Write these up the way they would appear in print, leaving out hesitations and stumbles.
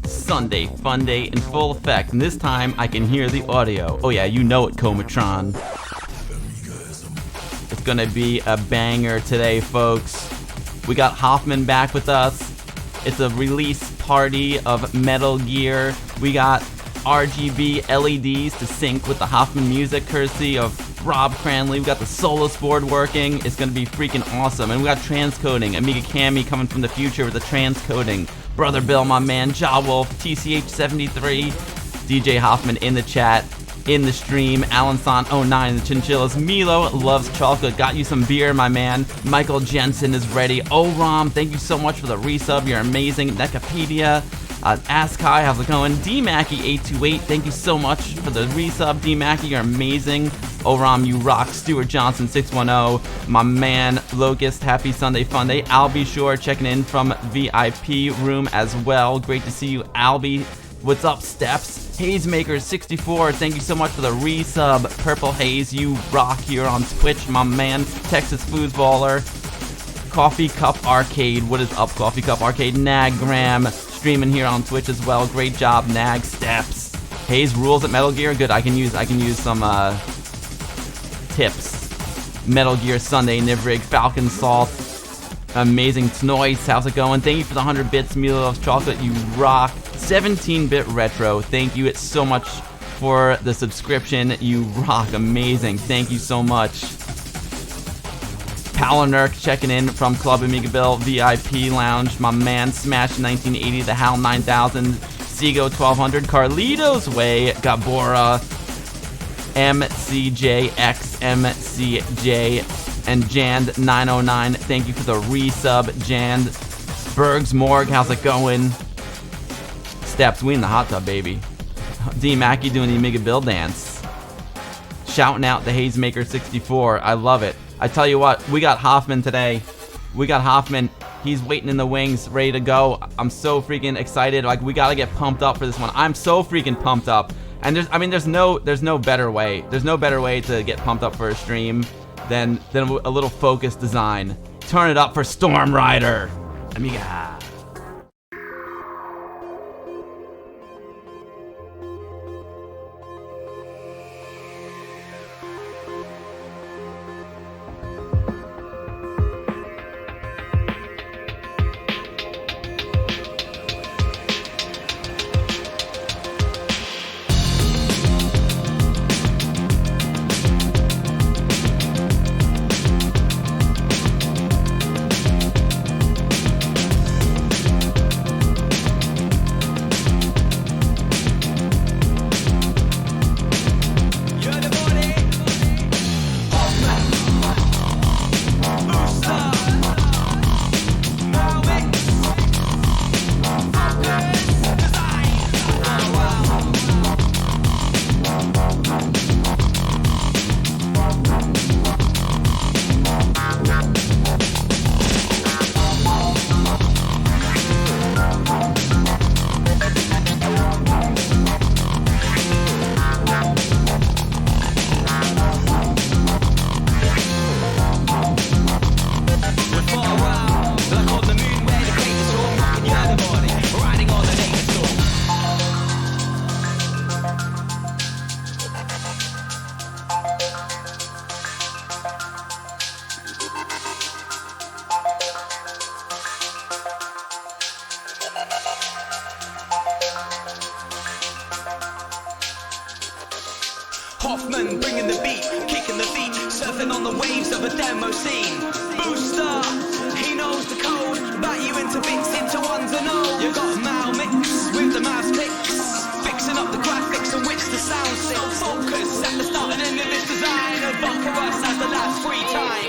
Sunday fun day in full effect, and this time I can hear the audio. Oh yeah, you know it, Comatron. It's gonna be a banger today, folks. We got Hoffman back with us. It's a release party of Metal Gear. We got RGB LEDs to sync with the Hoffman music, courtesy of Rob Cranley. We got the Solus board working. It's gonna be freaking awesome. And we got transcoding. Amiga Cami coming from the future with the transcoding. Brother Bill, my man, Jaw Wolf, TCH73, DJ Hoffman in the chat, in the stream, Alanson09 in the Chinchillas, Milo loves chocolate, got you some beer, my man, Michael Jensen is ready, Rom, thank you so much for the resub, you're amazing, Nekopedia, Askai, how's it going, DMackey828, thank you so much for the resub, DMackey, you're amazing, Rom, you rock, Stuart Johnson 610, my man, Locust, happy Sunday fun day, Albie Shore checking in from VIP room as well, great to see you, Albie, what's up, Steps? Hazemaker64, thank you so much for the resub. Purple Haze, you rock here on Twitch, my man. Texas Foosballer. Coffee Cup Arcade, what is up, Coffee Cup Arcade? Naggram, streaming here on Twitch as well. Great job, Nag Steps. Haze rules at Metal Gear, good. I can use some tips. Metal Gear Sunday, Nivrig, Falcon Salt. Amazing Tnoice, how's it going? Thank you for the 100 bits, Milo loves chocolate, you rock. 17-bit retro, thank you so much for the subscription, you rock, amazing, thank you so much. Palanurk checking in from Club Amiga Bill VIP Lounge, my man, Smash 1980, the HAL 9000, Seago 1200, Carlitos Way, Gabora, MCJX, MCJ, and Jand 909, thank you for the resub, Jand. Bergs Morg, how's it going? Steps, we in the hot tub, baby. D Mackey doing the Amiga Bill dance. Shouting out the Hazemaker64, I love it. I tell you what, we got Hoffman today. We got Hoffman, he's waiting in the wings, ready to go. I'm so freaking excited, like we gotta get pumped up for this one. I'm so freaking pumped up. And there's no better way. There's no better way to get pumped up for a stream than a little focused design. Turn it up for Storm Rider. Amiga. Hoffman bringing the beat, kicking the feet, surfing on the waves of a demo scene. Booster, he knows the code, bat you into bits, into ones and all. You got Mal mix with the mouse clicks, fixing up the graphics on which the sound sits. Focus at the start and end of this design, a vote for us as the last 3 times.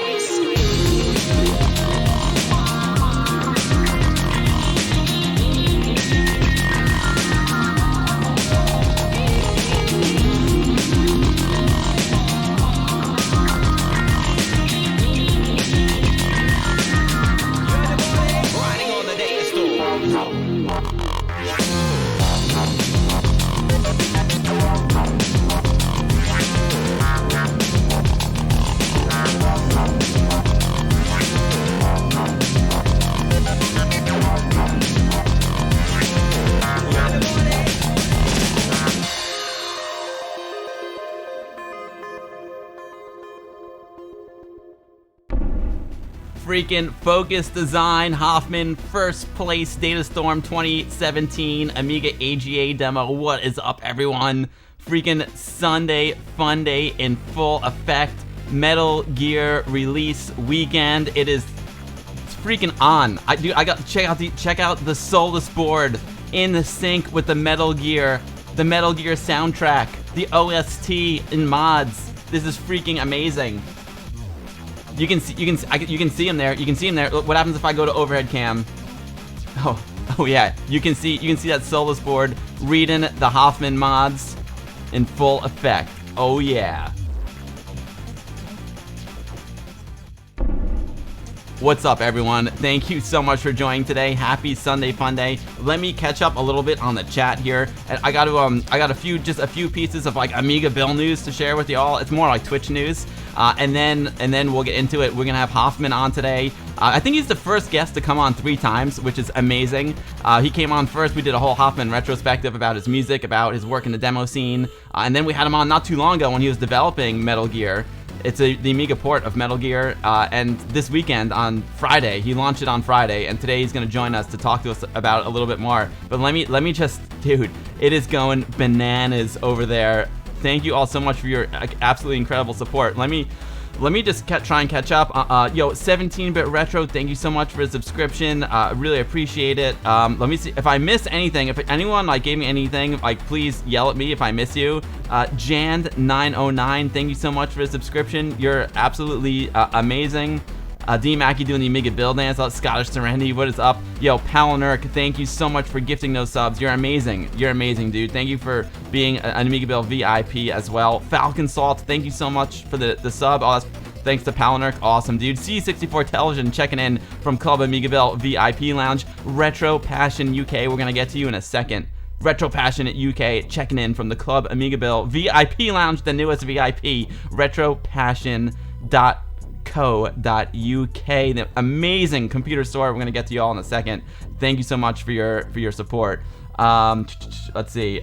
freaking Focus Design Hoffman first place Data Storm 2017 Amiga AGA demo. What is up, everyone? Freaking Sunday fun day in full effect. Metal Gear release weekend. It's freaking on. I got to check out the Solus board in the sync with the Metal Gear soundtrack, the OST and mods. This is freaking amazing. You can see him there. You can see him there. What happens if I go to overhead cam? Oh yeah. You can see that Solus board reading the Hoffman mods in full effect. Oh yeah. What's up, everyone? Thank you so much for joining today. Happy Sunday fun day. Let me catch up a little bit on the chat here. And I got a few pieces of like Amiga Bill news to share with you all. It's more like Twitch news. And then we'll get into it. We're gonna have Hoffman on today. I think he's the first guest to come on 3 times, which is amazing. He came on first. We did a whole Hoffman retrospective about his music, about his work in the demo scene. And then we had him on not too long ago when he was developing Metal Gear. It's the Amiga port of Metal Gear, and this weekend on Friday, he launched it on Friday, and today he's going to join us to talk to us about it a little bit more. But let me just, dude, it is going bananas over there. Thank you all so much for your absolutely incredible support. Let me just try and catch up. Yo, 17-bit retro, thank you so much for the subscription. Really appreciate it. Let me see if I miss anything. If anyone like gave me anything, like please yell at me if I miss you. Jand909, thank you so much for the subscription. You're absolutely amazing. D Mackey doing the Amiga Bill dance. Scottish Serenity, what is up? Yo, Palinurk, thank you so much for gifting those subs. You're amazing. You're amazing, dude. Thank you for being an Amiga Bill VIP as well. Falcon Salt, thank you so much for the sub. Oh, thanks to Palinurk. Awesome, dude. C64 Television checking in from Club Amiga Bill VIP Lounge. Retro Passion UK, we're going to get to you in a second. Retro Passion at UK checking in from the Club Amiga Bill VIP Lounge, the newest VIP. retropassion.co.uk, the amazing computer store. We're gonna get to you all in a second. Thank you so much for your support. Let's see.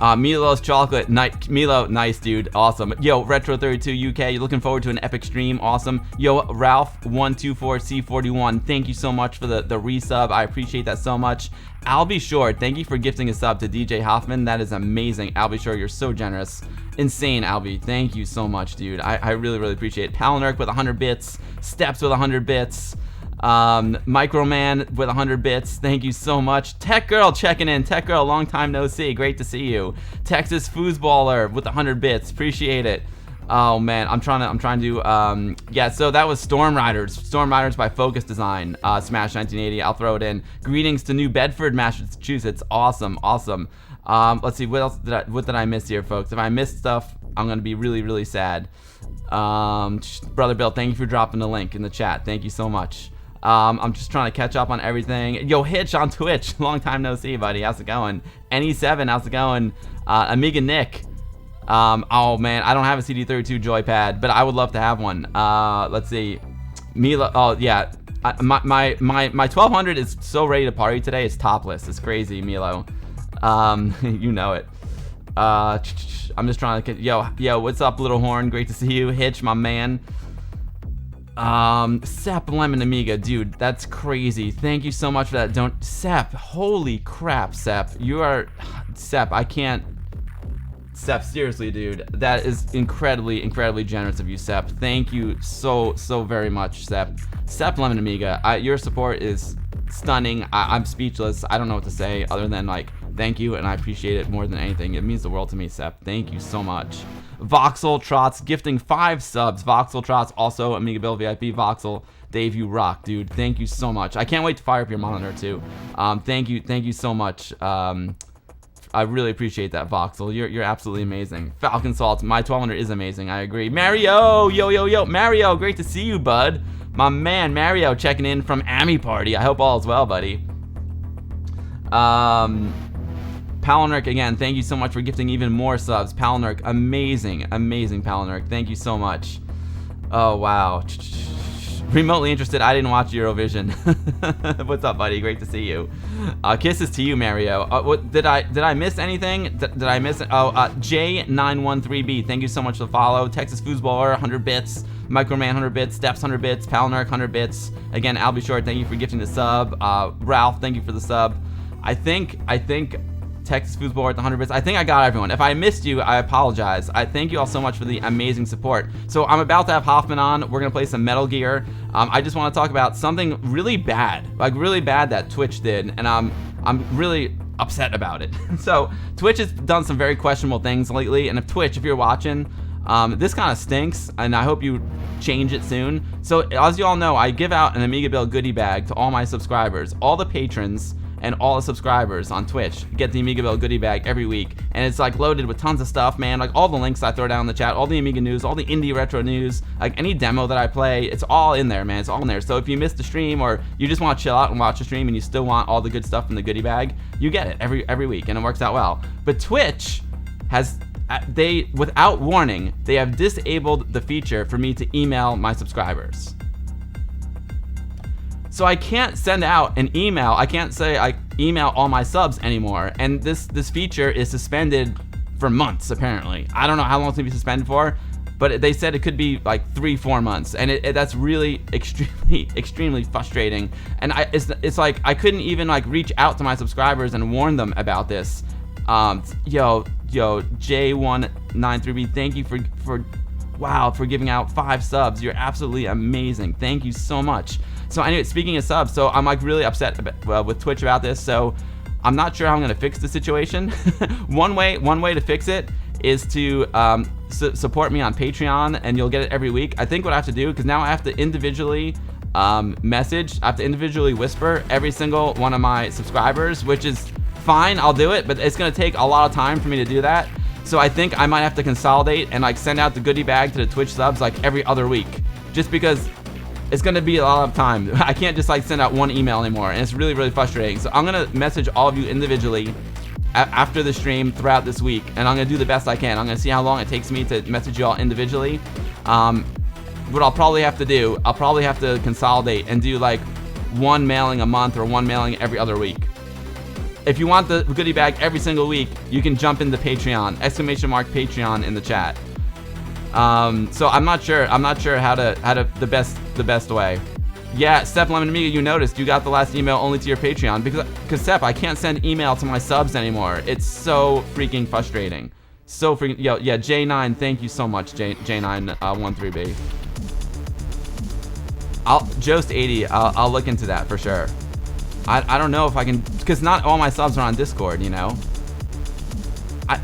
Milo's chocolate. Milo, nice dude, awesome. Yo, Retro32 UK, you're looking forward to an epic stream, awesome. Yo, Ralph124C41, thank you so much for the resub. I appreciate that so much. I'll be sure, thank you for gifting a sub to DJ Hoffman. That is amazing. I'll be sure, you're so generous. Insane, Albie. Thank you so much, dude. I really, really appreciate it. Palinurk with 100 bits. Steps with 100 bits. Microman with 100 bits. Thank you so much. Tech Girl checking in. Tech Girl, long time no see. Great to see you. Texas Foosballer with 100 bits. Appreciate it. Oh man, I'm trying to yeah, so that was Storm Riders by Focus Design, Smash 1980. I'll throw it in. Greetings to New Bedford, Massachusetts. Awesome. Let's see, what did I miss here, folks? If I missed stuff, I'm gonna be really, really sad. Brother Bill, thank you for dropping the link in the chat. Thank you so much. I'm just trying to catch up on everything. Yo, Hitch on Twitch, long time no see, buddy. How's it going? NE7, how's it going? Amiga Nick. Oh man, I don't have a CD32 joypad, but I would love to have one. Let's see, Mila. Oh yeah, my 1200 is so ready to party today. It's topless. It's crazy, Milo. You know it. I'm just trying to get. Yo, what's up, Little Horn? Great to see you, Hitch, my man. Sepp Lemon Amiga, dude, that's crazy. Thank you so much for that. Sepp, holy crap, Sepp. You are, Sepp, I can't. Sepp, seriously, dude, that is incredibly, incredibly generous of you, Sepp. Thank you so very much, Sepp. Sepp Lemon Amiga, your support is stunning. I'm speechless. I don't know what to say other than like thank you, and I appreciate it more than anything. It means the world to me, Sepp. Thank you so much. Voxel Trots gifting 5 subs. Voxel Trots, also Amiga Bill VIP. Voxel, Dave, you rock, dude. Thank you so much. I can't wait to fire up your monitor too. Thank you so much. I really appreciate that, Voxel. You're absolutely amazing. Falcon Salt, my 1200 is amazing. I agree. Mario, yo, Mario, great to see you, bud. My man, Mario, checking in from Ami Party. I hope all is well, buddy. Palinurk, again, thank you so much for gifting even more subs. Palinurk, amazing Palinurk. Thank you so much. Oh, wow. Remotely interested, I didn't watch Eurovision. What's up, buddy? Great to see you. Kisses to you, Mario. What did I miss anything? Did I miss it? Oh, J913B, thank you so much for the follow. Texas Foosballer, 100 bits. Microman 100 bits, Steps 100 bits, Palinark 100 bits. Again, Albie Short, thank you for gifting the sub. Ralph, thank you for the sub. I think Texas Foosball with 100 bits. I think I got everyone. If I missed you, I apologize. I thank you all so much for the amazing support. So I'm about to have Hoffman on. We're gonna play some Metal Gear. I just want to talk about something really bad, like really bad that Twitch did, and I'm really upset about it. So Twitch has done some very questionable things lately, and if Twitch, if you're watching, this kind of stinks, and I hope you change it soon. So as you all know, I give out an Amiga Build goodie bag to all my subscribers. All the patrons and all the subscribers on Twitch get the Amiga Build goodie bag every week, and it's like loaded with tons of stuff, man. Like all the links I throw down in the chat, all the Amiga news, all the indie retro news, like any demo that I play, it's all in there, man. It's all in there. So if you missed the stream or you just want to chill out and watch the stream and you still want all the good stuff from the goodie bag, you get it every week, and it works out well. But Twitch has without warning, they have disabled the feature for me to email my subscribers. So I can't send out an email. I can't say I email all my subs anymore. And this feature is suspended for months, apparently. I don't know how long it's gonna be suspended for, but they said it could be like 3-4 months. And that's really extremely frustrating. And it's like I couldn't even like reach out to my subscribers and warn them about this. Yo, J193B, thank you for giving out 5 subs. You're absolutely amazing. Thank you so much. So anyway, speaking of subs, so I'm like really upset with Twitch about this. So I'm not sure how I'm gonna fix the situation. one way to fix it is to support me on Patreon, and you'll get it every week. I think what I have to do, because now I have to individually message, I have to individually whisper every single one of my subscribers, which is fine, I'll do it, but it's gonna take a lot of time for me to do that. So I think I might have to consolidate and like send out the goodie bag to the Twitch subs like every other week, just because it's gonna be a lot of time. I can't just like send out one email anymore, and it's really frustrating. So I'm gonna message all of you individually after the stream throughout this week, and I'm gonna do the best I can. I'm gonna see how long it takes me to message you all individually. What I'll probably have to do, I'll probably have to consolidate and do like one mailing a month or one mailing every other week. If you want the goodie bag every single week, you can jump into Patreon, !Patreon in the chat. So I'm not sure how to the best way. Yeah, Steph Lemon Amiga, you noticed you got the last email only to your Patreon because Steph, I can't send email to my subs anymore. It's so freaking frustrating. So freaking yeah, J9, thank you so much, J913B. Jost80, I'll look into that for sure. I don't know if I can, because not all my subs are on Discord, you know.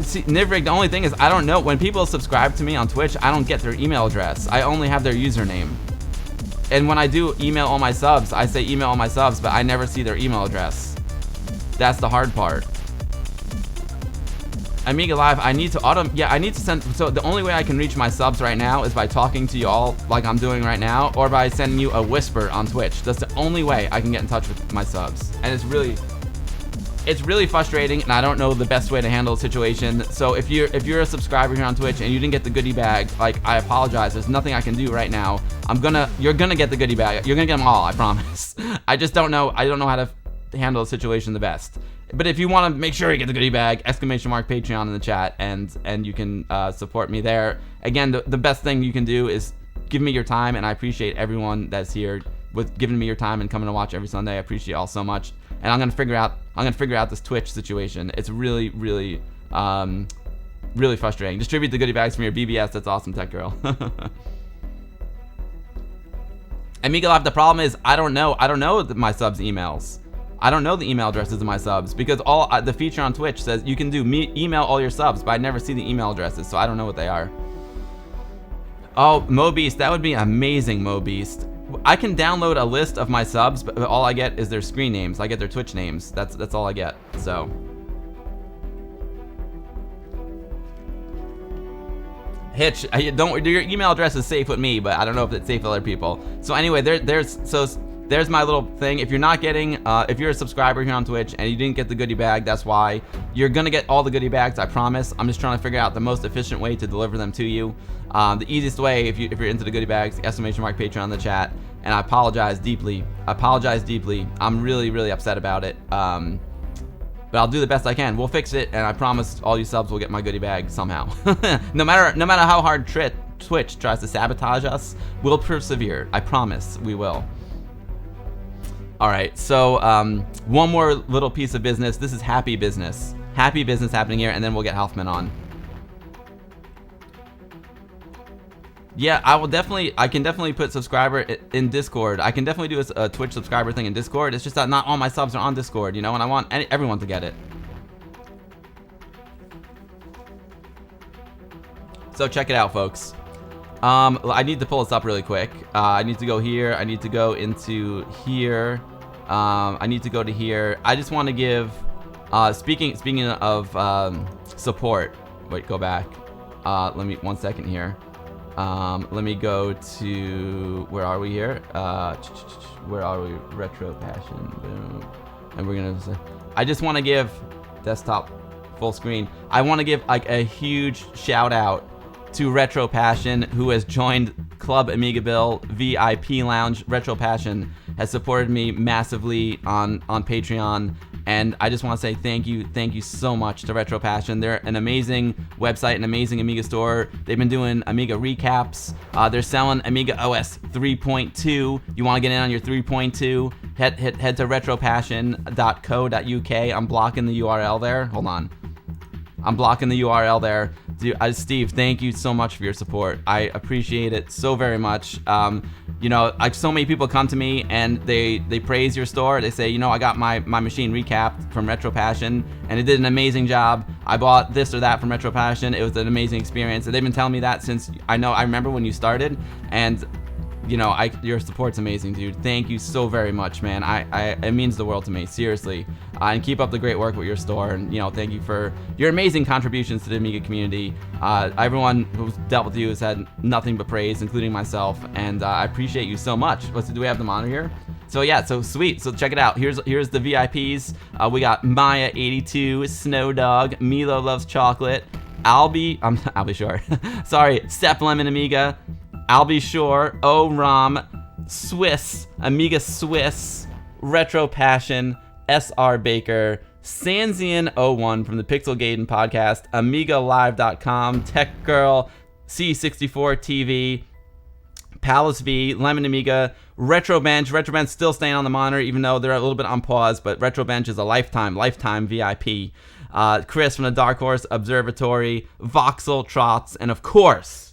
See, Nivrig, the only thing is I don't know, when people subscribe to me on Twitch, I don't get their email address. I only have their username. And when I do email all my subs, I say email all my subs, but I never see their email address. That's the hard part. Amiga Live, I need to send, so the only way I can reach my subs right now is by talking to you all like I'm doing right now, or by sending you a whisper on Twitch. That's the only way I can get in touch with my subs. And it's really frustrating, and I don't know the best way to handle the situation. So if you're a subscriber here on Twitch and you didn't get the goodie bag, like, I apologize. There's nothing I can do right now. You're gonna get the goodie bag. You're gonna get them all, I promise. I just don't know. I don't know how to handle the situation the best. But if you want to make sure you get the goodie bag, !Patreon in the chat, and you can support me there. Again, the best thing you can do is give me your time, and I appreciate everyone that's here with giving me your time and coming to watch every Sunday. I appreciate you all so much. And I'm gonna figure out this Twitch situation. It's really frustrating. Distribute the goodie bags from your BBS. That's awesome, Tech Girl. Amiga Live, the problem is I don't know my subs' emails. I don't know the email addresses of my subs, because the feature on Twitch says you can email all your subs, but I never see the email addresses, so I don't know what they are. Oh, MoBeast, that would be amazing, MoBeast. I can download a list of my subs, but all I get is their screen names. I get their Twitch names. That's all I get. So Hitch, your email address is safe with me, but I don't know if it's safe with other people. So anyway, there's my little thing. If you're not getting, if you're a subscriber here on Twitch and you didn't get the goodie bag, that's why. You're gonna get all the goodie bags, I promise. I'm just trying to figure out the most efficient way to deliver them to you. The easiest way, if you're into the goodie bags, !Patreon in the chat. And I apologize deeply. I'm really upset about it. But I'll do the best I can. We'll fix it, and I promise all you subs will get my goodie bag somehow. no matter how hard Twitch tries to sabotage us, we'll persevere. I promise we will. All right, so one more little piece of business. This is happy business. Happy business happening here, and then we'll get Hoffman on. Yeah, I can definitely put subscriber in Discord. I can definitely do a Twitch subscriber thing in Discord. It's just that not all my subs are on Discord, you know, and I want everyone to get it. So check it out, folks. I need to pull this up really quick. I need to go here. I need to go into here. I need to go to here. I just want to give, speaking of support. Wait, go back. Let me 1 second here. Let me go to, where are we here? Where are we? Retro Passion. Boom. And we're gonna. I just want to give desktop full screen. I want to give like a huge shout out to Retro Passion, who has joined Club Amiga Bill VIP Lounge. Retro Passion has supported me massively on Patreon, and I just want to say thank you so much to Retro Passion. They're an amazing website, an amazing Amiga store. They've been doing Amiga recaps. They're selling Amiga OS 3.2. You want to get in on your 3.2? Head to retropassion.co.uk. I'm blocking the URL there. Hold on. I'm blocking the URL there. Dude, Steve, thank you so much for your support. I appreciate it so very much. You know, like so many people come to me and they praise your store. They say, you know, I got my machine recapped from Retro Passion and it did an amazing job. I bought this or that from Retro Passion. It was an amazing experience. And they've been telling me that since I remember when you started, and you know, your support's amazing, dude. Thank you so very much, man. It means the world to me, seriously. And keep up the great work with your store. And you know, thank you for your amazing contributions to the Amiga community. Everyone who's dealt with you has had nothing but praise, including myself. And I appreciate you so much. Do we have the monitor here? So yeah, so sweet. So check it out. Here's the VIPs. We got Maya82, Snow Dog, Milo Loves Chocolate, I'll be sure. Sorry, Step Lemon Amiga. I'll be sure, O-ROM, Swiss, Amiga Swiss, Retro Passion, SR Baker, Sanzian01 from the Pixel Gaiden podcast, AmigaLive.com, Tech Girl, C64 TV, Palace V, Lemon Amiga, Retro Bench. Retro Bench still staying on the monitor, even though they're a little bit on pause, but Retro Bench is a lifetime VIP. Chris from the Dark Horse Observatory, Voxel Trots, and of course,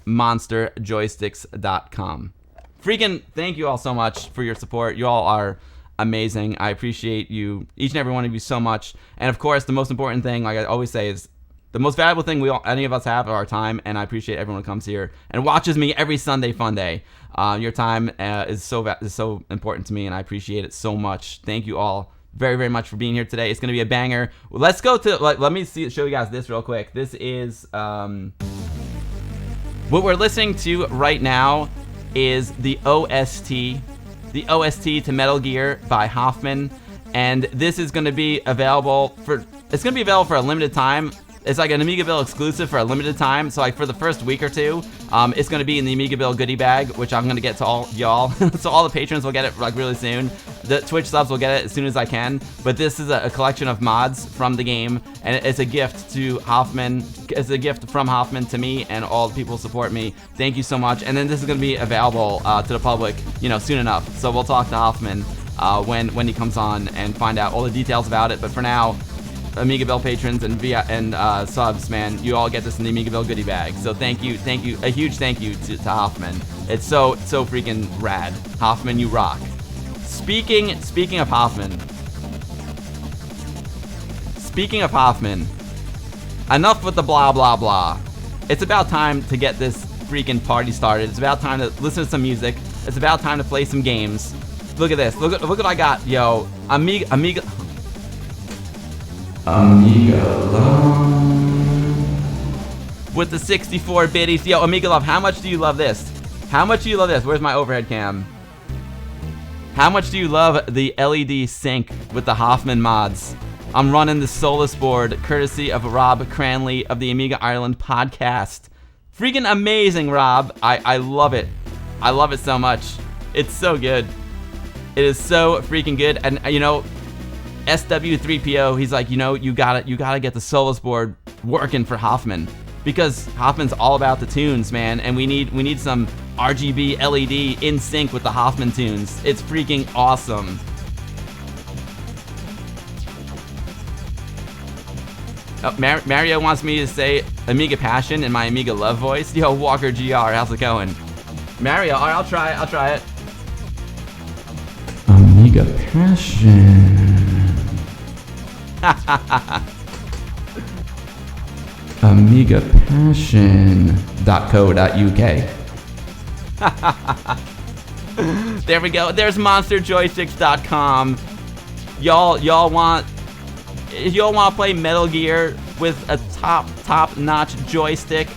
monsterjoysticks.com. Freaking thank you all so much for your support. You all are amazing. I appreciate you, each and every one of you, so much. And of course, the most important thing, like I always say, is the most valuable thing any of us have are our time, and I appreciate everyone who comes here and watches me every Sunday fun day. Your time is so important to me, and I appreciate it so much. Thank you all very, very much for being here today. It's going to be a banger. Let's go to, let me show you guys this real quick. This is, what we're listening to right now is the OST to Metal Gear by Hoffman, and this is going to be available for a limited time. It's like an Amiga Bill exclusive for a limited time. So like for the first week or two, it's going to be in the Amiga Bill goodie bag, which I'm going to get to all y'all. So all the patrons will get it like really soon. The Twitch subs will get it as soon as I can. But this is a collection of mods from the game, and it's a gift to Hoffman. It's a gift from Hoffman to me and all the people who support me. Thank you so much. And then this is going to be available to the public, you know, soon enough. So we'll talk to Hoffman when he comes on and find out all the details about it. But for now, Amiga Bill patrons and subs, man, you all get this in the Amiga Bill goodie bag. So thank you, a huge thank you to Hoffman. It's so freaking rad. Hoffman, you rock. Speaking of Hoffman, enough with the blah blah blah. It's about time to get this freaking party started. It's about time to listen to some music. It's about time to play some games. Look at this. Look what I got, yo. Amiga Love with the 64 biddies. Yo, Amiga Love, how much do you love this? How much do you love this? Where's my overhead cam? How much do you love the LED sync with the Hoffman mods? I'm running the Solus board courtesy of Rob Cranley of the Amiga Ireland podcast. Freaking amazing, Rob. I love it. I love it so much. It's so good. It is so freaking good. And you know, SW3PO, he's like, you know, you gotta get the Solus board working for Hoffman, because Hoffman's all about the tunes, man, and we need some RGB LED in sync with the Hoffman tunes. It's freaking awesome. Oh, Mario wants me to say Amiga Passion in my Amiga Love voice. Yo, Walker GR, how's it going? Mario, all right, I'll try it. Amiga Passion. AmigaPassion.co.uk. There we go. There's MonsterJoysticks.com. Y'all want to play Metal Gear with a top-notch joystick?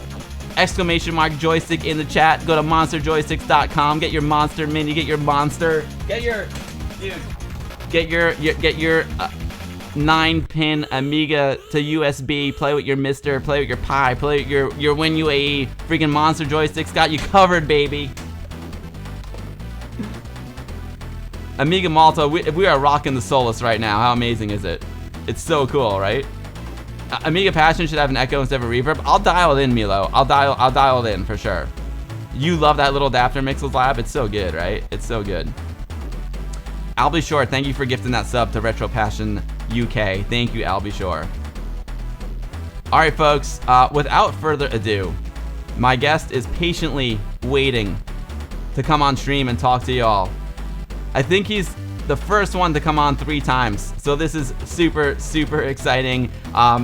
Exclamation mark joystick in the chat. Go to MonsterJoysticks.com. Get your Monster Mini. Get your Monster. Get your 9-pin Amiga to USB. Play with your Mister. Play with your Pi. Play with your Win UAE. Freaking Monster Joysticks got you covered, baby. Amiga Malta, we are rocking the Solus right now. How amazing is it? It's so cool, right? Amiga Passion should have an echo instead of a reverb. I'll dial it in, Milo. I'll dial it in for sure. You love that little adapter, Mixels Lab. It's so good, right? It's so good. Albie Shore, thank you for gifting that sub to Retro Passion UK. Thank you, Albie Shore. All right, folks. Without further ado, my guest is patiently waiting to come on stream and talk to y'all. I think he's the first one to come on 3 times, so this is super, super exciting.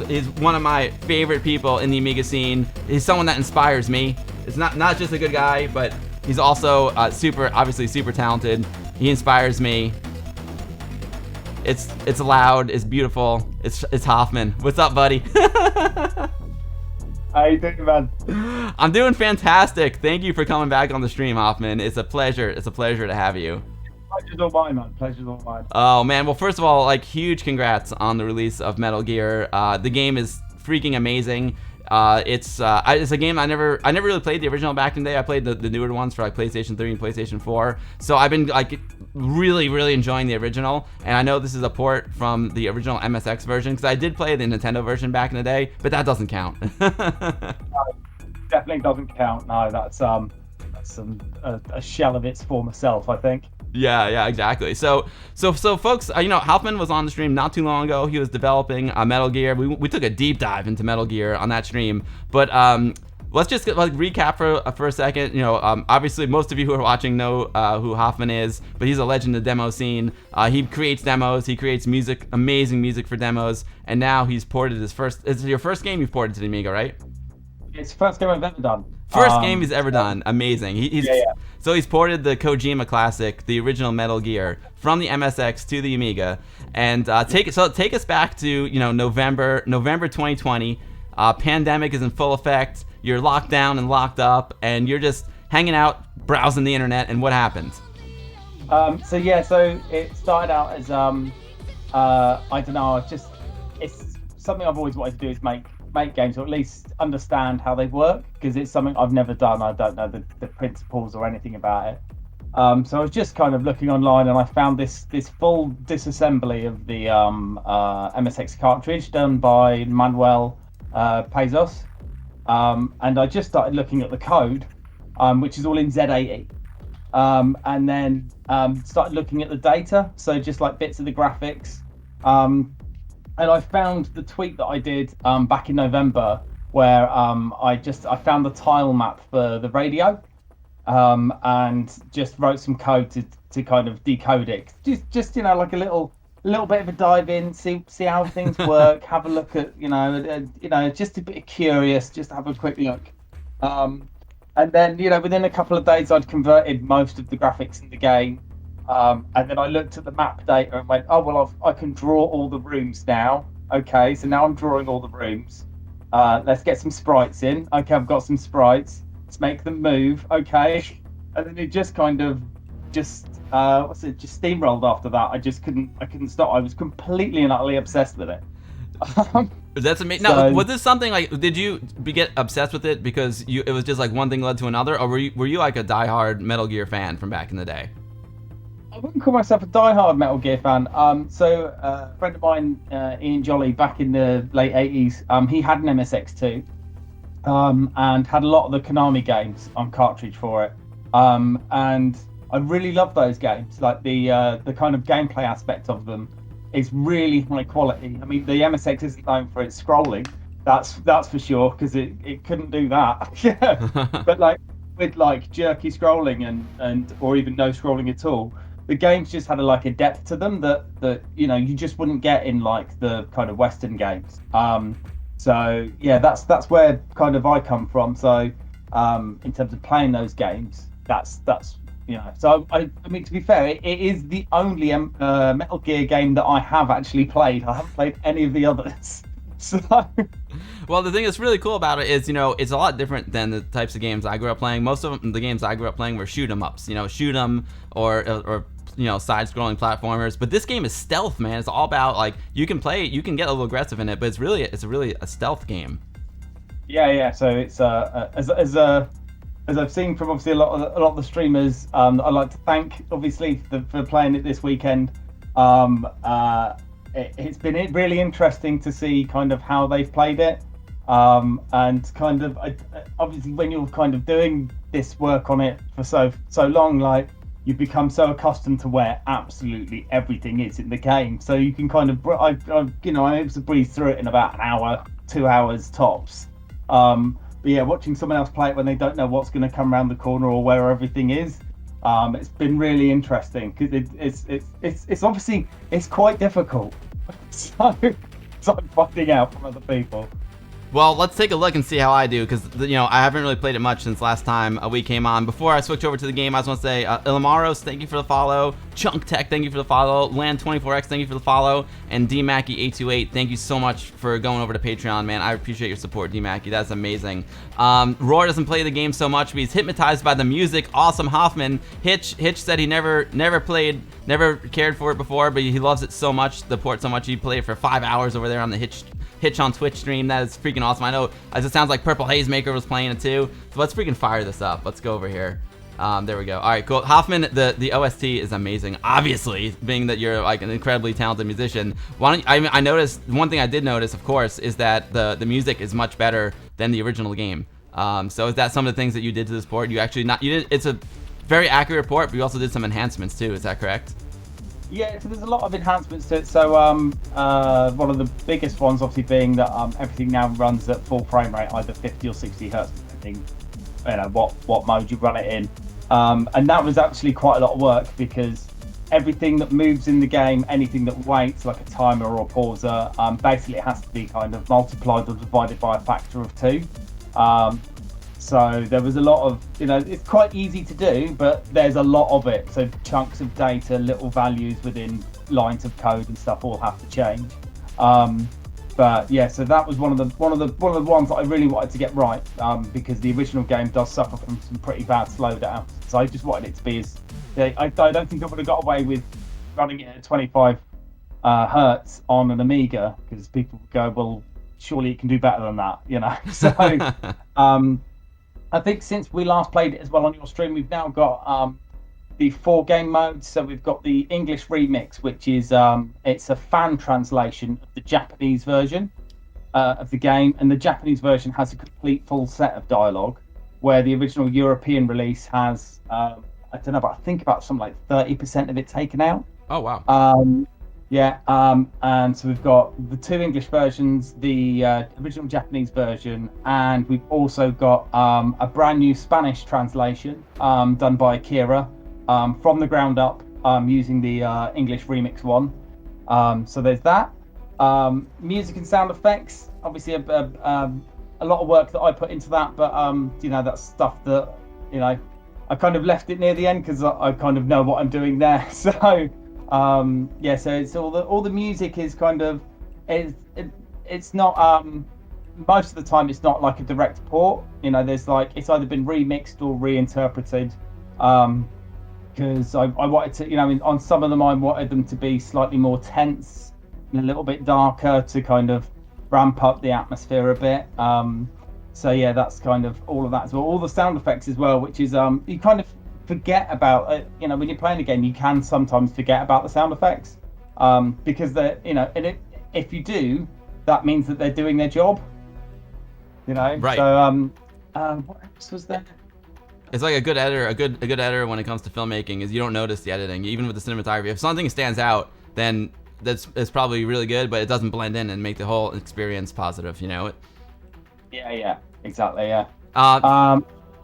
He's one of my favorite people in the Amiga scene. He's someone that inspires me. It's not just a good guy, but he's also obviously super talented. He inspires me. It's loud, it's beautiful. It's Hoffman. What's up, buddy? How you doing, man? I'm doing fantastic. Thank you for coming back on the stream, Hoffman. It's a pleasure. It's a pleasure to have you. Pleasure's all mine, man. Pleasure's all mine. Oh man, well first of all, like huge congrats on the release of Metal Gear. The game is freaking amazing. It's a game I never really played the original back in the day. I played the newer ones for like PlayStation 3 and PlayStation 4. So I've been like really enjoying the original, and I know this is a port from the original MSX version because I did play the Nintendo version back in the day, but that doesn't count. No, definitely doesn't count. No, that's a shell of its former self, I think. Yeah, exactly. So folks, Hoffman was on the stream not too long ago. He was developing Metal Gear. We took a deep dive into Metal Gear on that stream. But let's just recap for a second. Obviously most of you who are watching know who Hoffman is, but he's a legend in the demo scene. He creates demos. He creates music, amazing music for demos. And now he's ported his first. It's your first game you've ported to the Amiga, right? It's the first game I've ever done. First game he's ever done. Amazing. So he's ported the Kojima classic, the original Metal Gear, from the MSX to the Amiga, and take us back to November 2020. Pandemic is in full effect. You're locked down and locked up, and you're just hanging out, browsing the internet. And what happened? So it started out as I don't know. It's something I've always wanted to do is make games, or at least understand how they work, because it's something I've never done. I don't know the principles or anything about it. So I was just kind of looking online, and I found this full disassembly of the MSX cartridge done by Manuel Pezos, and I just started looking at the code, which is all in Z80, and then started looking at the data, so just like bits of the graphics. And I found the tweet that I did back in November, where I found the tile map for the radio, and just wrote some code to kind of decode it. Just like a little bit of a dive in, see how things work, have a look at just a bit curious, just have a quick look. And then within a couple of days I'd converted most of the graphics in the game. And then I looked at the map data and went, oh, well, I can draw all the rooms now. Okay, so now I'm drawing all the rooms. Let's get some sprites in. Okay, I've got some sprites. Let's make them move. Okay. And then it just kind of just steamrolled after that. I couldn't stop. I was completely and utterly obsessed with it. That's amazing. Now, was this something like, did you get obsessed with it because it was just like one thing led to another, or were you like a diehard Metal Gear fan from back in the day? I wouldn't call myself a diehard Metal Gear fan. A friend of mine, Ian Jolly, back in the late '80s, he had an MSX2, and had a lot of the Konami games on cartridge for it. And I really love those games. Like the kind of gameplay aspect of them is really high quality. I mean, the MSX isn't known for its scrolling. That's for sure, because it couldn't do that. Yeah, but like with like jerky scrolling and or even no scrolling at all, the games just had a depth to them that you just wouldn't get in like the kind of Western games. So yeah, that's where kind of I come from. So in terms of playing those games, that's So I mean, to be fair, it is the only Metal Gear game that I have actually played. I haven't played any of the others. So Well, the thing that's really cool about it is, it's a lot different than the types of games I grew up playing. Most of the games I grew up playing were shoot 'em ups, shoot 'em or side-scrolling platformers. But this game is stealth, man. It's all about like you can get a little aggressive in it, but it's really a stealth game. Yeah. So it's as I've seen from obviously a lot of the streamers, I'd like to thank obviously for playing it this weekend. It's been really interesting to see kind of how they've played it, and kind of obviously when you're kind of doing this work on it for so long, like you've become so accustomed to where absolutely everything is in the game, so you can kind of I'm able to breeze through it in about an hour, 2 hours tops. But yeah, watching someone else play it when they don't know what's going to come around the corner or where everything is, it's been really interesting, because it's obviously it's quite difficult. So I'm finding out from other people. Well, let's take a look and see how I do, because I haven't really played it much since last time we came on. Before I switch over to the game, I just want to say Ilamaros, thank you for the follow. Chunk Tech, thank you for the follow. Land24X, thank you for the follow. And DMackey828, thank you so much for going over to Patreon, man. I appreciate your support, DMackey. That's amazing. Roar doesn't play the game so much, but he's hypnotized by the music. Awesome, Hoffman. Hitch said he never cared for it before, but he loves it so much, the port so much, he played it for 5 hours over there on the Hitch on Twitch stream. That is freaking awesome. I know, as it sounds like Purple Haze Maker was playing it too. So let's freaking fire this up. Let's go over here. There we go. All right, cool. Hoffman, the OST is amazing. Obviously, being that you're like an incredibly talented musician. I noticed one thing I did notice, of course, is that the music is much better than the original game. So is that some of the things that you did to this port? It's a very accurate port, but you also did some enhancements too. Is that correct? Yeah, so there's a lot of enhancements to it. So one of the biggest ones obviously being that everything now runs at full frame rate, either 50 or 60 hertz, depending what mode you run it in. And that was actually quite a lot of work, because everything that moves in the game, anything that waits, like a timer or a pauser, basically it has to be kind of multiplied or divided by a factor of 2. So there was a lot of, it's quite easy to do, but there's a lot of it. So chunks of data, little values within lines of code and stuff all have to change. But yeah, so that was one of the ones that I really wanted to get right, because the original game does suffer from some pretty bad slowdown. So I just wanted it to be I don't think I would have got away with running it at 25 hertz on an Amiga, because people would go, well, surely it can do better than that, So I think since we last played it as well on your stream, we've now got the 4 game modes. So we've got the English remix, which is it's a fan translation of the Japanese version of the game, and the Japanese version has a complete full set of dialogue, where the original European release has I don't know, but I think about something like 30% of it taken out. Oh wow. And so we've got the 2 English versions, the original Japanese version, and we've also got a brand new Spanish translation done by Akira from the ground up, using the English remix one. So there's that. Music and sound effects, obviously a lot of work that I put into that, but that's stuff that I kind of left it near the end, because I kind of know what I'm doing there. So so it's all the music is kind of it's not most of the time it's not like a direct port. There's like, it's either been remixed or reinterpreted, because I wanted to, on some of them I wanted them to be slightly more tense and a little bit darker to kind of ramp up the atmosphere a bit. So yeah, that's kind of all of that as well. All the sound effects as well, which is you kind of forget about it. You know, when you're playing a game, you can sometimes forget about the sound effects, because if you do, that means that they're doing their job. You know, Right. So what else was there? It's like a good editor. A good editor when it comes to filmmaking is you don't notice the editing, even with the cinematography. If something stands out, then it's probably really good, but it doesn't blend in and make the whole experience positive. You know. Yeah, exactly. Yeah.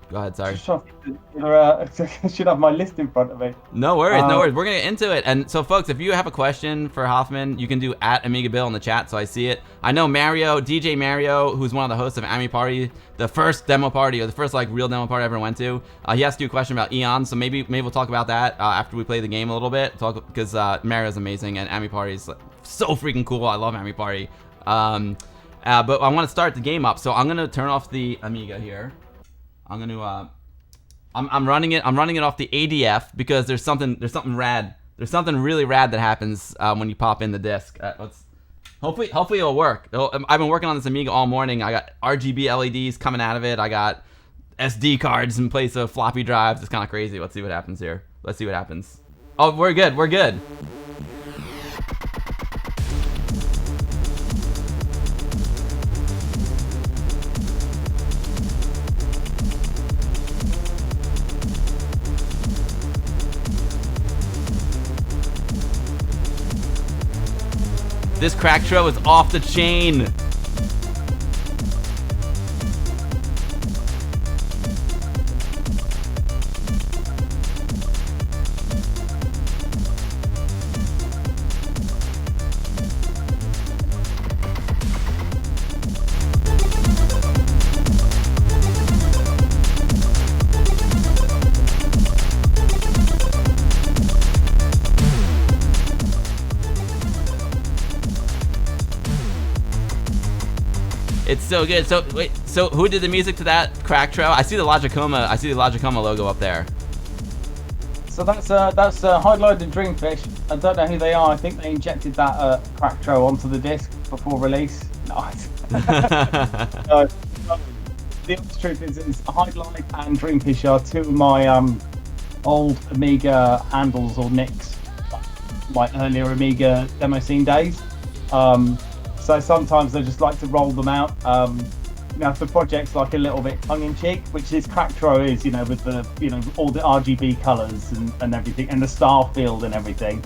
Go ahead, sorry. I should have my list in front of me. No worries. We're gonna get into it. And so, folks, if you have a question for Hoffman, you can do @Amiga Bill in the chat, so I see it. I know Mario, DJ Mario, who's one of the hosts of Ami Party, the first demo party or the first like real demo party I ever went to. He asked you a question about Eon, so maybe we'll talk about that after we play the game a little bit. Because Mario's amazing and Ami Party is so freaking cool. I love Ami Party. But I want to start the game up, so I'm gonna turn off the Amiga here. I'm gonna I'm running it off the ADF because there's something rad. There's something really rad that happens when you pop in the disc. Hopefully it'll work. I've been working on this Amiga all morning. I got RGB LEDs coming out of it. I got SD cards in place of floppy drives. It's kind of crazy. Let's see what happens here. Let's see what happens. Oh, we're good. We're good. This crack show is off the chain. It's so good. So wait, so who did the music to that crack trail? I see the Logicoma. I see the Logicoma logo up there. So that's Highlight and Dreamfish. I don't know who they are. I think they injected that crack trail onto the disc before release. Nice. The honest truth is Highlight and Dreamfish are two of my old Amiga handles or nicks, my earlier Amiga demo scene days. So sometimes I just like to roll them out. For projects like a little bit tongue-in-cheek, which this Cracktro is, with the, all the RGB colours and everything, and the star field and everything.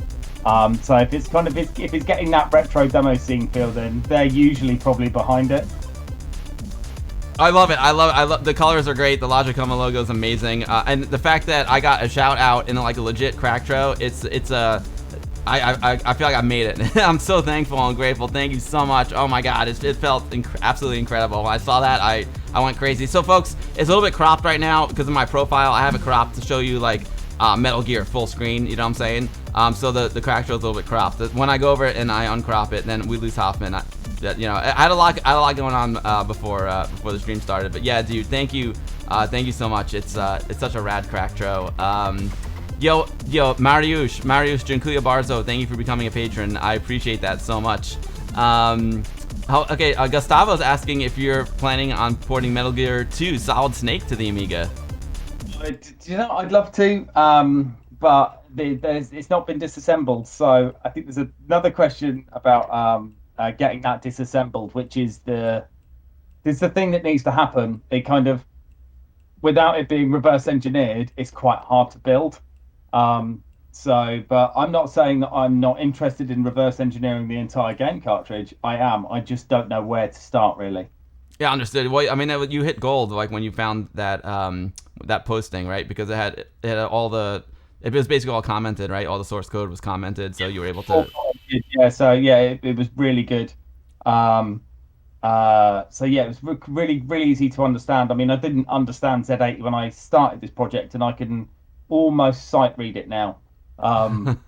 So if it's getting that retro demo scene feel, then they're usually probably behind it. I love it. I love the colors are great. The Logicoma logo is amazing, and the fact that I got a shout out in like a legit Cracktro, I feel like I made it. I'm so thankful and grateful. Thank you so much. Oh my God, it felt absolutely incredible. When I saw that, I went crazy. So folks, it's a little bit cropped right now because of my profile. I have it cropped to show you like Metal Gear full screen. You know what I'm saying? So the crack show is a little bit cropped. When I go over it and I uncrop it, then we lose Hoffman. I had a lot going on before the stream started. But yeah, dude, thank you so much. It's such a rad Cracktro. Yo, Mariusz Jankuya Barzo, thank you for becoming a patron. I appreciate that so much. Gustavo's asking if you're planning on porting Metal Gear 2 Solid Snake to the Amiga. I'd love to, but it's not been disassembled. So I think there's another question about getting that disassembled, which is the thing that needs to happen. It kind of, without it being reverse engineered, it's quite hard to build. But I'm not saying that I'm not interested in reverse engineering the entire game cartridge. I am. I just don't know where to start, really. Yeah, understood. Well, I mean, you hit gold like when you found that that posting, right? Because it had it was basically all commented, right? All the source code was commented, so you were able to. Yeah. So yeah, it was really good. It was really, really easy to understand. I mean, I didn't understand Z80 when I started this project, and I can almost sight read it now,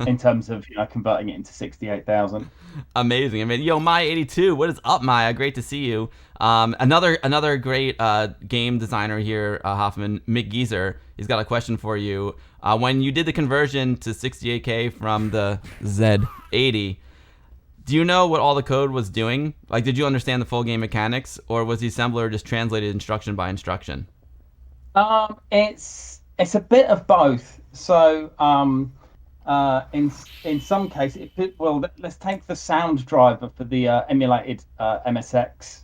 in terms of converting it into 68,000. Amazing. I mean, yo, Maya82, what is up, Maya? Great to see you. Another great game designer here, Hoffman, Mick Geezer. He's got a question for you. When you did the conversion to 68K from the Z80, do you know what all the code was doing? Like, did you understand the full game It's a bit of both. So in some cases, well, let's take the sound driver for the emulated MSX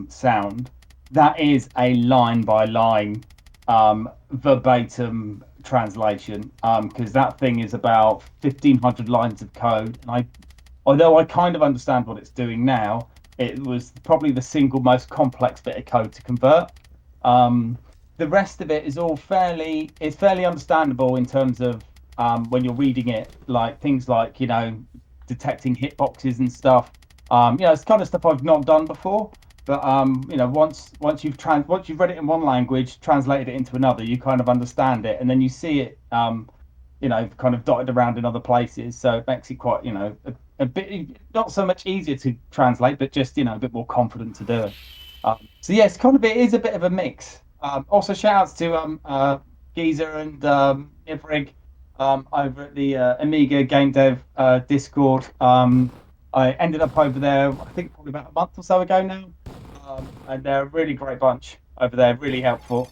sound. That is a line by line verbatim translation because that thing is about 1,500 lines of code. And although I kind of understand what it's doing now, it was probably the single most complex bit of code to convert. Um, the rest of it is all fairly understandable in terms of when you're reading it, like things like detecting hitboxes and stuff. It's kind of stuff I've not done before. But once you've read it in one language, translated it into another, you kind of understand it, and then you see it, kind of dotted around in other places. So it makes it quite, a bit not so much easier to translate, but just a bit more confident to do it. So yes, it is a bit of a mix. Also, shout outs to Geezer and Ivrig over at the Amiga Game Dev Discord. I ended up over there, I think probably about a month or so ago now, and they're a really great bunch over there, really helpful.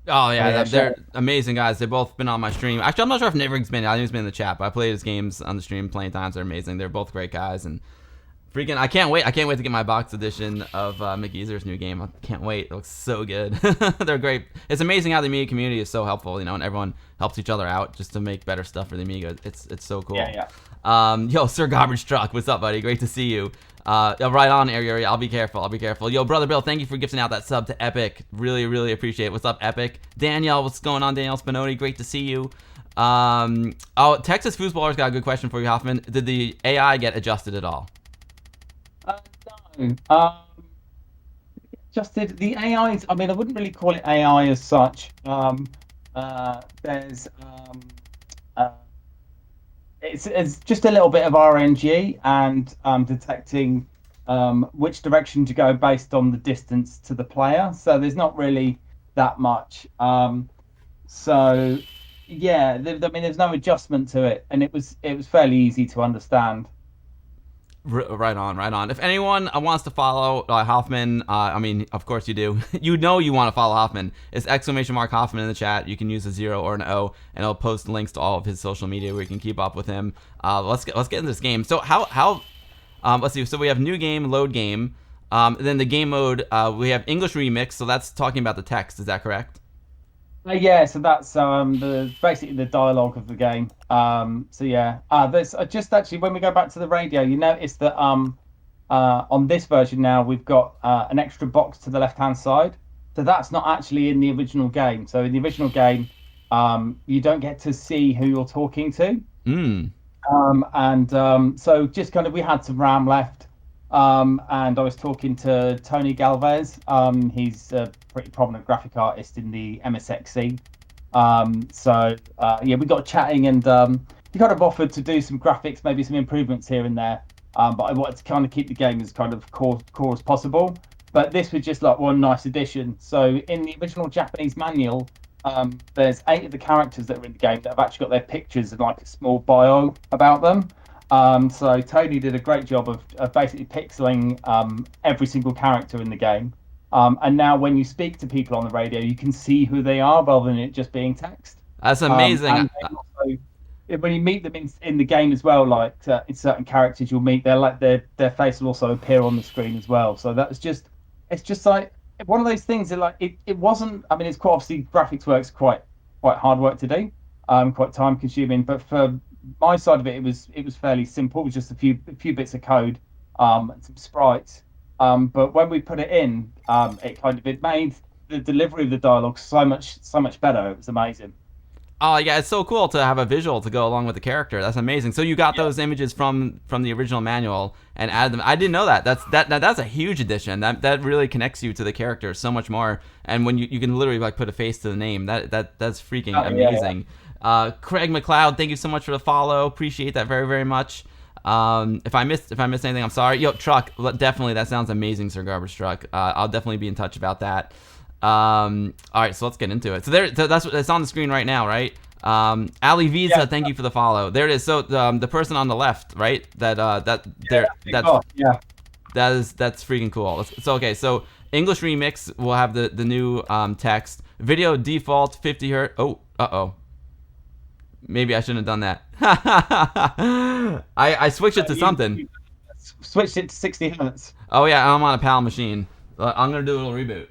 Oh yeah, they're amazing guys. They've both been on my stream. Actually, I'm not sure if Nivrig's been. I think he's been in the chat, but I played his games on the stream plenty of times. They're amazing. They're both great guys, and freaking, I can't wait. I can't wait to get my box edition of McGeezer's new game. I can't wait. It looks so good. They're great. It's amazing how the Amiga community is so helpful, and everyone helps each other out just to make better stuff for the Amiga. It's so cool. Yeah. Yo, Sir Garbage Truck, what's up, buddy? Great to see you. Right on, area. I'll be careful. Yo, Brother Bill, thank you for gifting out that sub to Epic. Really appreciate it. What's up, Epic? Danielle, what's going on? Danielle Spinotti, great to see you. Texas Foosballer's got a good question for you, Hoffman. Did the AI get adjusted at all? No. Adjusted the AIs. I mean, I wouldn't really call it AI as such. There's it's just a little bit of RNG and detecting which direction to go based on the distance to the player. So there's not really that much. So yeah, I mean, there's no adjustment to it, and it was fairly easy to understand. Right on. If anyone wants to follow Hoffman, I mean, of course you do. You want to follow Hoffman. It's !Hoffman in the chat. You can use a 0 or an O, and I'll post links to all of his social media where you can keep up with him. Let's get into this game. So let's see. So we have new game, load game. Then the game mode, we have English remix. So that's talking about the text. Is that correct? Yeah, so that's basically the dialogue of the game. So yeah, there's just actually when we go back to the radio, you notice that on this version now we've got an extra box to the left-hand side. So that's not actually in the original game. So in the original game, you don't get to see who you're talking to. So just kind of we had some RAM left. And I was talking to Tony Galvez. He's a pretty prominent graphic artist in the MSX scene. We got chatting, and he kind of offered to do some graphics, maybe some improvements here and there. But I wanted to kind of keep the game as kind of core as possible. But this was just like one nice addition. So in the original Japanese manual, there's 8 of the characters that are in the game that have actually got their pictures and like a small bio about them. So Tony did a great job of basically pixeling every single character in the game. And now when you speak to people on the radio, you can see who they are rather than it just being text. That's amazing. And also, when you meet them in the game as well, like in certain characters you'll meet, their face will also appear on the screen as well. So it's just like one of those things that like it wasn't. I mean, it's quite obviously graphics work's quite hard work to do, quite time consuming. But for my side of it, it was fairly simple. It was just a few bits of code, and some sprites. But when we put it in, it made the delivery of the dialogue so much better. It was amazing. Oh yeah, it's so cool to have a visual to go along with the character. That's amazing. So you got those images from the original manual and added them. I didn't know that. That's a huge addition. That really connects you to the character so much more. And when you can literally like put a face to the name, that's freaking amazing. Yeah. Craig McLeod, thank you so much for the follow. Appreciate that very, very much. If I missed anything, I'm sorry. Yo, Truck, definitely, that sounds amazing, Sir Garbage Truck. I'll definitely be in touch about that. All right, so let's get into it. So that's on the screen right now, right? Ali Visa, thank you for the follow. There it is. So the person on the left, right? That's freaking cool. So English remix will have the new text. Video default 50 hertz. Oh, uh-oh. Maybe I shouldn't have done that. I switched it to something. You switched it to 60 hertz. Oh yeah, I'm on a PAL machine. I'm gonna do a little reboot.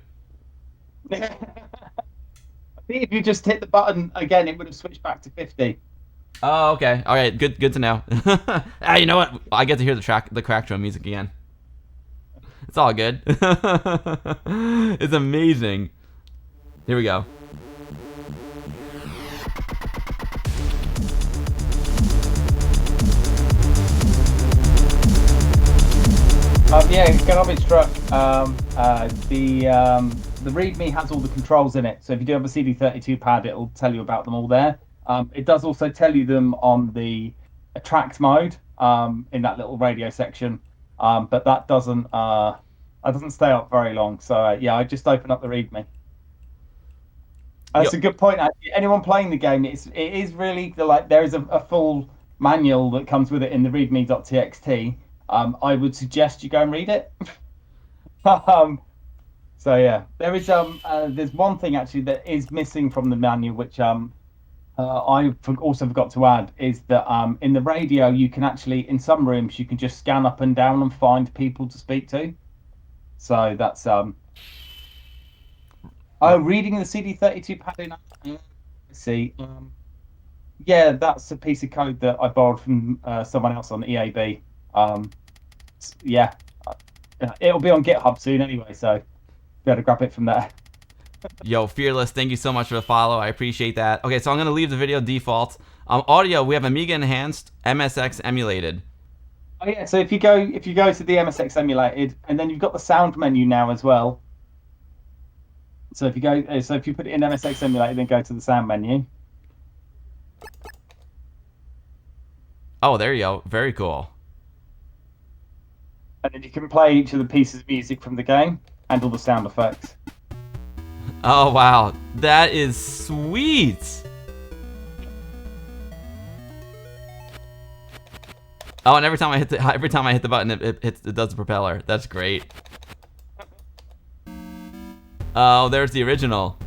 I think if you just hit the button again, it would have switched back to 50. Oh, okay. All right, good to know. Ah, you know what? I get to hear the crack drum music again. It's all good. It's amazing. Here we go. Yeah, garbage truck. The README has all the controls in it. So if you do have a CD32 pad, it'll tell you about them all there. It does also tell you them on the attract mode in that little radio section, but that doesn't stay up very long. So yeah, I just open up the README. That's a good point. Actually. Anyone playing the game, it is really like there is a full manual that comes with it in the readme.txt. I would suggest you go and read it. So yeah, there's one thing actually that is missing from the manual, which I also forgot to add, is that in the radio you can actually, in some rooms, you can just scan up and down and find people to speak to. So that's reading the CD32 pad in. Let's see. Yeah, that's a piece of code that I borrowed from someone else on EAB. Yeah, it'll be on GitHub soon anyway, so be able to grab it from there. Yo, Fearless, thank you so much for the follow. I appreciate that. Okay, so I'm gonna leave the video default. Audio, we have Amiga enhanced, MSX emulated. Oh yeah, so if you go to the MSX emulated, and then you've got the sound menu now as well. So if you put it in MSX emulated, then go to the sound menu. Oh, there you go. Very cool. And then you can play each of the pieces of music from the game and all the sound effects. Oh wow, that is sweet. Oh, and every time I hit the button, it does the propeller. That's great. Oh, there's the original.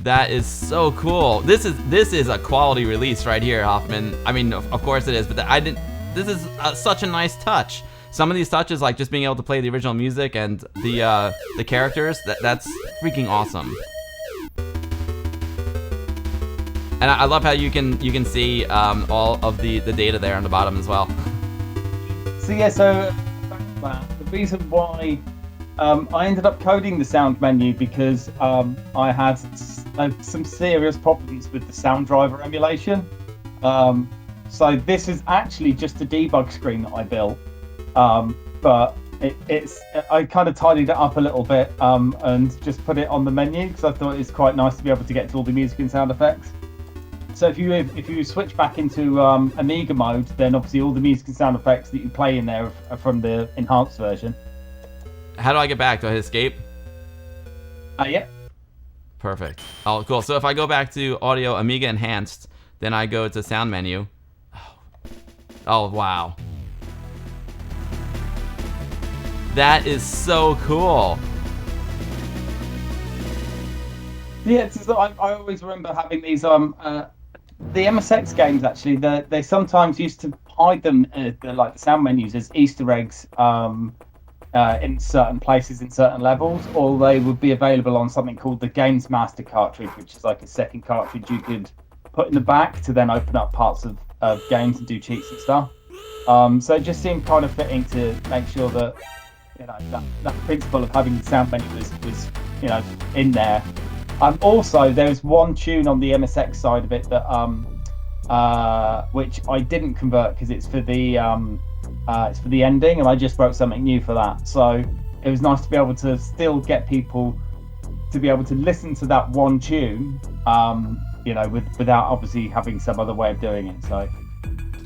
That is so cool. This is a quality release right here, Hoffman. I mean, of course it is, but this is such a nice touch. Some of these touches, like just being able to play the original music and the characters, that's freaking awesome. And I love how you can see all of the data there on the bottom as well. So yeah, the reason why I ended up coding the sound menu because I had some serious problems with the sound driver emulation. So this is actually just a debug screen that I built, but I kind of tidied it up a little bit and just put it on the menu because I thought it's quite nice to be able to get to all the music and sound effects. So if you switch back into Amiga mode, then obviously all the music and sound effects that you play in there are from the enhanced version. How do I get back? Do I hit escape? Yeah. Perfect. Oh, cool. So if I go back to Audio Amiga Enhanced, then I go to Sound menu. Oh, wow. That is so cool. Yeah, I always remember having these the MSX games actually. They sometimes used to hide them like the sound menus as Easter eggs. In certain places in certain levels, or they would be available on something called the Games Master cartridge, which is like a second cartridge you could put in the back to then open up parts of games and do cheats and stuff. So it just seemed kind of fitting to make sure that that principle of having the sound menu was in there. Also, there's one tune on the MSX side of it that which I didn't convert because it's for the ending, and I just wrote something new for that. So it was nice to be able to still get people to be able to listen to that one tune, without obviously having some other way of doing it. So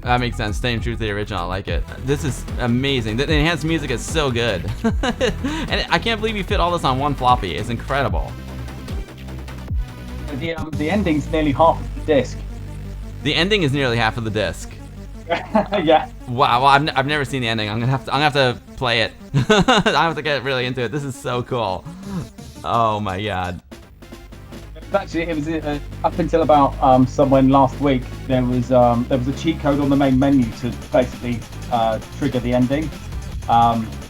that makes sense. Staying true to the original. I like it. This is amazing. The enhanced music is so good. And I can't believe you fit all this on one floppy. It's incredible. The ending's nearly half of the disc. The ending is nearly half of the disc. Yeah. Wow, well, I've never seen the ending. I'm gonna have to play it. I have to get really into it. This is so cool. Oh my god. Actually, it was up until about somewhere last week. There was a cheat code on the main menu to basically trigger the ending.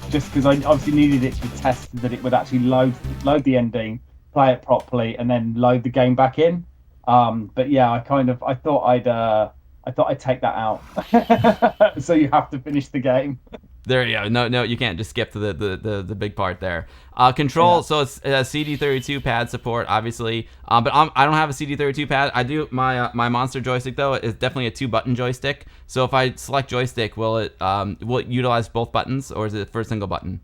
Just because I obviously needed it to test that it would actually load the ending, play it properly, and then load the game back in. But yeah, I thought I'd take that out. So you have to finish the game. There you go. No, you can't just skip to the big part there. Control, Yeah. so it's CD32 pad support, obviously. But I don't have a CD32 pad. I do. My monster joystick though is definitely a 2-button joystick. So if I select joystick, will it utilize both buttons, or is it for a single button?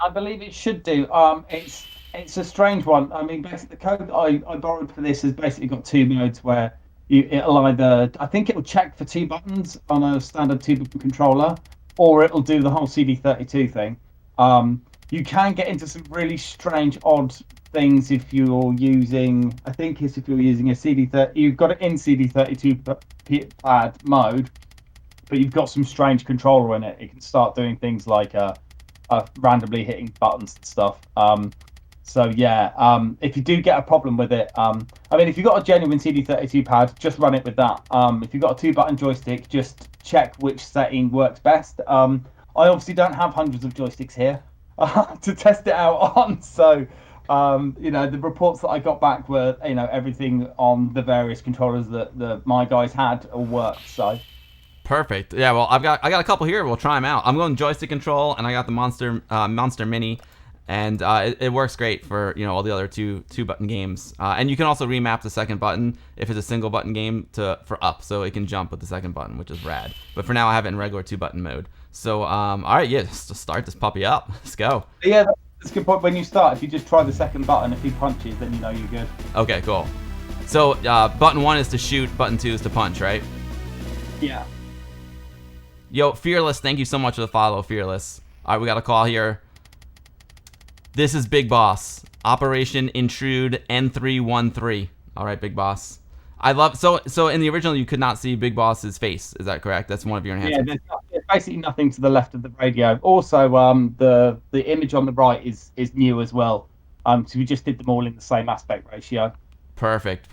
I believe it should do. It's a strange one. I mean, basically, the code I borrowed for this has basically got two modes where it'll either, I think it'll check for two buttons on a standard 2-button controller, or it'll do the whole CD32 thing. You can get into some really strange, odd things if you're using. I think it's if you're using a CD30. You've got it in CD32 pad mode, but you've got some strange controller in it. It can start doing things like randomly hitting buttons and stuff. So yeah, if you do get a problem with it, I mean, if you've got a genuine CD32 pad, just run it with that. If you've got a 2-button joystick, just check which setting works best. I obviously don't have hundreds of joysticks here to test it out on, so the reports that I got back were, everything on the various controllers that my guys had all worked. So. Perfect. Yeah. Well, I got a couple here. We'll try them out. I'm going joystick control, and I got the Monster Mini. And it works great for all the other two-button games. And you can also remap the second button if it's a single button game for up, so it can jump with the second button, which is rad. But for now, I have it in regular 2-button mode. So all right, yeah, just start this puppy up. Let's go. Yeah, that's a good point. When you start, if you just try the second button, if he punches, then you know you're good. Okay, cool. So button 1 is to shoot, button 2 is to punch, right? Yeah. Yo, Fearless, thank you so much for the follow, Fearless. All right, we got a call here. This is Big Boss. Operation Intrude N313. All right, Big Boss. I love so in the original you could not see Big Boss's face. Is that correct? That's one of your enhancements. Yeah, there's basically nothing to the left of the radio. Also, the image on the right is new as well. So we just did them all in the same aspect ratio. Perfect.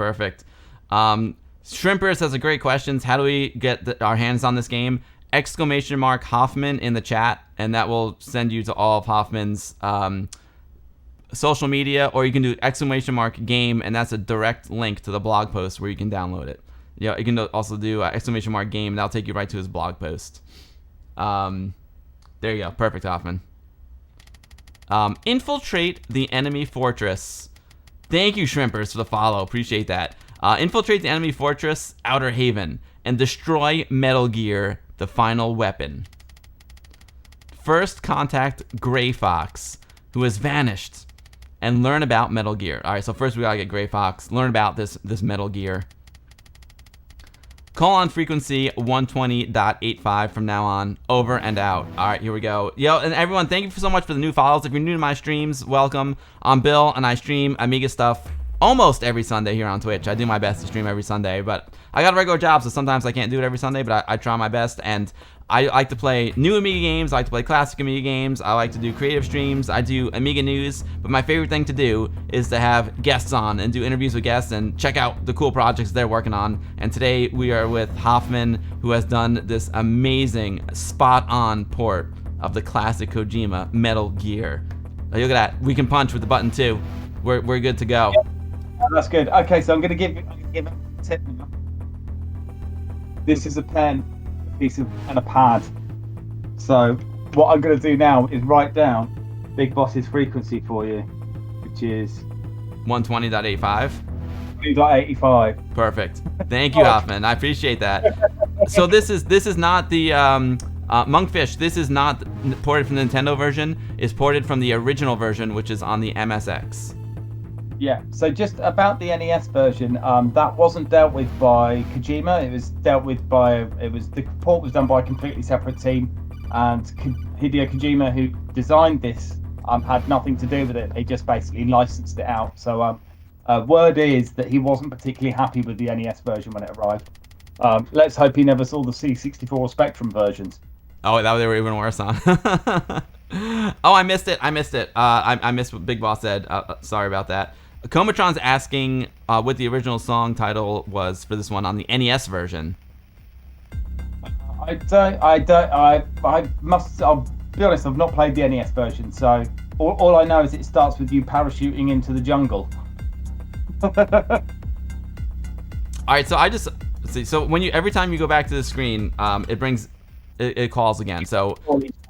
Shrimpers has a great questions. How do we get our hands on this game? ! Hoffman in the chat, and that will send you to all of Hoffman's social media, or you can do ! game, and that's a direct link to the blog post where you can download it. Yeah, you can also do ! game, and that'll take you right to his blog post. There you go. Perfect, Hoffman. Infiltrate the enemy fortress. Thank you, Shrimpers, for the follow. Appreciate that. Infiltrate the enemy fortress, Outer Haven, and destroy Metal Gear, the final weapon. First contact Gray Fox, who has vanished, and learn about Metal Gear. All right, so first we gotta get Gray Fox, learn about this Metal Gear. Call on frequency 120.85 from now on. Over and out. All right, here we go. Yo, and everyone, thank you so much for the new follows. If you're new to my streams, welcome. I'm Bill, and I stream Amiga stuff almost every Sunday here on Twitch. I do my best to stream every Sunday, but I got a regular job, so sometimes I can't do it every Sunday, but I try my best. And I like to play new Amiga games. I like to play classic Amiga games. I like to do creative streams. I do Amiga news. But my favorite thing to do is to have guests on and do interviews with guests and check out the cool projects they're working on. And today we are with Hoffman, who has done this amazing spot-on port of the classic Kojima Metal Gear. Look at that. We can punch with the button too. We're good to go. That's good. Okay, so I'm going to give a tip now. This is a pen, a piece of, and a pad. So what I'm going to do now is write down Big Boss's frequency for you, which is 120.85. 2.85. Perfect. Thank you, Hoffman. I appreciate that. So this is not the Monkfish. This is not ported from the Nintendo version. It's ported from the original version, which is on the MSX. Yeah, so just about the NES version, that wasn't dealt with by Kojima. It was dealt with by, the port was done by a completely separate team, and Hideo Kojima, who designed this, had nothing to do with it. He just basically licensed it out. So word is that he wasn't particularly happy with the NES version when it arrived. Let's hope he never saw the C64 Spectrum versions. Oh, that they were even worse, huh? Oh, I missed it. I missed what Big Boss said. Sorry about that. Comatron's asking what the original song title was for this one on the NES version. I'll be honest, I've not played the NES version, so all I know is it starts with you parachuting into the jungle. All right, so I just see. So when every time you go back to the screen, it calls again. So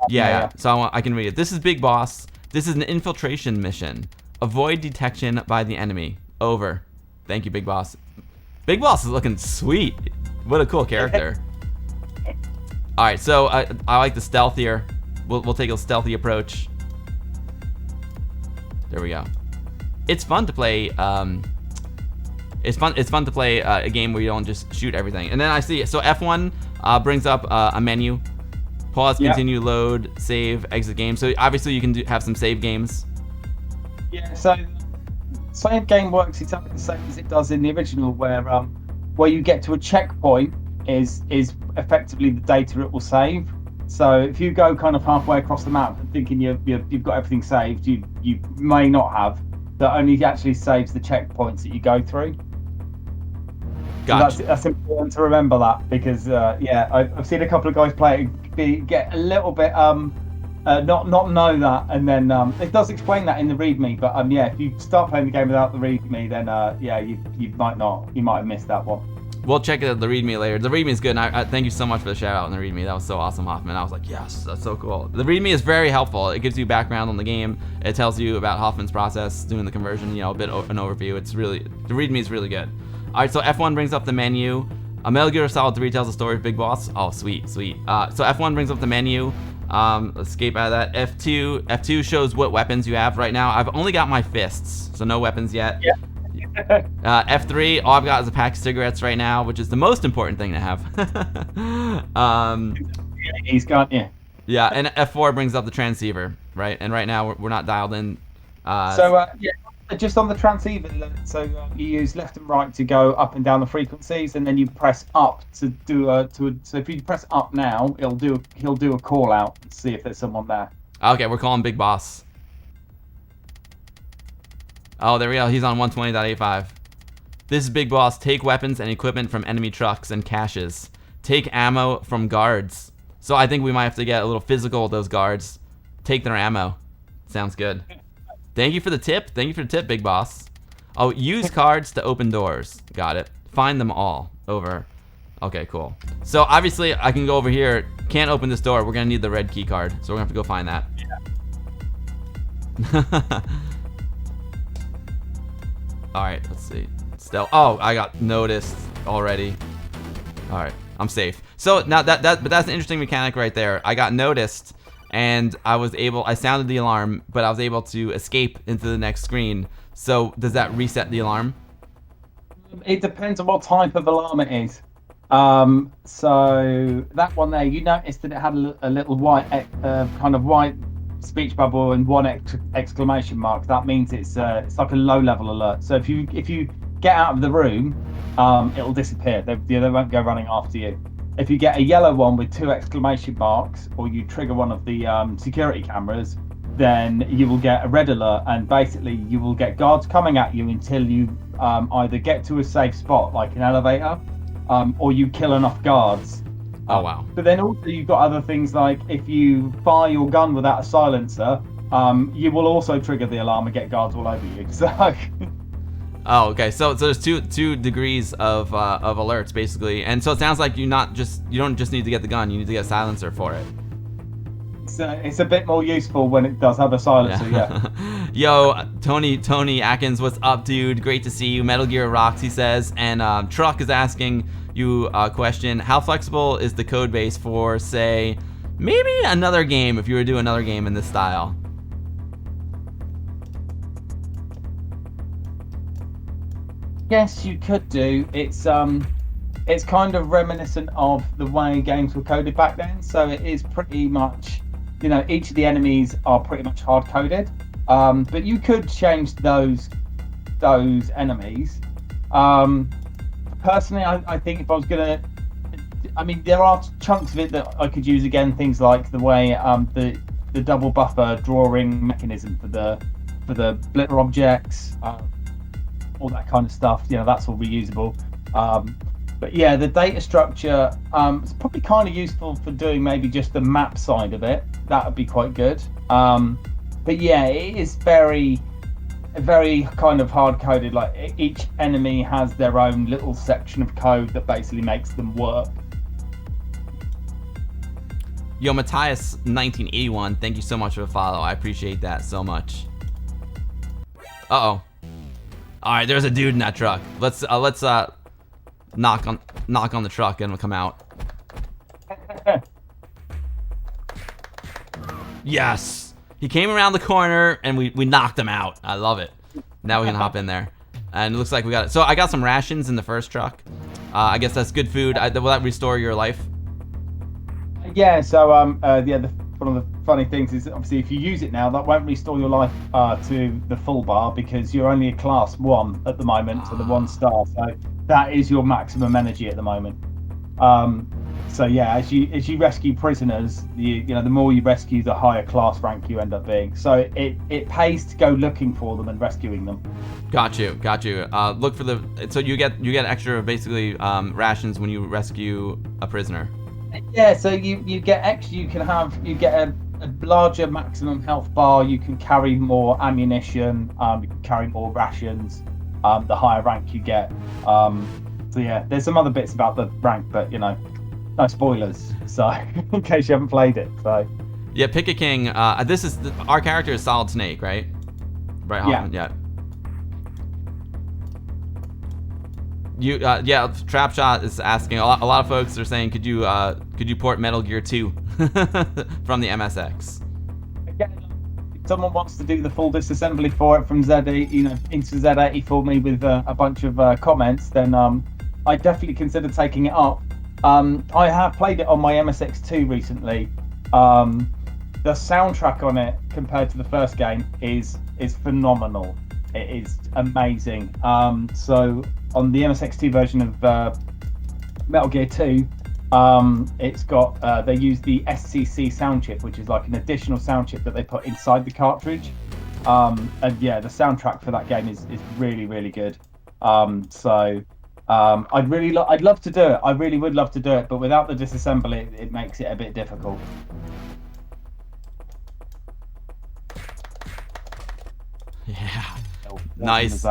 yeah. So I can read it. This is Big Boss. This is an infiltration mission. Avoid detection by the enemy. Over. Thank you, Big Boss. Big Boss is looking sweet. What a cool character. All right, so I like the stealth here. We'll take a stealthy approach. There we go. It's fun to play. It's fun to play a game where you don't just shoot everything. And then I see. So F1 brings up a menu. Pause, continue, load, save, exit game. So obviously you can have some save games. Yeah. So save game works exactly the same as it does in the original, where you get to a checkpoint is effectively the data it will save. So if you go kind of halfway across the map thinking you've got everything saved, you may not have. That only actually saves the checkpoints that you go through. Gotcha. So that's important to remember that, because I've seen a couple of guys play it, get a little bit not know that, and then it does explain that in the README. But if you start playing the game without the README, then you might have missed that one. We'll check it out the README later. The README is good, and I thank you so much for the shout out in the README. That was so awesome, Hoffman. I was like, yes, that's so cool. The README is very helpful. It gives you background on the game. It tells you about Hoffman's process doing the conversion. A bit of an overview. The README is really good. All right, so F1 brings up the menu. Metal Gear Solid 3 tells the story of Big Boss. Oh, sweet. So F1 brings up the menu. Escape out of that. F2 shows what weapons you have right now. I've only got my fists, so no weapons yet. Yeah. F3, all I've got is a pack of cigarettes right now, which is the most important thing to have. He's got Yeah, and F4 brings up the transceiver, right? And right now we're not dialed in. Just on the transceiver, so you use left and right to go up and down the frequencies, and then you press up to do so if you press up now, he'll do a call out and see if there's someone there. Okay, we're calling Big Boss. Oh, there we go. He's on 120.85. This is Big Boss. Take weapons and equipment from enemy trucks and caches. Take ammo from guards. So I think we might have to get a little physical with those guards. Take their ammo. Sounds good. Thank you for the tip. Big Boss. Oh, use cards to open doors. Got it. Find them all. Over. Okay, cool. So obviously I can go over here. Can't open this door. We're going to need the red key card. So we're going to have to go find that. Yeah. All right, let's see. Oh, I got noticed already. All right, I'm safe. So now but that's an interesting mechanic right there. I got noticed, and I sounded the alarm, but I was able to escape into the next screen. So does that reset the alarm? It depends on what type of alarm it is. So that one there, you noticed that it had a little white kind of white speech bubble and one exclamation mark. That means it's like a low level alert. So if you get out of the room, it'll disappear. They won't go running after you. If you get a yellow one with 2 exclamation marks, or you trigger one of the security cameras, then you will get a red alert, and basically you will get guards coming at you until you either get to a safe spot like an elevator, or you kill enough guards. Oh wow. But then also you've got other things like if you fire your gun without a silencer, you will also trigger the alarm and get guards all over you. So oh, okay. So there's two degrees of alerts basically, and so it sounds like you don't just need to get the gun, you need to get a silencer for it. It's a bit more useful when it does have a silencer. Yeah. Yo, Tony Atkins, what's up, dude? Great to see you. Metal Gear rocks, he says. And Truck is asking you a question. How flexible is the code base for, say, maybe another game if you were to do another game in this style? Yes, you could do. It's kind of reminiscent of the way games were coded back then. So it is pretty much, each of the enemies are pretty much hard coded. But you could change those enemies. Personally, I think if I was gonna I mean, there are chunks of it that I could use again. Things like the way the double buffer drawing mechanism for the blitter objects, all that kind of stuff. You know, that's all reusable. But yeah, the data structure is probably kind of useful for doing maybe just the map side of it. That would be quite good. But yeah, it is very kind of hard coded. Like each enemy has their own little section of code that basically makes them work. Yo, Matthias 1981, thank you so much for the follow. I appreciate that so much. Uh-oh. Alright, there's a dude in that truck. Let's knock on the truck and we'll come out. Yes! He came around the corner and we knocked him out. I love it. Now we can hop in there. And it looks like we got it. So I got some rations in the first truck. I guess that's good food. Will that restore your life? Yeah, so yeah, one of the funny things is obviously if you use it now, that won't restore your life to the full bar because you're only a class 1 at the moment, so the 1 star. So that is your maximum energy at the moment. So yeah, as you rescue prisoners, you know the more you rescue, the higher class rank you end up being. So it pays to go looking for them and rescuing them. Got you. Look for so you get extra basically rations when you rescue a prisoner. Yeah, so you get extra. You get a larger maximum health bar. You can carry more ammunition. You can carry more rations. The higher rank you get. So yeah, there's some other bits about the rank, but you know, no spoilers. So in case you haven't played it, so yeah, pick a king. This is our character is Solid Snake, right? Right, Hoffman? Yeah. Yeah, Trapshot is asking. A lot of folks are saying, could you port Metal Gear 2 from the MSX? Again, if someone wants to do the full disassembly for it from Z80, you know, into Z80 for me with a bunch of comments, then I definitely consider taking it up. I have played it on my MSX2 recently. The soundtrack on it compared to the first game is phenomenal. It is amazing. So on the MSX2 version of Metal Gear 2, it's got they use the SCC sound chip, which is like an additional sound chip that they put inside the cartridge. And yeah, the soundtrack for that game is really good. So I'd love to do it. I really would love to do it, but without the disassembly, it makes it a bit difficult. Yeah. So, Nice.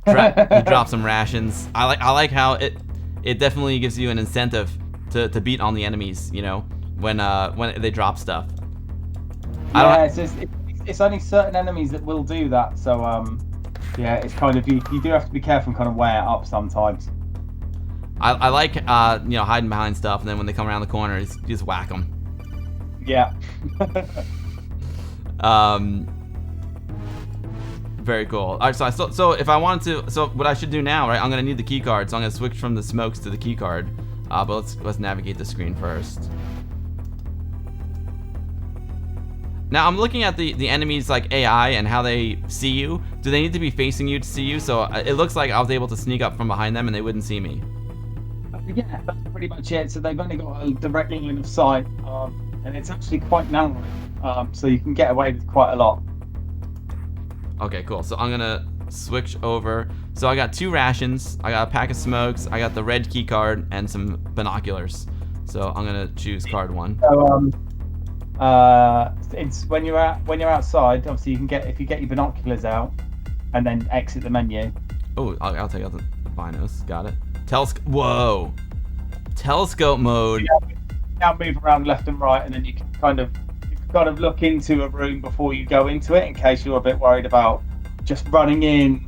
You drop some rations. I like how it definitely gives you an incentive to beat on the enemies, you know, when they drop stuff. Yeah, it's only certain enemies that will do that. So yeah, it's kind of you do have to be careful and kind of weigh it up sometimes. I like you know, hiding behind stuff, and then when they come around the corner, you just whack them. Yeah. Very cool. All right, so if I wanted to, so what I should do now, right? I'm gonna need the key card, so I'm gonna switch from the smokes to the key card. But let's navigate the screen first. Now I'm looking at the enemies like AI and how they see you. Do they need to be facing you to see you? So it looks like I was able to sneak up from behind them and they wouldn't see me. Yeah, that's pretty much it. So they've only got a direct line of sight, and it's actually quite narrow. So you can get away with quite a lot. Okay, cool. So I'm gonna switch over. So I got 2 rations, I got a pack of smokes, I got the red key card, and some binoculars. So I'm gonna choose card 1. So it's when you're outside. Obviously, you can get if you get your binoculars out, and then exit the menu. Oh, I'll take out the binos. Got it. Whoa! Telescope mode. Now move around left and right, and then you can kind of look into a room before you go into it, in case you're a bit worried about just running in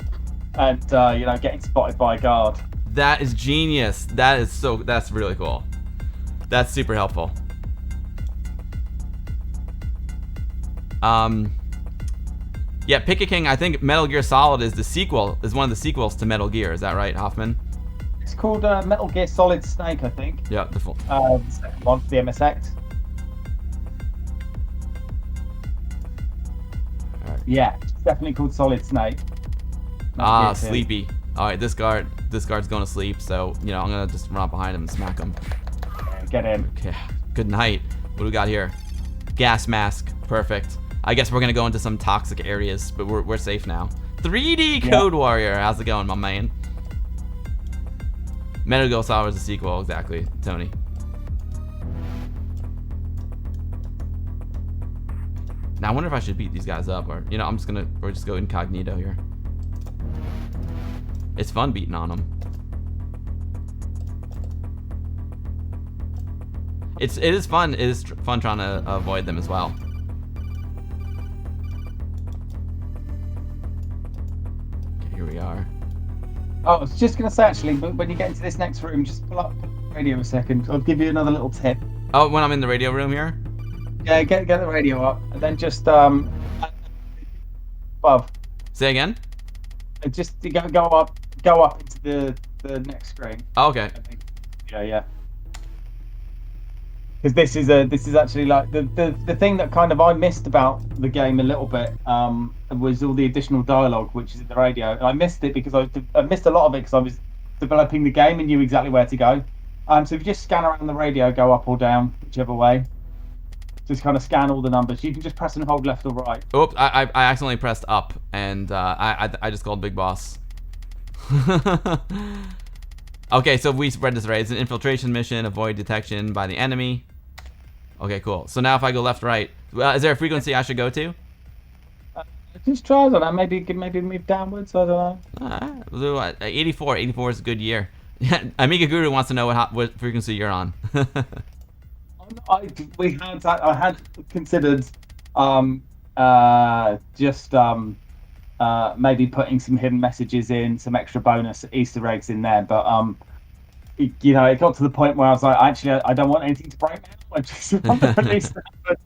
and you know, getting spotted by a guard. That is genius. That's really cool. That's super helpful. Yeah, Pick a King. I think Metal Gear Solid is one of the sequels to Metal Gear. Is that right, Hoffman? It's called Metal Gear Solid Snake, I think. Yeah, the second one for the MSX. Right. Yeah, it's definitely called Solid Snake. Sleepy. All right, this guard's going to sleep, so you know I'm gonna just run up behind him and smack him. get in. Okay, good night. What do we got here? Gas mask, perfect. I guess we're gonna go into some toxic areas, but we're safe now. 3D Code Warrior, how's it going, my man? Metal Gear Solid is a sequel, exactly, Tony. Now I wonder if I should beat these guys up, or we're just go incognito here. It's fun beating on them. It is fun. It is fun trying to avoid them as well. Okay, here we are. Oh, I was just going to say, actually, when you get into this next room, just pull up the radio a second. I'll give you another little tip. Oh, when I'm in the radio room here? Yeah, get the radio up, and then just above. Say again? Just go up into the next screen. Oh, okay. I think. Yeah. Because this is actually like the thing that kind of I missed about the game a little bit was all the additional dialogue which is in the radio. And I missed it because I missed a lot of it because I was developing the game and knew exactly where to go. So if you just scan around the radio, go up or down, whichever way. Just kind of scan all the numbers. You can just press and hold left or right. Oops, I accidentally pressed up, and I just called Big Boss. Okay, so we read this right. It's an infiltration mission, avoid detection by the enemy. Okay, cool. So now if I go left, right, is there a frequency I should go to? Just try, I don't know, maybe move downwards, I don't know. 84. 84 is a good year. Amiga Guru wants to know what frequency you're on. I had considered maybe putting some hidden messages in, some extra bonus Easter eggs in there, but it got to the point where I was like, actually, I don't want anything to break now. I just want to release that.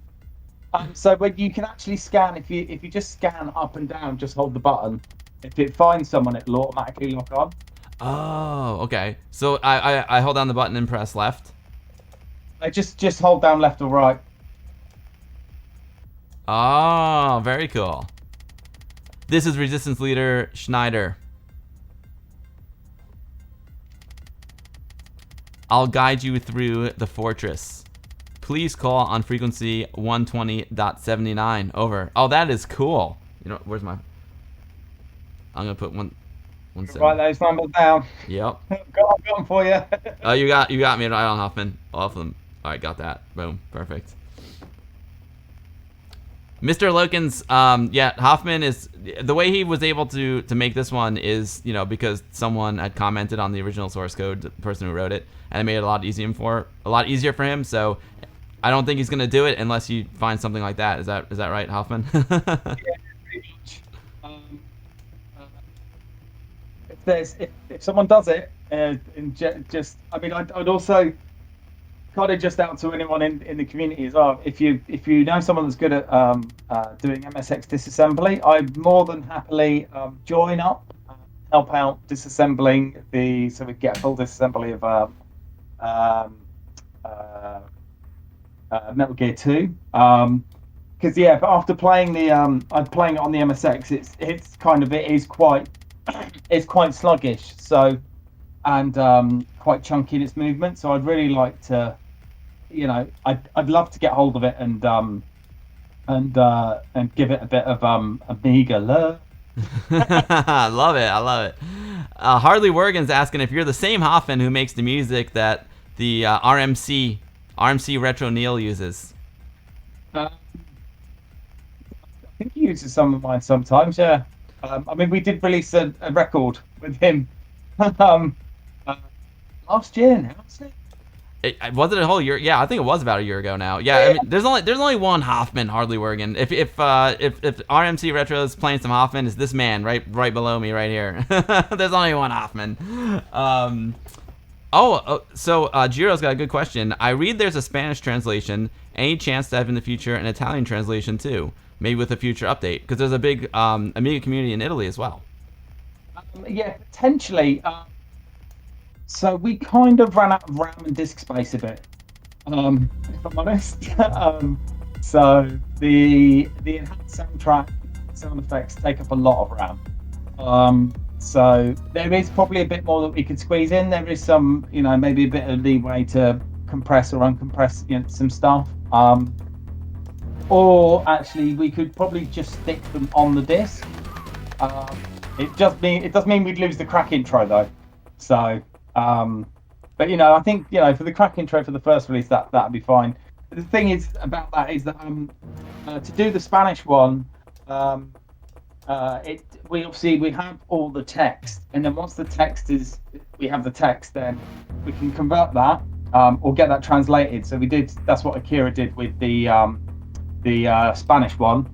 So when you can actually scan, if you just scan up and down, just hold the button. If it finds someone, it'll automatically lock on. Oh, okay. So I hold down the button and press left. Just hold down left or right. Oh, very cool. This is Resistance Leader Schneider. I'll guide you through the fortress. Please call on frequency 120.79. Over. Oh, that is cool. You know, where's my... I'm going to put one Write those numbers down. Yep. I've got them for you. Oh, you got me right on, Hoffman. Awesome. All right, got that. Boom. Perfect. Mr. Lokins, yeah, Hoffman is, the way he was able to make this one is, because someone had commented on the original source code, the person who wrote it, and it made it a lot easier for him. So I don't think he's gonna do it unless you find something like that. Is that right, Hoffman? Yeah, pretty much. If someone does it, I'd also kind of just out to anyone in the community as well. If you know someone that's good at doing MSX disassembly, I'd more than happily join up, help out disassembling so we get a full disassembly of Metal Gear 2. Because yeah, but after playing I'm playing it on the MSX, it's quite sluggish. So and quite chunky in its movement. So I'd really like to. I'd love to get hold of it and give it a bit of Amiga love. I love it. Harley Wergen's asking if you're the same Hoffman who makes the music that the RMC Retro Neil uses. I think he uses some of mine sometimes. Yeah. We did release a record with him last year now, wasn't it? Was it a whole year? Yeah, I think it was about a year ago now. Yeah, there's only one Hoffman, Harley Wergen. If RMC Retro is playing some Hoffman, it's this man right below me right here. There's only one Hoffman. So Jiro's got a good question. I read there's a Spanish translation. Any chance to have in the future an Italian translation too? Maybe with a future update, because there's a big Amiga community in Italy as well. Yeah, potentially. So we kind of ran out of RAM and disk space a bit, if I'm honest. So the enhanced soundtrack, sound effects take up a lot of RAM. So there is probably a bit more that we could squeeze in. There is some, maybe a bit of leeway to compress or uncompress some stuff. Or actually, we could probably just stick them on the disc. It does mean we'd lose the crack intro though. So, but I think for the crack intro for the first release, that'd be fine. The thing is about that is that to do the Spanish one, we have all the text, and then once we have the text, then we can convert that or get that translated. So that's what Akira did with the Spanish one.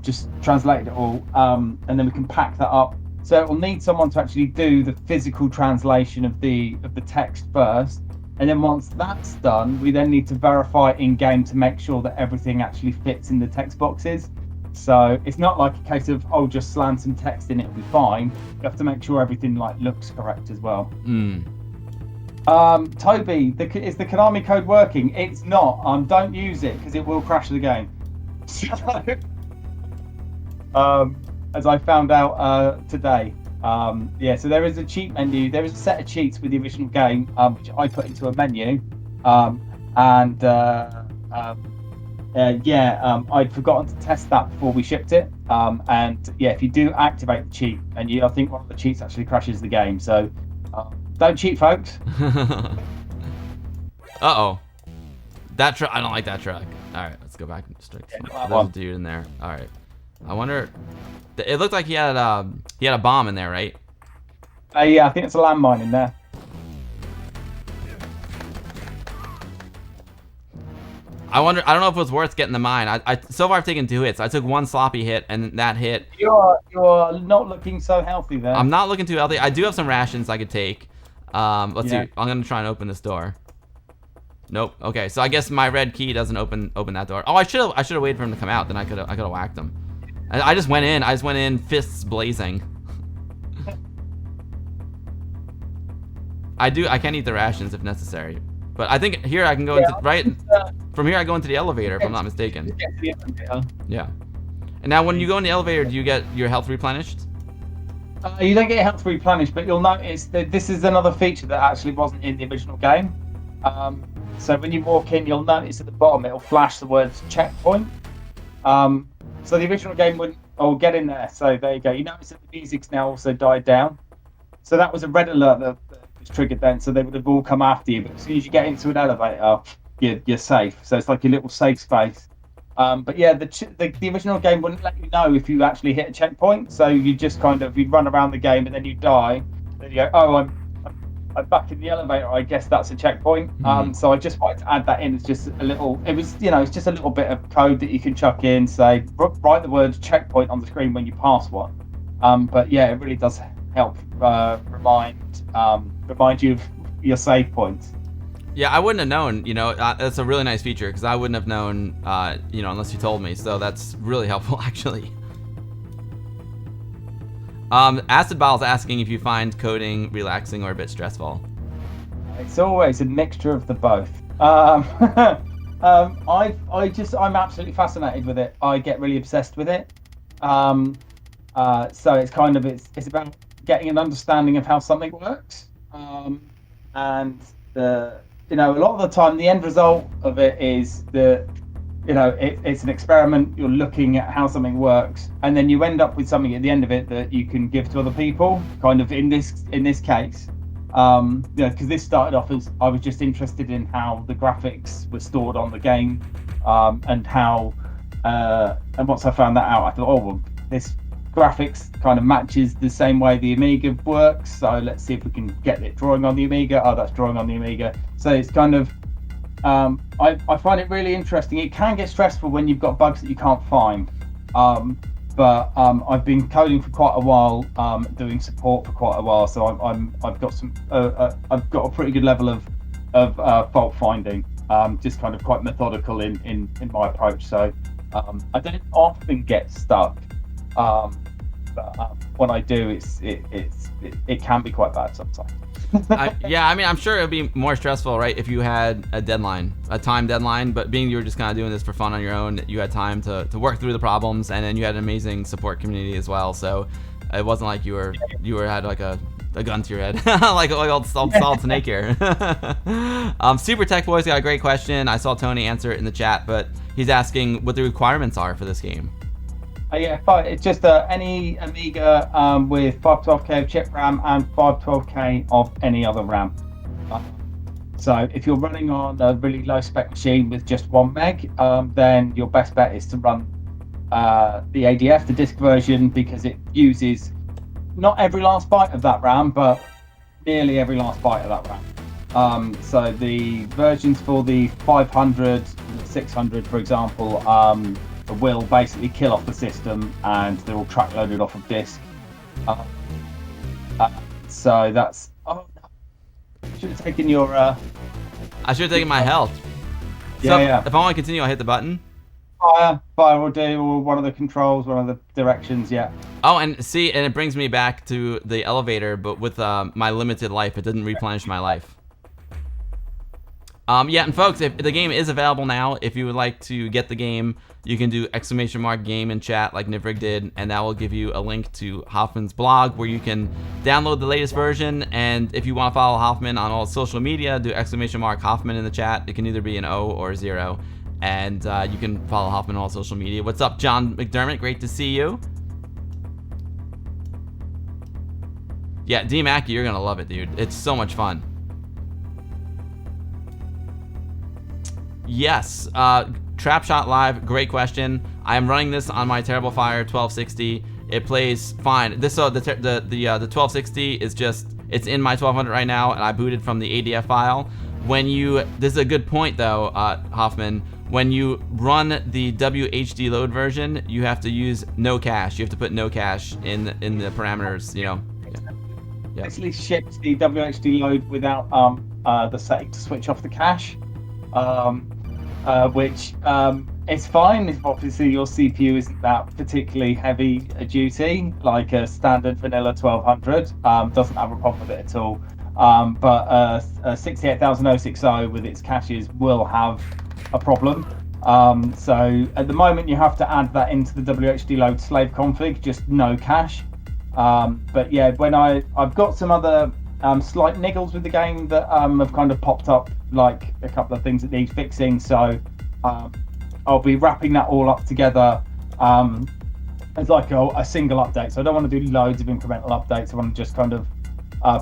Just translated it all, and then we can pack that up. So it will need someone to actually do the physical translation of the text first, and then once that's done, we then need to verify in game to make sure that everything actually fits in the text boxes. So it's not like a case of just slam some text in, it'll be fine. You have to make sure everything looks correct as well. Toby, is the Konami code working? It's not. Don't use it because it will crash the game. So, as I found out today. So there is a cheat menu. There is a set of cheats with the original game, which I put into a menu, I'd forgotten to test that before we shipped it. If you do activate the cheat menu, I think one of the cheats actually crashes the game. So don't cheat, folks. Uh-oh. That truck, I don't like that truck. All right, let's go back and straight. There's a dude in there. All right. I wonder. It looked like he had a bomb in there, right? Yeah, I think it's a landmine in there. I wonder. I don't know if it was worth getting the mine. So far I've taken 2 hits. I took 1 sloppy hit, and that hit. You're not looking so healthy there. I'm not looking too healthy. I do have some rations I could take. Let's see. I'm gonna try and open this door. Nope. Okay, so I guess my red key doesn't open that door. Oh, I should have waited for him to come out. Then I could have whacked him. I just went in. Fists blazing. I can eat the rations if necessary, but I think here I can go from here I go into the elevator if I'm not mistaken. Yeah. And now when you go in the elevator, do you get your health replenished? You don't get your health replenished, but you'll notice that this is another feature that actually wasn't in the original game. So when you walk in, you'll notice at the bottom it'll flash the words checkpoint. So the original game wouldn't. Oh, get in there. So there you go. You notice that the music's now also died down. So that was a red alert that was triggered then. So they would have all come after you. But as soon as you get into an elevator, you're safe. So it's like your little safe space. But yeah, the original game wouldn't let you know if you actually hit a checkpoint. So you just you'd run around the game and then you die. Then you go, I'm back in the elevator. I guess that's a checkpoint. So I just wanted to add that in. It's just a little. It's just a little bit of code that you can chuck in. Say, write the word checkpoint on the screen when you pass one. But yeah, it really does help remind you of your save points. Yeah, I wouldn't have known. That's a really nice feature because I wouldn't have known. Unless you told me. So that's really helpful, actually. Acid Ball's asking if you find coding relaxing or a bit stressful. It's always a mixture of the both. I'm absolutely fascinated with it. I get really obsessed with it. So it's about getting an understanding of how something works. A lot of the time the end result of it is it's an experiment. You're looking at how something works, and then you end up with something at the end of it that you can give to other people. Kind of in this case, because this started off as I was just interested in how the graphics were stored on the game, and how. And once I found that out, I thought, this graphics kind of matches the same way the Amiga works. So let's see if we can get it drawing on the Amiga. Oh, that's drawing on the Amiga. So it's kind of. I find it really interesting. It can get stressful when you've got bugs that you can't find, but I've been coding for quite a while, doing support for quite a while, so I've got a pretty good level of fault finding. Just kind of quite methodical in my approach. So I don't often get stuck, but when I do, it can be quite bad sometimes. I'm sure it would be more stressful, right, if you had a time deadline, but being you were just kind of doing this for fun on your own, you had time to work through the problems, and then you had an amazing support community as well, so it wasn't like you had like a a gun to your head, like old Solid Snake here. Super Tech Boy's got a great question. I saw Tony answer it in the chat, but he's asking what the requirements are for this game. Yeah, it's just any Amiga with 512K of chip RAM and 512K of any other RAM. So if you're running on a really low spec machine with just 1 meg, then your best bet is to run the ADF, the disk version, because it uses not every last byte of that RAM, but nearly every last byte of that RAM. So the versions for the 500, 600, for example, will basically kill off the system, and they're all track loaded off of disk. So that's. Oh, should have taken your. I should have taken my health. Yeah, So yeah. if I want to continue, I hit the button. Fire will do, or one of the controls, one of the directions. Yeah. Oh, and see, and it brings me back to the elevator, but with my limited life, it didn't replenish my life. Yeah, and folks, if the game is available now, if you would like to get the game, you can do !game in chat like Nivrig did, and that will give you a link to Hoffman's blog where you can download the latest version. And if you want to follow Hoffman on all social media, do !Hoffman in the chat. It can either be an O or a 0. And you can follow Hoffman on all social media. What's up, John McDermott? Great to see you. Yeah, D Mackey, you're gonna love it, dude. It's so much fun. Yes, Trapshot Live, great question. I am running this on my Terrible Fire 1260. It plays fine. This the 1260 is just, it's in my 1200 right now, and I booted from the ADF file. This is a good point though, Hoffman. When you run the WHD load version, you have to use no cache. You have to put no cache in the parameters. You know. Yeah. Basically ships the WHD load without the setting to switch off the cache. Which is fine if obviously your CPU isn't that particularly heavy duty, like a standard vanilla 1200. Doesn't have a problem with it at all. But a 68060 with its caches will have a problem. So at the moment you have to add that into the WHD load slave config, just no cache. But yeah, when I've got some other slight niggles with the game that have kind of popped up, like a couple of things that need fixing. So I'll be wrapping that all up together as like a single update. So I don't want to do loads of incremental updates. I want to just kind of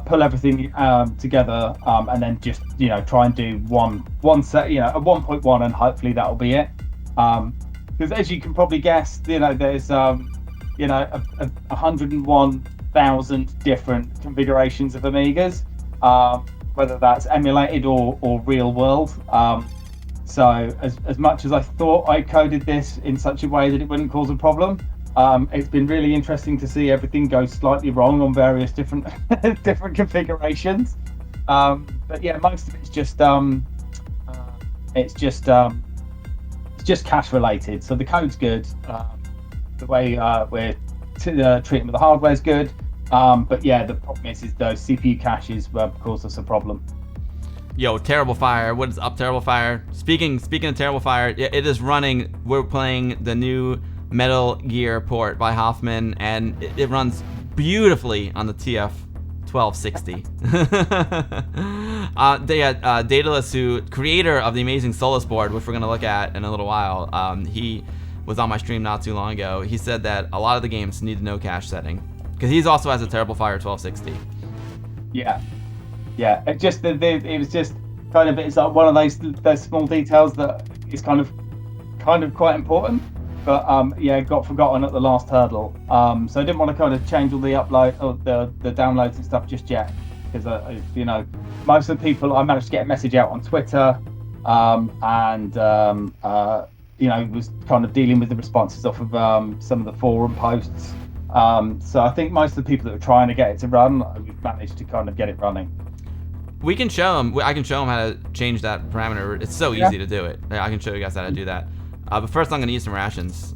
pull everything together and then just try and do one set, a 1.1, and hopefully that'll be it. Because as you can probably guess, there's 101,000 different configurations of Amigas, whether that's emulated or real world. So as much as I thought I coded this in such a way that it wouldn't cause a problem, it's been really interesting to see everything go slightly wrong on various different different configurations. But yeah, most of it's just cache related. So the code's good. The way we're treating with the hardware is good. But yeah, the problem is those CPU caches cause us a problem. Yo, Terrible Fire, what is up, Terrible Fire? Speaking of Terrible Fire, it is running. We're playing the new Metal Gear port by Hoffman, and it runs beautifully on the TF 1260. Daedalus, who creator of the amazing Solus board, which we're gonna look at in a little while, he was on my stream not too long ago. He said that a lot of the games need the no cache setting because he also has a Terrible Fire 1260. Yeah. It was just kind of, it's like one of those small details that is kind of quite important, but got forgotten at the last hurdle. So I didn't want to kind of change all the upload or the downloads and stuff just yet, because most of the people, I managed to get a message out on Twitter, and was kind of dealing with the responses off of some of the forum posts. So I think most of the people that were trying to get it to run, we've managed to kind of get it running. We can show them. I can show them how to change that parameter. It's so easy to do it. I can show you guys how to do that. But first, I'm gonna eat some rations.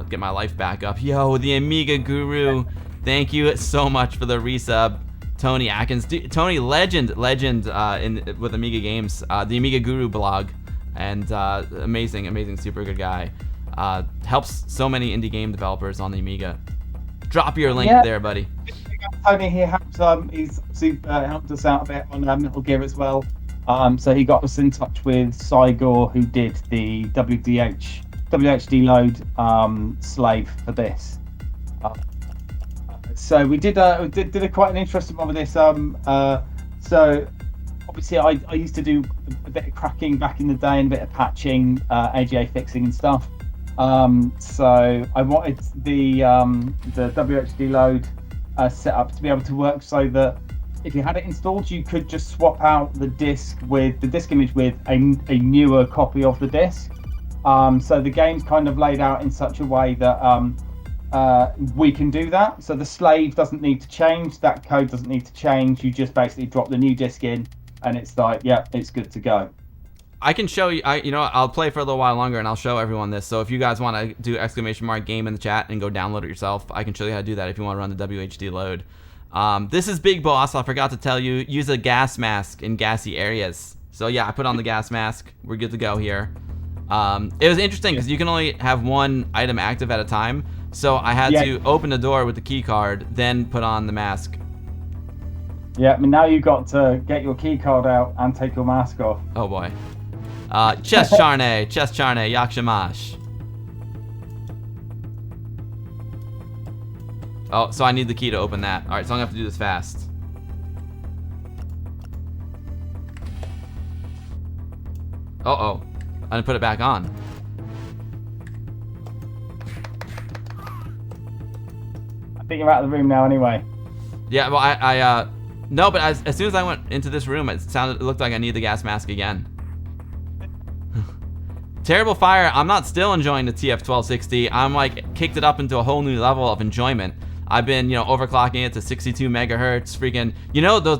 Get my life back up. Yo, the Amiga Guru. Thank you so much for the resub, Tony Atkins. Tony, legend with Amiga games. The Amiga Guru blog, and amazing, super good guy. Helps so many indie game developers on the Amiga. Drop your link there, buddy. Tony, he helped. He's super helped us out a bit on Metal Gear as well. So he got us in touch with Cygor, who did the WHD load slave for this. So we did quite an interesting one with this. So obviously I used to do a bit of cracking back in the day and a bit of patching, AGA fixing and stuff. So I wanted the WHD load set up to be able to work so that if you had it installed, you could just swap out the disk image with a newer copy of the disk. So the game's kind of laid out in such a way that we can do that. So the slave doesn't need to change, that code doesn't need to change. You just basically drop the new disk in, and it's like, yeah, it's good to go. I can show you. I'll play for a little while longer, and I'll show everyone this. So if you guys want to do !game in the chat and go download it yourself, I can show you how to do that if you want to run the WHD load. This is Big Boss. I forgot to tell you, use a gas mask in gassy areas. So yeah, I put on the gas mask. We're good to go here. It was interesting because you can only have one item active at a time. So I had to open the door with the key card, then put on the mask. Yeah, I mean, now you've got to get your key card out and take your mask off. Oh boy. Chest Charne, Yakshamash. Oh, so I need the key to open that. Alright, so I'm gonna have to do this fast. Uh-oh. I'm gonna put it back on. I think you're out of the room now anyway. Yeah, well, no, but as soon as I went into this room, it looked like I need the gas mask again. Terrible Fire, I'm not still enjoying the TF1260. I'm like, kicked it up into a whole new level of enjoyment. I've been, overclocking it to 62 megahertz, freaking,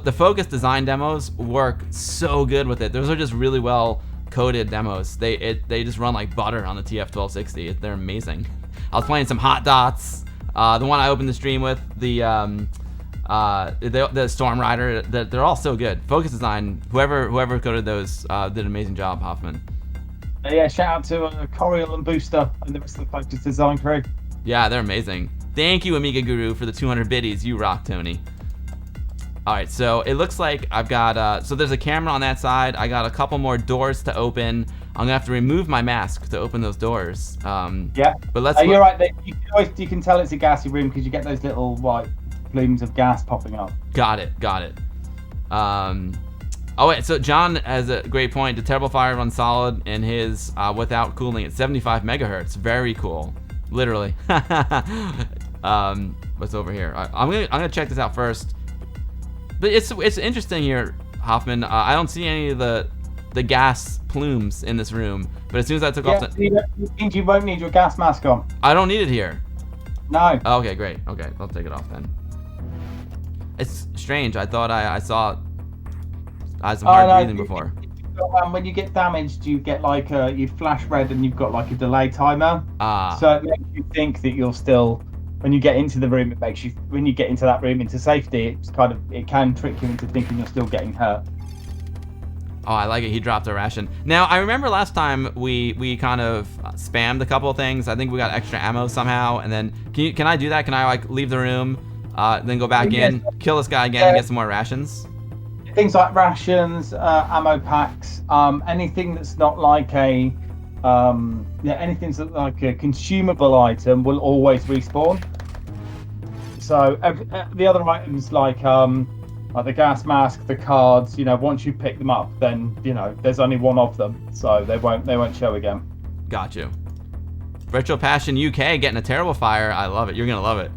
the Focus design demos work so good with it. Those are just really well coded demos. They just run like butter on the TF1260. They're amazing. I was playing some Hot Dots. The one I opened the stream with, the Storm Rider, they're all so good. Focus design, whoever coded those did an amazing job, Hoffman. Yeah, shout out to Coriel and Booster and the rest of the Focus design crew. Yeah, they're amazing. Thank you, Amiga Guru, for the 200 biddies. You rock, Tony. Alright, so it looks like I've got, so there's a camera on that side. I got a couple more doors to open. I'm gonna have to remove my mask to open those doors. Yeah, but let's. You're right. You can tell it's a gassy room because you get those little white plumes of gas popping up. Got it. Oh wait, so John has a great point. The Terrible Fire runs solid in his without cooling at 75 megahertz. Very cool, literally. What's over here? I'm gonna check this out first. But it's interesting here, Hoffman. I don't see any of the gas plumes in this room. But as soon as I took off you won't need your gas mask on. I don't need it here. No. Oh, okay, great. Okay, I'll take it off then. It's strange. I thought I saw some hard breathing before. When you get damaged, you get like you flash red and you've got like a delay timer. Ah. So it makes you think that you're still. When you get into the room, when you get into that room into safety, it can trick you into thinking you're still getting hurt. Oh, I like it. He dropped a ration. Now, I remember last time we kind of spammed a couple of things. I think we got extra ammo somehow, and then can I do that? Can I like leave the room, then go back in, kill this guy again, and get some more rations? Things like rations, ammo packs, anything that's not like anything that's like a consumable item will always respawn. So the other items like the gas mask, the cards, once you pick them up, then there's only one of them, so they won't show again. Got you. Retro Passion UK getting a Terrible Fire. I love it. You're gonna love it.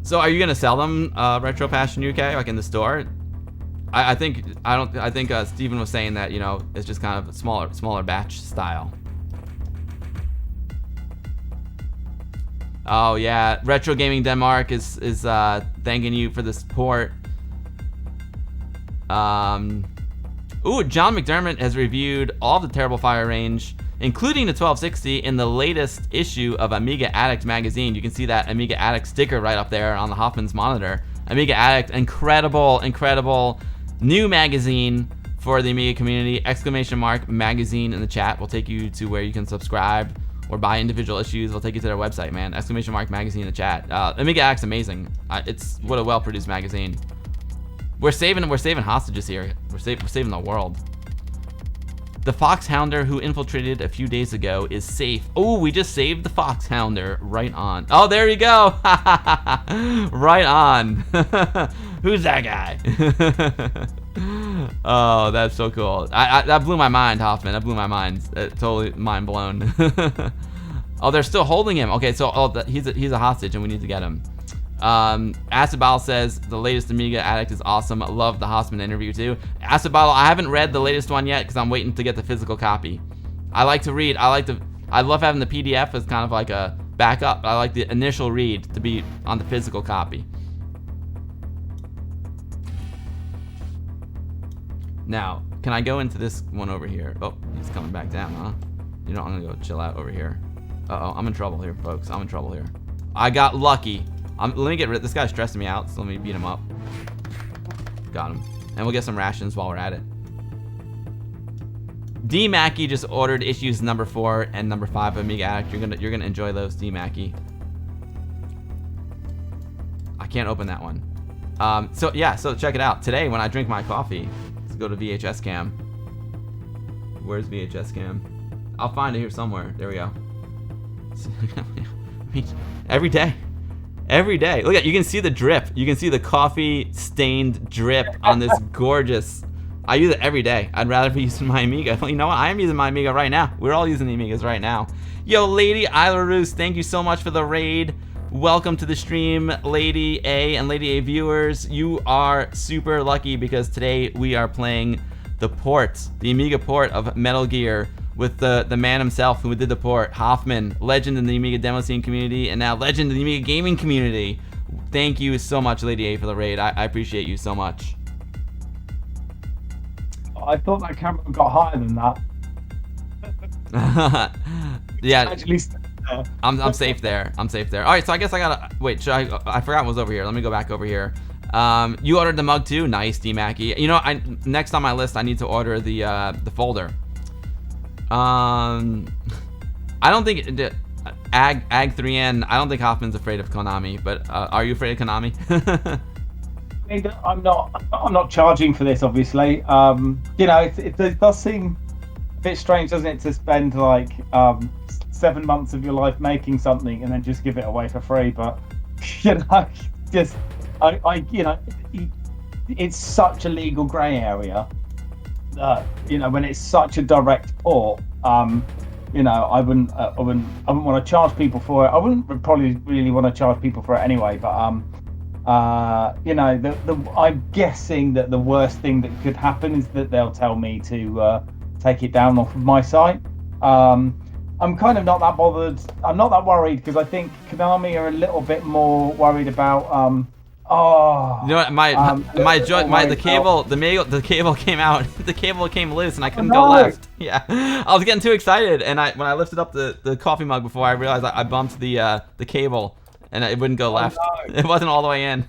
So are you gonna sell them, Retro Passion UK, like in the store? I think Steven was saying that it's just kind of a smaller batch style. Oh yeah, Retro Gaming Denmark is thanking you for the support. Ooh, John McDermott has reviewed all the Terrible Fire range, including the 1260 in the latest issue of Amiga Addict magazine. You can see that Amiga Addict sticker right up there on the Hoffman's monitor. Amiga Addict, incredible new magazine for the Amiga community. !magazine in the chat will take you to where you can subscribe. or buy individual issues. They'll take you to their website, man. Exclamation mark magazine in the chat. Amiga Act's amazing. It's what a well-produced magazine. We're saving hostages here. We're saving the world. The Foxhounder who infiltrated a few days ago is safe. Oh, we just saved the Foxhounder. Right on. Oh, there you go. Right on. Who's that guy? Oh, that's so cool. That blew my mind, Hoffman. That blew my mind. Totally mind blown. Oh, they're still holding him. Okay, so he's a hostage, and we need to get him. Acebal says the latest Amiga Addict is awesome. I love the Hoffman interview too. Acebal, I haven't read the latest one yet because I'm waiting to get the physical copy. I like to read. I love having the PDF as kind of like a backup. I like the initial read to be on the physical copy. Now, can I go into this one over here? Oh, he's coming back down, huh? You know, I'm gonna go chill out over here. Uh-oh, I'm in trouble here, folks. I'm in trouble here. I got lucky. Let me get rid. This guy's stressing me out, so let me beat him up. Got him. And we'll get some rations while we're at it. D Mackey just ordered issues number 4 and number 5 of Amiga Addict. You're gonna enjoy those, D Mackey. I can't open that one. So check it out. Today when I drink my coffee, let's go to VHS Cam. Where's VHS Cam? I'll find it here somewhere. There we go. Every day. Every day. Look at, you can see the drip. You can see the coffee stained drip on this gorgeous. I use it every day. I'd rather be using my Amiga. You know what? I am using my Amiga right now. We're all using the Amigas right now. Yo, Lady Isla Roos, thank you so much for the raid. Welcome to the stream, Lady A and Lady A viewers. You are super lucky because today we are playing the port, the Amiga port of Metal Gear, with the man himself who did the port, Hoffman, legend in the Amiga demo scene community, and now legend in the Amiga gaming community. Thank you so much, Lady A, for the raid. I appreciate you so much. I thought that camera got higher than that. Yeah, Actually, I'm safe there. I'm safe there. All right, so I guess I gotta wait. I forgot what was over here. Let me go back over here. You ordered the mug too. Nice, D Mackey. You know, next on my list, I need to order the folder. I don't think Ag3N. I don't think Hoffman's afraid of Konami, but are you afraid of Konami? I'm not charging for this, obviously. You know, it does seem a bit strange, doesn't it, to spend like 7 months of your life making something and then just give it away for free. But you know, just you know, it's such a legal grey area. You know, when it's such a direct port, you know, I wouldn't want to charge people for it. I wouldn't probably really want to charge people for it anyway. But you know, I'm guessing that the worst thing that could happen is that they'll tell me to take it down off of my site. I'm kind of not that bothered. I'm not that worried because I think Konami are a little bit more worried about. Oh, you know what? The cable came out. The cable came loose, and I couldn't go left. Yeah, I was getting too excited, and when I lifted up the coffee mug before, I realized I bumped the cable, and it wouldn't go left. No. It wasn't all the way in.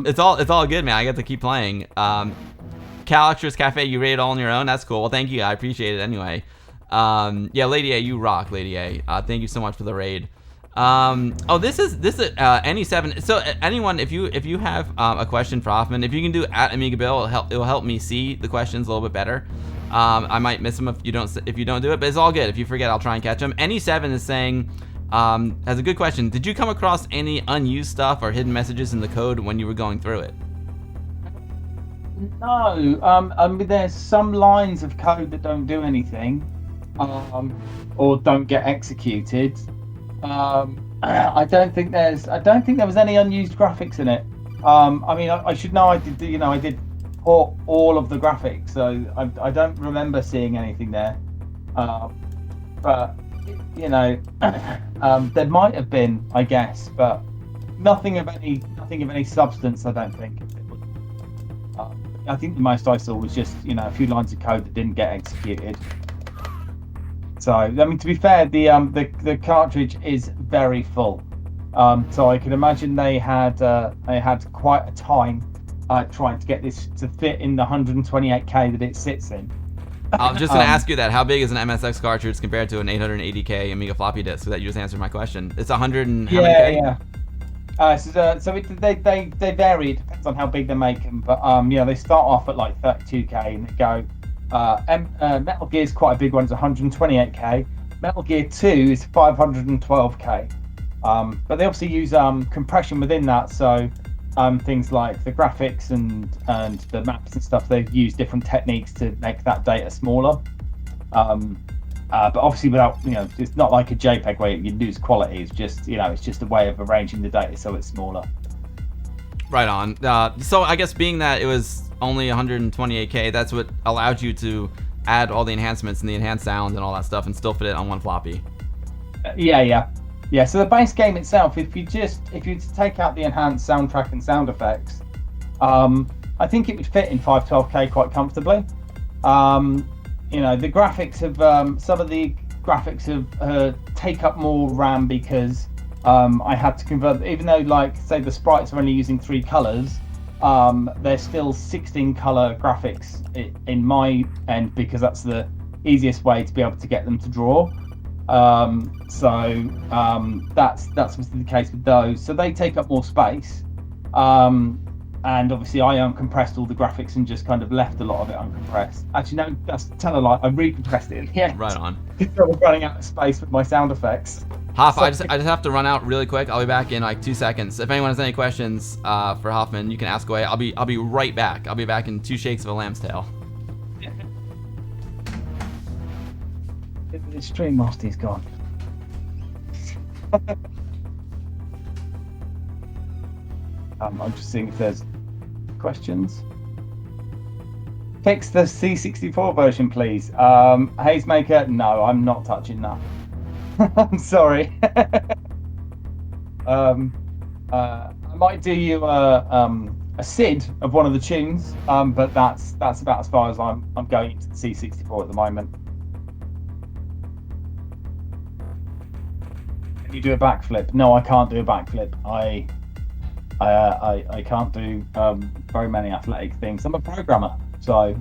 It's all good, man. I get to keep playing. Calextras Cafe, you rated all on your own. That's cool. Well, thank you. I appreciate it anyway. Yeah, Lady A, you rock, Lady A. Thank you so much for the raid. Oh, this is NE7. So anyone, if you have a question for Hoffman, if you can do at Amiga Bill, it'll help me see the questions a little bit better. I might miss them if you don't do it, but it's all good. If you forget, I'll try and catch them. NE7 is saying, has a good question. Did you come across any unused stuff or hidden messages in the code when you were going through it? No. I mean, there's some lines of code that don't do anything, or don't get executed. I don't think there was any unused graphics in it. I mean, I should know. I did port all of the graphics, so I don't remember seeing anything there. But you know, there might have been, I guess, but nothing of any substance. I don't think. I think the most I saw was just, you know, a few lines of code that didn't get executed. So, I mean, to be fair, the cartridge is very full. So I can imagine they had quite a time trying to get this to fit in the 128K that it sits in. I'm just gonna ask you that. How big is an MSX cartridge compared to an 880K Amiga floppy disk? So that you just answered my question. It's 100 and how many K? Yeah. They vary. It depends on how big they make them. But they start off at like 32K and they go. Metal Gear is quite a big one. It's 128K. Metal Gear 2 is 512K. But they obviously use compression within that. So things like the graphics and the maps and stuff, they use different techniques to make that data smaller. But obviously without, it's not like a JPEG where you lose quality. It's just, it's just a way of arranging the data so it's smaller. Right on. So I guess being that it was only 128K, that's what allowed you to add all the enhancements and the enhanced sound and all that stuff and still fit it on one floppy. Yeah. So the base game itself, if you take out the enhanced soundtrack and sound effects, I think it would fit in 512K quite comfortably. The graphics have some of the graphics have take up more RAM because I had to convert, even though like say the sprites are only using 3 colors, they're still 16 color graphics in my end because that's the easiest way to be able to get them to draw. That's obviously the case with those. So they take up more space. And obviously I uncompressed all the graphics and just kind of left a lot of it uncompressed. Actually, no, that's tell a lie. I recompressed it in the end. Right on. Because I was running out of space with my sound effects. Hoff, I just have to run out really quick. I'll be back in like 2 seconds. If anyone has any questions for Hoffman, you can ask away. I'll be right back. I'll be back in 2 shakes of a lamb's tail. The stream master's gone. I'm just seeing if there's questions. Fix the C64 version, please. Hazemaker, no, I'm not touching that. I'm sorry. I might do you a SID of one of the tunes, but that's about as far as I'm going into the C64 at the moment. Can you do a backflip? No, I can't do a backflip. I can't do very many athletic things. I'm a programmer, so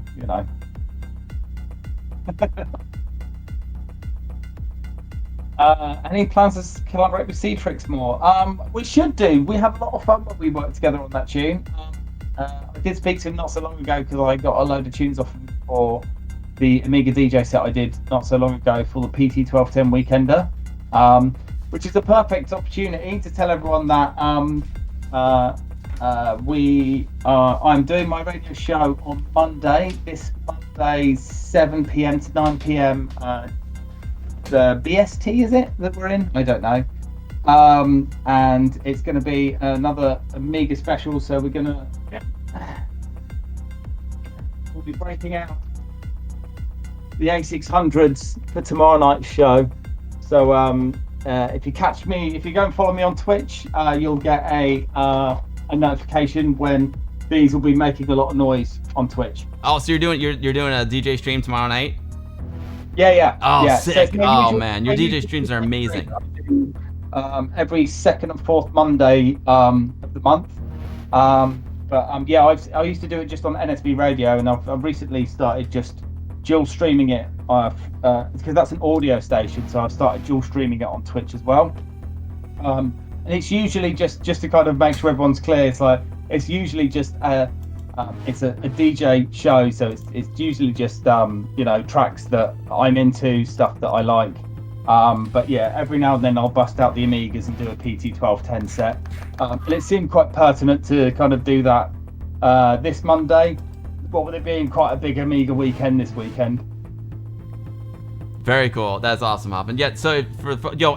any plans to collaborate with Citrix more? We should do. We have a lot of fun when we work together on that tune. I did speak to him not so long ago because I got a load of tunes off him for the Amiga DJ set I did not so long ago for the PT1210 Weekender, which is a perfect opportunity to tell everyone that I'm doing my radio show on Monday. This Monday, 7 p.m. to 9 p.m. The BST, is it that we're in? I don't know. And it's going to be another Amiga special. So we're going to we'll be breaking out the A600s for tomorrow night's show. So if you catch me, if you go and follow me on Twitch, you'll get a notification when these will be making a lot of noise on Twitch. Oh, so you're doing a DJ stream tomorrow night? Yeah. Oh, yeah. sick! So Oh man, your DJ streams are amazing. Every second and fourth Monday of the month. I used to do it just on NSB radio, and I've recently started just dual streaming it because that's an audio station. So I've started dual streaming it on Twitch as well. And it's usually just to kind of make sure everyone's clear. It's usually just it's a DJ show, so it's usually just tracks that I'm into, stuff that I like. But yeah, every now and then I'll bust out the Amigas and do a PT1210 set. And it seemed quite pertinent to kind of do that this Monday. What with it being quite a big Amiga weekend this weekend. Very cool. That's awesome, Hop. And yet, so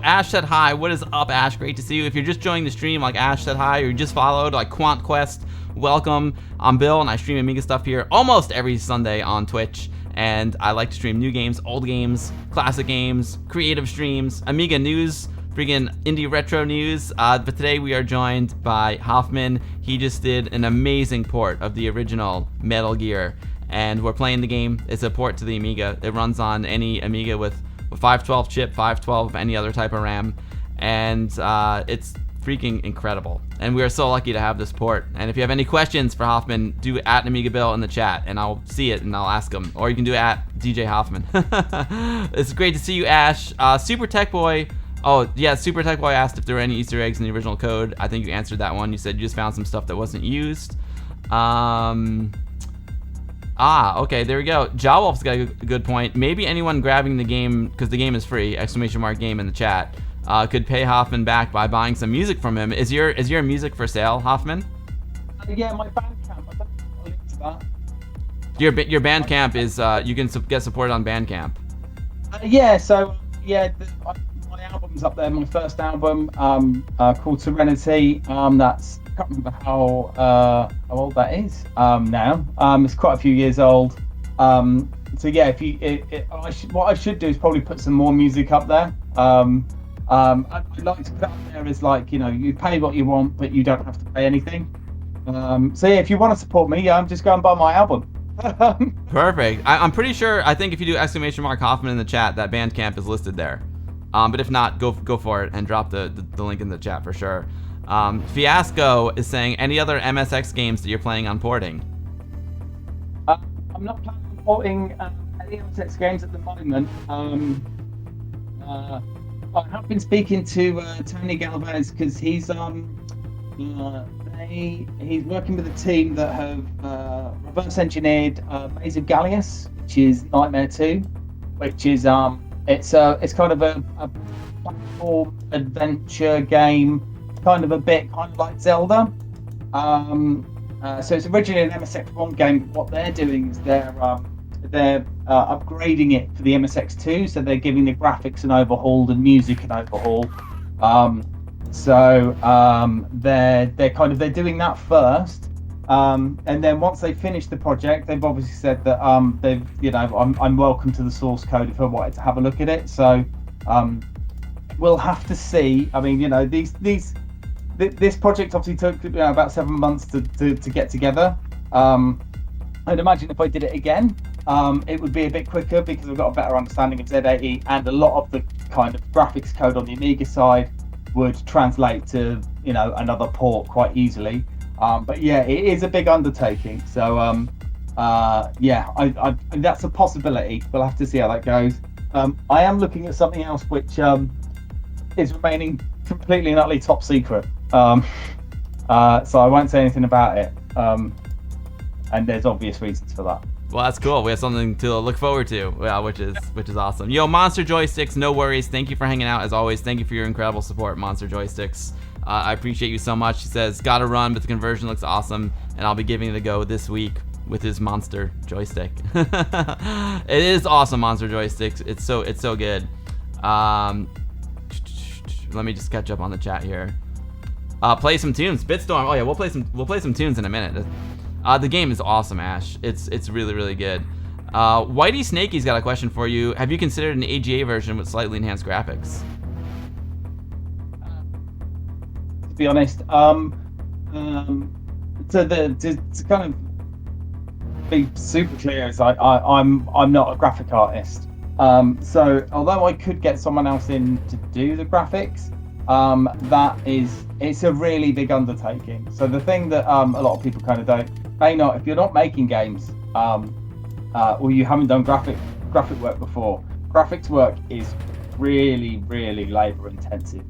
Ash said hi. What is up, Ash? Great to see you. If you're just joining the stream, like Ash said hi, or you just followed, like Quant Quest, welcome. I'm Bill, and I stream Amiga stuff here almost every Sunday on Twitch. And I like to stream new games, old games, classic games, creative streams, Amiga news, freaking indie retro news. But today we are joined by Hoffman. He just did an amazing port of the original Metal Gear, and we're playing the game. It's a port to the Amiga. It runs on any Amiga with 512 chip, 512 of any other type of RAM, and it's freaking incredible. And we are so lucky to have this port. And if you have any questions for Hoffman, do at Amiga Bill in the chat, and I'll see it and I'll ask him. Or you can do it at DJ Hoffman. It's great to see you, Ash. Super Tech Boy. Oh, yeah, Super Tech Boy asked if there were any Easter eggs in the original code. I think you answered that one. You said you just found some stuff that wasn't used. Okay, there we go. Jawolf's got a good point. Maybe anyone grabbing the game, because the game is free, !game in the chat, could pay Hoffman back by buying some music from him. Is your music for sale, Hoffman? Yeah, my Bandcamp. I don't know a link to that. Um, Your Bandcamp is, you can get supported on Bandcamp. My album's up there. My first album, called Serenity. That's, I can't remember how old that is now. It's quite a few years old. So yeah, what I should do is probably put some more music up there. I'd like to put up there as, like, you know, you pay what you want, but you don't have to pay anything. So yeah, if you want to support me, just go and buy my album. Perfect. I'm pretty sure, I think if you do !Hoffman in the chat, that Bandcamp is listed there. But if not, go for it and drop the link in the chat for sure. Fiasco is saying, any other MSX games that you're planning on porting? I'm not planning on porting any MSX games at the moment. I have been speaking to Tony Galvez, because he's working with a team that have reverse engineered Maze of Gallius, which is Nightmare 2, which is it's kind of a platform adventure game, kind of like Zelda. So it's originally an MSX1 game. What they're doing is they're upgrading it for the MSX2, so they're giving the graphics an overhaul, the music an overhaul. They're doing that first, and then once they finish the project, they've obviously said that I'm welcome to the source code if I wanted to have a look at it. So we'll have to see. I mean, this project obviously took about 7 months to get together. I'd imagine if I did it again, it would be a bit quicker, because I've got a better understanding of Z80, and a lot of the kind of graphics code on the Amiga side would translate to another port quite easily. But yeah, it is a big undertaking. So that's a possibility. We'll have to see how that goes. I am looking at something else which is remaining completely and utterly top secret. So I won't say anything about it. And there's obvious reasons for that. Well, that's cool. We have something to look forward to, which is awesome. Yo, Monster Joysticks, no worries. Thank you for hanging out as always. Thank you for your incredible support, Monster Joysticks. I appreciate you so much. He says, gotta run, but the conversion looks awesome, and I'll be giving it a go this week with his Monster Joystick. It is awesome, Monster Joysticks. It's so good. Let me just catch up on the chat here. Play some tunes. Bitstorm. Oh yeah, we'll play some tunes in a minute. The game is awesome, Ash. It's really, really good. Whitey Snakey's got a question for you. Have you considered an AGA version with slightly enhanced graphics? To be honest, to kind of be super clear, is I'm not a graphic artist. So although I could get someone else in to do the graphics, it's a really big undertaking. So the thing that a lot of people kind of if you're not making games, or you haven't done graphic work before, graphics work is really, really labor intensive.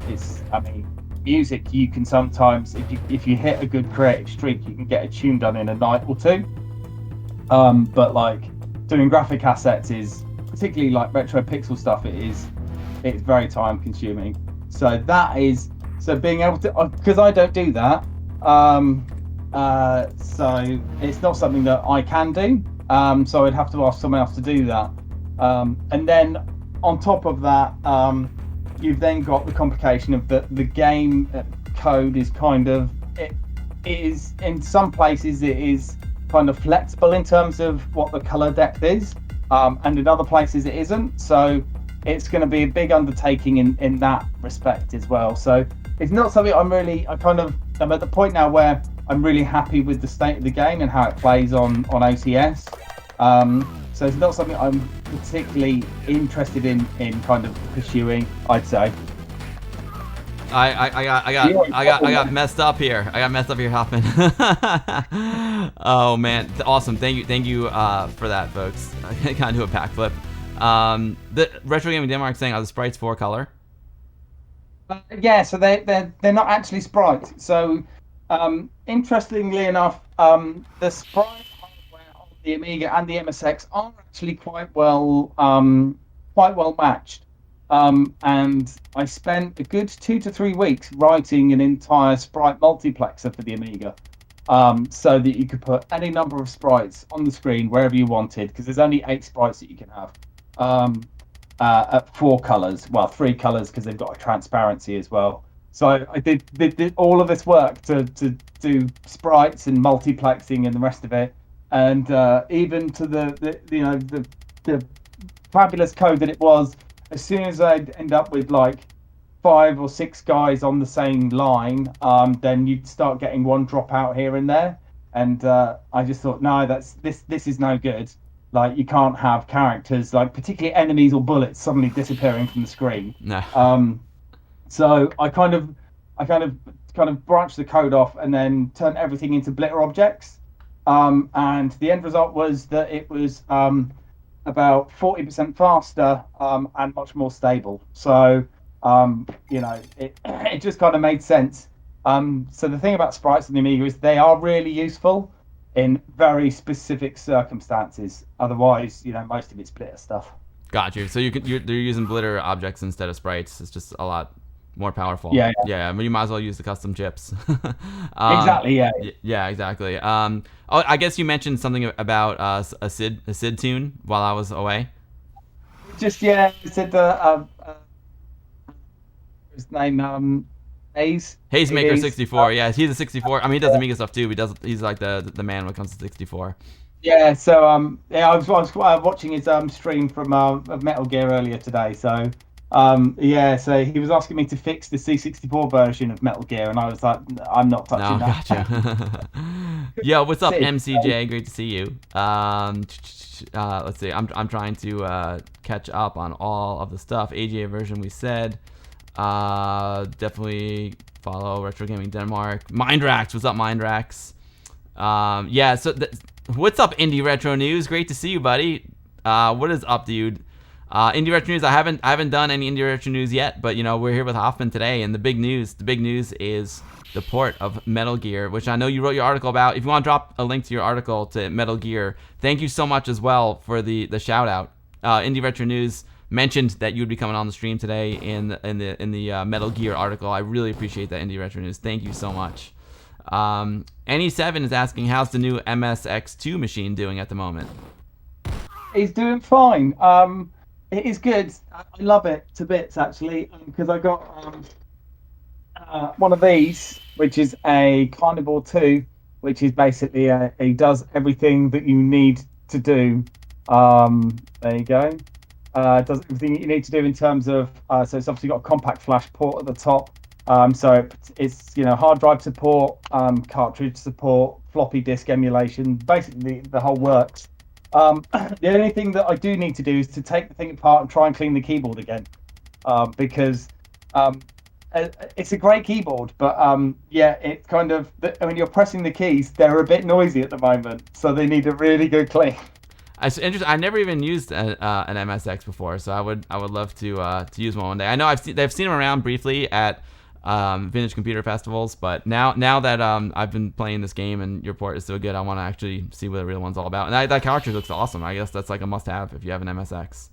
Music, you can sometimes, if you hit a good creative streak, you can get a tune done in a night or two. But like doing graphic assets is, particularly like retro pixel stuff, it's very time consuming. So being able to, because I don't do that, so it's not something that I can do. So I'd have to ask someone else to do that. And then on top of that, you've then got the complication of the game code is kind of, it is in some places it is kind of flexible in terms of what the color depth is, and in other places it isn't. So it's going to be a big undertaking in that respect as well. So it's not something I'm at the point now where I'm really happy with the state of the game and how it plays on OCS. So it's not something I'm particularly interested in kind of pursuing, I'd say. I got messed up here. I got messed up here, Hoffman. Oh man, awesome. Thank you for that, folks. I gotta do a backflip. The Retro Gaming Denmark saying, are the sprites 4-color? Yeah, so they're not actually sprites. So, interestingly enough, the sprite hardware on the Amiga and the MSX are actually quite well matched. And I spent a good 2 to 3 weeks writing an entire sprite multiplexer for the Amiga, so that you could put any number of sprites on the screen wherever you wanted, because there's only 8 sprites that you can have. At 4 colors, well, 3 colors because they've got a transparency as well. So I did all of this work to do sprites and multiplexing and the rest of it, and even to the fabulous code that it was. As soon as I'd end up with like 5 or 6 guys on the same line, then you'd start getting one drop out here and there, and I just thought, no, this is no good. Like, you can't have characters, like particularly enemies or bullets, suddenly disappearing from the screen. No. So I kind of branched the code off and then turned everything into blitter objects. And the end result was that it was about 40% faster and much more stable. So it just kind of made sense. So the thing about sprites on the Amiga is they are really useful in very specific circumstances. Otherwise, most of it's blitter stuff. Got you. So they're using blitter objects instead of sprites. It's just a lot more powerful. Yeah. I mean, you might as well use the custom chips. Exactly. Yeah. Yeah, exactly. I guess you mentioned something about a SID tune while I was away. Just said his name Hazemaker 64. Yeah, he's a 64. I mean, he does Amiga stuff too. He's like the man when it comes to 64. Yeah. So I was watching his stream from of Metal Gear earlier today. So so he was asking me to fix the C64 version of Metal Gear, and I was like, I'm not touching that. Gotcha. Yo, what's up, MCJ? Great to see you. Let's see. I'm trying to catch up on all of the stuff. AGA version we said. Definitely follow Retro Gaming Denmark. Mindrax, what's up, Mindrax? So what's up, Indie Retro News? Great to see you, buddy. What is up, dude? Indie Retro News. I haven't done any Indie Retro News yet, but we're here with Hoffman today, and the big news is the port of Metal Gear, which I know you wrote your article about. If you want to drop a link to your article to Metal Gear, thank you so much as well for the shout out. Indie Retro News mentioned that you would be coming on the stream today in the Metal Gear article. I really appreciate that, Indie Retro News. Thank you so much. NE7 is asking, how's the new MSX2 machine doing at the moment? He's doing fine. It is good. I love it to bits, actually, because I got one of these, which is a Carnivore 2, which is basically it does everything that you need to do. There you go. Does everything you need to do in terms of so it's obviously got a compact flash port at the top, so it's hard drive support, cartridge support, floppy disk emulation, basically the whole works. The only thing that I do need to do is to take the thing apart and try and clean the keyboard again, because it's a great keyboard, but it's kind of when you're pressing the keys, they're a bit noisy at the moment, so they need a really good clean. It's interesting. I never even used an MSX before, so I would love to use one day. I know they've seen them around briefly at vintage computer festivals, but now that I've been playing this game and your port is so good, I want to actually see what the real one's all about. And that cartridge looks awesome. I guess that's like a must-have if you have an MSX.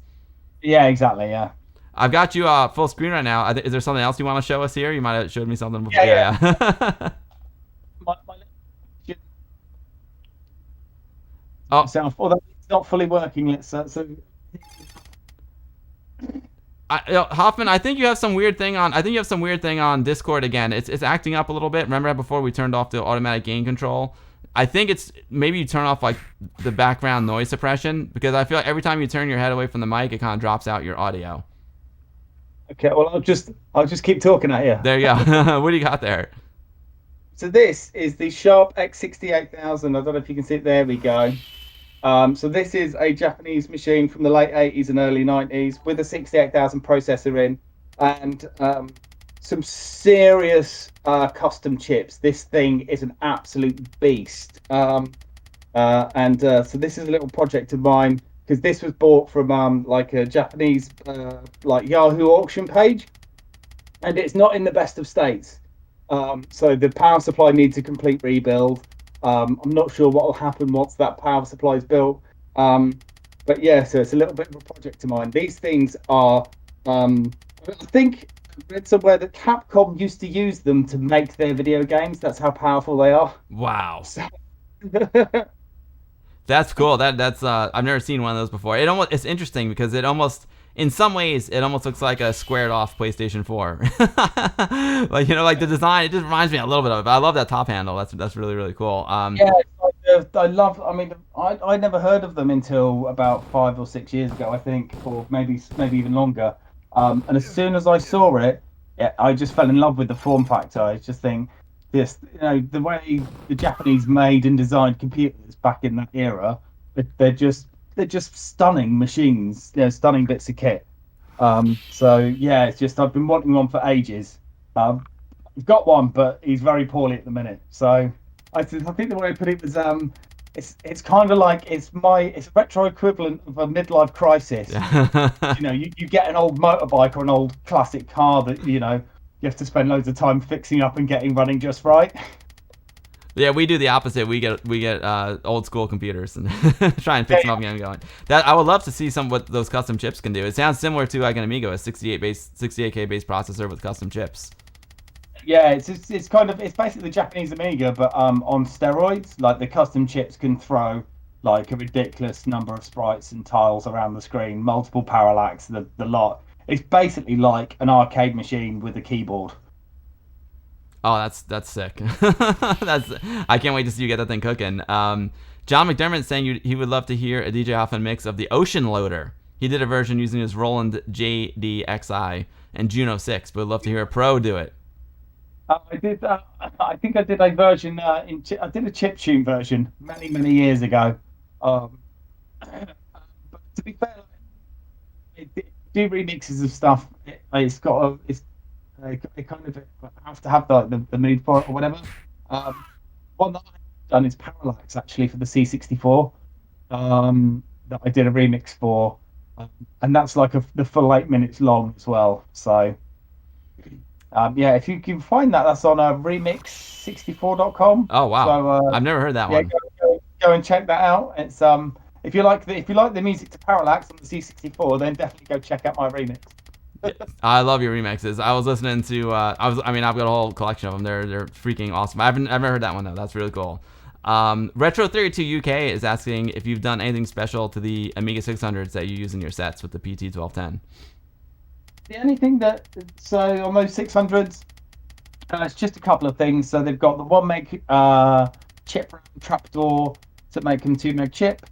Yeah, exactly. Yeah. I've got you full screen right now. Is there something else you want to show us here? You might have showed me something before. Yeah. Although it's not fully working, Hoffman, I think you have some weird thing on Discord again. It's acting up a little bit. Remember before we turned off the automatic gain control? I think it's maybe you turn off like the background noise suppression, because I feel like every time you turn your head away from the mic, it kind of drops out your audio. Okay, well I'll just keep talking at you. There you go. What do you got there? So this is the Sharp X68000. I don't know if you can see it. There we go. So this is a Japanese machine from the late 80s and early 90s with a 68000 processor in, and some serious custom chips. This thing is an absolute beast. So this is a little project of mine because this was bought from like a Japanese like Yahoo auction page, and it's not in the best of states. So the power supply needs a complete rebuild. I'm not sure what will happen once that power supply is built. But yeah, so it's a little bit of a project of mine. These things are, I think I read somewhere that Capcom used to use them to make their video games. That's how powerful they are. Wow. So, That's cool. That's I've never seen one of those before. It's interesting because it almost in some ways it almost looks like a squared off PlayStation 4. Like like the design, it just reminds me a little bit of it. But I love that top handle. That's really really cool. yeah, I love. I mean, I never heard of them until about 5 or 6 years ago, I think, or maybe even longer. And as soon as I saw it, yeah, I just fell in love with the form factor. I just think this, the way the Japanese made and designed computers back in that era, they're just stunning machines. Stunning bits of kit. So yeah, it's just I've been wanting one for ages. I've got one, but he's very poorly at the minute. So I think the way I put it was it's kind of like it's a retro equivalent of a midlife crisis. You get an old motorbike or an old classic car that you have to spend loads of time fixing up and getting running just right. Yeah, we do the opposite. We get old school computers and try and fix them up and get them going. That I would love to see what those custom chips can do. It sounds similar to like an Amiga, a 68K based processor with custom chips. Yeah, it's basically the Japanese Amiga, but on steroids. Like the custom chips can throw like a ridiculous number of sprites and tiles around the screen, multiple parallax, the lot. It's basically like an arcade machine with a keyboard. Oh, that's sick. I can't wait to see you get that thing cooking. John McDermott saying he would love to hear a DJ Hoffman mix of the Ocean Loader. He did a version using his Roland JDXi and Juno 6, but would love to hear a pro do it. I did. I think I did a version. I did a chiptune version many years ago. But to be fair, I do remixes of stuff. It's got it kind of have to have the mood for it or whatever. One that I've done is Parallax actually for the C64. That I did a remix for, and that's like the full 8 minutes long as well. So. Yeah, if you can find that's on remix64.com. Oh wow! So, I've never heard that one. Go and check that out. It's if you like the music to Parallax on the C64, then definitely go check out my remix. I love your remixes. I was listening to I've got a whole collection of them. They're freaking awesome. I've never heard that one though. That's really cool. Retro32 UK is asking if you've done anything special to the Amiga 600s that you use in your sets with the PT1210. The only thing on those 600s, it's just a couple of things. So they've got the 1 meg chip RAM trapdoor to make them 2 meg chip.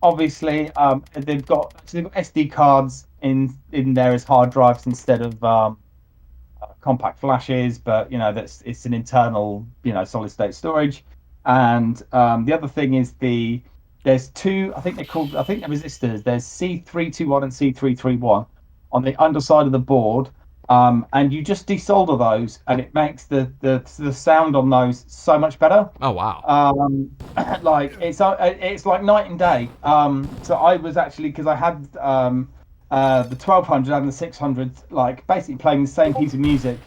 Obviously, they've got SD cards in there as hard drives instead of compact flashes, but it's an internal solid state storage. And the other thing is there's two, I think they're resistors. There's C321 and C331 on the underside of the board, and you just desolder those, and it makes the sound on those so much better. Oh wow! Like it's like night and day. So I was actually, because I had the 1200 and the 600, like basically playing the same piece of music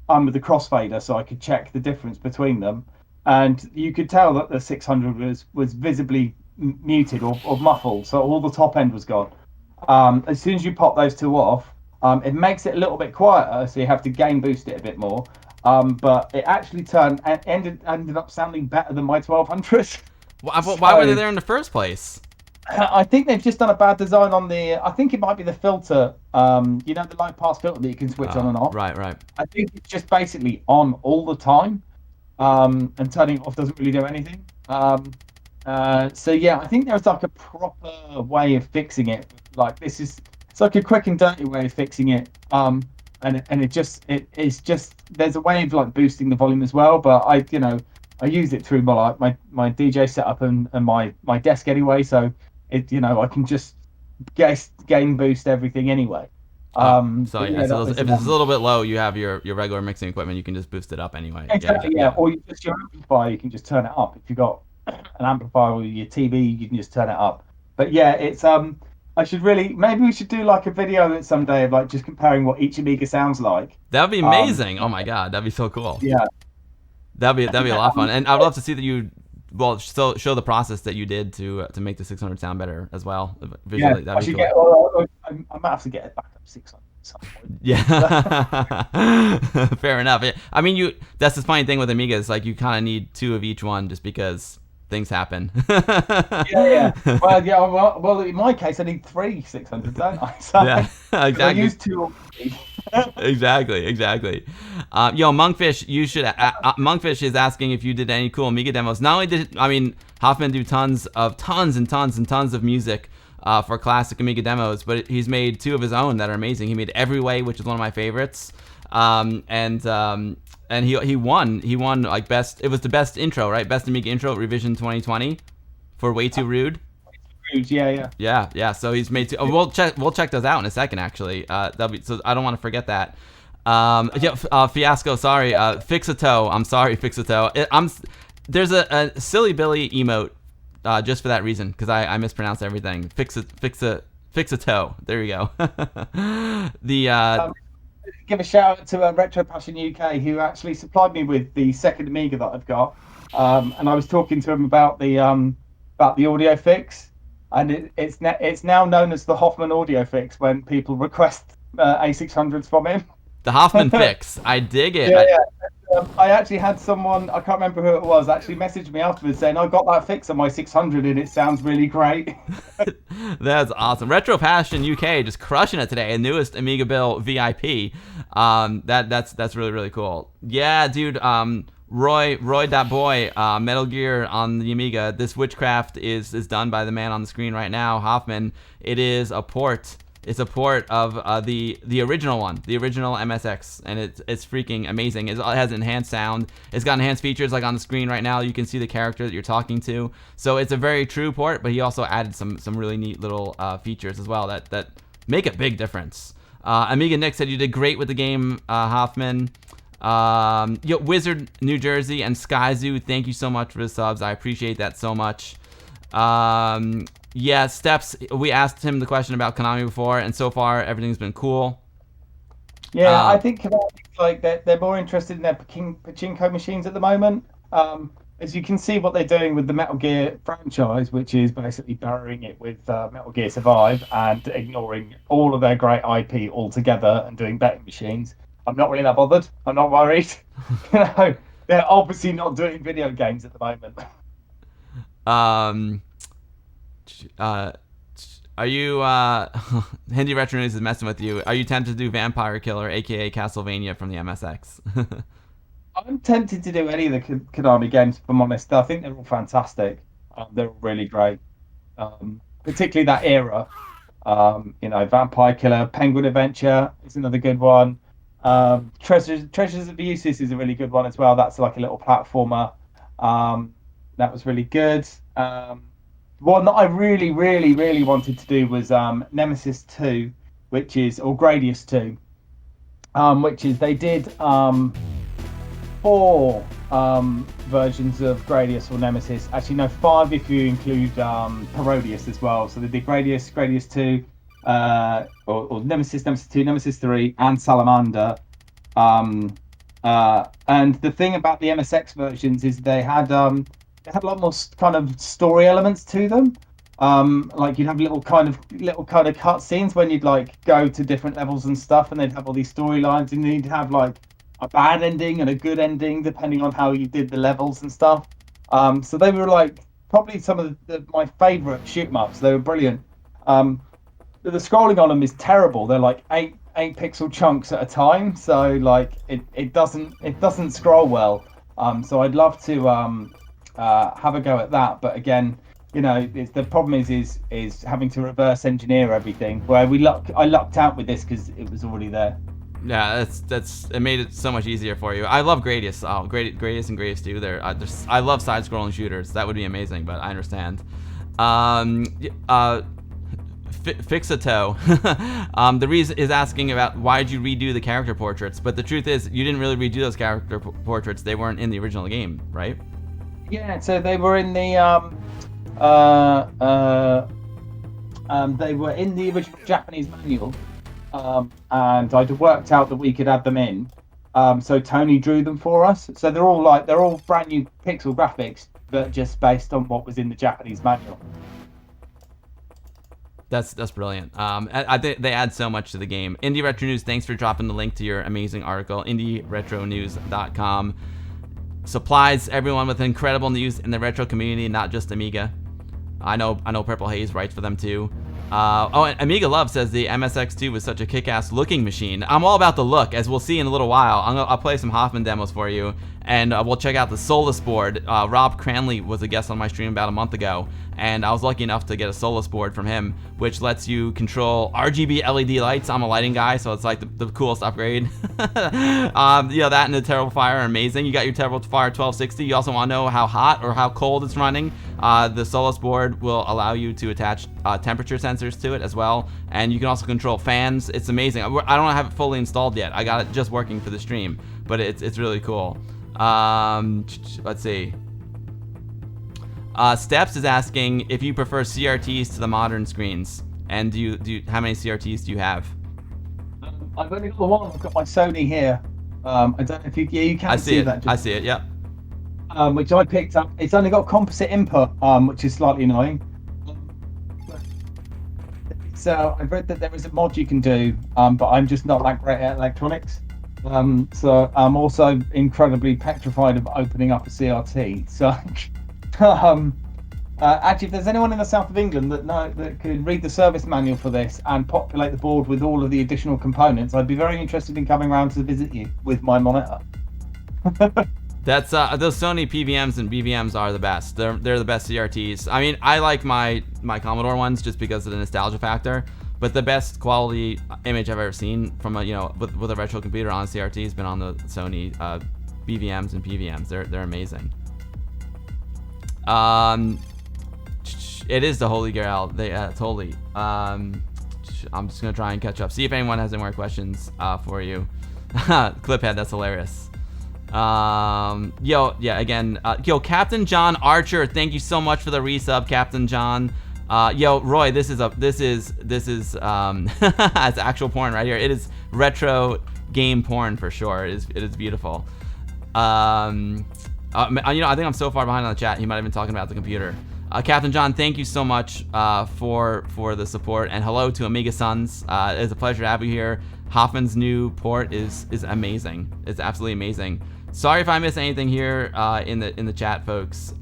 with the crossfader, so I could check the difference between them, and you could tell that the 600 was visibly muted or muffled, so all the top end was gone. As soon as you pop those two off, it makes it a little bit quieter, so you have to gain boost it a bit more. But it actually ended up sounding better than my 1200s. Why were they there in the first place? I think they've just done a bad design on I think it might be the filter, the light pass filter that you can switch on and off. Right. I think it's just basically on all the time, and turning it off doesn't really do anything. So yeah, I think there's like a proper way of fixing it. Like it's like a quick and dirty way of fixing it. And it's just there's a way of like boosting the volume as well. But I use it through my DJ setup and my desk anyway. So I can just gain boost everything anyway. So but yeah, yeah, so that was if it's a little bit low, you have your regular mixing equipment. You can just boost it up anyway. exactly, yeah. Or you just your amplifier, you can just turn it up. If you've got an amplifier with your TV, you can just turn it up. But yeah, it's I should really maybe we should do like a video someday of like just comparing what each Amiga sounds like. That would be amazing. Oh my god, that'd be so cool. Yeah. That'd be a lot of fun, and I'd love to see that you show the process that you did to make the 600 sound better as well visually. Yeah, That'd I be should cool. get. Well, I might have to get it back up 600 at some point. Yeah, fair enough. I mean, that's the funny thing with Amiga is like you kind of need 2 of each one just because things happen. Yeah. Well, yeah. Well, in my case, I need 3 600s, don't I? So, Yeah, exactly. I use 2 of these. Exactly. Yo, Monkfish, you should. Monkfish is asking if you did any cool Amiga demos. Not only did Hoffman do tons of music for classic Amiga demos, but he's made 2 of his own that are amazing. He made Every Way, which is one of my favorites, and he won like best. It was the best intro, right? Best Amiga intro revision 2020 for Way Too Rude. Yeah. So he's made 2. We'll check those out in a second. Actually, that'll be so. I don't want to forget that. Fiasco. Sorry. Fix a toe. I'm sorry. Fix a toe. There's a silly Billy emote just for that reason because I mispronounce everything. Fix a toe. There you go. Give a shout out to Retro Passion UK who actually supplied me with the second Amiga that I've got, and I was talking to him about the audio fix. And it's now known as the Hoffman audio fix when people request A600s from him. The Hoffman fix. I dig it. Yeah. I actually had someone, I can't remember who it was, actually messaged me afterwards saying, I got that fix on my 600 and it sounds really great. That's awesome. Retro Passion UK just crushing it today. Newest Amiga Bill VIP. That's really, really cool. Yeah, dude. Roy, that boy, Metal Gear on the Amiga. This witchcraft is done by the man on the screen right now, Hoffman. It is a port. It's a port of the original one, the original MSX, and it's freaking amazing. It has enhanced sound. It's got enhanced features like on the screen right now. You can see the character that you're talking to. So it's a very true port, but he also added some really neat little features as well that make a big difference. Amiga Nick said you did great with the game, Hoffman. Wizard New Jersey and Sky Zoo, thank you so much for the subs. I appreciate that so much. Yeah, Steps, we asked him the question about Konami before, and so far everything's been cool. Yeah, I think like they're more interested in their pachinko machines at the moment. As you can see what they're doing with the Metal Gear franchise, which is basically burying it with Metal Gear Survive and ignoring all of their great IP altogether and doing betting machines. I'm not really that bothered. I'm not worried. They're obviously not doing video games at the moment. Are you Hindi Retro News is messing with you? Are you tempted to do Vampire Killer, aka Castlevania from the MSX? I'm tempted to do any of the Konami games, if I'm honest. I think they're all fantastic. They're all really great. Particularly that era. Vampire Killer, Penguin Adventure is another good one. Treasures of Usis is a really good one as well. That's like a little platformer. That was really good. One that I really, really, really wanted to do was Nemesis 2, or Gradius 2, which is they did 4 versions of Gradius or Nemesis. Actually, no, 5 if you include Parodius as well. So they did Gradius 2, or Nemesis 2, Nemesis 3, and Salamander. And the thing about the MSX versions is they had a lot more kind of story elements to them. Like you'd have little kind of cut scenes when you'd like go to different levels and stuff, and they'd have all these storylines, and you'd have like a bad ending and a good ending depending on how you did the levels and stuff. So they were like probably some of my favorite shoot 'em ups. They were brilliant. The scrolling on them is terrible. They're like 8 pixel chunks at a time, so like it doesn't scroll well. So I'd love to have a go at that, but again, the problem is having to reverse engineer everything. Where I lucked out with this because it was already there. Yeah, it made it so much easier for you. I love Gradius. Gradius and Gradius 2. I love side-scrolling shooters. That would be amazing, but I understand. Fixato. The reason is asking about why did you redo the character portraits, but the truth is you didn't really redo those character portraits. They weren't in the original game, right? Yeah, so they were in the original Japanese manual, and I'd worked out that we could add them in. So Tony drew them for us. So they're all brand new pixel graphics, but just based on what was in the Japanese manual. That's brilliant. I think they add so much to the game. Indie Retro News, thanks for dropping the link to your amazing article, indieretronews.com. Supplies everyone with incredible news in the retro community, not just Amiga. I know Purple Haze writes for them too. And Amiga Love says the MSX2 was such a kick-ass looking machine. I'm all about the look, as we'll see in a little while. I'll play some Hoffman demos for you, and we'll check out the Solus board. Rob Cranley was a guest on my stream about a month ago, and I was lucky enough to get a Solus board from him, which lets you control RGB LED lights. I'm a lighting guy, so it's like the coolest upgrade. That and the Terrifier are amazing. You got your Terrifier 1260. You also want to know how hot or how cold it's running. The Solus board will allow you to attach temperature sensors to it as well, and you can also control fans. It's amazing. I don't have it fully installed yet. I got it just working for the stream, but it's really cool. Let's see. Steps is asking if you prefer CRTs to the modern screens, and do you how many CRTs do you have? I've only got the one. I've got my Sony here. I don't know if you can see that. I see it. Yep. Which I picked up. It's only got composite input, which is slightly annoying. So I've read that there is a mod you can do, but I'm just not that great at electronics. So I'm also incredibly petrified of opening up a CRT. So actually, if there's anyone in the south of England that could read the service manual for this and populate the board with all of the additional components, I'd be very interested in coming around to visit you with my monitor. That's those Sony PVMs and BVMs are the best. They're the best CRTs. I mean, I like my Commodore ones just because of the nostalgia factor. But the best quality image I've ever seen from with a retro computer on a CRT has been on the Sony BVMs and PVMs. They're amazing. It is the Holy Grail. Totally. I'm just gonna try and catch up. See if anyone has any more questions for you. Cliphead, that's hilarious. Captain John Archer, thank you so much for the resub, Captain John. Roy, this is it's actual porn right here. It is retro game porn for sure. It is beautiful. I think I'm so far behind on the chat. He might have been talking about the computer. Captain John, thank you so much for the support, and hello to Amiga Sons. It's a pleasure to have you here. Hoffman's new port is amazing. It's absolutely amazing. Sorry if I miss anything here in the chat, folks.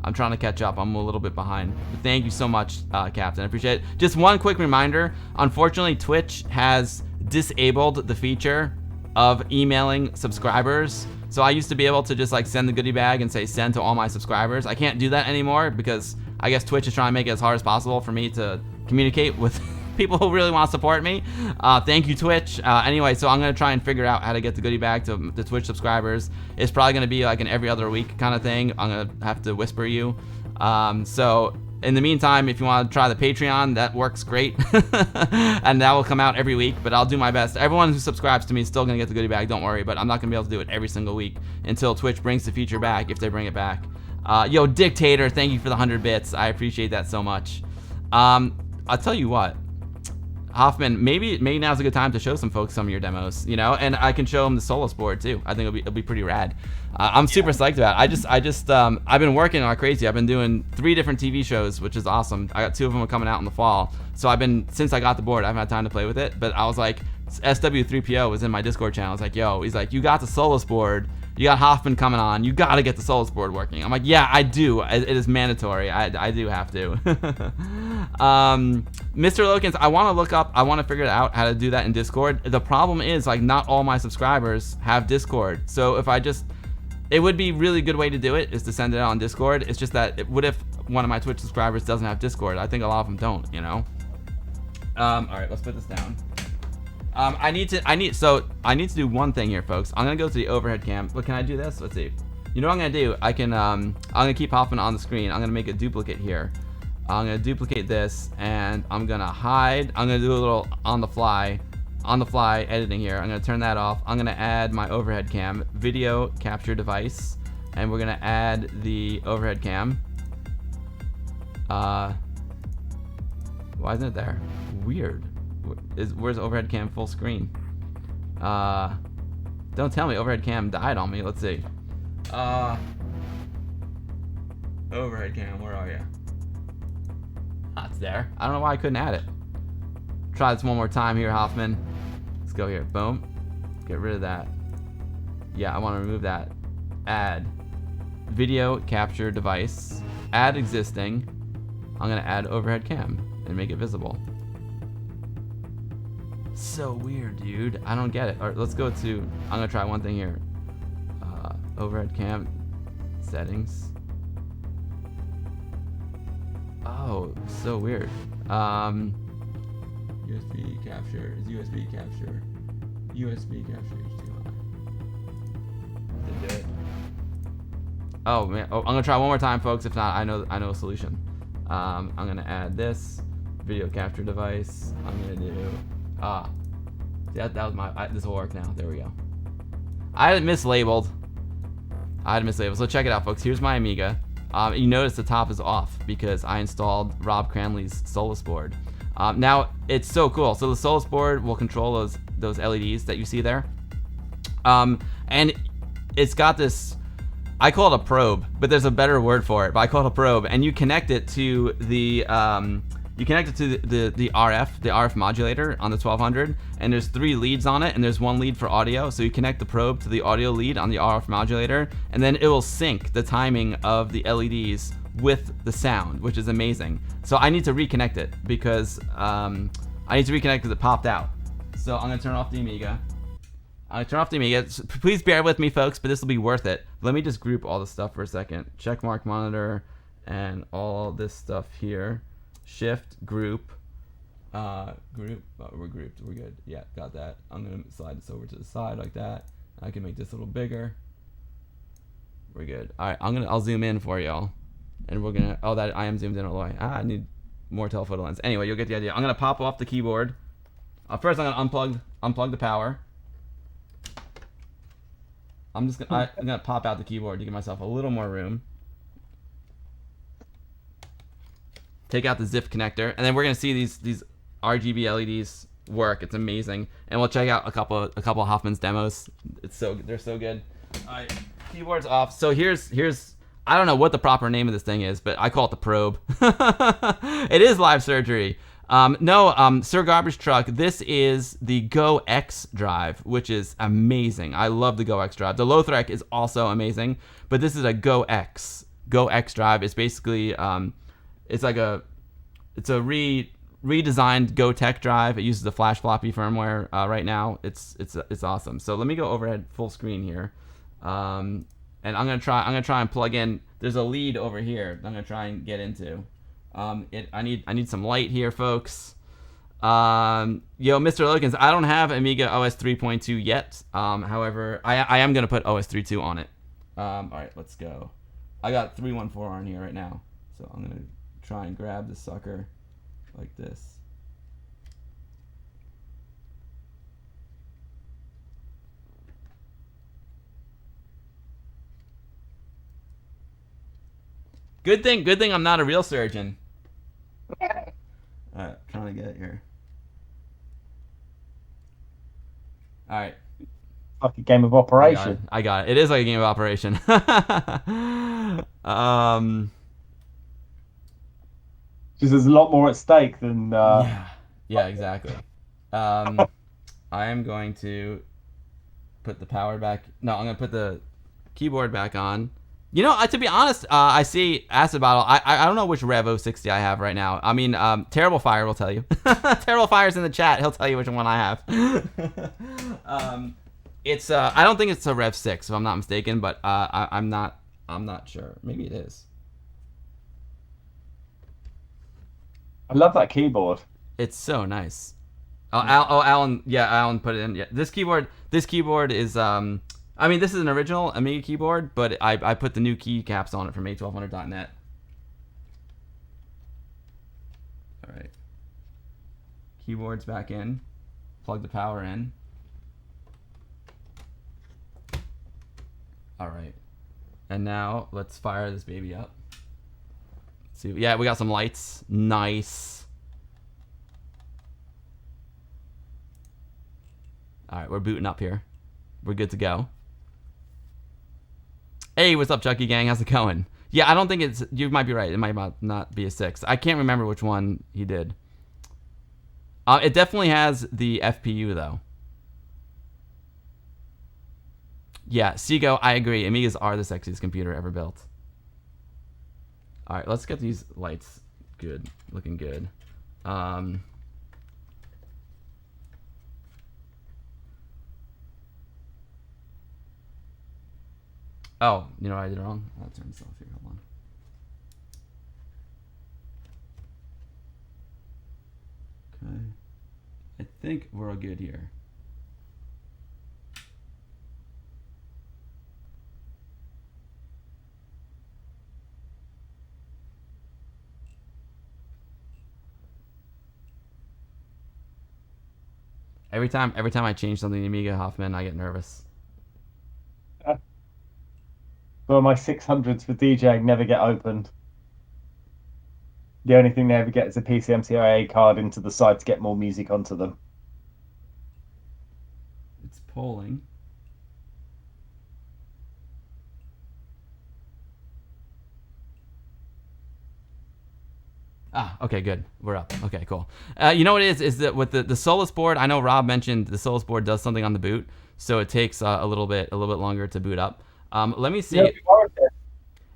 I'm trying to catch up. I'm a little bit behind. But thank you so much, Captain. I appreciate it. Just one quick reminder. Unfortunately, Twitch has disabled the feature of emailing subscribers. So I used to be able to just like send the goodie bag and say send to all my subscribers. I can't do that anymore because I guess Twitch is trying to make it as hard as possible for me to communicate with people who really want to support me. Thank you, Twitch. Anyway, so I'm going to try and figure out how to get the goodie bag to the Twitch subscribers. It's probably going to be like an every other week kind of thing. I'm going to have to whisper you. So in the meantime, if you want to try the Patreon, that works great. And that will come out every week, but I'll do my best. Everyone who subscribes to me is still going to get the goodie bag, don't worry, but I'm not going to be able to do it every single week until Twitch brings the feature back, if they bring it back. Dictator, thank you for the 100 bits. I appreciate that so much. I'll tell you what. Hoffman, maybe now's a good time to show some folks some of your demos, and I can show them the Solus board too. I think it'll be pretty rad. I'm super psyched about it. I've been working like crazy. I've been doing 3 different TV shows, which is awesome. I got 2 of them coming out in the fall. So since I got the board, I haven't had time to play with it, but I was like, SW3PO was in my Discord channel. I was like, he's like, you got the Solus board. You got Hoffman coming on. You got to get the Solus board working. I'm like, yeah, I do. It is mandatory. I do have to. Mr. Lokins, I want to figure out how to do that in Discord. The problem is, like, not all my subscribers have Discord. So it would be a really good way to do it is to send it out on Discord. It's just that, what if one of my Twitch subscribers doesn't have Discord? I think a lot of them don't, All right, let's put this down. I need to do one thing here, folks. I'm gonna go to the overhead cam. But can I do this? Let's see. You know what I'm gonna do? I'm gonna keep Hoffman on the screen. I'm gonna make a duplicate here. I'm gonna duplicate this, and I'm gonna hide. I'm gonna do a little on the fly editing here. I'm gonna turn that off. I'm gonna add my overhead cam, video capture device, and we're gonna add the overhead cam. Why isn't it there? Weird. Where's overhead cam full screen? Don't tell me overhead cam died on me. Let's see. Overhead cam, where are you? It's there. I don't know why I couldn't add it. Try this one more time here, Hoffman. Let's go here. Boom. Get rid of that. Yeah, I want to remove that. Add video capture device. Add existing. I'm gonna add overhead cam and make it visible. So weird, dude. I don't get it. All right, let's go to. I'm gonna try one thing here. Overhead cam settings. Oh, so weird. USB capture is USB capture. USB capture HDMI. Didn't do it. Oh man. Oh, I'm gonna try one more time, folks. If not, I know a solution. I'm gonna add this video capture device. I'm gonna do. That was my. This will work now. There we go. I had it mislabeled. So check it out, folks. Here's my Amiga. You notice the top is off because I installed Rob Cranley's Solus board. Now it's so cool. So the Solus board will control those LEDs that you see there, and it's got this. I call it a probe, but there's a better word for it. But I call it a probe, and you connect it to the RF modulator on the 1200, and there's 3 leads on it, and there's 1 lead for audio. So you connect the probe to the audio lead on the RF modulator, and then it will sync the timing of the LEDs with the sound, which is amazing. So I need to reconnect it because it popped out. So I'm gonna turn off the Amiga. Please bear with me, folks, but this will be worth it. Let me just group all the stuff for a second. Checkmark monitor and all this stuff here. Shift group. Group. Oh, we're grouped. We're good. Yeah, got that. I'm gonna slide this over to the side like that. I can make this a little bigger. We're good. All right, I'll zoom in for y'all, and we're gonna. Oh, that I am zoomed in all the way. I need more telephoto lens. Anyway, you'll get the idea. I'm gonna pop off the keyboard. First, I'm gonna unplug the power. I'm gonna pop out the keyboard to give myself a little more room. Take out the ZIF connector, and then we're gonna see these RGB LEDs work. It's amazing, and we'll check out a couple of Hoffman's demos. They're so good. All right, keyboard's off. So here's I don't know what the proper name of this thing is, but I call it the probe. It is live surgery. Sir Garbage Truck, this is the Go X drive, which is amazing. I love the Go X drive. The Lothric is also amazing, but this is a Go X drive. It's basically it's a redesigned GoTech drive. It uses the flash floppy firmware right now. It's awesome. So let me go overhead full screen here, and I'm gonna try and plug in. There's a lead over here that I'm gonna try and get into. I need some light here, folks. Yo, Mr. Logans, I don't have Amiga OS 3.2 yet. However, I am gonna put OS 3.2 on it. All right, let's go. I got 3.14 on here right now, so I'm gonna try and grab this sucker like this. Good thing I'm not a real surgeon. Alright, trying to get it here. Alright. Like a game of Operation. I got it. It is like a game of Operation. Just there's a lot more at stake than Yeah, exactly. I am going to put the power back. No, I'm gonna put the keyboard back on. You know, to be honest, I see Acid Bottle. I don't know which Rev 060 I have right now. I mean, Terrible Fire will tell you. Terrible Fire's in the chat. He'll tell you which one I have. It's I don't think it's a Rev 6 if I'm not mistaken, but I'm not sure. Maybe it is. I love that keyboard. It's so nice. Alan, yeah, Alan put it in. Yeah, this keyboard is I mean, this is an original Amiga keyboard, but I put the new keycaps on it from H0ffman.net. All right. Keyboard's back in. Plug the power in. All right. And now let's fire this baby up. Let's see. Yeah, we got some lights. Nice. All right, we're booting up here. We're good to go. Hey, what's up, Chucky Gang? How's it going? Yeah, I don't think it's... You might be right. It might not be a 6. I can't remember which one he did. It definitely has the FPU, though. Yeah, Seago, I agree. Amigas are the sexiest computer ever built. All right, let's get these lights good. Looking good. Oh, you know what I did wrong? I'll turn this off here. Hold on. Okay. I think we're all good here. Every time I change something in Amiga Hoffman, I get nervous. Well, my 600s for DJing never get opened. The only thing they ever get is a PCMCIA card into the side to get more music onto them. It's polling. Ah, okay, good. We're up. Okay, cool. You know what it is that with the Solus board, I know Rob mentioned the Solus board does something on the boot, so it takes a little bit longer to boot up. Let me see. Yeah,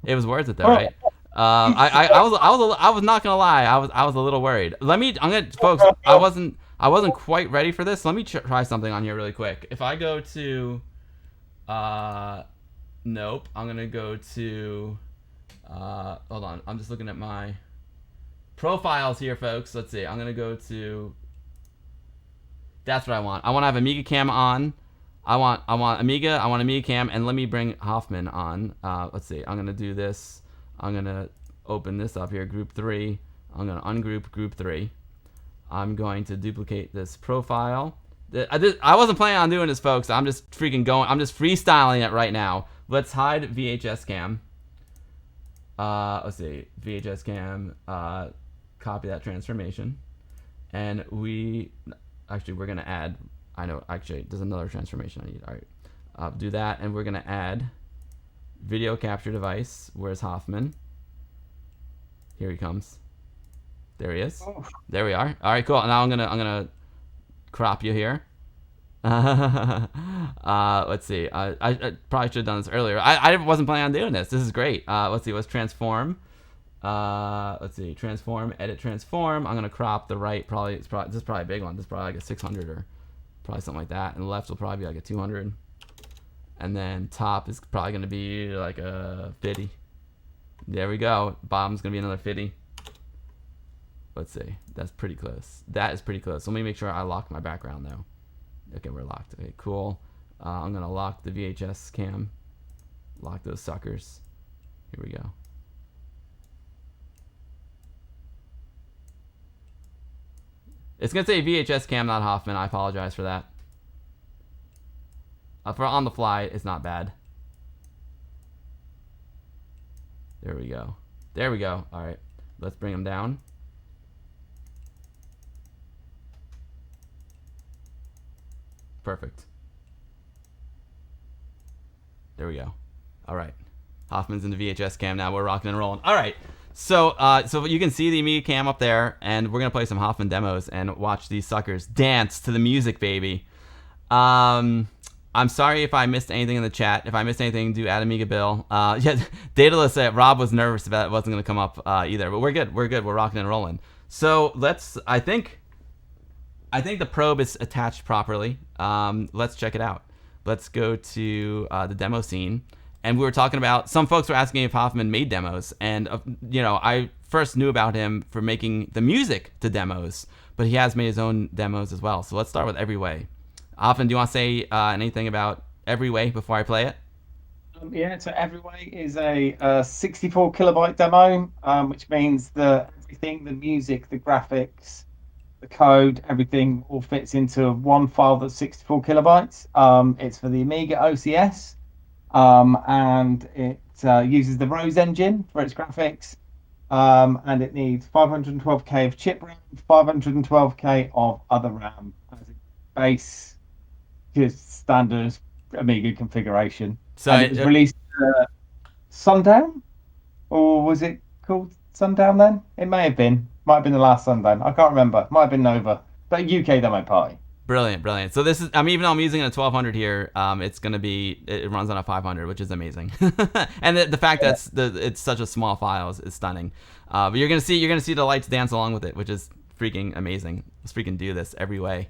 it was worth it though, right? I was not gonna lie. I was a little worried. Folks. I wasn't quite ready for this. Let me try something on here really quick. If I go to, nope. I'm gonna go to, hold on. I'm just looking at my profiles here, folks. Let's see. I'm gonna go to. That's what I want. I want to have Amiga Cam on. I want Amiga. I want Amiga Cam, and let me bring Hoffman on. Let's see. I'm gonna do this. I'm gonna open this up here, group 3. I'm gonna ungroup group 3. I'm going to duplicate this profile. I wasn't planning on doing this, folks. I'm just freaking going. I'm just freestyling it right now. Let's hide VHS cam. Let's see, VHS cam. Copy that transformation, and we're gonna add. I know, actually, there's another transformation I need. All right, do that, and we're gonna add video capture device. Where's Hoffman? Here he comes. There he is. Oh. There we are. All right, cool. Now I'm gonna crop you here. Let's see. I probably should have done this earlier. I wasn't planning on doing this. This is great. Let's see. Let's transform. Let's see. Transform. Edit. Transform. I'm gonna crop the right. This is probably a big one. This is probably like a 600 or probably something like that. And the left will probably be like a 200. And then top is probably gonna be like a 50. There we go. Bottom's gonna be another 50. Let's see. That's pretty close. That is pretty close. Let me make sure I lock my background though. Okay, we're locked. Okay, cool. I'm gonna lock the VHS cam. Lock those suckers. Here we go. It's gonna say VHS cam, not Hoffman. I apologize for that. For on the fly, it's not bad. There we go. There we go. All right, let's bring him down. Perfect. There we go. All right. Hoffman's in the VHS cam now. We're rocking and rolling. All right. So you can see the Amiga cam up there, and we're gonna play some Hoffman demos and watch these suckers dance to the music, baby. I'm sorry if I missed anything in the chat. If I missed anything, do add Amiga Bill. Yeah, Daedalus said Rob was nervous about it wasn't gonna come up either, but we're good. We're good. We're rocking and rolling. So let's. I think the probe is attached properly. Let's check it out. Let's go to the demo scene. And we were talking about, some folks were asking if Hoffman made demos. And, I first knew about him for making the music to demos. But he has made his own demos as well. So let's start with Every Way. Hoffman, do you want to say anything about Every Way before I play it? Yeah, so Every Way is a 64 kilobyte demo, which means that every everything, the music, the graphics, the code, everything all fits into one file that's 64 kilobytes. It's for the Amiga OCS, and it uses the Rose engine for its graphics. And it needs 512K of chip RAM, 512K of other RAM as a base, just standard Amiga configuration. So And it was released Sundown, or was it called Sundown then? It may have been. Might have been the last Sundown. I can't remember. Might have been Nova. But UK demo party. Brilliant. So this is, even though I'm using a 1200 here, it's gonna be, it runs on a 500, which is amazing. And the fact that it's such a small file is stunning. But you're gonna see the lights dance along with it, which is freaking amazing. Let's freaking do this every way.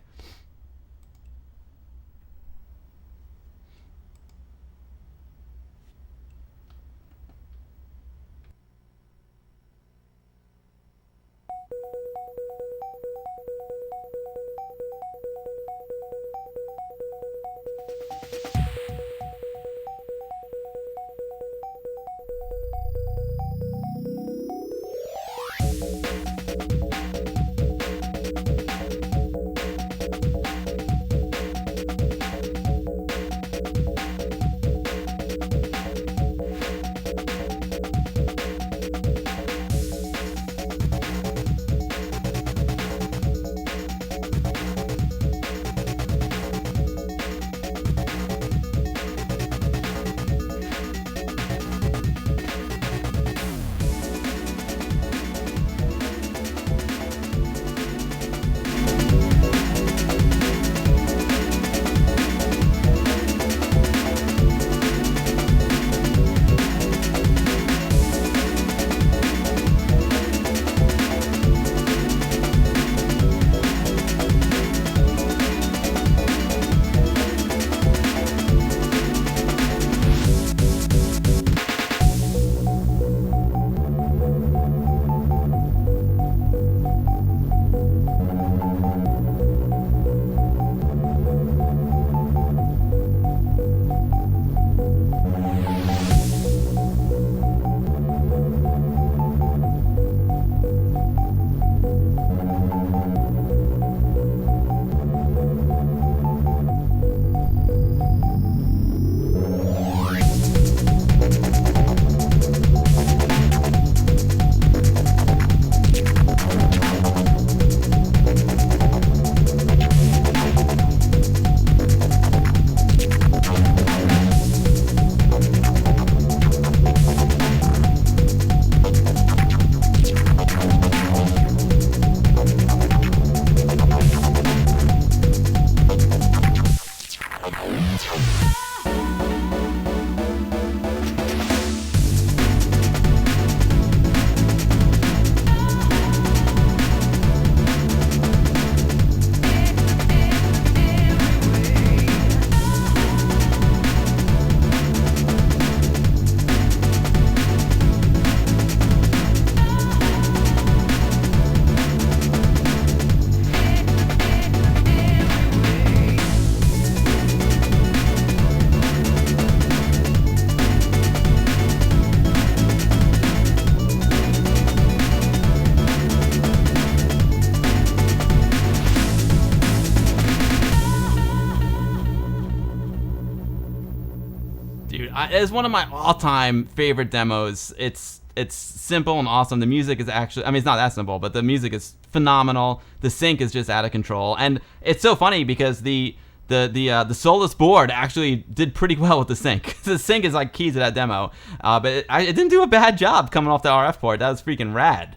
It's one of my all-time favorite demos. It's simple and awesome. The music is actually, it's not that simple, but the music is phenomenal. The sync is just out of control, and it's so funny because the Solus board actually did pretty well with the sync. The sync is like key to that demo, but it didn't do a bad job coming off the RF port. That was freaking rad.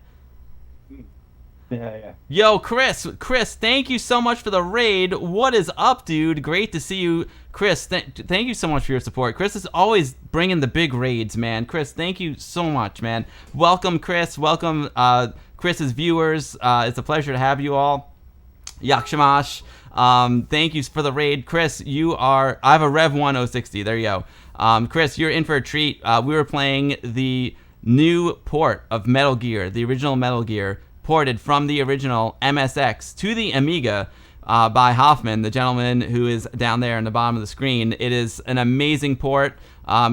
Yeah. Yo, Chris, thank you so much for the raid. What is up, dude? Great to see you, Chris. Thank you so much for your support. Chris is always bringing the big raids, man. Chris, thank you so much, man. Welcome, Chris. Welcome, Chris's viewers. It's a pleasure to have you all. Yakshamash. Thank you for the raid, Chris. I have a Rev 1 060. There you go. Chris, you're in for a treat. We were playing the new port of Metal Gear, the original Metal Gear, ported from the original MSX to the Amiga by Hoffman, the gentleman who is down there in the bottom of the screen. It is an amazing port.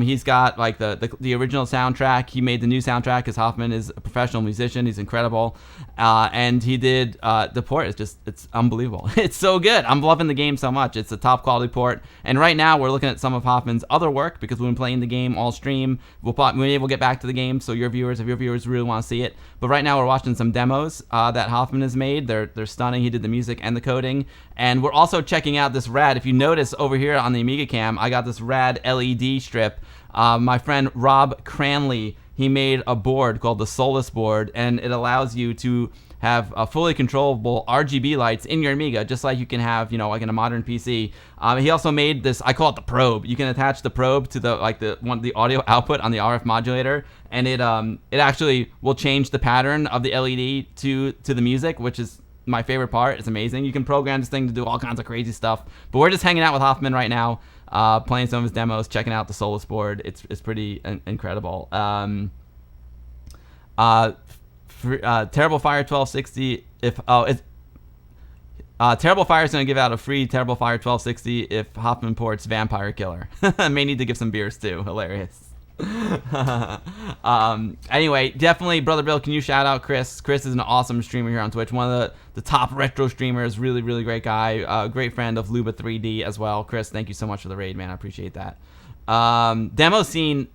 He's got like the original soundtrack. He made the new soundtrack because Hoffman is a professional musician. He's incredible. And he did the port. It's unbelievable. It's so good. I'm loving the game so much. It's a top quality port. And right now we're looking at some of Hoffman's other work because we've been playing the game all stream. Maybe we'll get back to the game so if your viewers really want to see it. But right now we're watching some demos that Hoffman has made. They're stunning. He did the music and the coding. And we're also checking out this rad. If you notice over here on the Amiga cam, I got this rad LED strip. My friend Rob Cranley, he made a board called the Solus board, and it allows you to have a fully controllable RGB lights in your Amiga, just like you can have, like in a modern PC. He also made this, I call it the probe. You can attach the probe to the audio output on the RF modulator, and it actually will change the pattern of the LED to the music, which is my favorite part. It's amazing. You can program this thing to do all kinds of crazy stuff. But we're just hanging out with Hoffman right now, playing some of his demos, checking out the Solus board. It's pretty incredible. Terrible Fire 1260. Terrible Fire is going to give out a free Terrible Fire 1260 if Hoffman ports Vampire Killer. May need to give some beers too. Hilarious. Anyway, definitely, Brother Bill, can you shout out Chris? Chris is an awesome streamer here on Twitch, one of the top retro streamers. Really, really great guy. Great friend of Luba 3D as well. Chris, thank you so much for the raid, man. I appreciate that. Demo scene,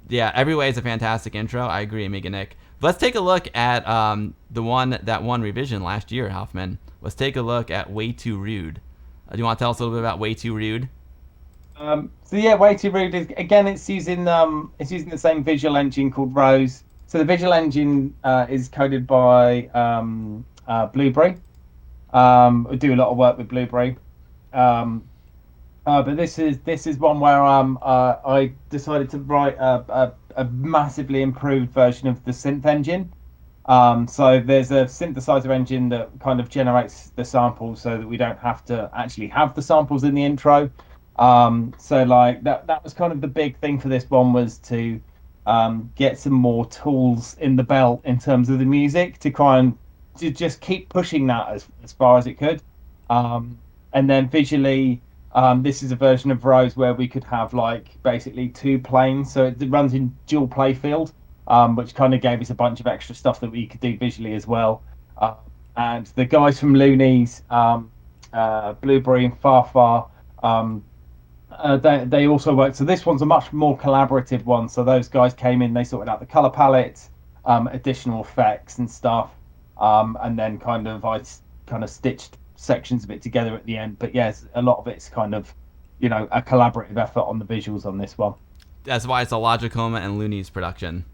yeah, every way is a fantastic intro. I agree, Amiga Nick. Let's take a look at that one revision last year, Hoffman. Let's take a look at Way Too Rude. Do you want to tell us a little bit about Way Too Rude? So yeah, Way Too Rude is, again, it's using the same visual engine called Rose. So the visual engine is coded by Blueberry. We do a lot of work with Blueberry. But this is one where I decided to write a massively improved version of the synth engine. So there's a synthesizer engine that kind of generates the samples so that we don't have to actually have the samples in the intro. So like that was kind of the big thing for this one, was to get some more tools in the belt in terms of the music to try and to just keep pushing that as far as it could. And then visually, this is a version of Rose where we could have like basically two planes, so it runs in dual playfield, which kind of gave us a bunch of extra stuff that we could do visually as well. And the guys from Loonies, Blueberry and Farfar, they also worked. So this one's a much more collaborative one. So those guys came in, they sorted out the color palette, additional effects and stuff, and then I stitched sections of it together at the end. But yes, a lot of it's kind of, a collaborative effort on the visuals on this one. That's why it's a Logicoma and Loonies production.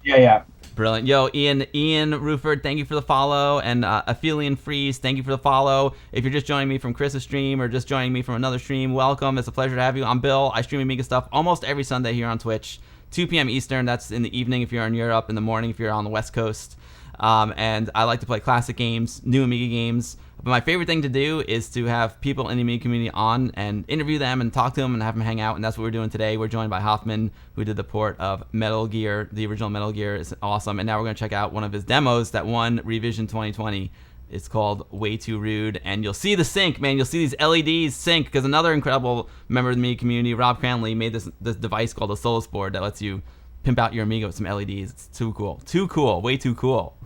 Yeah. Brilliant. Yo, Ian Ruford, thank you for the follow. And Aphelion Freeze, thank you for the follow. If you're just joining me from Chris's stream or just joining me from another stream, welcome. It's a pleasure to have you. I'm Bill. I stream Amiga stuff almost every Sunday here on Twitch, 2 p.m. Eastern. That's in the evening if you're in Europe, in the morning if you're on the West Coast. And I like to play classic games, new Amiga games. But my favorite thing to do is to have people in the Amiga community on and interview them and talk to them and have them hang out. And that's what we're doing today. We're joined by Hoffman, who did the port of Metal Gear. The original Metal Gear is awesome. And now we're going to check out one of his demos that won Revision 2020. It's called Way Too Rude. And you'll see the sync, man. You'll see these LEDs sync, because another incredible member of the Amiga community, Rob Cranley, made this device called a Solus board that lets you pimp out your Amiga with some LEDs. It's too cool. Too cool. Way too cool.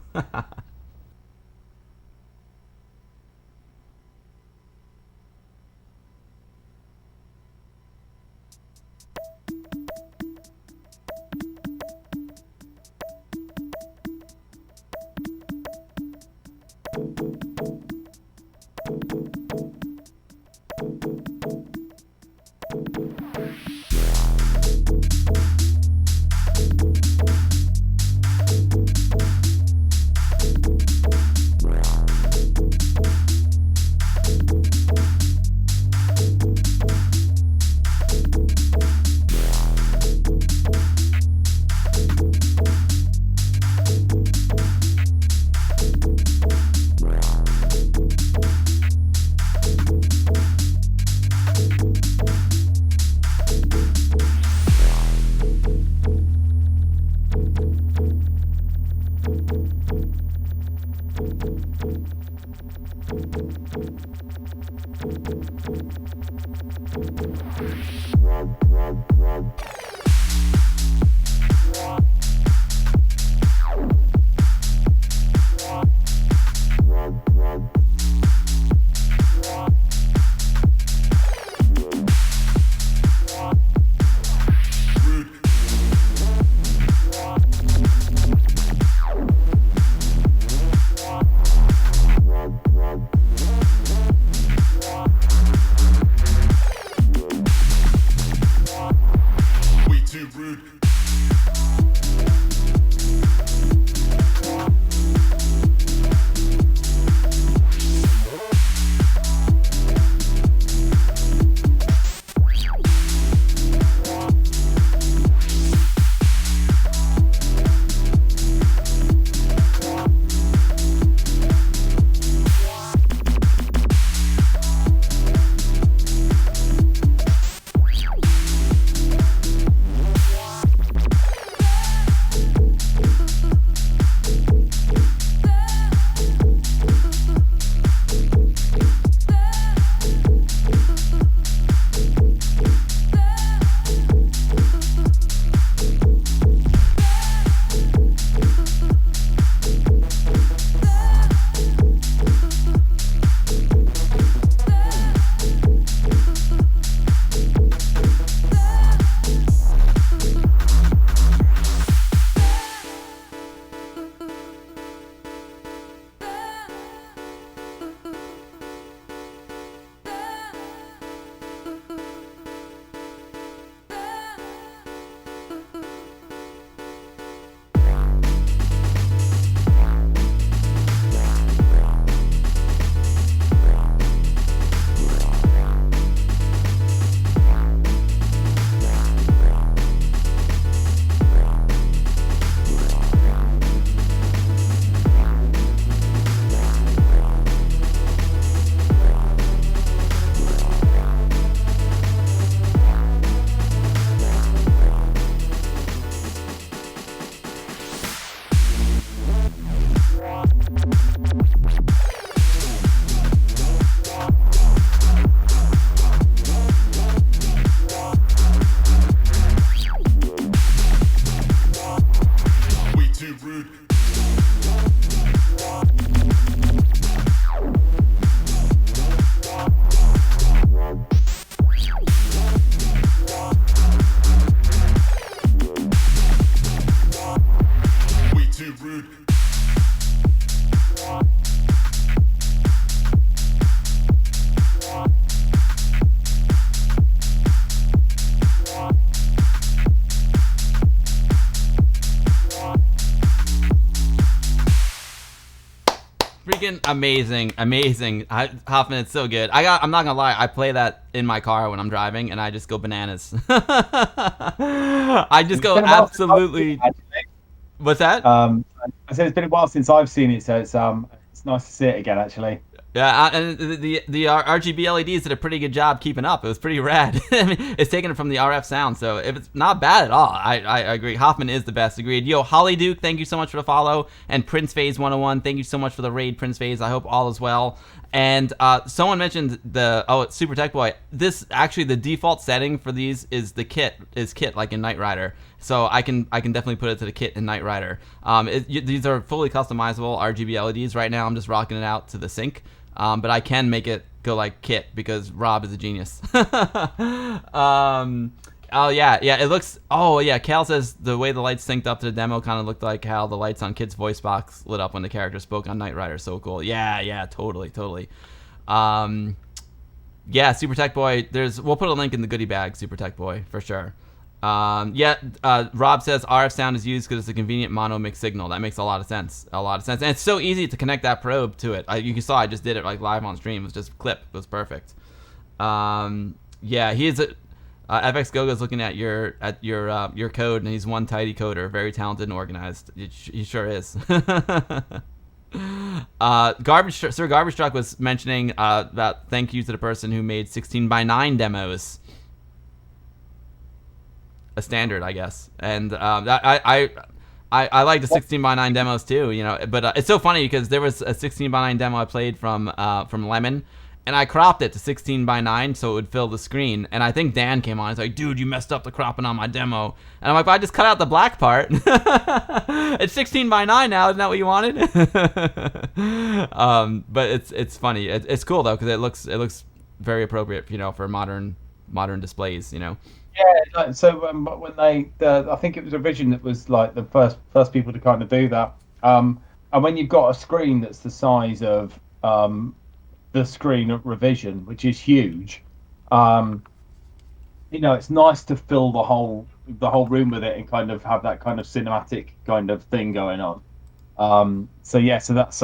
Freaking amazing. Hoffman, it's so good. I'm not gonna lie, I play that in my car when I'm driving, and I just go bananas. I just go absolutely. What's that? I said it's been a while since I've seen it, so it's nice to see it again, actually. Yeah, and the RGB LEDs did a pretty good job keeping up. It was pretty rad. I mean, it's taking it from the RF sound, so if it's not bad at all. I agree. Hoffman is the best. Agreed. Yo, Holly Duke, thank you so much for the follow, and Prince Phase 101, thank you so much for the raid, Prince Phase. I hope all is well. And someone mentioned it's Super Tech Boy. This actually the default setting for these is kit like in Knight Rider. So I can definitely put it to the kit in Knight Rider. These are fully customizable RGB LEDs. Right now I'm just rocking it out to the sync. But I can make it go like kit because Rob is a genius. Oh yeah, it looks. Oh yeah, Cal says the way the lights synced up to the demo kind of looked like how the lights on Kit's voice box lit up when the character spoke on Knight Rider. So cool. Yeah, totally. Yeah, Super Tech Boy. We'll put a link in the goodie bag, Super Tech Boy, for sure. Rob says RF sound is used because it's a convenient mono mix signal. That makes a lot of sense. And it's so easy to connect that probe to it. You saw I just did it like live on stream. It was just clip. It was perfect. Yeah, he is FX Gogo's looking at your code, and he's one tidy coder, very talented and organized. He sure is. Sir Garbage Truck was mentioning about thank you to the person who made 16:9 demos. A standard, I guess, and I like the 16:9 demos too, but it's so funny because there was a 16:9 demo I played from Lemon, and I cropped it to 16:9 so it would fill the screen. And I think Dan came on. He's like, "Dude, you messed up the cropping on my demo." And I'm like, "But I just cut out the black part. It's 16:9 now. Isn't that what you wanted?" But it's funny. It's cool though because it looks very appropriate, for modern displays. Yeah, so when I think it was Revision that was like the first people to kind of do that. And when you've got a screen that's the size of the screen at Revision, which is huge, it's nice to fill the whole room with it and kind of have that kind of cinematic kind of thing going on. So that's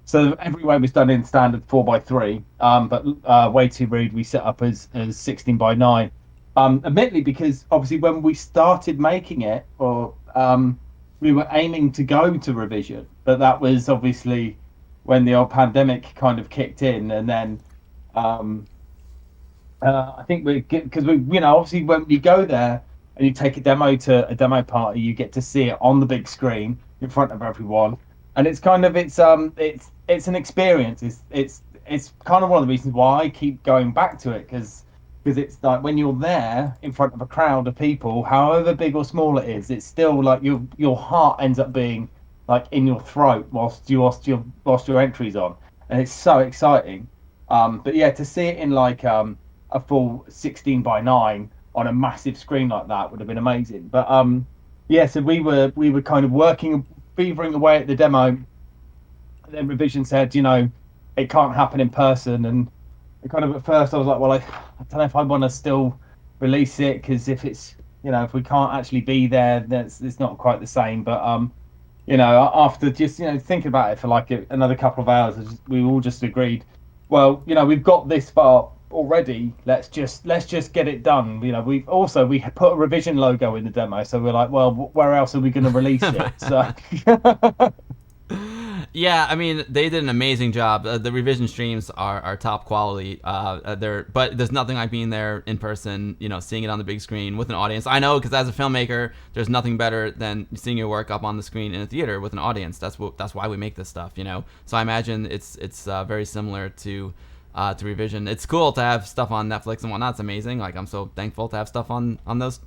so everywhere was done in standard 4:3, but Way Too Rude we set up as 16:9. Admittedly, because obviously when we started making it, we were aiming to go to Revision, but that was obviously when the old pandemic kind of kicked in, and then I think because we obviously when you go there and you take a demo to a demo party, you get to see it on the big screen in front of everyone, and it's kind of it's an experience. It's kind of one of the reasons why I keep going back to it, because it's like when you're there in front of a crowd of people, however big or small it is, it's still like your heart ends up being like in your throat whilst your entry's on, and it's so exciting. But yeah, to see it in like a full 16:9 on a massive screen like that would have been amazing. But so we were kind of beavering away at the demo, and then Revision said, it can't happen in person, and kind of at first I was like, well, I don't know if I want to still release it, because if it's if we can't actually be there, it's not quite the same. But after just thinking about it for like another couple of hours, we all just agreed, well, we've got this far already, let's just get it done. We put a Revision logo in the demo, so we're like, well, where else are we going to release it? So yeah, I mean, they did an amazing job. The Revision streams are top quality. But there's nothing like being there in person, seeing it on the big screen with an audience. I know, because as a filmmaker, there's nothing better than seeing your work up on the screen in a theater with an audience. That's why we make this stuff, So I imagine it's very similar to Revision. It's cool to have stuff on Netflix and whatnot. It's amazing. Like, I'm so thankful to have stuff on those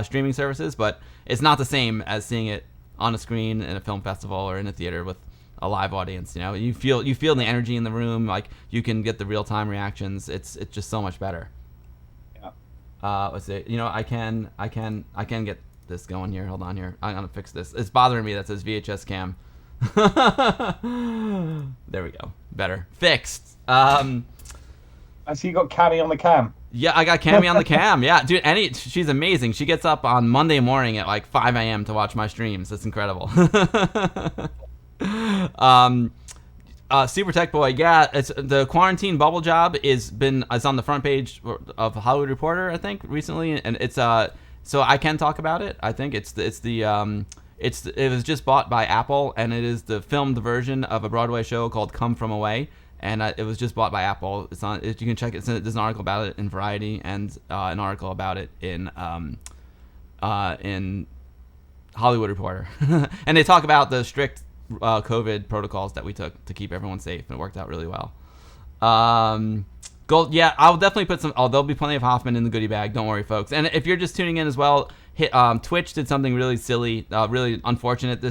streaming services, but it's not the same as seeing it on a screen in a film festival or in a theater with a live audience. You feel the energy in the room. Like, you can get the real time reactions. It's just so much better. Yeah. Let's see. I can get this going here. Hold on here. I'm gonna fix this. It's bothering me that says VHS cam. There we go. Better. Fixed. I see you got Cammy on the cam. Yeah, I got Cammy on the cam. Yeah, dude, she's amazing. She gets up on Monday morning at like 5 a.m. to watch my streams. It's incredible. Super Tech Boy, yeah, it's the quarantine bubble job is on the front page of Hollywood Reporter, I think, recently, and it's so I can talk about it. I think it was just bought by Apple, and it is the filmed version of a Broadway show called Come From Away. And it was just bought by Apple. It's on. You can check it. There's an article about it in Variety, and an article about it in Hollywood Reporter. And they talk about the strict COVID protocols that we took to keep everyone safe, and it worked out really well. Yeah, I'll definitely put some. There'll be plenty of Hoffman in the goodie bag. Don't worry, folks. And if you're just tuning in as well, Twitch did something really silly, really unfortunate.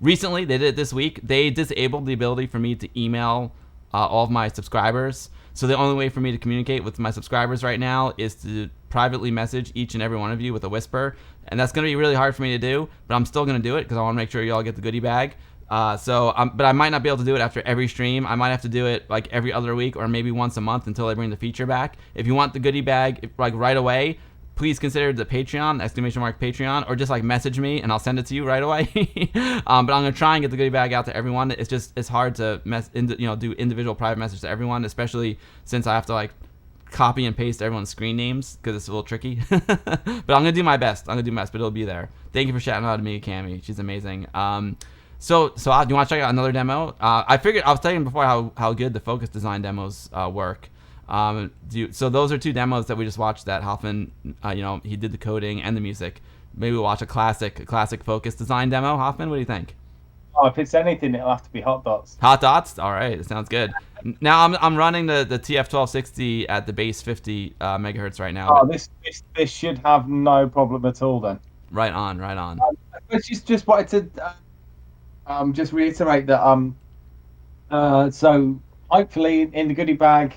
Recently, they did it this week. They disabled the ability for me to email all of my subscribers. So the only way for me to communicate with my subscribers right now is to privately message each and every one of you with a whisper. And that's going to be really hard for me to do, but I'm still going to do it because I want to make sure you all get the goodie bag. But I might not be able to do it after every stream. I might have to do it like every other week or maybe once a month until I bring the feature back. If you want the goodie bag like right away, please consider the Patreon, _Patreon, or just like message me and I'll send it to you right away. But I'm gonna try and get the goodie bag out to everyone. It's hard to do individual private message to everyone, especially since I have to like copy and paste everyone's screen names because it's a little tricky. But I'm gonna do my best. But it'll be there. Thank you for shouting out to me, Cammy. She's amazing. So do you want to check out another demo? I was telling you before how good the focus design demos work. So those are two demos that we just watched that Hoffman, he did the coding and the music. Maybe we'll watch a classic focus design demo. Hoffman, what do you think? Oh, if it's anything, it'll have to be hot dots. Hot dots. All right, it sounds good. Now I'm running the TF1260 at the base 50 megahertz right now. Oh, this should have no problem at all then. Right on, right on. I just wanted to just reiterate that so hopefully in the goodie bag,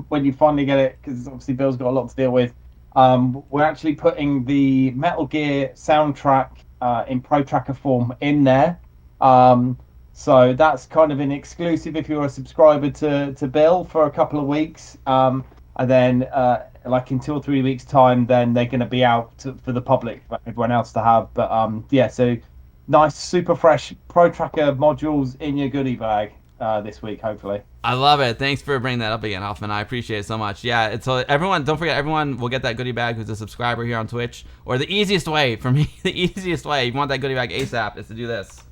when you finally get it, because obviously Bill's got a lot to deal with, we're actually putting the Metal Gear soundtrack in Pro Tracker form in there. So that's kind of an exclusive if you're a subscriber to Bill for a couple of weeks. And then like in 2 or 3 weeks time, then they're going to be out for the public for everyone else to have. But yeah, so nice super fresh Pro Tracker modules in your goodie bag this week, hopefully. I love it. Thanks for bringing that up again, Hoffman. I appreciate it so much. Yeah, it's everyone. Don't forget, everyone will get that goodie bag who's a subscriber here on Twitch. Or the easiest way for me, the easiest way, if you want that goodie bag ASAP, is to do this.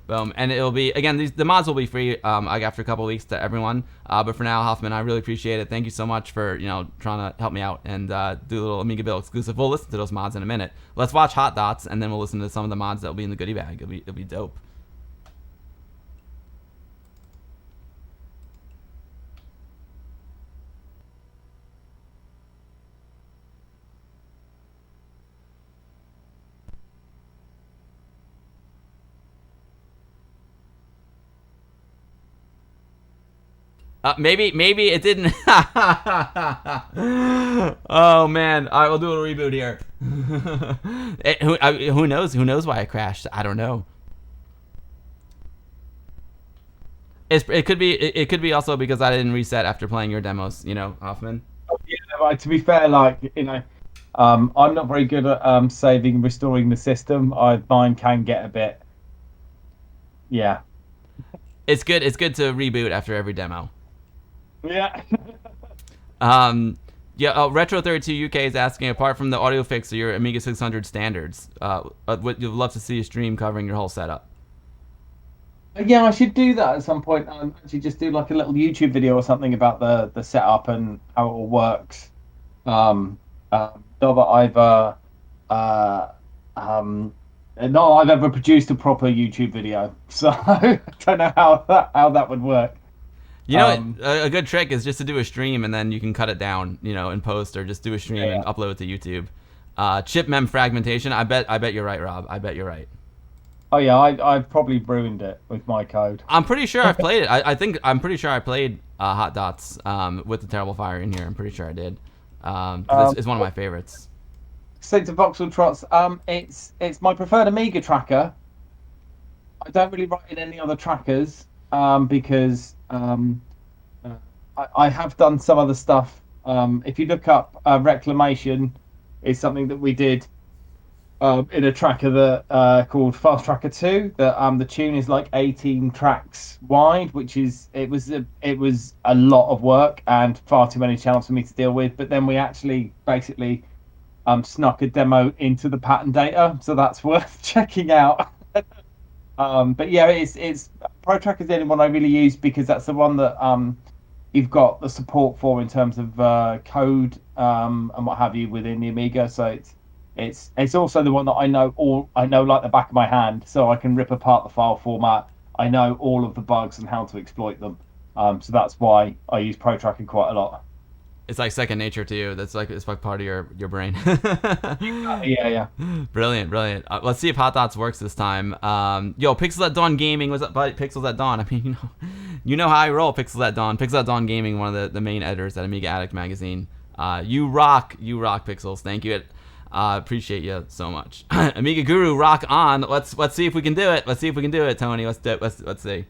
Boom, and it'll be again. The mods will be free like after a couple of weeks to everyone. But for now, Hoffman, I really appreciate it. Thank you so much for trying to help me out and do a little Amiga Bill exclusive. We'll listen to those mods in a minute. Let's watch Hot Dots, and then we'll listen to some of the mods that'll be in the goodie bag. It'll be dope. Maybe it didn't. Oh man! All right, we'll do a reboot here. Who knows? Who knows why it crashed? I don't know. It could be also because I didn't reset after playing your demos. Hoffman. Yeah, to be fair, I'm not very good at saving and restoring the system. Mine can get a bit. Yeah. It's good to reboot after every demo. Yeah. Retro32 UK is asking, apart from the audio fix or your Amiga 600 standards, what you'd love to see a stream covering your whole setup. Yeah, I should do that at some point. Actually, just do like a little YouTube video or something about the setup and how it all works. Not that I've ever produced a proper YouTube video, so I don't know how that would work. A good trick is just to do a stream and then you can cut it down, in post, or just do a stream and upload it to YouTube. Chip mem fragmentation. I bet you're right, Rob. I bet you're right. Oh yeah, I've probably ruined it with my code. I'm pretty sure I've played it. I'm pretty sure I played Hot Dots with the Terrible Fire in here. I'm pretty sure I did. It's one of my favorites. State of Voxel Trots. It's my preferred Amiga tracker. I don't really write in any other trackers because I have done some other stuff. If you look up Reclamation, is something that we did in a tracker that called Fast Tracker 2. That the tune is like 18 tracks wide, which is it was a lot of work and far too many channels for me to deal with. But then we actually basically snuck a demo into the pattern data, so that's worth checking out. But yeah, it's Pro Tracker is the only one I really use because that's the one that you've got the support for in terms of code and what have you within the Amiga. So it's also the one that I know like the back of my hand, so I can rip apart the file format. I know all of the bugs and how to exploit them. So that's why I use Pro Tracker quite a lot. It's like second nature to you. It's like part of your brain. Yeah. Brilliant. Let's see if Hot Dots works this time. Pixels at Dawn Gaming. What's up, buddy? Pixels at Dawn. I mean, you know how I roll. Pixels at Dawn. Pixels at Dawn Gaming, one of the main editors at Amiga Addict magazine. You rock, Pixels. Thank you. Appreciate you so much. Amiga Guru, rock on. Let's see if we can do it. Let's see if we can do it, Tony. Let's see.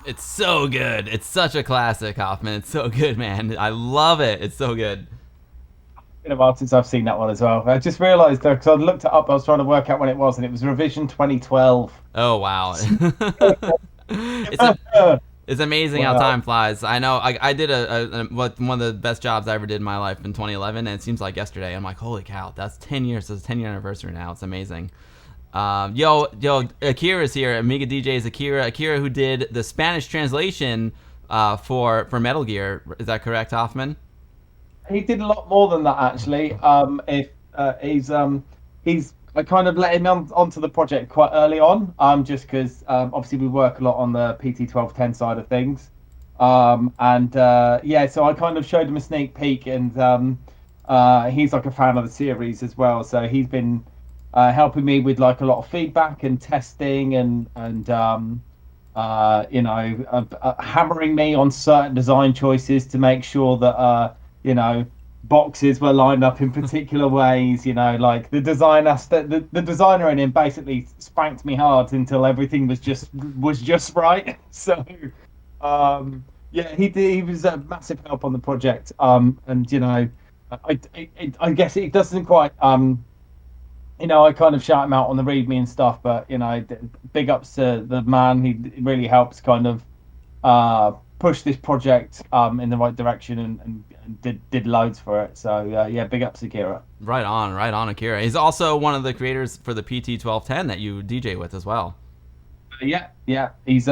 It's so good. It's such a classic, Hoffman. It's so good, man. I love it. It's so good. It's been a while since I've seen that one as well. I just realised though, because I looked it up, I was trying to work out when it was, and it was revision 2012. Oh wow. it's it's amazing how Wow. time flies. I know. I did one of the best jobs I ever did in my life in 2011, and it seems like yesterday. I'm like, holy cow, that's 10 years. It's a 10-year anniversary now. It's amazing. Yo, Akira's here. Amiga DJ's Akira. Akira, who did the Spanish translation for Metal Gear. Is that correct, Hoffman? He did a lot more than that actually. If he's I kind of let him onto the project quite early on, just because obviously we work a lot on the PT1210 side of things, yeah, so I kind of showed him a sneak peek, and he's like a fan of the series as well, so he's been helping me with like a lot of feedback and testing, and you know, hammering me on certain design choices to make sure that you know, boxes were lined up in particular ways, you know, like the designer in him basically spanked me hard until everything was just right. So yeah, he was a massive help on the project, and you know, I guess it doesn't quite you know, I kind of shout him out on the readme and stuff, but you know, big ups to the man. He really helps kind of push this project in the right direction, and did loads for it. So yeah, big ups Akira. Right on, Akira. He's also one of the creators for the PT1210 that you DJ with as well. Yeah. He's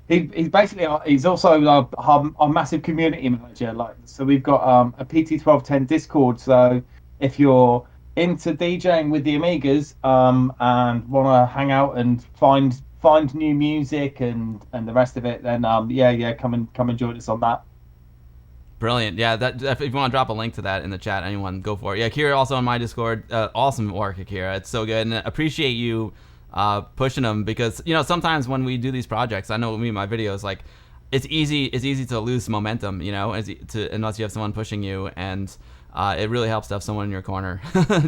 basically he's also our massive community manager. Like, so we've got a PT1210 Discord. So if you're into DJing with the Amigas and want to hang out and find new music and the rest of it, then yeah, come and join us on that. Brilliant. Yeah, that if you want to drop a link to that in the chat, anyone, go for it. Yeah, Akira also on my Discord. Awesome work, Akira. It's so good, and I appreciate you pushing them, because you know, sometimes when we do these projects, I know with me, my videos, like it's easy to lose momentum, you know, unless you have someone pushing you, and it really helps to have someone in your corner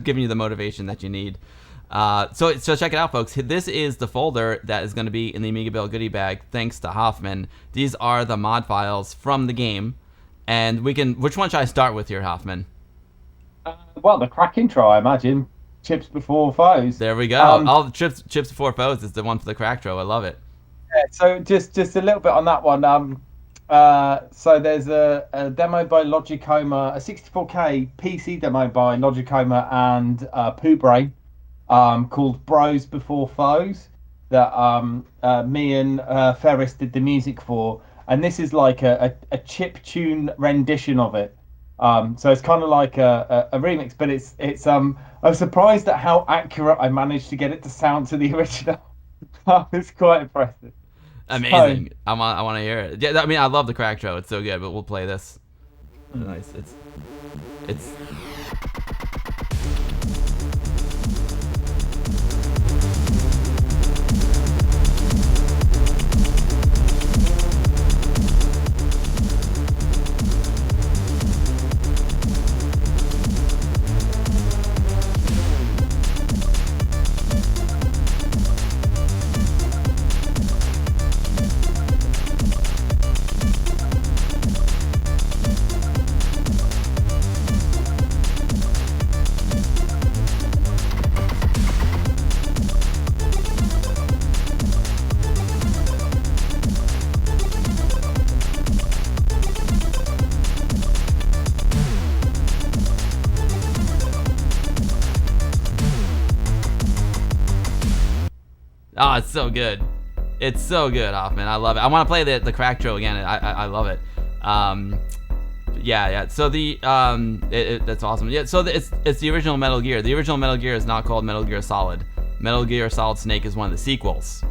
giving you the motivation that you need. So check it out, folks. This is the folder that is going to be in the Amiga Build goodie bag, thanks to Hoffman. These are the mod files from the game, and we can. Which one should I start with here, Hoffman? Well, the crack intro, I imagine. Chips before foes. There we go. All the chips before foes is the one for the crack intro. I love it. Yeah, so just a little bit on that one. So there's a demo by Logicoma, a 64K PC demo by Logicoma and Poobrain, called Bros Before Foes, that me and Ferris did the music for, and this is like a chip tune rendition of it. So it's kind of like a remix, but it's I was surprised at how accurate I managed to get it to sound to the original. It's quite impressive. Amazing. I want to hear it. Yeah, I mean, I love the crack show. It's so good, but we'll play this. Nice. It's oh, it's so good. It's so good, Hoffman. I love it. I want to play the crack show again. I love it. Yeah. So that's awesome. Yeah. So it's the original Metal Gear. The original Metal Gear is not called Metal Gear Solid. Metal Gear Solid Snake is one of the sequels.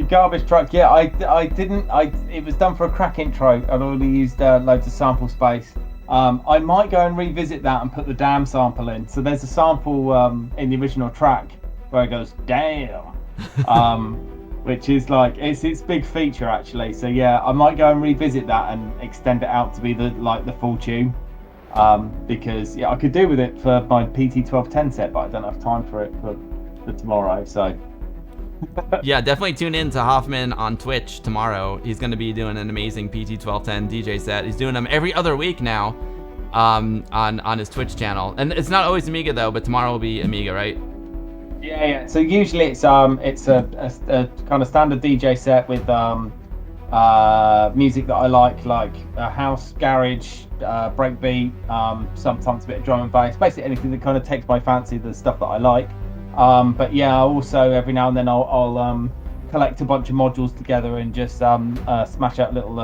Garbage truck. Yeah, I didn't. It was done for a crack intro. I'd already used loads of sample space. I might go and revisit that and put the damn sample in. So there's a sample in the original track where it goes damn, which is like it's big feature actually. So yeah, I might go and revisit that and extend it out to be the full tune, because yeah, I could do with it for my PT1210 set, but I don't have time for it for tomorrow. So Yeah, definitely tune in to Hoffman on Twitch tomorrow. He's going to be doing an amazing PT1210 DJ set. He's doing them every other week now on his Twitch channel. And it's not always Amiga though, but tomorrow will be Amiga, right? Yeah. So usually it's a kind of standard DJ set with music that I like house, garage, breakbeat, sometimes a bit of drum and bass, basically anything that kind of takes my fancy, the stuff that I like. But yeah, also every now and then I'll collect a bunch of modules together and just smash out a little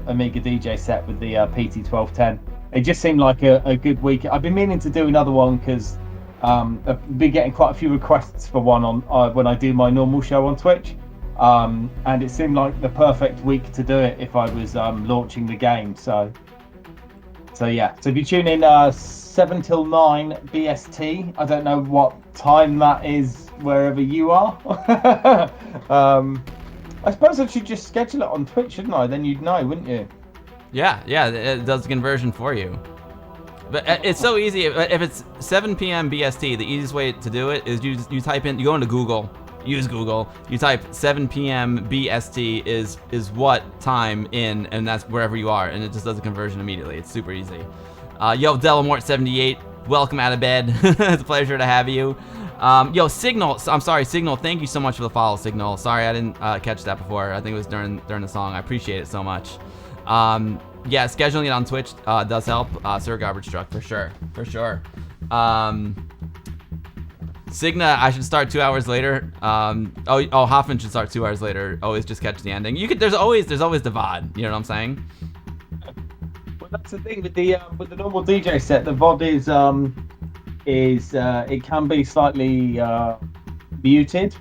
Amiga DJ set with the PT1210. It just seemed like a good week. I've been meaning to do another one because I've been getting quite a few requests for one on when I do my normal show on Twitch. And it seemed like the perfect week to do it if I was launching the game. So yeah. So if you tune in 7 till 9 BST, I don't know what time that is wherever you are. I suppose I should just schedule it on Twitch, shouldn't I? Then you'd know, wouldn't you? Yeah, it does the conversion for you. But it's so easy. If it's 7 p.m. BST, the easiest way to do it is you type in, you go into Google, use Google, you type 7 p.m. BST is what time in, and that's wherever you are, and it just does the conversion immediately. It's super easy. Yo, Delamort78, welcome out of bed. It's a pleasure to have you. Yo, Signal, Signal, thank you so much for the follow, Signal. Sorry I didn't catch that before. I think it was during the song. I appreciate it so much. Yeah, scheduling it on Twitch does help. Sir Garbage Truck, for sure. Signa, I should start 2 hours later. Hoffman should start 2 hours later. Always just catch the ending. There's always the VOD. You know what I'm saying? Well, that's the thing with the normal DJ set. The VOD is it can be slightly muted.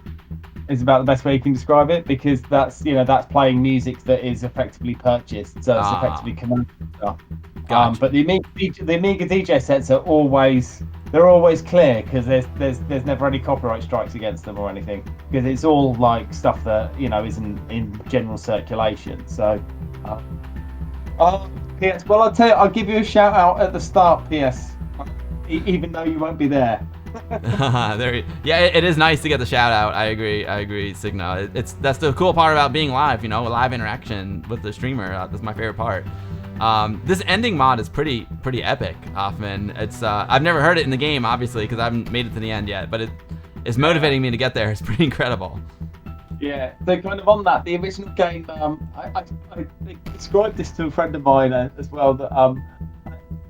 Is about the best way you can describe it, because that's playing music that is effectively purchased, so it's effectively commercial stuff. Gotcha. But the Amiga DJ sets are always clear, because there's never any copyright strikes against them or anything, because it's all like stuff that isn't in general circulation. So PS, well, I'll give you a shout out at the start, PS, even though you won't be there. It is nice to get the shout out. I agree, Signa. That's the cool part about being live, live interaction with the streamer. That's my favorite part. This ending mod is pretty epic, Hoffman. It's I've never heard it in the game, obviously, because I haven't made it to the end yet, but it's motivating me to get there. It's pretty incredible. Yeah, so kind of on that, the original game, I described this to a friend of mine as well, that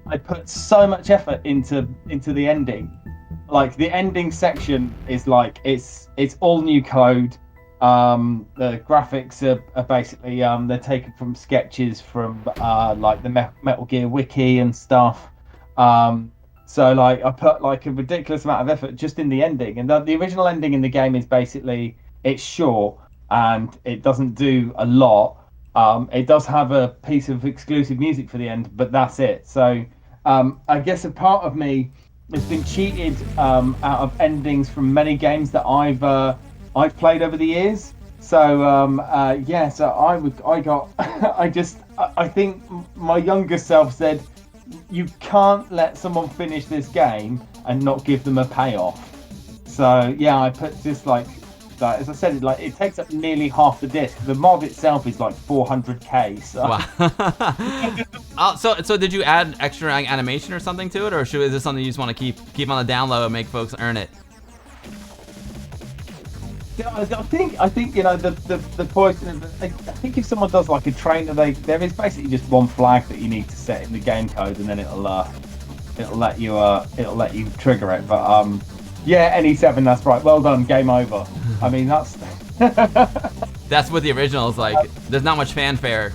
I put so much effort into the ending. Like, the ending section is like it's all new code. The graphics are basically they're taken from sketches from like the Metal Gear wiki and stuff. So like I put like a ridiculous amount of effort just in the ending, and the original ending in the game is basically, it's short and it doesn't do a lot. It does have a piece of exclusive music for the end, but that's it. So I guess a part of me has been cheated out of endings from many games that I've played over the years. So I think my younger self said, you can't let someone finish this game and not give them a payoff. So yeah, I put just like as I said, it takes up nearly half the disc. The mod itself is like 400k. So. Wow. So did you add extra animation or something to it, or is this something you just want to keep on the down low and make folks earn it? Yeah, I think the point. I think if someone does like a trainer, there is basically just one flag that you need to set in the game code, and then it'll let you trigger it. But yeah, NE7, that's right. Well done, game over. I mean, that's what the original is like. There's not much fanfare.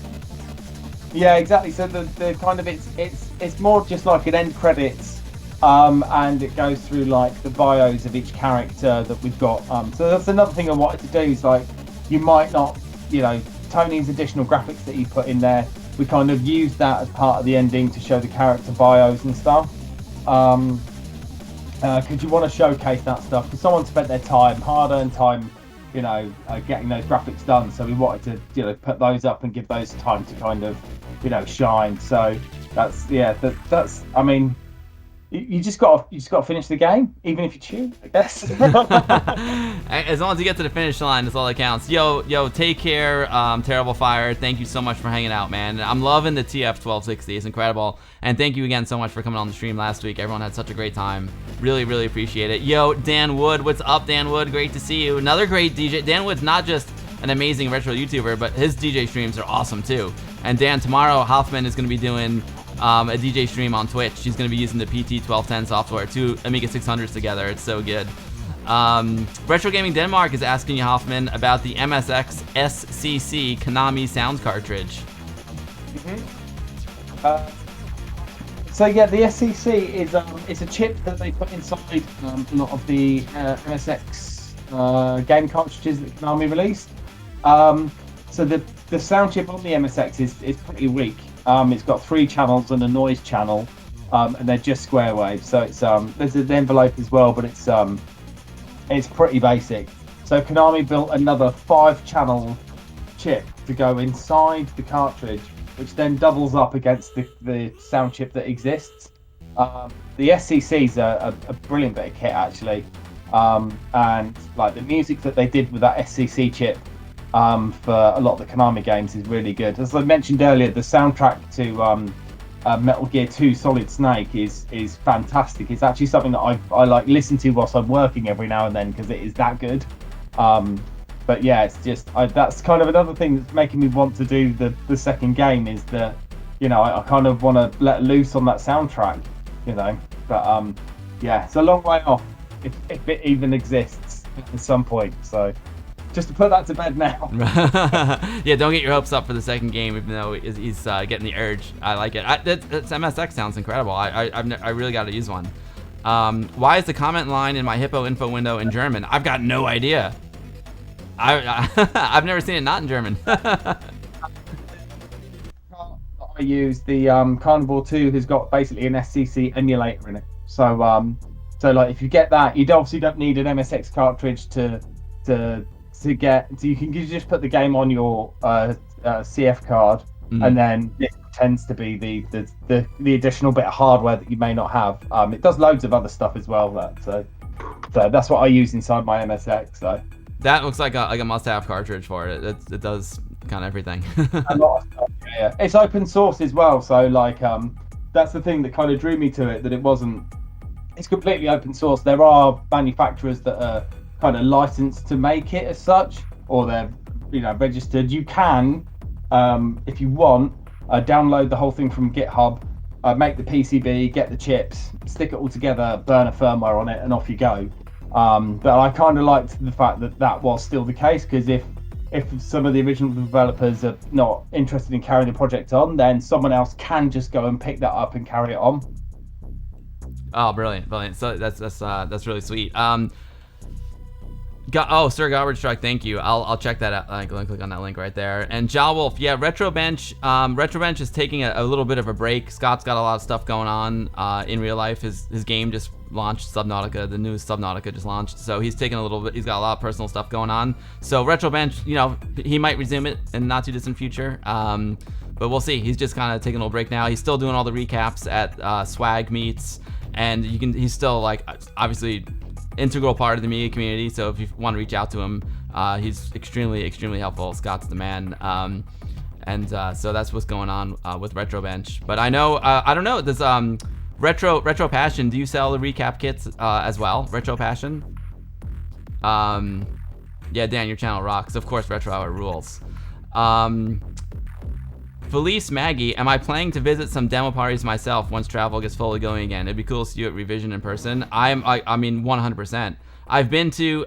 Yeah, exactly. So the kind of it's more just like an end credits, and it goes through like the bios of each character that we've got. So that's another thing I wanted to do is like, you might not, Tony's additional graphics that he put in there, we kind of used that as part of the ending to show the character bios and stuff. Because you want to showcase that stuff, because someone spent their hard-earned time, getting those graphics done. So we wanted to, put those up and give those time to kind of, shine. So that's I mean, you just got to finish the game, even if you cheat, I guess. As long as you get to the finish line, that's all that counts. Yo, take care. Terrible Fire, thank you so much for hanging out, man. I'm loving the TF1260. It's incredible. And thank you again so much for coming on the stream last week. Everyone had such a great time. Really, really appreciate it. Yo, Dan Wood, what's up, Dan Wood? Great to see you. Another great DJ. Dan Wood's not just an amazing retro YouTuber, but his DJ streams are awesome too. And Dan, tomorrow Hoffman is going to be doing a DJ stream on Twitch. He's going to be using the PT1210 software, two Amiga 600s together. It's so good. Retro Gaming Denmark is asking you, Hoffman, about the MSX SCC Konami sound cartridge. So yeah, the SCC is it's a chip that they put inside a lot of the MSX game cartridges that Konami released. So the sound chip on the MSX is pretty weak. It's got 3 channels and a noise channel, and they're just square waves. So it's there's an envelope as well, but it's pretty basic. So Konami built another 5-channel chip to go inside the cartridge, which then doubles up against the sound chip that exists. The SCC's a brilliant bit of kit actually, and like the music that they did with that SCC chip for a lot of the Konami games is really good. As I mentioned earlier, the soundtrack to Metal Gear 2 Solid Snake is fantastic. It's actually something that I like listen to whilst I'm working every now and then because it is that good. But yeah, it's just that's kind of another thing that's making me want to do the second game is that, you know, I kind of want to let loose on that soundtrack, you know. But yeah, it's a long way off if it even exists at some point. So just to put that to bed now. Yeah, don't get your hopes up for the second game, even though he's getting the urge. I like it. That's MSX sounds incredible. I really got to use one. Why is the comment line in my Hippo info window in German? I've got no idea. I've never seen it not in German. I use the Carnivore 2 has got basically an SCC emulator in it. So like if you get that, you obviously don't need an MSX cartridge to get. So you can just put the game on your CF card, and then it tends to be the additional bit of hardware that you may not have. It does loads of other stuff as well. So that's what I use inside my MSX. So that looks like a must-have cartridge for it. It does kind of everything. A lot of stuff, yeah. It's open source as well, so like that's the thing that kind of drew me to it, that it's completely open source. There are manufacturers that are kind of licensed to make it as such, or they're, you know, registered. You can, if you want, download the whole thing from GitHub, make the PCB, get the chips, stick it all together, burn a firmware on it, and off you go. But I kind of liked the fact that was still the case, because if some of the original developers are not interested in carrying the project on, then someone else can just go and pick that up and carry it on. Oh, brilliant! So that's really sweet. Sir Garbage Truck, thank you. I'll check that out. I'm gonna click on that link right there. And Ja Wolf, yeah, Retrobench is taking a little bit of a break. Scott's got a lot of stuff going on in real life. His game just launched, Subnautica, the new Subnautica just launched. So he's taking a little bit. He's got a lot of personal stuff going on. So Retrobench, you know, he might resume it in the not too distant future. But we'll see. He's just kind of taking a little break now. He's still doing all the recaps at Swag Meets, and he's still like obviously integral part of the media community. So if you want to reach out to him, he's extremely helpful. Scott's the man. So that's what's going on with Retrobench. But I know I don't know, does Retro Passion, do you sell the recap kits as well? Retro Passion? Yeah, Dan, your channel rocks. Of course, Retro Hour rules. Felice Maggie, am I planning to visit some demo parties myself once travel gets fully going again? It'd be cool to see you at Revision in person. I mean 100%. I've been to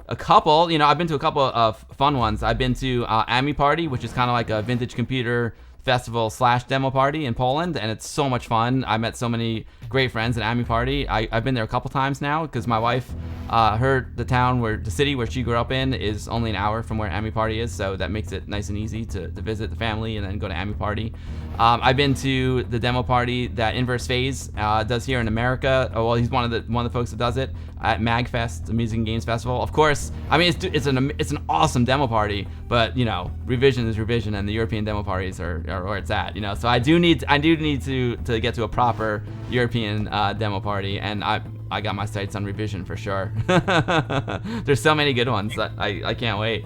a couple, you know, I've been to a couple of fun ones. I've been to Ami Party, which is kind of like a vintage computer festival / demo party in Poland, and it's so much fun. I met so many great friends at Ami Party. I've been there a couple times now because my wife, the city where she grew up in is only an hour from where Ami Party is, so that makes it nice and easy to visit the family and then go to Ami Party. I've been to the demo party that Inverse Phase does here in America. Well, he's one of the folks that does it. at MagFest, the Music and Games Festival. Of course, I mean it's an awesome demo party, but you know, revision is revision, and the European demo parties are where it's at. You know, so I do need to get to a proper European demo party, and I got my sights on revision for sure. There's so many good ones that I can't wait.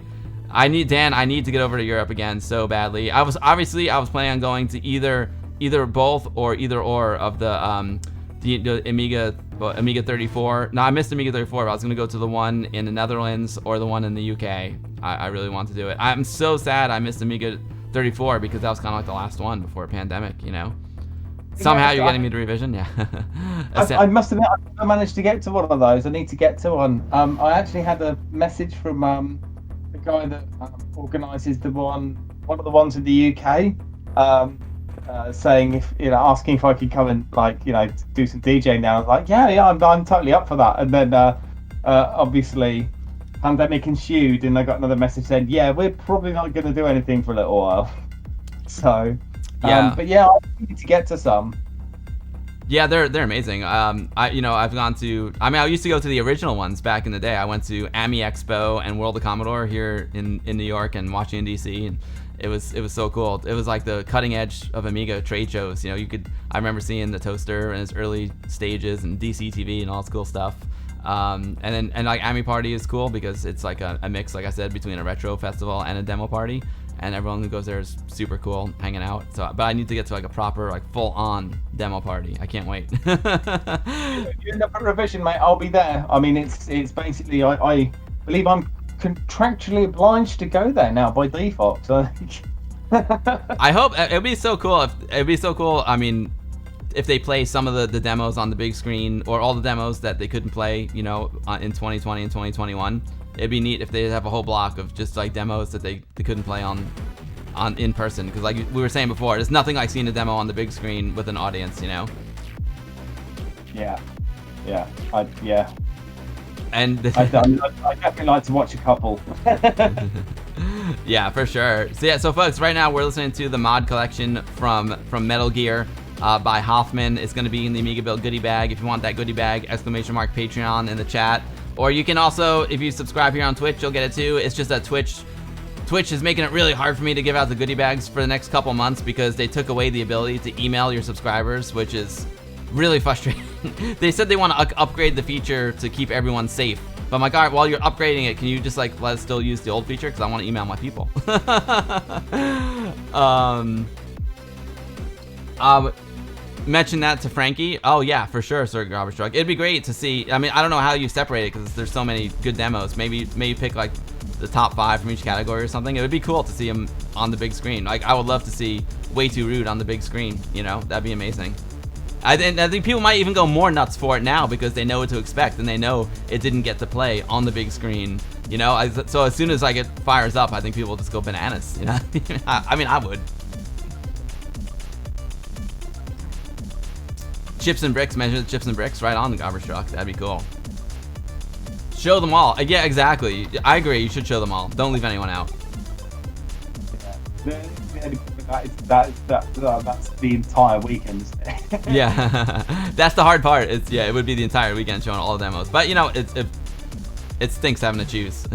I need to get over to Europe again so badly. I was planning on going to either both or either or of the Amiga 34. No, I missed Amiga 34, but I was gonna go to the one in the Netherlands or the one in the UK. I really want to do it. I'm so sad I missed Amiga 34 because that was kind of like the last one before a pandemic, you know. Somehow you're getting me to revision, yeah. I must admit, I managed to get to one of those. I need to get to one. I actually had a message from the guy that organises one of the ones in the UK, saying asking if I could come and do some DJing now. I was like, yeah, I'm totally up for that. And then obviously pandemic ensued, and I got another message saying, yeah, we're probably not going to do anything for a little while. So. Yeah. But yeah, I need to get to some. Yeah, they're amazing. I've gone to. I mean, I used to go to the original ones back in the day. I went to Ami Expo and World of Commodore here in New York and Washington D.C. and it was so cool. It was like the cutting edge of Amiga trade shows. You know, I remember seeing the Toaster in its early stages and DC TV and all this cool stuff. And like Ami Party is cool because it's like a mix, like I said, between a retro festival and a demo party. And everyone who goes there is super cool, hanging out. So, but I need to get to like a proper, like full-on demo party. I can't wait. If you end up at revision, mate, I'll be there. I mean, it's basically I believe I'm contractually obliged to go there now by default. So. I hope it'd be so cool. I mean, if they play some of the demos on the big screen or all the demos that they couldn't play, you know, in 2020 and 2021. It'd be neat if they have a whole block of just like demos that they couldn't play on in person, because like we were saying before, there's nothing like seeing a demo on the big screen with an audience, you know. Yeah. And I definitely like to watch a couple. Yeah, for sure. So folks, right now we're listening to the mod collection from Metal Gear by H0ffman. It's going to be in the Amiga Build goodie bag. If you want that goodie bag, ! Patreon in the chat. Or you can also, if you subscribe here on Twitch, you'll get it too. It's just that Twitch is making it really hard for me to give out the goodie bags for the next couple months because they took away the ability to email your subscribers, which is really frustrating. They said they want to upgrade the feature to keep everyone safe. But I'm like, all right, while you're upgrading it, can you just like let us still use the old feature? Because I want to email my people. Mention that to Frankie. Oh yeah, for sure, Sir Garbage Truck. It'd be great to see. I mean, I don't know how you separate it because there's so many good demos. Maybe pick like the top 5 from each category or something. It would be cool to see them on the big screen. Like I would love to see Way Too Rude on the big screen. You know, that'd be amazing. I think people might even go more nuts for it now because they know what to expect and they know it didn't get to play on the big screen. You know, so as soon as it fires up, I think people will just go bananas. You know, I mean, I would. Chips and bricks, measure the chips and bricks right on the garbage truck. That'd be cool. Show them all. Yeah, exactly. I agree. You should show them all. Don't leave anyone out. That's the entire weekend. Yeah, that's the hard part. It would be the entire weekend showing all the demos. But you know, it stinks having to choose.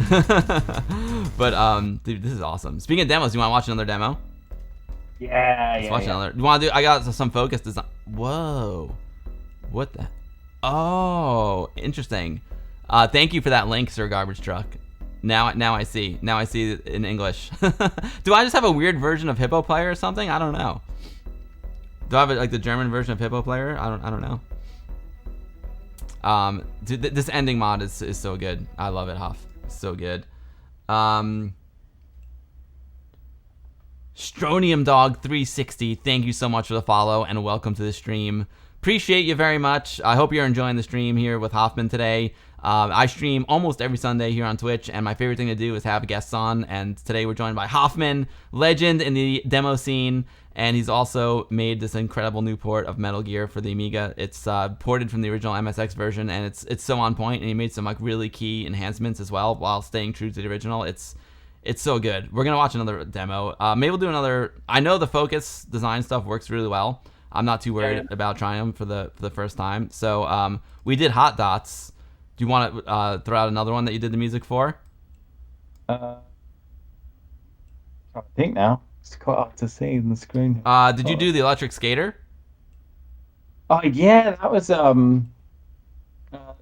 But dude, this is awesome. Speaking of demos, you want to watch another demo? Yeah. Watch another. You want to do? I got some focus design. Whoa, what the? Oh, interesting. Thank you for that link, Sir Garbage Truck. Now I see. Now I see it in English. Do I just have a weird version of Hippo Player or something? I don't know. Do I have like the German version of Hippo Player? I don't know. Dude, this ending mod is so good. I love it, Hoff. So good. Stronium Dog 360, thank you so much for the follow and welcome to the stream. Appreciate you very much. I hope you're enjoying the stream here with H0ffman today. I stream almost every Sunday here on Twitch, and my favorite thing to do is have guests on, and today we're joined by H0ffman, legend in the demo scene, and he's also made this incredible new port of Metal Gear for the Amiga. It's ported from the original MSX version, and it's so on point, and he made some like really key enhancements as well while staying true to the original. It's so good. We're gonna watch another demo. Maybe we'll do another. I know the focus design stuff works really well. I'm not too worried about trying them for the first time. So we did Hot Dots, Do you want to throw out another one that you did the music for? Trying to think now. It's quite hard to see on the screen. Did you do the Electric Skater? Oh yeah, that was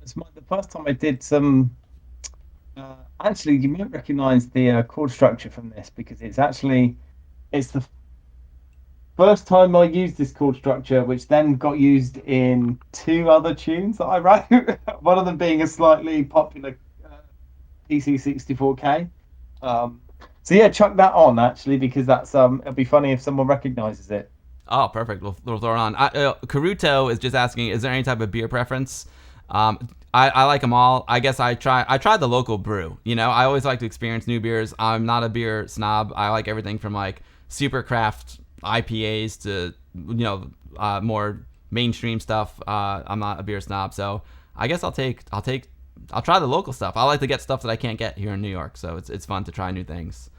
it's the first time I did some. Actually, you might recognise the chord structure from this because it's the first time I used this chord structure, which then got used in two other tunes that I wrote. One of them being a slightly popular PC64K. So yeah, chuck that on actually because that's it'll be funny if someone recognises it. Oh, perfect. We'll throw it on. Karuto is just asking, is there any type of beer preference? I like them all. I guess I tried the local brew. You know, I always like to experience new beers. I'm not a beer snob. I like everything from like super craft IPAs to more mainstream stuff. I'm not a beer snob, so I guess I'll try the local stuff. I like to get stuff that I can't get here in New York, so it's fun to try new things.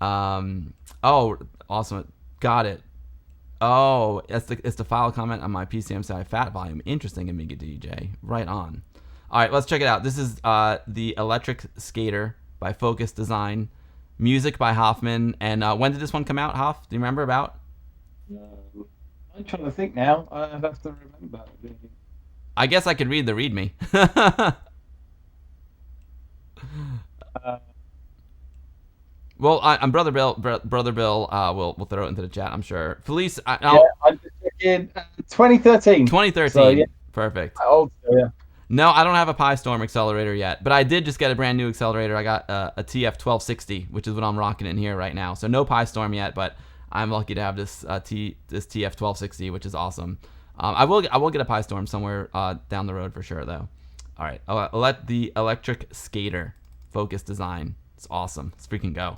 Oh, awesome. Got it. Oh, it's the file comment on my PCMCI fat volume. Interesting, Amiga DJ. Right on. All right, let's check it out. This is the Electric Skater by Focus Design. Music by Hoffman. And when did this one come out, Hoff? Do you remember about? I'm trying to think now. I have to remember. I guess I could read the README. Well, I'm Brother Bill. Brother Bill will throw it into the chat, I'm sure. Felice, I'm just checking. 2013. 2013. So, yeah. Perfect. Old, so, yeah. No, I don't have a PyStorm accelerator yet, but I did just get a brand new accelerator. I got a TF1260, which is what I'm rocking in here right now. So no PyStorm yet, but I'm lucky to have this TF1260, which is awesome. I will get a PyStorm somewhere down the road for sure, though. All right, I'll let the Electric Skater Focus Design. It's awesome. Let's freaking go.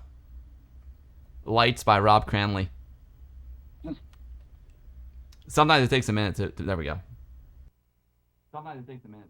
Lights by Rob Cranley. Sometimes it takes a minute to there we go. Sometimes it takes a minute.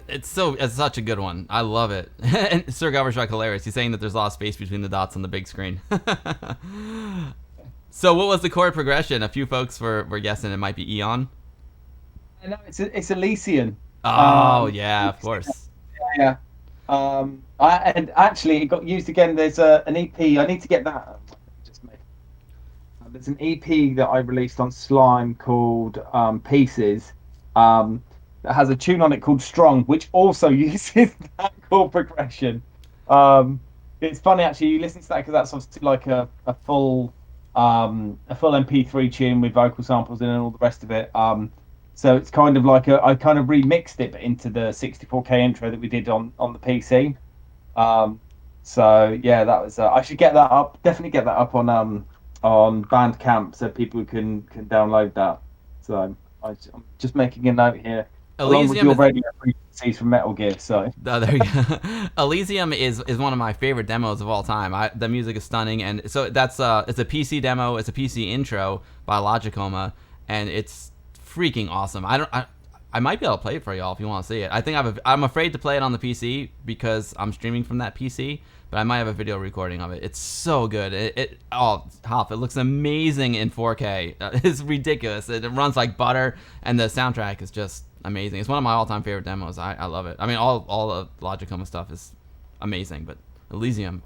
It's such a good one. I love it. And Sir Goverstruck hilarious. He's saying that there's a lot of space between the dots on the big screen. So what was the chord progression? A few folks were guessing it might be Eon. No, it's Elysian. Oh yeah, of course. Yeah. And actually, it got used again. There's an EP. I need to get that. Just make. There's an EP that I released on Slime called Pieces. That has a tune on it called Strong, which also uses that chord progression. It's funny actually. You listen to that because that's obviously like a full MP3 tune with vocal samples in and all the rest of it. So it's kind of like I kind of remixed it into the 64K intro that we did on the PC. So yeah, that was. I should get that up. Definitely get that up on Bandcamp so people can download that. So I'm just making a note here. Along with your radio frequencies from Metal Gear. So there you go. Elysium is one of my favorite demos of all time. The music is stunning, and so it's a PC demo. It's a PC intro by Logicoma, and it's freaking awesome. I might be able to play it for y'all if you want to see it. I think I'm afraid to play it on the PC because I'm streaming from that PC, but I might have a video recording of it. It's so good. Hoff, it looks amazing in 4K. It's ridiculous. It runs like butter, and the soundtrack is just amazing. It's one of my all-time favorite demos. I love it. I mean, all the Logicoma stuff is amazing, but Elysium.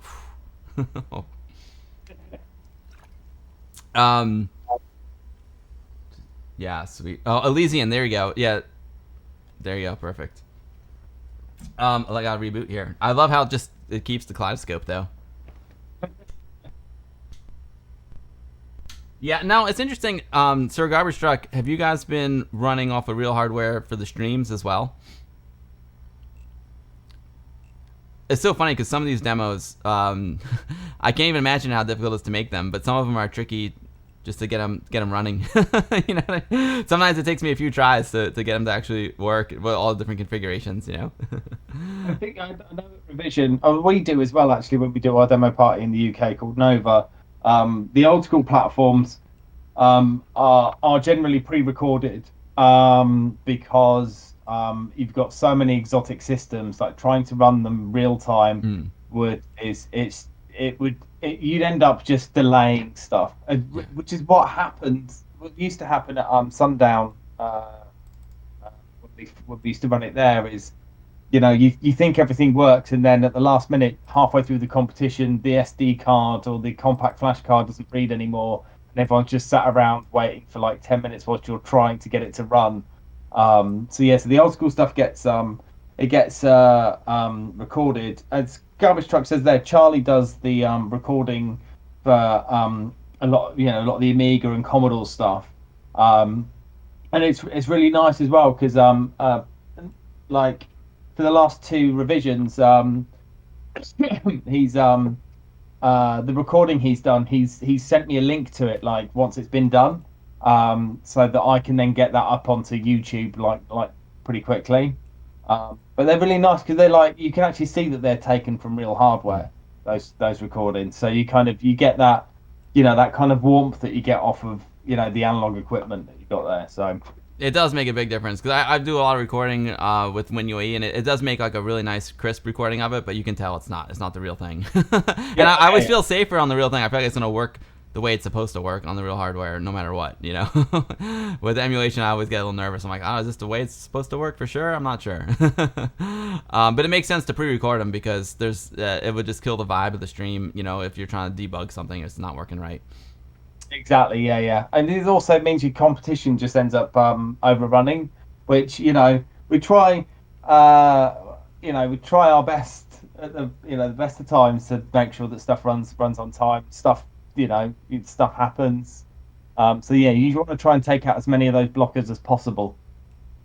Yeah, sweet. Oh, Elysian, there you go. Yeah, there you go. Perfect. I gotta reboot here. I love how it keeps the kaleidoscope though. Yeah, now it's interesting. Sir Garbage Truck, have you guys been running off of real hardware for the streams as well? It's so funny because some of these demos, I can't even imagine how difficult it is to make them, but some of them are tricky just to get them running. You know what I mean? Sometimes it takes me a few tries to get them to actually work with all the different configurations, you know? I think I know Revision. Oh, we do as well, actually, when we do our demo party in the UK called Nova. The old school platforms are generally pre-recorded because you've got so many exotic systems. Like trying to run them real time you'd end up just delaying stuff, which is what used to happen at Sundown when we used to run it there. Is you think everything works, and then at the last minute, halfway through the competition, the SD card or the compact flash card doesn't read anymore, and everyone's just sat around waiting for like 10 minutes whilst you're trying to get it to run. So the old school stuff gets recorded. As Garbage Truck says there, Charlie does the recording for a lot of the Amiga and Commodore stuff, and it's really nice as well because like for the last two revisions, he's the recording he's done. He's sent me a link to it like once it's been done, so that I can then get that up onto YouTube like pretty quickly. But they're really nice because they're like you can actually see that they're taken from real hardware. Those recordings, so you get that that kind of warmth that you get off of the analog equipment that you got there. So it does make a big difference because I do a lot of recording with WinUAE, and it does make like a really nice crisp recording of it, but you can tell it's not the real thing. And I always feel safer on the real thing. I feel like it's gonna work the way it's supposed to work on the real hardware, no matter what, With emulation, I always get a little nervous. I'm like, is this the way it's supposed to work for sure? I'm not sure. But it makes sense to pre-record them because it would just kill the vibe of the stream, if you're trying to debug something, it's not working right. Exactly, yeah. And it also means your competition just ends up overrunning, which, we try, we try our best at the best of times to make sure that stuff runs on time. Stuff happens. So yeah, you want to try and take out as many of those blockers as possible.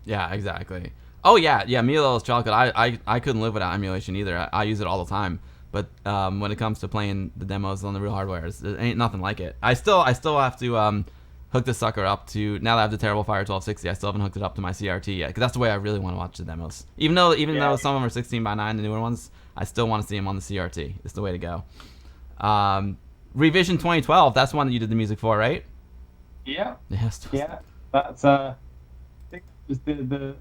Yeah, exactly. Oh yeah, Milo's chocolate. I couldn't live without emulation either. I use it all the time. But when it comes to playing the demos on the real hardware, there ain't nothing like it. I still have to hook this sucker up to, now that I have the Terrible Fire 1260, I still haven't hooked it up to my CRT yet, because that's the way I really want to watch the demos. Even though some of them are 16:9, the newer ones, I still want to see them on the CRT. It's the way to go. Revision 2012, that's one that you did the music for, right? Yeah. Yes. Yeah. That's was the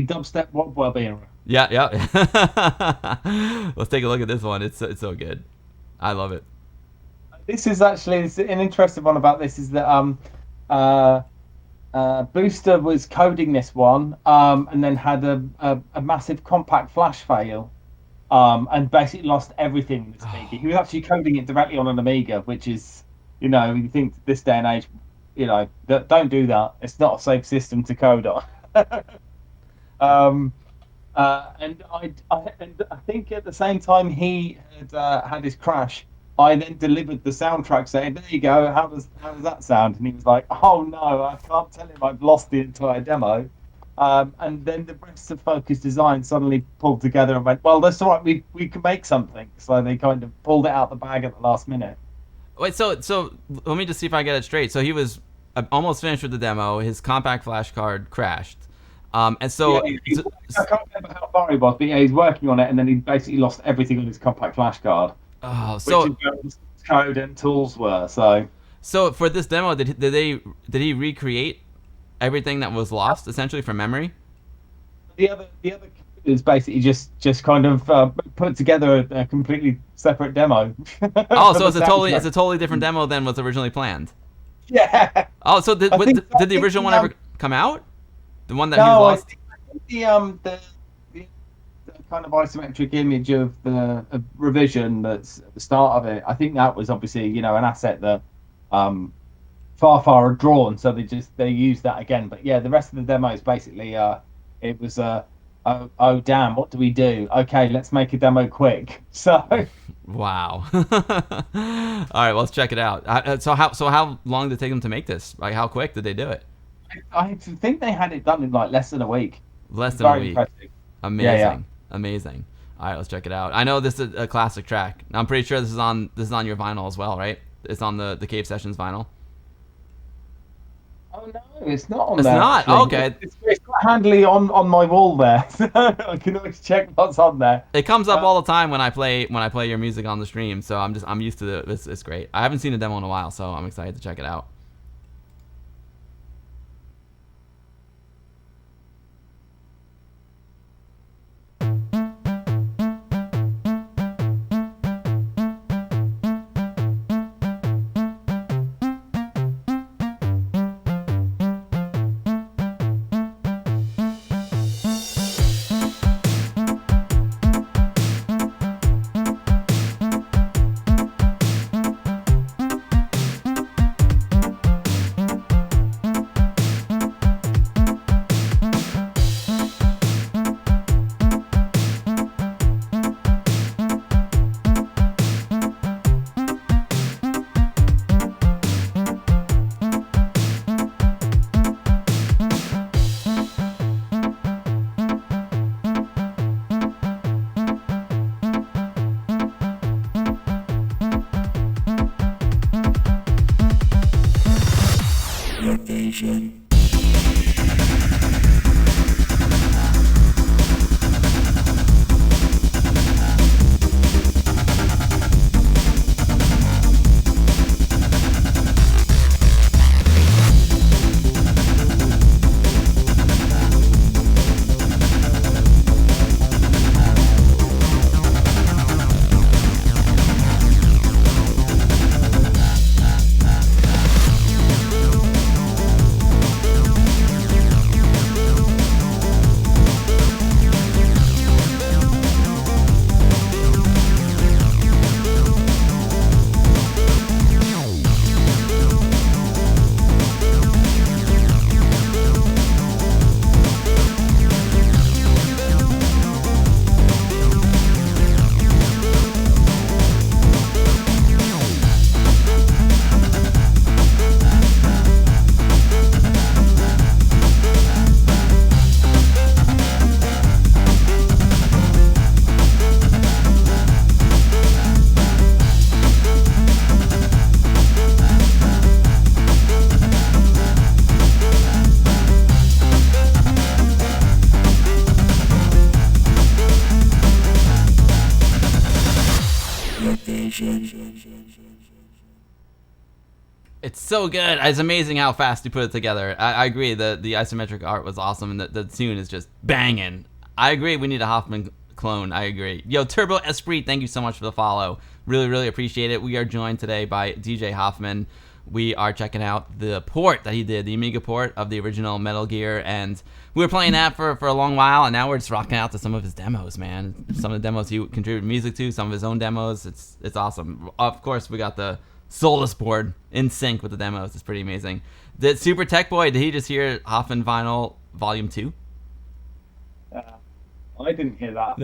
dubstep wobble era. Yeah, yeah. Let's take a look at this one. It's so good. I love it. This is actually an interesting one about this is that uh, Booster was coding this one and then had a massive compact flash fail and basically lost everything with this Amiga. He was actually coding it directly on an Amiga, which is, you think this day and age, don't do that. It's not a safe system to code on. um, and I think at the same time he had his crash, I then delivered the soundtrack saying, "There you go. How does that sound?" And he was like, "Oh no, I can't tell him I've lost the entire demo." And then the rest of Focus Design suddenly pulled together and went, "Well, that's all right. We can make something." So they kind of pulled it out the bag at the last minute. Wait, so let me just see if I get it straight. So he was almost finished with the demo. His compact flash card crashed. And so, I can't remember how far he was, but yeah, he's working on it, and then he basically lost everything on his compact flash card. Oh, so which is where his code and tools were. So for this demo, did he recreate everything that was lost essentially from memory? the other is basically just kind of put together a completely separate demo. Oh, so it's a totally different demo than was originally planned. Yeah. Oh, so did the original one ever come out? The one that he lost? The kind of isometric image of the revision that's at the start of it, I think that was obviously, an asset that far had drawn, so they used that again. But yeah, the rest of the demo is basically it was oh damn, what do we do? Okay, let's make a demo quick. So wow. All right, well, let's check it out. So how long did it take them to make this? Like, how quick did they do it? I think they had it done in like less than a week. Less than a week. Impressive. Amazing. Yeah. Amazing. All right, let's check it out. I know this is a classic track. I'm pretty sure this is on your vinyl as well, right? It's on the Cave Sessions vinyl. Oh no, it's not on it's there. It's not? Actually. Okay. It's not handily on my wall there. I can always check what's on there. It comes up all the time when I play your music on the stream, so I'm used to it. It's great. I haven't seen a demo in a while, so I'm excited to check it out. It's so good. It's amazing how fast you put it together. I agree. The isometric art was awesome, and the tune is just banging. I agree. We need a Hoffman clone. I agree. Yo, Turbo Esprit, thank you so much for the follow. Really, really appreciate it. We are joined today by DJ Hoffman. We are checking out the port that he did, the Amiga port of the original Metal Gear, and we were playing that for a long while, and now we're just rocking out to some of his demos, man. Some of the demos he contributed music to, some of his own demos. It's awesome. Of course, we got the Solus board in sync with the demos. It's pretty amazing. Did Super Tech Boy, did he just hear Hoffman Vinyl Volume 2? I didn't hear that.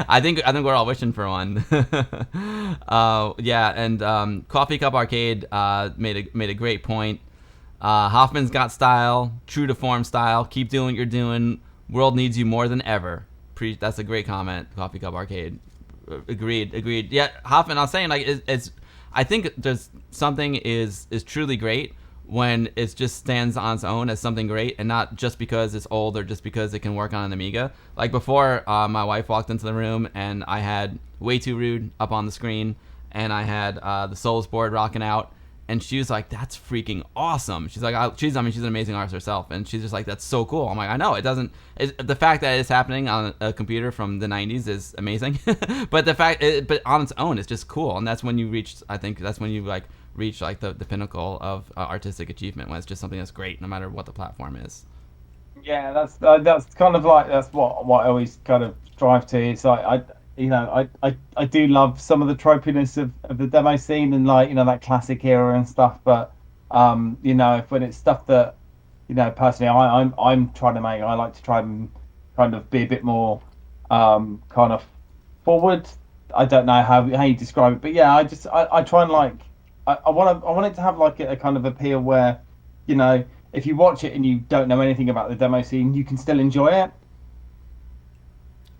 I think we're all wishing for one. Yeah, and Coffee Cup Arcade made a great point. Hoffman's got style, true to form style. Keep doing what you're doing. World needs you more than ever. That's a great comment, Coffee Cup Arcade. Agreed. Yeah, Hoffman, I was saying, like, I think there's something is truly great when it just stands on its own as something great, and not just because it's old or just because it can work on an Amiga. Like before, my wife walked into the room and I had Way Too Rude up on the screen, and I had the Souls board rocking out, and she was like, "That's freaking awesome." She's like, she's an amazing artist herself, and she's just like, "That's so cool." I'm like, I know the fact that it's happening on a computer from the 90s is amazing, but but on its own, it's just cool, and that's when you reach. I think that's when you like reach like the pinnacle of artistic achievement, when it's just something that's great no matter what the platform is. Yeah, that's kind of like that's what I always kind of strive to. It's like I do love some of the tropiness of the demo scene, and like that classic era and stuff, but when it's stuff that personally I'm trying to make, I like to try and kind of be a bit more kind of forward. I don't know how you describe it, but yeah, I try and like I want it to have like a kind of appeal where, if you watch it and you don't know anything about the demo scene, you can still enjoy it.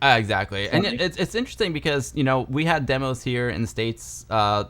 Exactly. And it's interesting because, we had demos here in the States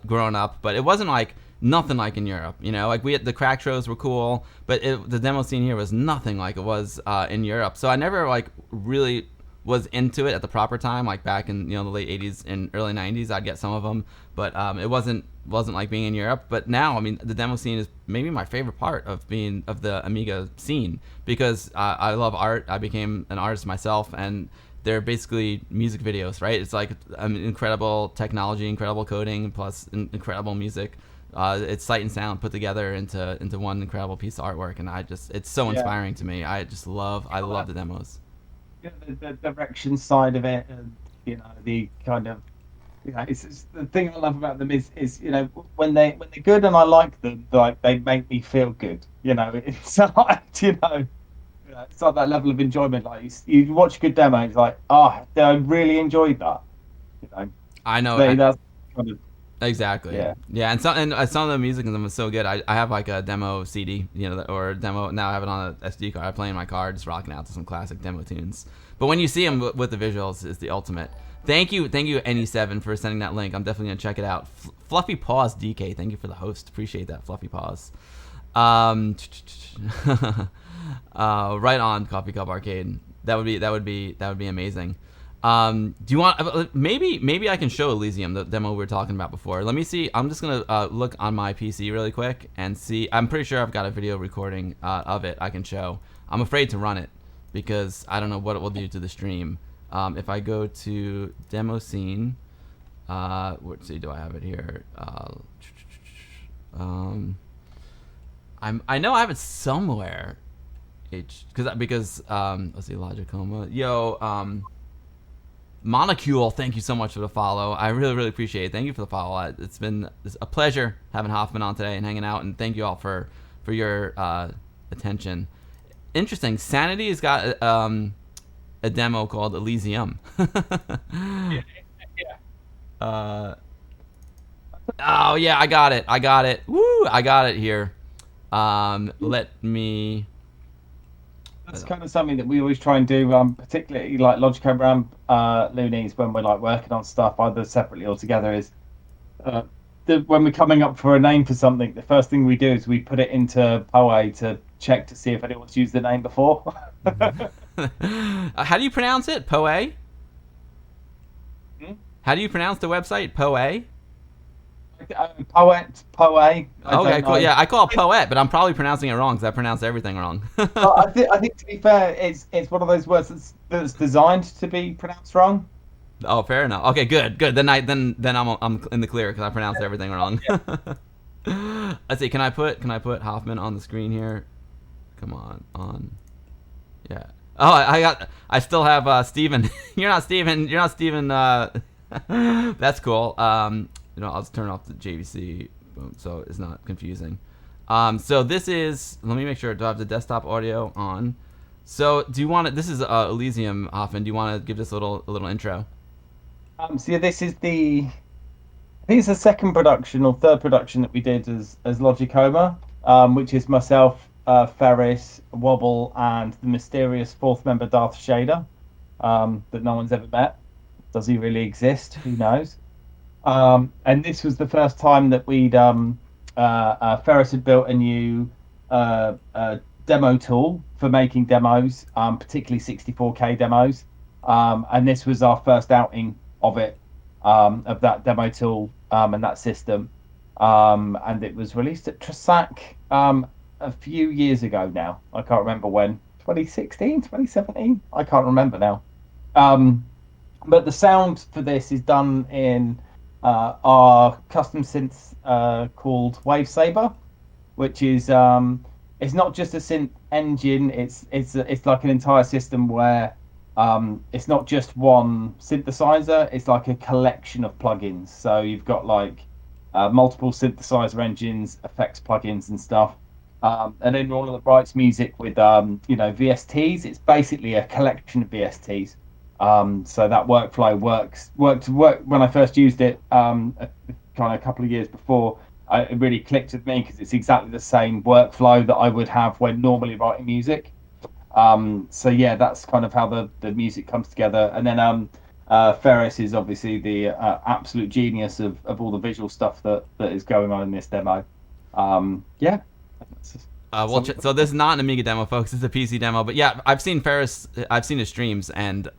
growing up, but it wasn't like nothing like in Europe. Like the crack shows were cool, but the demo scene here was nothing like it was in Europe. So I never like really was into it at the proper time, like back in the late 80s and early 90s. I'd get some of them, but it wasn't like being in Europe. But now, I mean, the demo scene is maybe my favorite part of the Amiga scene, because I love art. I became an artist myself, and they're basically music videos, right? It's like incredible technology, incredible coding, plus incredible music. It's sight and sound put together into one incredible piece of artwork, and it's so inspiring to me. I love the demos. The direction side of it, and the kind of it's the thing I love about them is when they're good and I like them, like they make me feel good. It's like it's like that level of enjoyment. Like you watch a good demo, it's like, I really enjoyed that. I know. That's kind of, exactly. Yeah. And some of the music in them was so good. I have like a demo CD, or a demo. Now I have it on a SD card. I play in my car, just rocking out to some classic demo tunes. But when you see them with the visuals, it's the ultimate. Thank you, NE7, for sending that link. I'm definitely gonna check it out. Fluffy Paws DK, thank you for the host. Appreciate that, Fluffy Paws. Right on, Coffee Cup Arcade. That would be amazing. Do you want maybe I can show Elysium, the demo we were talking about before. Let me see. I'm just gonna look on my PC really quick and see. I'm pretty sure I've got a video recording of it I can show. I'm afraid to run it because I don't know what it will do to the stream. If I go to demo scene, let's see, do I have it here? I know I have it somewhere. Because let's see, Logicoma. Yo, Monocule, thank you so much for the follow. I really, really appreciate it. Thank you for the follow. It's been a pleasure having Hoffman on today and hanging out, and thank you all for your attention. Interesting. Sanity has got a demo called Elysium. yeah. Oh yeah, I got it. Woo! I got it here. Let me. That's kind of something that we always try and do, particularly like Logico Ram Loonies, when we're like working on stuff either separately or together, is when we're coming up for a name for something, the first thing we do is we put it into Poe to check to see if anyone's used the name before. How do you pronounce it? Poe? How do you pronounce the website? Poe? Poet. I Okay, don't cool. know. Yeah, I call it Poet, but I'm probably pronouncing it wrong because I pronounce everything wrong. I think to be fair, it's one of those words that's designed to be pronounced wrong. Oh, fair enough. Okay, good, good. Then I'm in the clear because I pronounced everything wrong. Let's see. Can I put Hoffman on the screen here? Come on. Yeah. Oh, I still have Steven. You're not Steven. You're not Steven. That's cool. I'll just turn off the JVC, boom, so it's not confusing. So this is. Let me make sure. Do I have the desktop audio on? So do you want to? This is Elysium, Hoffman. Do you want to give this a little intro? So yeah, I think it's the second production or third production that we did as Logicoma, which is myself, Ferris, Wobble, and the mysterious fourth member Darth Shader, that no one's ever met. Does he really exist? Who knows? And this was the first time that Ferris had built a new demo tool for making demos, particularly 64K demos. And this was our first outing of it, of that demo tool, and that system. And it was released at Tresac a few years ago now. I can't remember when. 2016, 2017? I can't remember now. But the sound for this is done in our custom synth called Wavesaber, which is it's not just a synth engine. It's like an entire system where it's not just one synthesizer. It's like a collection of plugins. So you've got like multiple synthesizer engines, effects plugins, and stuff. And then all of the Brights music with VSTs. It's basically a collection of VSTs. So that workflow worked when I first used it, kind of a couple of years before. It really clicked with me because it's exactly the same workflow that I would have when normally writing music. So yeah, that's kind of how the music comes together. And then Ferris is obviously the absolute genius of all the visual stuff that is going on in this demo. Yeah. So this is not an Amiga demo, folks. It's a PC demo. But yeah, I've seen Ferris. I've seen his streams, and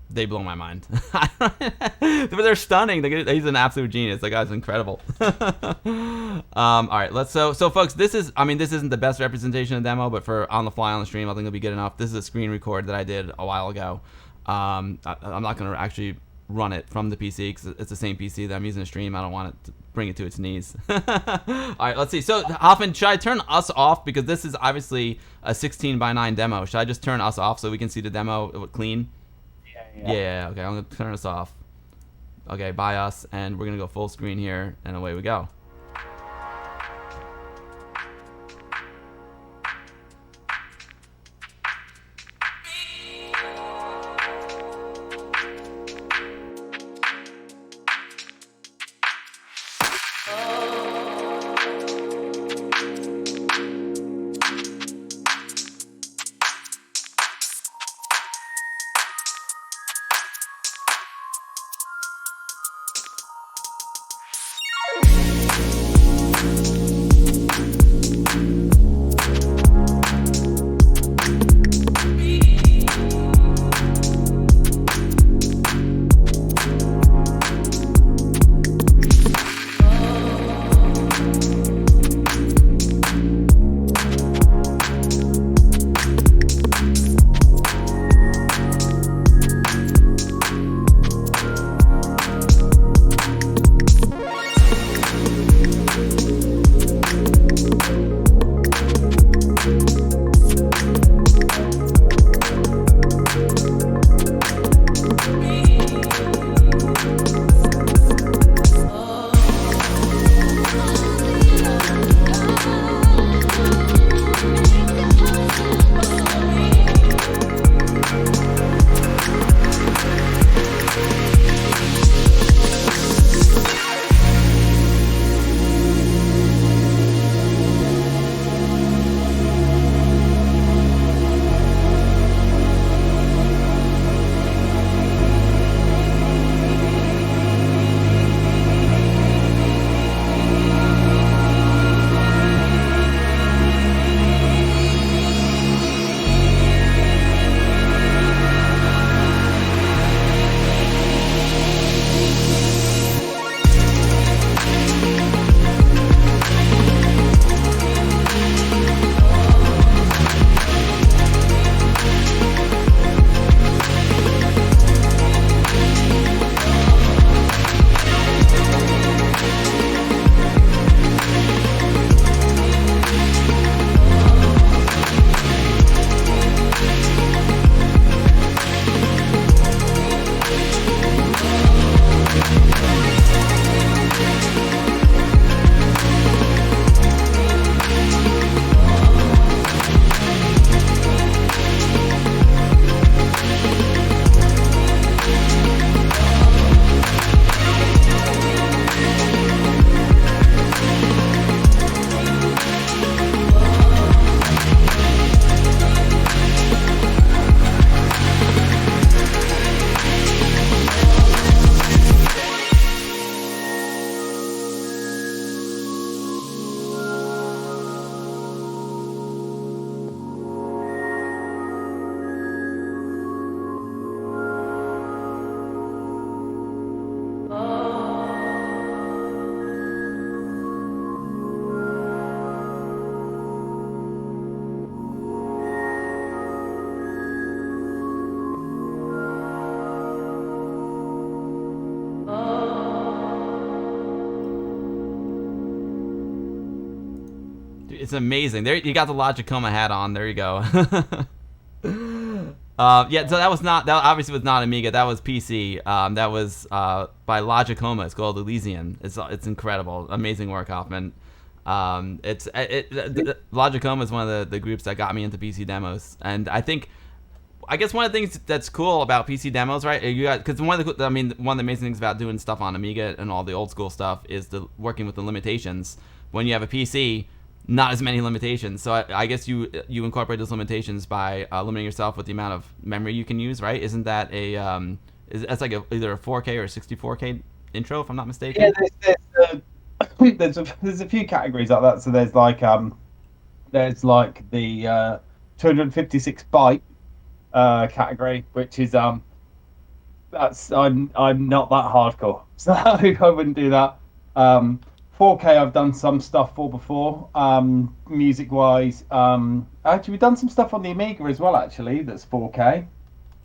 they blow my mind. But they're stunning. He's an absolute genius. The guy's incredible. All right, so folks, this isn't the best representation of the demo, but for on the fly on the stream, I think it'll be good enough. This is a screen record that I did a while ago. I'm not gonna actually run it from the PC because it's the same PC that I'm using to stream. I don't want it to bring it to its knees. All right, let's see. So Hoffman, should I turn us off because this is obviously a 16:9 demo? Should I just turn us off so we can see the demo clean? Yeah. Okay, I'm gonna turn us off. Okay, by us, and we're gonna go full screen here, and away we go. It's amazing. There, you got the Logicoma hat on. There you go. Yeah, so that was not, that obviously was not Amiga. That was PC. That was by Logicoma. It's called Elysian. It's incredible, amazing work, Hoffman. Logicoma is one of the groups that got me into PC demos, and I guess one of the things that's cool about PC demos, right? You got, because one of the amazing things about doing stuff on Amiga and all the old school stuff is working with the limitations. When you have a PC, not as many limitations. So I guess you incorporate those limitations by limiting yourself with the amount of memory you can use, right? Isn't that that's like either a 4K or a 64K intro, if I'm not mistaken? Yeah, there's a few categories like that. So there's like the 256 byte category, which is that's I'm not that hardcore, so I wouldn't do that. 4K I've done some stuff for before, music wise. Actually, we've done some stuff on the Amiga as well, actually, that's 4K.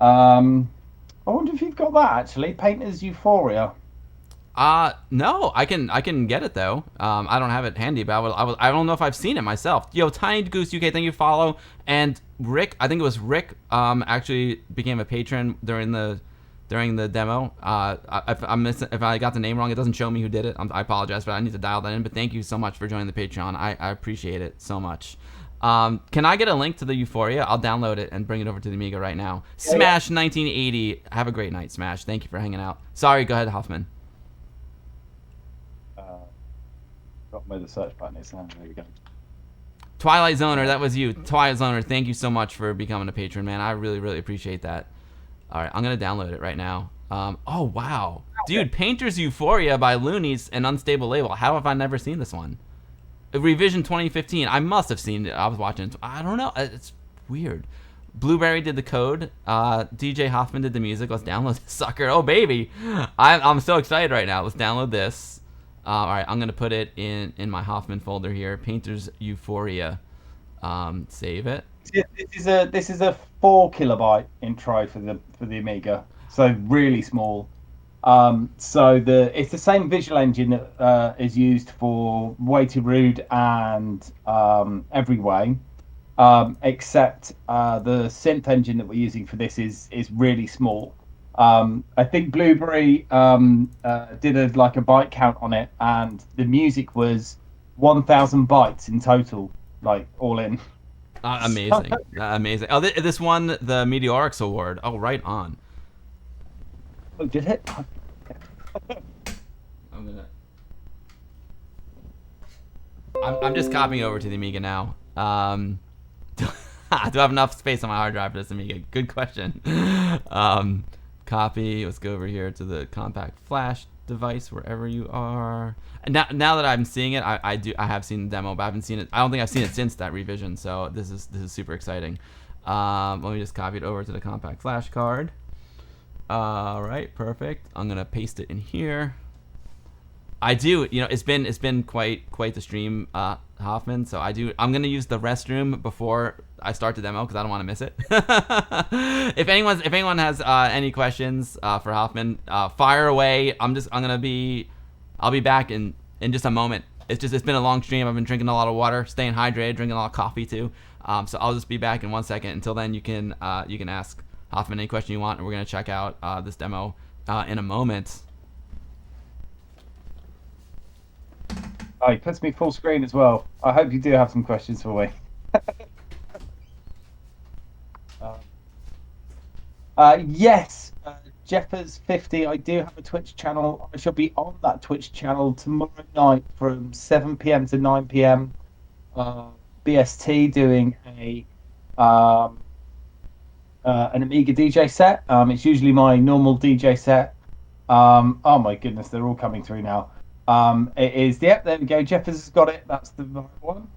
I wonder if you've got that, actually, Painter's Euphoria. No, I can get it though. I don't have it handy, but I don't know if I've seen it myself. Yo, Tiny Goose UK, thank you for follow. And Rick, I think it was Rick, actually became a patron during the demo. If I got the name wrong, it doesn't show me who did it. I apologize, but I need to dial that in. But thank you so much for joining the Patreon. I appreciate it so much. Can I get a link to the Euphoria? I'll download it and bring it over to the Amiga right now. Yeah, Smash 1980. Have a great night, Smash. Thank you for hanging out. Sorry, go ahead, Hoffman. Got where the search button is. There we go. Twilight Zoner, that was you. Twilight Zoner, thank you so much for becoming a patron, man. I really, really appreciate that. All right, I'm going to download it right now. Oh, wow. Dude, Painter's Euphoria by Loonies and Unstable Label. How have I never seen this one? Revision 2015. I must have seen it. I was watching it. I don't know. It's weird. Blueberry did the code. DJ Hoffman did the music. Let's download this sucker. Oh, baby. I'm so excited right now. Let's download this. All right, I'm going to put it in my Hoffman folder here. Painter's Euphoria. Save it. This is a 4 kilobyte intro for the Amiga, so really small. So it's the same visual engine that is used for Way Too Rude and Every Way, except the synth engine that we're using for this is really small. I think Blueberry did a byte count on it, and the music was 1,000 bytes in total, like all in. Amazing, amazing. Oh, this won the Meteorix Award. Oh, right on. Oh, did it? I'm just copying over to the Amiga now. Do I have enough space on my hard drive for this Amiga? Good question. Copy. Let's go over here to the compact flash device, wherever you are. And now that I'm seeing it, I have seen the demo, but I haven't seen it. I don't think I've seen it since that revision. So this is super exciting. Let me just copy it over to the compact flash card. All right, perfect. I'm gonna paste it in here. I do, it's been quite the stream, Hoffman. So I'm gonna use the restroom before I start the demo because I don't want to miss it. If anyone has any questions for Hoffman, fire away. I'll be back in just a moment. It's been a long stream. I've been drinking a lot of water, staying hydrated, drinking a lot of coffee too. So I'll just be back in 1 second. Until then, you can ask Hoffman any question you want, and we're gonna check out this demo in a moment. Oh, he puts me full screen as well. I hope you do have some questions for me. Yes, Jeffers50. I do have a Twitch channel. I shall be on that Twitch channel tomorrow night from 7 p.m. to 9 p.m. BST, doing an Amiga DJ set. It's usually my normal DJ set. Oh my goodness, they're all coming through now. It is, yep, there we go. Jeffers has got it. That's the right one.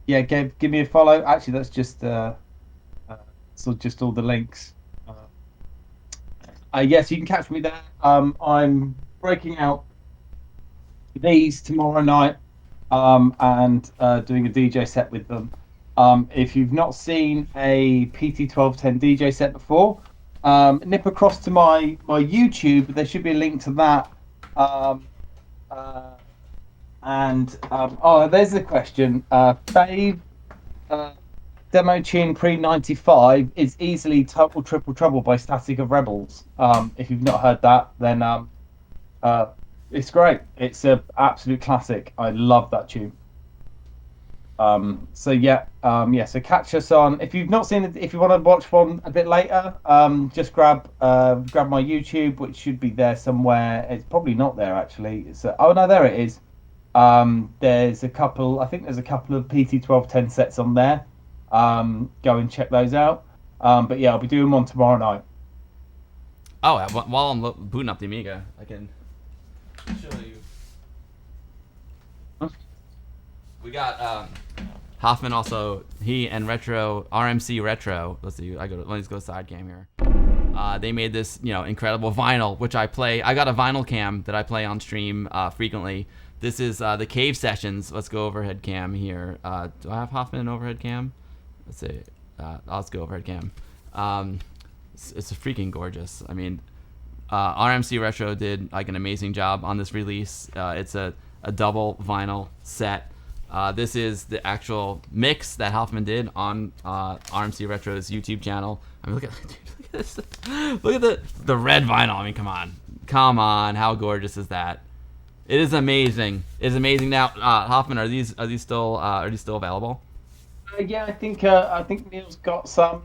Yeah, give me a follow. Actually, that's just just all the links. Yes, you can catch me there. I'm breaking out these tomorrow night and doing a DJ set with them. If you've not seen a PT1210 DJ set before, nip across to my YouTube. There should be a link to that And there's the question. Fave demo tune pre 95 is easily Total Triple Trouble by Static of Rebels. If you've not heard that, then uh, it's great. It's a absolute classic. I love that tune. So catch us on. If you've not seen it, if you want to watch one a bit later, just grab my YouTube, which should be there somewhere. It's probably not there actually. Oh no, there it is. There's a couple. I think there's a couple of PT1210 sets on there. Go and check those out. But yeah, I'll be doing one tomorrow night. Oh, while I'm booting up the Amiga, I can show you. We got Hoffman also. He and RMC Retro. Let's see. Let me go side cam here. They made this, incredible vinyl, which I play. I got a vinyl cam that I play on stream frequently. This is the Cave Sessions. Let's go overhead cam here. Do I have Hoffman in overhead cam? Let's see. Let's go overhead cam. It's freaking gorgeous. I mean, RMC Retro did like an amazing job on this release. It's a double vinyl set. This is the actual mix that Hoffman did on RMC Retro's YouTube channel. I mean, look at this. Look at the red vinyl. I mean, come on. How gorgeous is that? It is amazing. It's amazing. Now, Hoffman, are these still available? Yeah, I think Neil's got some.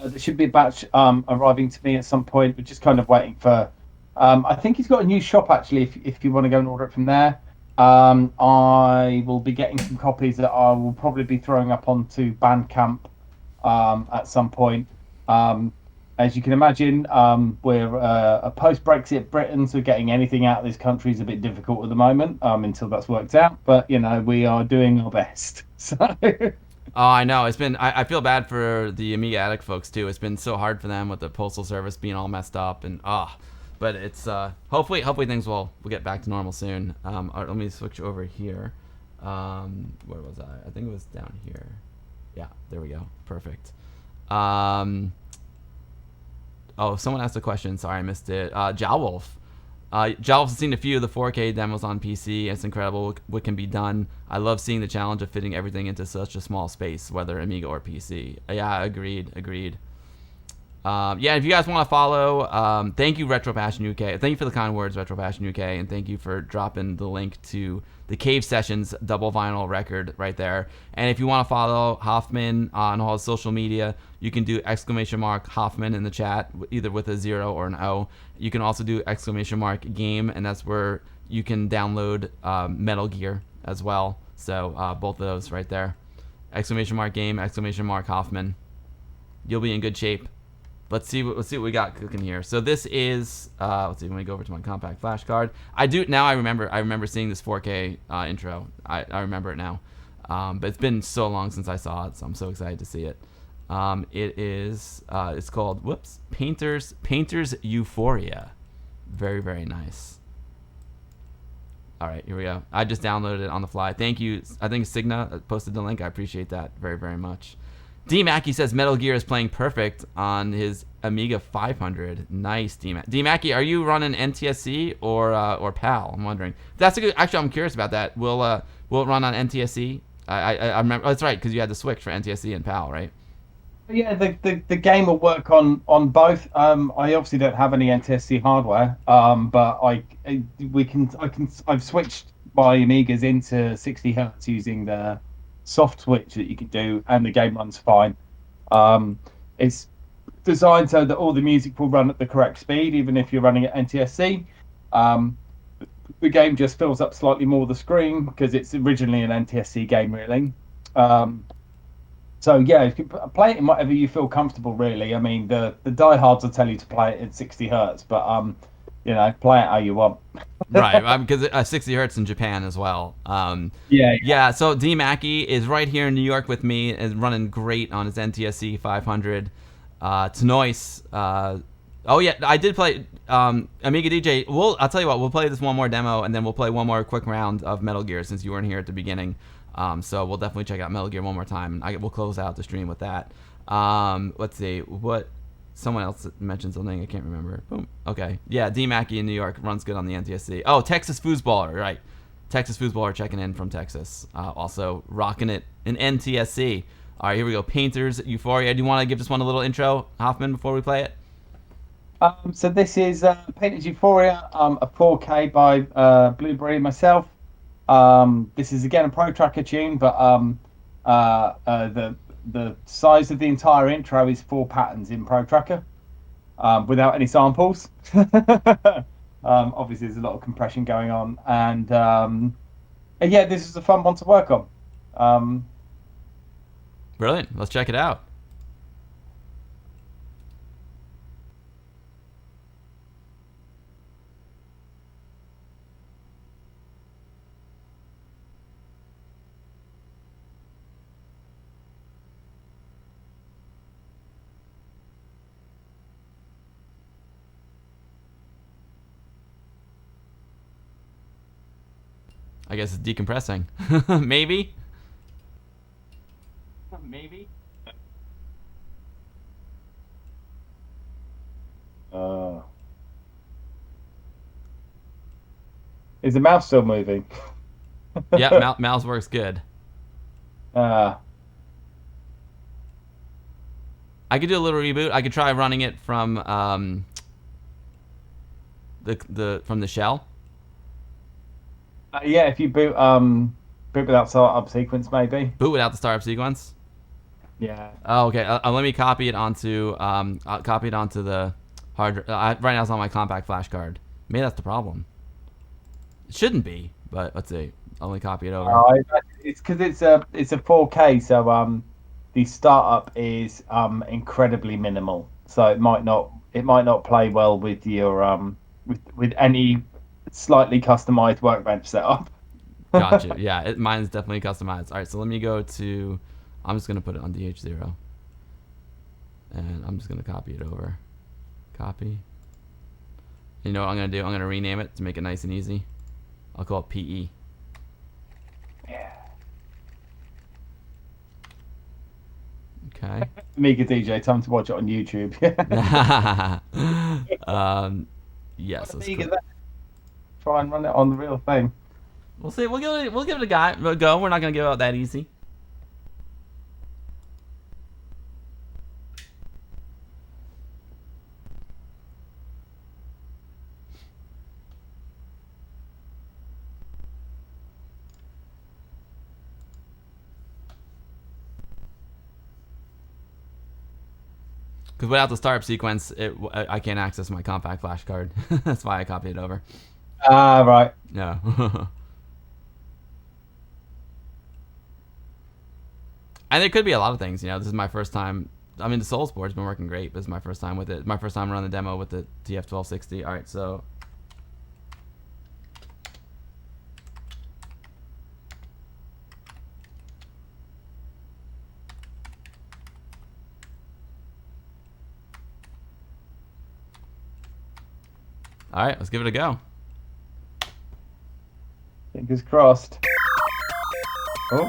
There should be a batch arriving to me at some point. We're just kind of waiting for. I think he's got a new shop actually. If you want to go and order it from there. I will be getting some copies that I will probably be throwing up onto Bandcamp at some point. As you can imagine, we're a post-Brexit Britain, so getting anything out of this country is a bit difficult at the moment until that's worked out. But we are doing our best. So. Oh, I know. It's been. I feel bad for the Amiga Addict folks too. It's been so hard for them with the postal service being all messed up and But it's hopefully things will get back to normal soon. Let me switch over here. Where was I? I think it was down here. Yeah, there we go. Perfect. Someone asked a question. Sorry, I missed it. Jowolf. Jowolf has seen a few of the 4K demos on PC. It's incredible what can be done. I love seeing the challenge of fitting everything into such a small space, whether Amiga or PC. Yeah, agreed. If you guys want to follow, thank you, Retro Passion UK. Thank you for the kind words, Retro Passion UK, and thank you for dropping the link to the Cave Sessions double vinyl record right there. And if you want to follow Hoffman on all his social media, you can do !Hoffman in the chat, either with a 0 or an O. You can also do !Game, and that's where you can download Metal Gear as well. So both of those right there. !Game, !Hoffman. You'll be in good shape. Let's see what we got cooking here. So this is let's see, let me go over to my compact flash card. I remember seeing this 4K intro. I remember it now. But it's been so long since I saw it, so I'm so excited to see it. It's called Painter's Euphoria. Very, very nice. All right, here we go. I just downloaded it on the fly. Thank you. I think Signa posted the link. I appreciate that very, very much. D Mackey says Metal Gear is playing perfect on his Amiga 500. Nice, D Mackey. Are you running NTSC or PAL? I'm wondering. That's a good. Actually, I'm curious about that. Will it run on NTSC? I remember. Oh, that's right, because you had the switch for NTSC and PAL, right? Yeah, the game will work on both. I obviously don't have any NTSC hardware, but I've switched my Amigas into 60 Hz using the soft switch that you can do, and the game runs fine. It's designed so that all the music will run at the correct speed, even if you're running at NTSC. The game just fills up slightly more the screen because it's originally an NTSC game, really. So yeah, you can play it in whatever you feel comfortable, really. I mean, the diehards will tell you to play it at 60 Hz, but play it how you want. Right, because 60 Hz in Japan as well. Yeah. So D Mackey is right here in New York with me, is running great on his NTSC 500. It's nice. Oh yeah, I did play Amiga DJ. I'll tell you what, we'll play this one more demo, and then we'll play one more quick round of Metal Gear since you weren't here at the beginning. So we'll definitely check out Metal Gear one more time, and we'll close out the stream with that. Let's see what. Someone else mentioned something. I can't remember. Boom. Okay. Yeah, D Mackey in New York runs good on the NTSC. Oh, Texas Foosballer. Right. Texas Foosballer checking in from Texas. Also rocking it in NTSC. All right, here we go. Painters Euphoria. Do you want to give this one a little intro, Hoffman, before we play it? So this is Painted Euphoria, a 4K by Blueberry and myself. This is again a Pro Tracker tune, but the size of the entire intro is 4 patterns in Pro Tracker, without any samples. Obviously, there's a lot of compression going on, and yeah, this is a fun one to work on. Brilliant. Let's check it out. I guess it's decompressing. Maybe? Maybe? Is the mouse still moving? Yeah, mouse works good. Uh, I could do a little reboot. I could try running it from the shell. yeah, if you boot without startup sequence, maybe. Boot without the startup sequence. Yeah. Oh, okay. Let me copy it onto I'll copy it onto the hard. Right now it's on my compact flash card. Maybe that's the problem. It shouldn't be, but let's see. I'll only copy it over. It's because it's a 4K, so the startup is incredibly minimal, so it might not play well with your with any slightly customized workbench setup. Gotcha. Yeah, mine's definitely customized. All right, so let me go to. I'm just gonna put it on DH0, and I'm just gonna copy it over. Copy. You know what I'm gonna do? I'm gonna rename it to make it nice and easy. I'll call it PE. Yeah. Okay. Amiga DJ, time to watch it on YouTube. Yes. Let's Amiga, try and run it on the real thing. We'll see. We'll give it a go. We're not gonna give it out that easy. Because without the startup sequence, I can't access my compact flash card. That's why I copied it over. Ah, right. No. And there could be a lot of things, you know. This is my first time. I mean, the Souls board's been working great, but it's my first time with it. My first time running the demo with the TF1260. All right, so. All right, let's give it a go. Fingers crossed. Oh.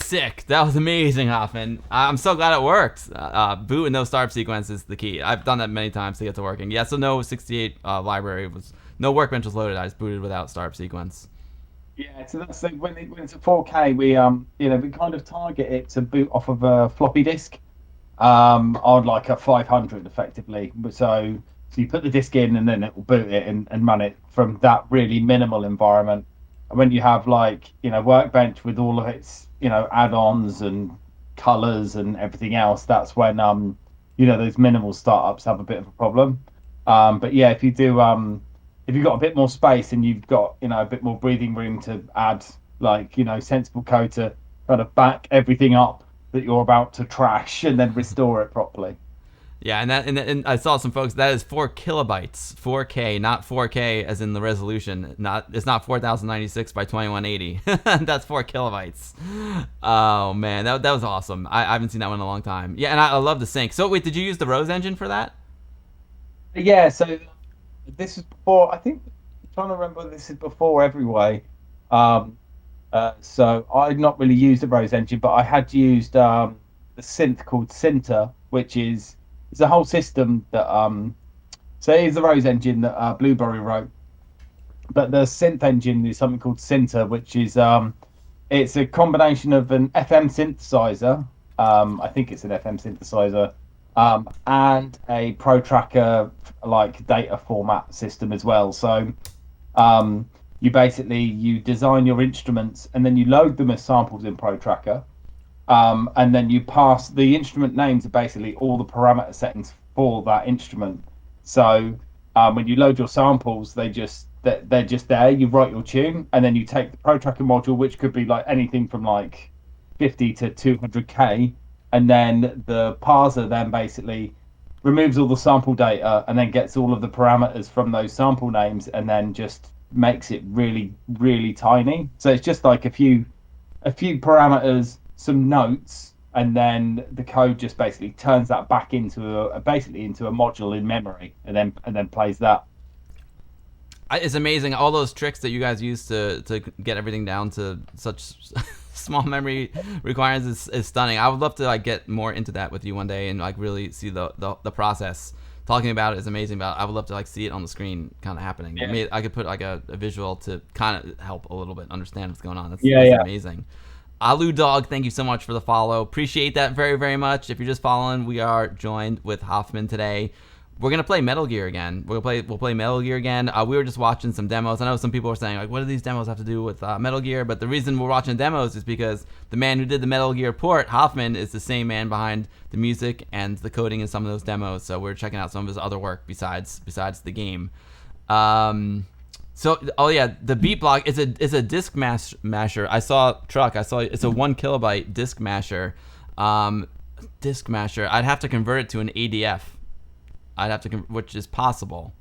sick. That was amazing, Hoffman. I'm so glad it worked. Boot and no startup sequence is the key. I've done that many times to get to working. Yeah, so no 68 library was, no workbench was loaded. I just booted without startup sequence. Yeah, so that's when it's a 4K, we we kind of target it to boot off of a floppy disk, on like a 500 effectively. So you put the disk in and then it will boot it and run it from that really minimal environment. And when you have like workbench with all of its add-ons and colors and everything else, that's when those minimal startups have a bit of a problem. But yeah, if you do if you've got a bit more space and you've got a bit more breathing room to add like sensible code to kind of back everything up that you're about to trash and then restore it properly. Yeah, and I saw some folks, that is 4 kilobytes, 4K, not 4K as in the resolution. It's not 4096 by 2180. That's 4 kilobytes. Oh man, that was awesome. I haven't seen that one in a long time. Yeah, and I love the sync. So wait, did you use the Rose engine for that? Yeah, so this is before. I think I'm trying to remember whether this is before Everyway. So I'd not really used the Rose engine, but I had used the synth called Cinta, which is it's a whole system that so it is the Rose engine that Blueberry wrote, but the synth engine is something called Cinta, which is it's a combination of an FM synthesizer. I think it's an FM synthesizer. And a protracker like data format system as well. So you design your instruments and then you load them as samples in protracker, and then you pass the instrument names are basically all the parameter settings for that instrument. So when you load your samples, they're just there. You write your tune and then you take the protracker module, which could be like anything from like 50 to 200k. And then the parser then basically removes all the sample data and then gets all of the parameters from those sample names and then just makes it really, really tiny. So it's just like a few parameters, some notes, and then the code just basically turns that back into a module in memory and then plays that. It's amazing all those tricks that you guys use to get everything down to such small memory requirements is stunning. I would love to like get more into that with you one day and like really see the process. Talking about it is amazing, but I would love to like see it on the screen kind of happening. Yeah. I could put like a visual to kind of help a little bit understand what's going on. That's amazing. Alu Dog, thank you so much for the follow. Appreciate that very, very much. If you're just following, we are joined with Hoffman today. We're gonna play Metal Gear again. We'll play Metal Gear again. We were just watching some demos. I know some people were saying like, what do these demos have to do with Metal Gear? But the reason we're watching demos is because the man who did the Metal Gear port, Hoffman, is the same man behind the music and the coding in some of those demos. So we're checking out some of his other work besides the game. The beat block is a disk masher. I saw it's a 1 kilobyte disk masher. I'd have to convert it to an ADF. Which is possible.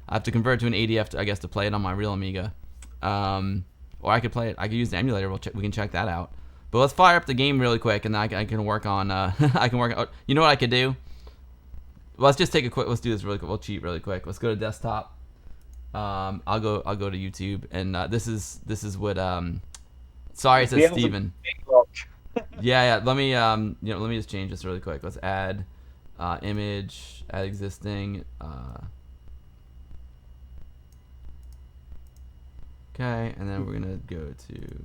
I have to convert it to an ADF to play it on my real Amiga, or I could play it. I could use the emulator. We can check that out. But let's fire up the game really quick, and I can work on. You know what I could do? Well, let's just take a quick. Let's do this really quick. We'll cheat really quick. Let's go to desktop. I'll go to YouTube, and this is what. Sorry, it says Steven. Yeah. Let me let me just change this really quick. Let's add. Image, add existing. Okay, and then we're gonna go to.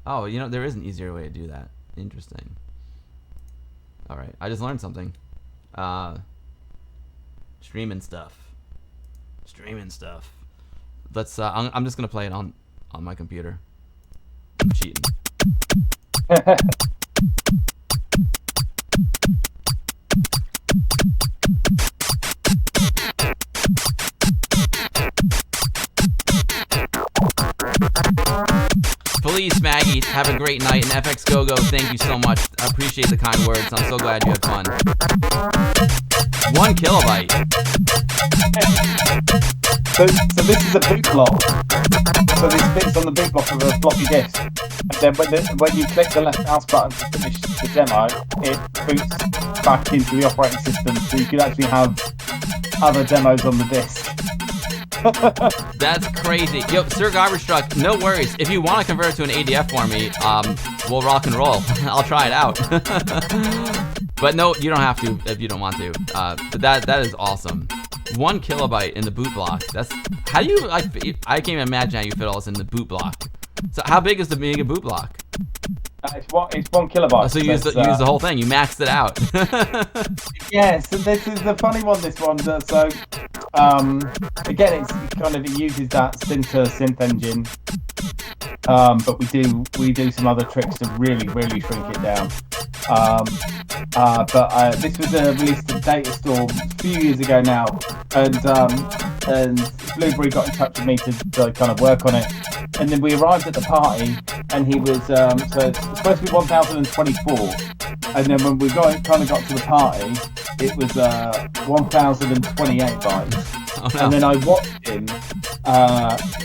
Oh, there is an easier way to do that. Interesting. All right, I just learned something. Streaming stuff. Let's. I'm just gonna play it on my computer. I'm cheating. Police Maggie, have a great night, and FX GoGo, thank you so much. I appreciate the kind words. I'm so glad you had fun. 1 kilobyte. So this is a boot block. So this fits on the boot block of a floppy disk. And then when you click the left mouse button to finish the demo, it boots back into the operating system, so you can actually have other demos on the disk. That's crazy. Yo, Sir Garbage Truck, no worries. If you want to convert it to an ADF for me, we'll rock and roll. I'll try it out. But no, you don't have to if you don't want to. But that is awesome. 1 kilobyte in the boot block. That's how you. I can't even imagine how you fit all this in the boot block. So how big is the Amiga boot block? It's 1 kilobyte. Oh, so you use the whole thing. You maxed it out. Yeah, so this is the funny one. This one, so again, it uses that synth engine, but we do some other tricks to really shrink it down. But this was released at Data Storm a few years ago now, and Blueberry got in touch with me to kind of work on it. And then we arrived at the party, and he was so it's supposed to be 1024, and then when we got to the party, it was 1028 bytes. Oh, no. And then I watched him,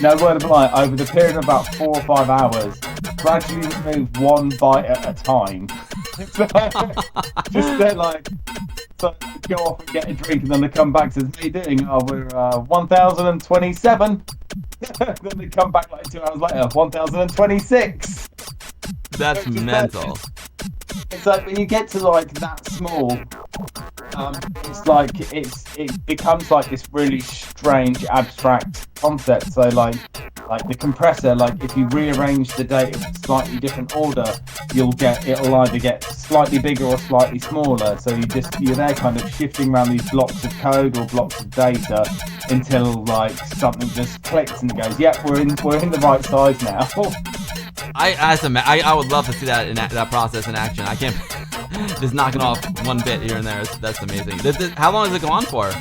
no word of a lie, over the period of about 4 or 5 hours, gradually remove 1 byte at a time. Just like. So go off and get a drink, and then they come back and says, "What are you doing?" "Oh, we're 1027." Then they come back like 2 hours later, 1026. That's mental. It's like when you get to like that small, it's like it becomes like this really strange abstract concept. So like the compressor, like if you rearrange the data in slightly different order, it'll either get slightly bigger or slightly smaller. So you're there kind of shifting around these blocks of code or blocks of data until like something just clicks and goes, "Yep, we're in the right size now." I would love to see that process in action. I can't just knocking off 1 bit here and there. That's amazing. How long does it go on for?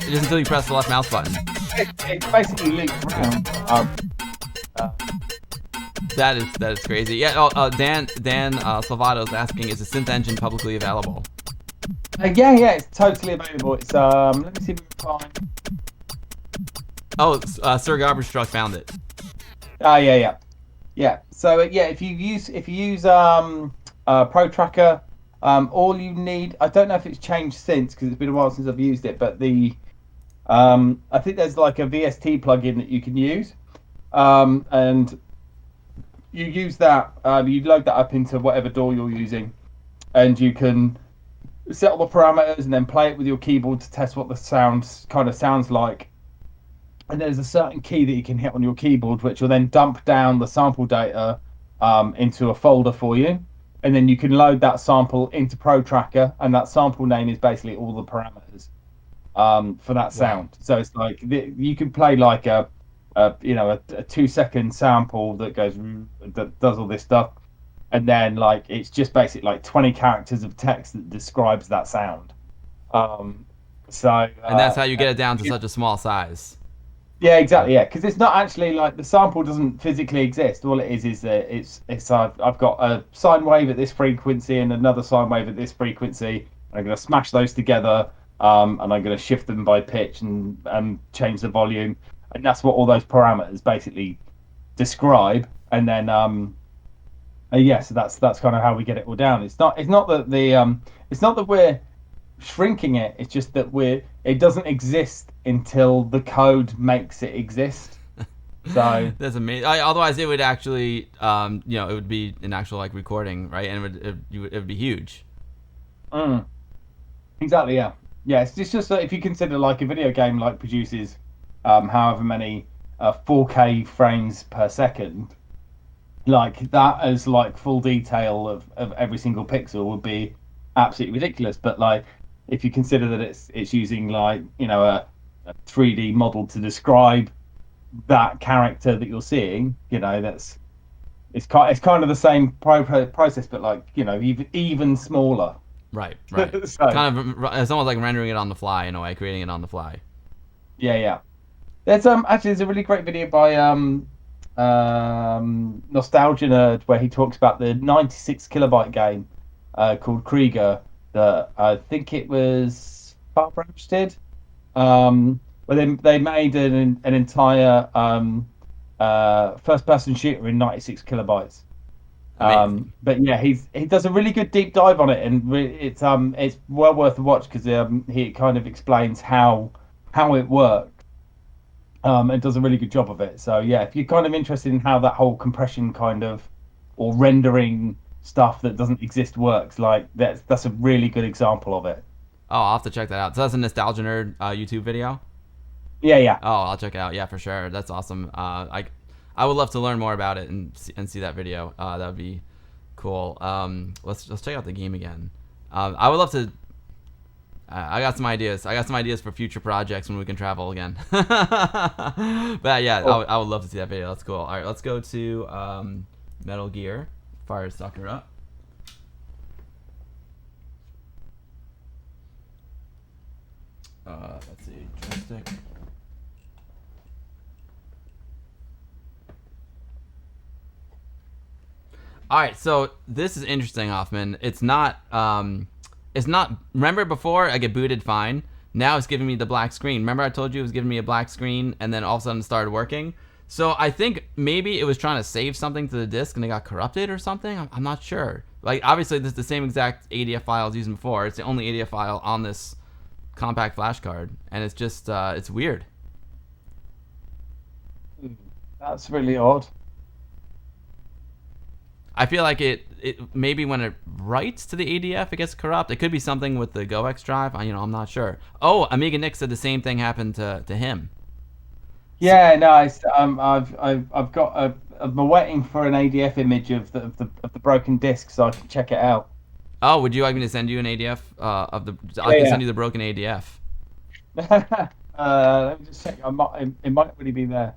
Just until you press the left mouse button. It basically loops around. That is crazy. Yeah. Dan Salvato is asking, is the synth engine publicly available? Yeah, it's totally available. It's let me see if we can find. Oh, Sir Garbage Truck found it. Yeah. So if you use Pro Tracker, all you need. I don't know if it's changed since because it's been a while since I've used it, but I think there's like a VST plugin that you can use, and you use that. You load that up into whatever DAW you're using, and you can set all the parameters and then play it with your keyboard to test what the sounds sounds like. And there's a certain key that you can hit on your keyboard, which will then dump down the sample data into a folder for you. And then you can load that sample into Pro Tracker, and that sample name is basically all the parameters for that sound. Wow. So it's like you can play like a 2-second sample that does all this stuff, and then like it's just basically like 20 characters of text that describes that sound. And that's how you get it down to such a small size. Yeah, exactly. Yeah, because it's not actually like the sample doesn't physically exist. All it is that I've got a sine wave at this frequency and another sine wave at this frequency. And I'm going to smash those together, and I'm going to shift them by pitch and change the volume, and that's what all those parameters basically describe. And then so that's kind of how we get it all down. It's not that we're shrinking it. It's just that it doesn't exist until the code makes it exist. So that's amazing. Otherwise, it would actually, it would be an actual like recording, right? And it would be huge. Exactly. Yeah. It's just that if you consider like a video game like produces, however many 4K frames per second, like that as like full detail of every single pixel would be absolutely ridiculous. But like if you consider that it's using like a 3D model to describe that character that you're seeing, it's kind of the same process, but like even smaller. Right. So, kind of, it's almost like rendering it on the fly in a way, creating it on the fly. Yeah. There's actually there's a really great video by Nostalgia Nerd where he talks about the 96 kilobyte game called Krieger that I think it was Barbara Apps did. Where they made an entire first-person shooter in 96 kilobytes. But yeah, he does a really good deep dive on it, and it's well worth a watch because he kind of explains how it works. It does a really good job of it. So yeah, if you're kind of interested in how that whole compression kind of or rendering stuff that doesn't exist works, like that's a really good example of it. Oh, I'll have to check that out. So that's a Nostalgia Nerd YouTube video. Yeah, yeah. Oh, I'll check it out. Yeah, for sure. That's awesome. I would love to learn more about it and see that video. That would be cool. Let's check out the game again. I would love to. I got some ideas. I got some ideas for future projects when we can travel again. But yeah, Cool. I would love to see that video. That's cool. All right, let's go to Metal Gear. Fire sucker up. Let's see. Joystick. All right, so this is interesting, Hoffman. It's not. Remember before I get booted fine. Now it's giving me the black screen. Remember I told you it was giving me a black screen, and then all of a sudden it started working. So I think maybe it was trying to save something to the disk and it got corrupted or something. I'm not sure. Like obviously this is the same exact ADF file I was using before. It's the only ADF file on this compact flash card, and it's just it's weird. That's really odd. I feel like it maybe when it writes to the ADF it gets corrupt. It could be something with the GoX drive. I'm not sure. Oh, Amiga Nick said the same thing happened to him. Yeah, no, I've got I'm waiting for an ADF image of the broken disc so I can check it out. Oh, would you like me to send you an ADF of the? I Yeah, can yeah. send you the broken ADF. Let me just check. It might already be there.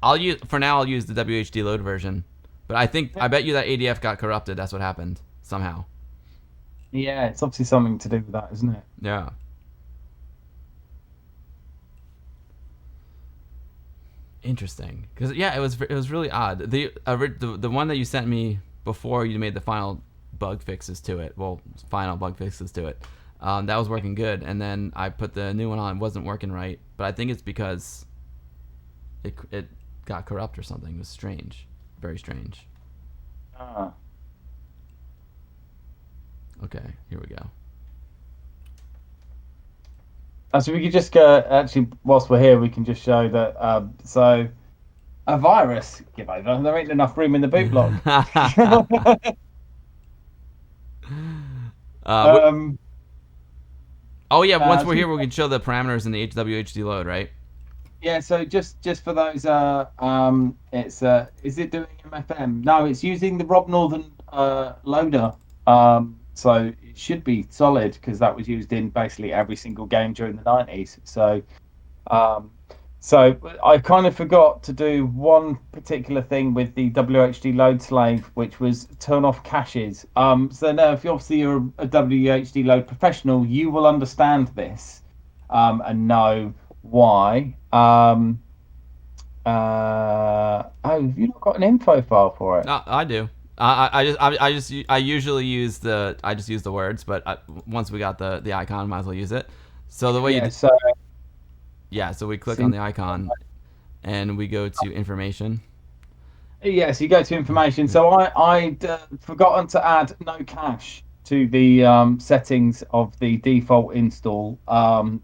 I'll use the WHD load version, but I bet you that ADF got corrupted. That's what happened somehow. Yeah, it's obviously something to do with that, isn't it? Yeah. Interesting, because yeah, it was really odd. The one that you sent me before you made the final bug fixes to it. Well, final bug fixes to it. That was working good, and then I put the new one on. It wasn't working right, but I think it's because it got corrupt or something. It was strange, very strange. Ah. Okay, here we go. So we could just go. Actually, whilst we're here, we can just show that. So a virus. Give over. There ain't enough room in the boot block. um. Oh yeah, once we're so- here, we can show the parameters in the WHD load, right? Yeah. So just for those. It's is it doing MFM? No, it's using the Rob Northern loader. So it should be solid because that was used in basically every single game during the 90s. So I kind of forgot to do one particular thing with the WHD load slave, which was turn off caches. So now, if you're a WHD load professional, you will understand this and know why. Have you not got an info file for it? I do. I usually use the words, but once we got the icon, might as well use it. So the way Yeah, so we click on the icon, and we go to information. Yes, you go to information. So I'd forgotten to add no cache to the settings of the default install.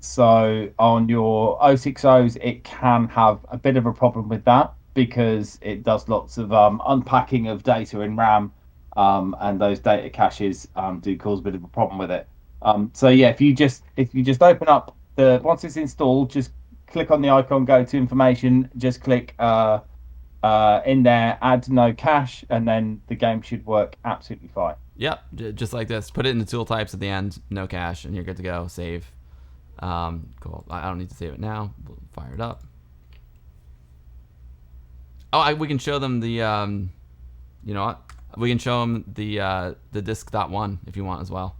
So on your 060s, it can have a bit of a problem with that because it does lots of unpacking of data in RAM, and those data caches do cause a bit of a problem with it. So yeah, if you just open up once it's installed, just click on the icon, go to information, just click in there, add no cache, and then the game should work absolutely fine. Yep, just like this. Put it in the tool types at the end, no cache, and you're good to go. Save. Cool. I don't need to save it now. We'll fire it up. Oh, we can show them the, you know what? We can show them the disk.1 if you want as well.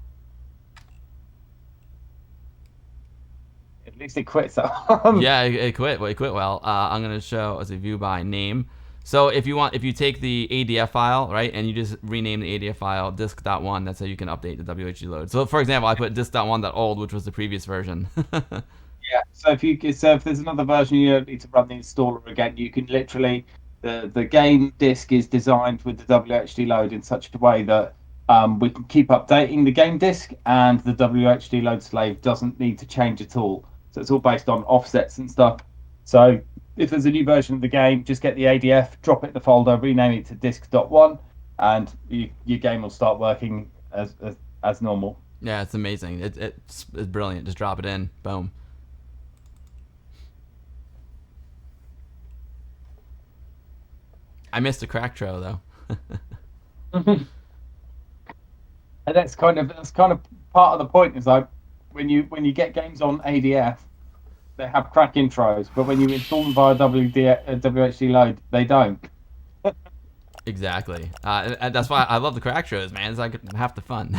At least it quits. Yeah, it quit. Well, it quit well. I'm gonna show as a view by name. So if you take the ADF file, right, and you just rename the ADF file disk.1, that's how you can update the WHD load. So for example, I put disk.1.old, which was the previous version. Yeah. So if there's another version, you don't need to run the installer again. You can literally the game disk is designed with the WHD load in such a way that We can keep updating the game disk, and the WHD load slave doesn't need to change at all. So it's all based on offsets and stuff. So if there's a new version of the game, just get the ADF, drop it in the folder, rename it to disk.1, and your game will start working as normal. Yeah, it's amazing. It's brilliant. Just drop it in. Boom. I missed a crack trail though. And that's kind of part of the point. Is like when you get games on ADF, they have crack intros, but when you install them via WHD load, they don't. Exactly. And that's why I love the crack shows, man. It's like half the fun.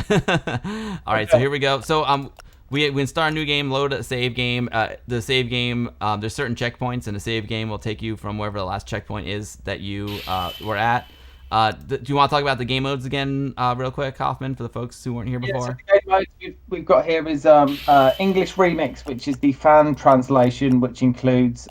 All right, so here we go. So we can start a new game, load a save game. The save game, there's certain checkpoints, and the save game will take you from wherever the last checkpoint is that you were at. Do you want to talk about the game modes again, real quick, Hoffman, for the folks who weren't here before? So the game modes we've got here is English Remix, which is the fan translation, which includes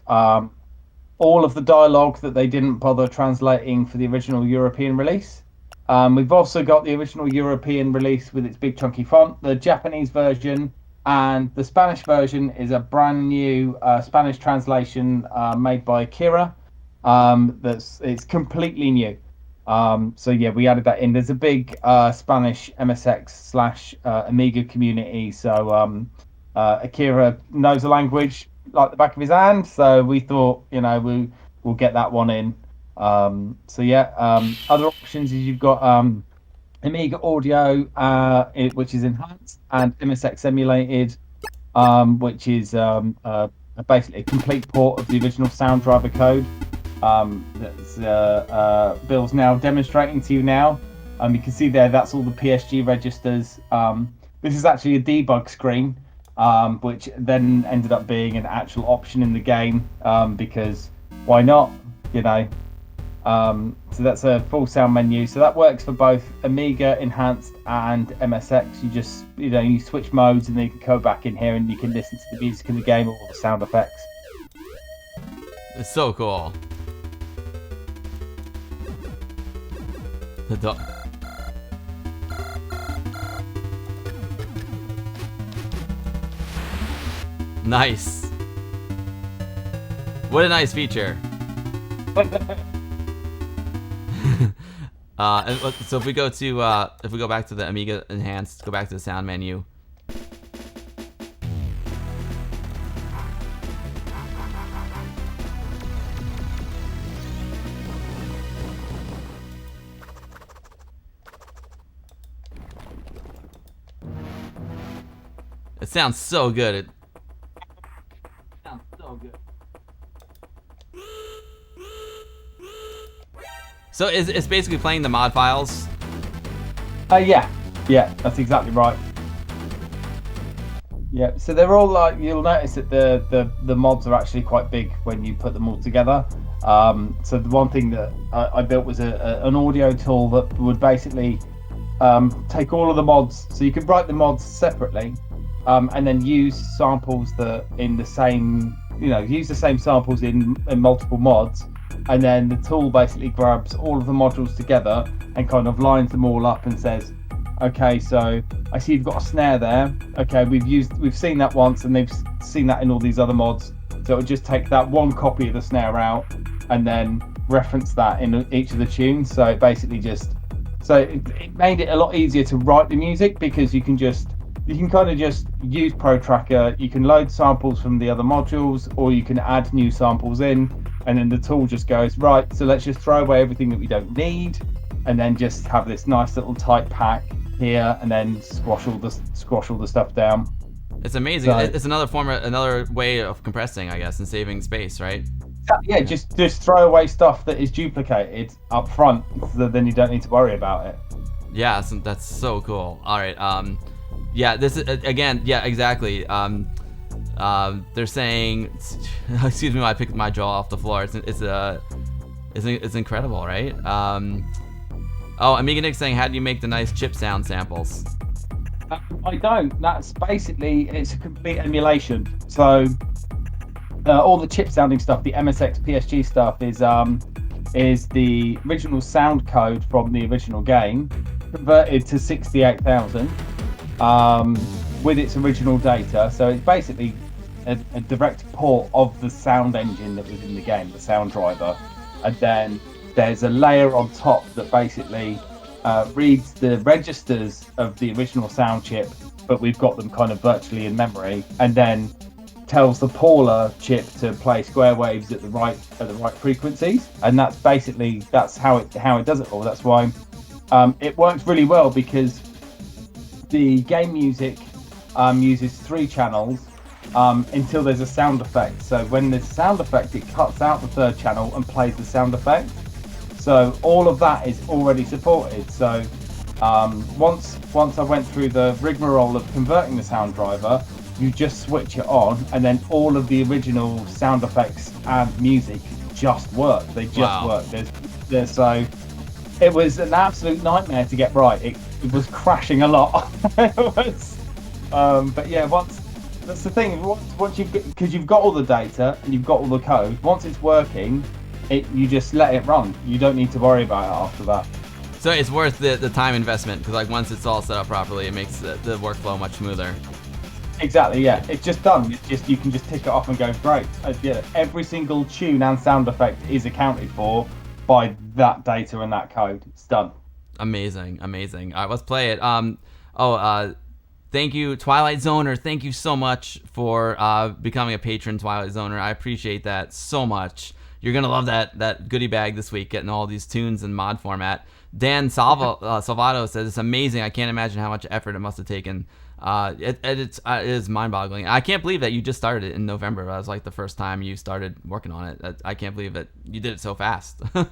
all of the dialogue that they didn't bother translating for the original European release. We've also got the original European release with its big chunky font, the Japanese version, and the Spanish version is a brand new Spanish translation made by Akira. It's completely new. So yeah, we added that in. There's a big Spanish MSX / Amiga community, so Akira knows the language like the back of his hand, so we thought, we'll get that one in. So yeah, other options is you've got Amiga audio, which is enhanced, and MSX emulated, which is basically a complete port of the original sound driver code. That's Bill's now demonstrating to you now. You can see there, that's all the PSG registers. This is actually a debug screen, which then ended up being an actual option in the game, because why not, so that's a full sound menu. So that works for both Amiga enhanced and MSX. You just you switch modes, and then you can go back in here and you can listen to the music in the game or all the sound effects. It's so cool. The dog. Nice. What a nice feature. So if we go back to the Amiga enhanced, go back to the sound menu. It sounds so good. It sounds so good. So it's basically playing the mod files? Yeah, that's exactly right. Yeah, so they're all like, you'll notice that the mods are actually quite big when you put them all together. So the one thing that I built was an audio tool that would basically take all of the mods, so you can write the mods separately, and then use samples that in the same, use the same samples in multiple mods, and then the tool basically grabs all of the modules together and kind of lines them all up and says, okay, so I see you've got a snare there. Okay, we've seen that once, and they've seen that in all these other mods. So it would just take that one copy of the snare out and then reference that in each of the tunes. So it basically it made it a lot easier to write the music, because you can kind of just use Pro Tracker. You can load samples from the other modules, or you can add new samples in, and then the tool just goes, right, so let's just throw away everything that we don't need, and then just have this nice little tight pack here, and then squash all the stuff down. It's amazing. So, it's another way of compressing, I guess, and saving space, right? Yeah, just throw away stuff that is duplicated up front, so then you don't need to worry about it. Yeah, that's so cool. All right, yeah, this is again, yeah, exactly. They're saying, excuse me, I picked my jaw off the floor. It's incredible, right? Oh, Amiga Nick saying, how do you make the nice chip sound samples? I don't. That's basically, it's a complete emulation. So all the chip sounding stuff, the MSX PSG stuff, is the original sound code from the original game. converted to 68,000 with its original data. So it's basically a direct port of the sound engine that was in the game, the sound driver, and then there's a layer on top that basically reads the registers of the original sound chip, but we've got them kind of virtually in memory, and then tells the Paula chip to play square waves at the right frequencies, and that's how it does it all. That's why it works really well, because the game music uses 3 channels until there's a sound effect. So when there's a sound effect, it cuts out the 3rd channel and plays the sound effect. So all of that is already supported. So once I went through the rigmarole of converting the sound driver, you just switch it on, and then all of the original sound effects and music just work. They just work. So it was an absolute nightmare to get right. It was crashing a lot. It was, but yeah, that's the thing. Once because you've got all the data and you've got all the code. Once it's working, you just let it run. You don't need to worry about it after that. So it's worth the time investment, because like once it's all set up properly, it makes the workflow much smoother. Exactly, yeah. It's just done. You can just tick it off and go, great. Yeah, every single tune and sound effect is accounted for by that data and that code. It's done. Amazing. All right, let's play it. Thank you, Twilight Zoner. Thank you so much for becoming a patron, Twilight Zoner. I appreciate that so much. You're gonna love that goodie bag this week, getting all these tunes in mod format. Dan Salvato says it's amazing. I can't imagine how much effort it must have taken. It is mind-boggling. I can't believe that you just started it in November. That was like the first time you started working on it. I can't believe that you did it so fast. Yeah,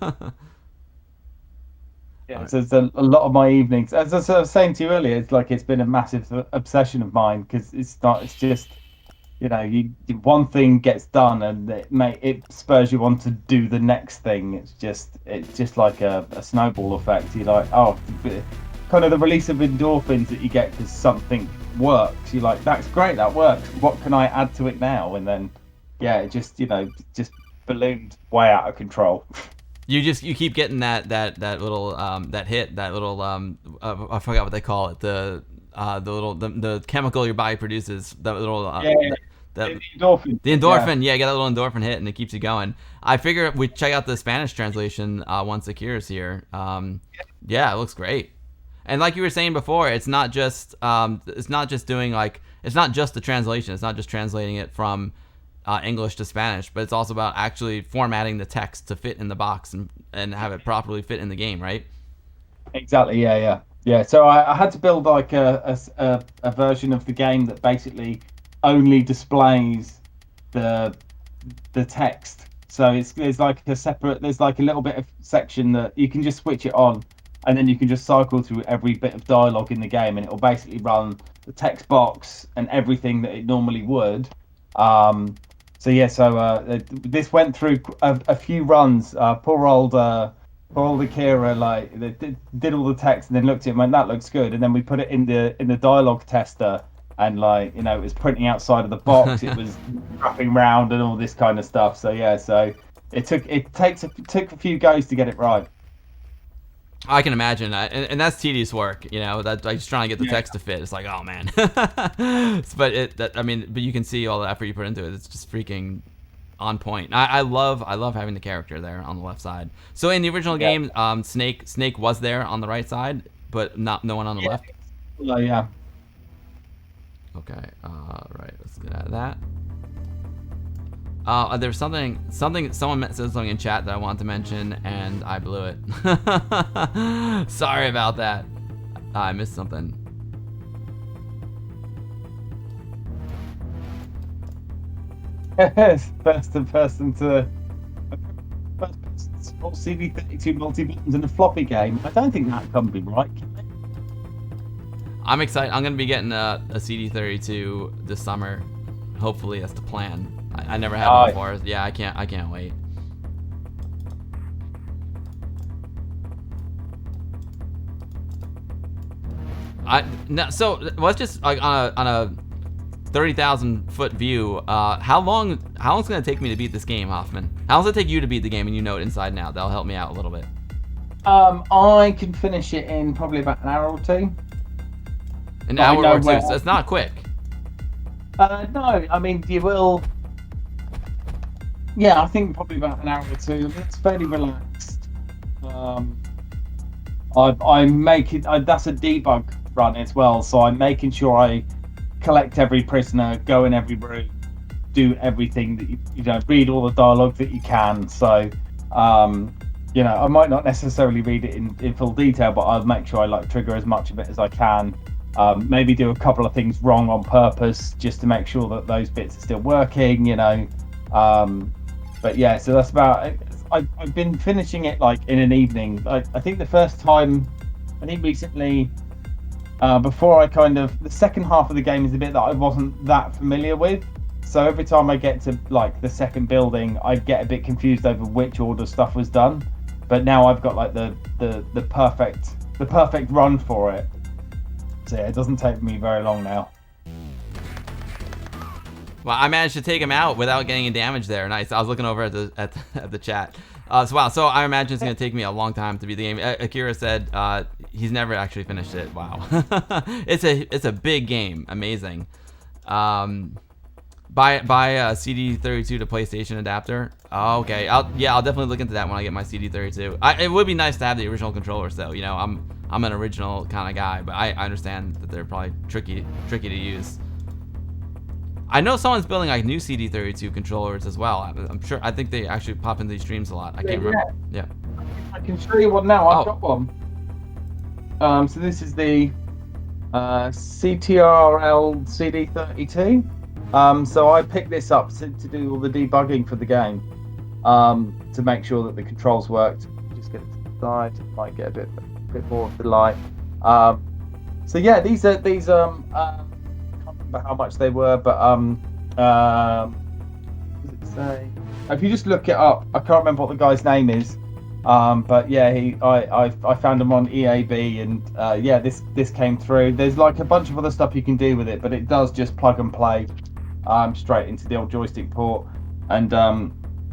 right. So it's a lot of my evenings. As I was saying to you earlier, it's been a massive obsession of mine, because it's just, one thing gets done and it spurs you on to do the next thing. It's just like a snowball effect. You're like, oh, kind of the release of endorphins that you get because something works. You're like, that's great, that works. What can I add to it now? And then, yeah, it just ballooned way out of control. You keep getting that little hit, that little I forgot what they call it, the chemical your body produces, that little the endorphin. The endorphin, yeah, you get that little endorphin hit and it keeps you going. I figure we check out the Spanish translation once Akira's here. Yeah, it looks great. And like you were saying before, it's not just doing it's not just the translation. It's not just translating it from English to Spanish, but it's also about actually formatting the text to fit in the box and have it properly fit in the game, right? Exactly. Yeah. So I had to build like a version of the game that basically only displays the text. So there's like a little bit of section that you can just switch it on, and then you can just cycle through every bit of dialogue in the game, and it will basically run the text box and everything that it normally would. This went through a few runs. Poor old Akira, they did all the text and then looked at it and went, that looks good. And then we put it in the dialogue tester, and it was printing outside of the box. It was wrapping round and all this kind of stuff. So yeah, it took a few goes to get it right. I can imagine, and that's tedious work, that like just trying to get the text to fit. It's like, oh man. But you can see all the effort you put into it. It's just freaking on point. I love having the character there on the left side. So in the original game, Snake was there on the right side, but no one on the left. Oh yeah. Okay. Right. Let's get out of that. There's someone said something in chat that I wanted to mention, and I blew it. Sorry about that. I missed something. First person to support CD32 multi-buttons in a floppy game. I don't think that can be right. I'm excited. I'm gonna be getting a CD32 this summer. Hopefully, that's the plan. I never had one before. Yeah, I can't wait. So let's just like on a 30,000 foot view. How long it's gonna take me to beat this game, Hoffman? How long does it take you to beat the game and you know it inside and out? That'll help me out a little bit. I can finish it in probably about an hour or two. An But I hour know or two. where. So it's not quick. No, I mean you will. Yeah, I think probably about an hour or two. I mean, it's fairly relaxed. Um, I'm making that's a debug run as well, so I'm making sure I collect every prisoner, go in every room, do everything that you know, read all the dialogue that you can. So, you know, I might not necessarily read it in full detail, but I'll make sure I like trigger as much of it as I can. Maybe do a couple of things wrong on purpose just to make sure that those bits are still working. You know, but yeah, so that's about. I've been finishing it like in an evening. I think the first time, I think recently, before I kind of the second half of the game is the bit that I wasn't that familiar with. So every time I get to like the second building, I get a bit confused over which order stuff was done. But now I've got like the perfect run for it. So yeah, it doesn't take me very long now. Well, I managed to take him out without getting any damage there. Nice. I was looking over at the chat. So wow. So I imagine it's gonna take me a long time to beat the game. Akira said he's never actually finished it. Wow. it's a big game. Amazing. Buy a CD32 to PlayStation adapter. Oh, okay. I'll definitely look into that when I get my CD32. It would be nice to have the original controllers though. You know, I'm an original kind of guy, but I understand that they're probably tricky to use. I know someone's building like new CD32 controllers as well. I'm sure. I think they actually pop into these streams a lot. I can't remember. Yeah. I can show you one now. I've Oh. got one. So this is the CTRL CD32. So I picked this up to do all the debugging for the game, to make sure that the controls worked. Just get it to the side. Might get a bit more of the light. So yeah, these I can't remember how much they were, but what does it say? If you just look it up, I can't remember what the guy's name is. But yeah, I found him on EAB, and yeah, this came through. There's like a bunch of other stuff you can do with it, but it does just plug and play straight into the old joystick port. And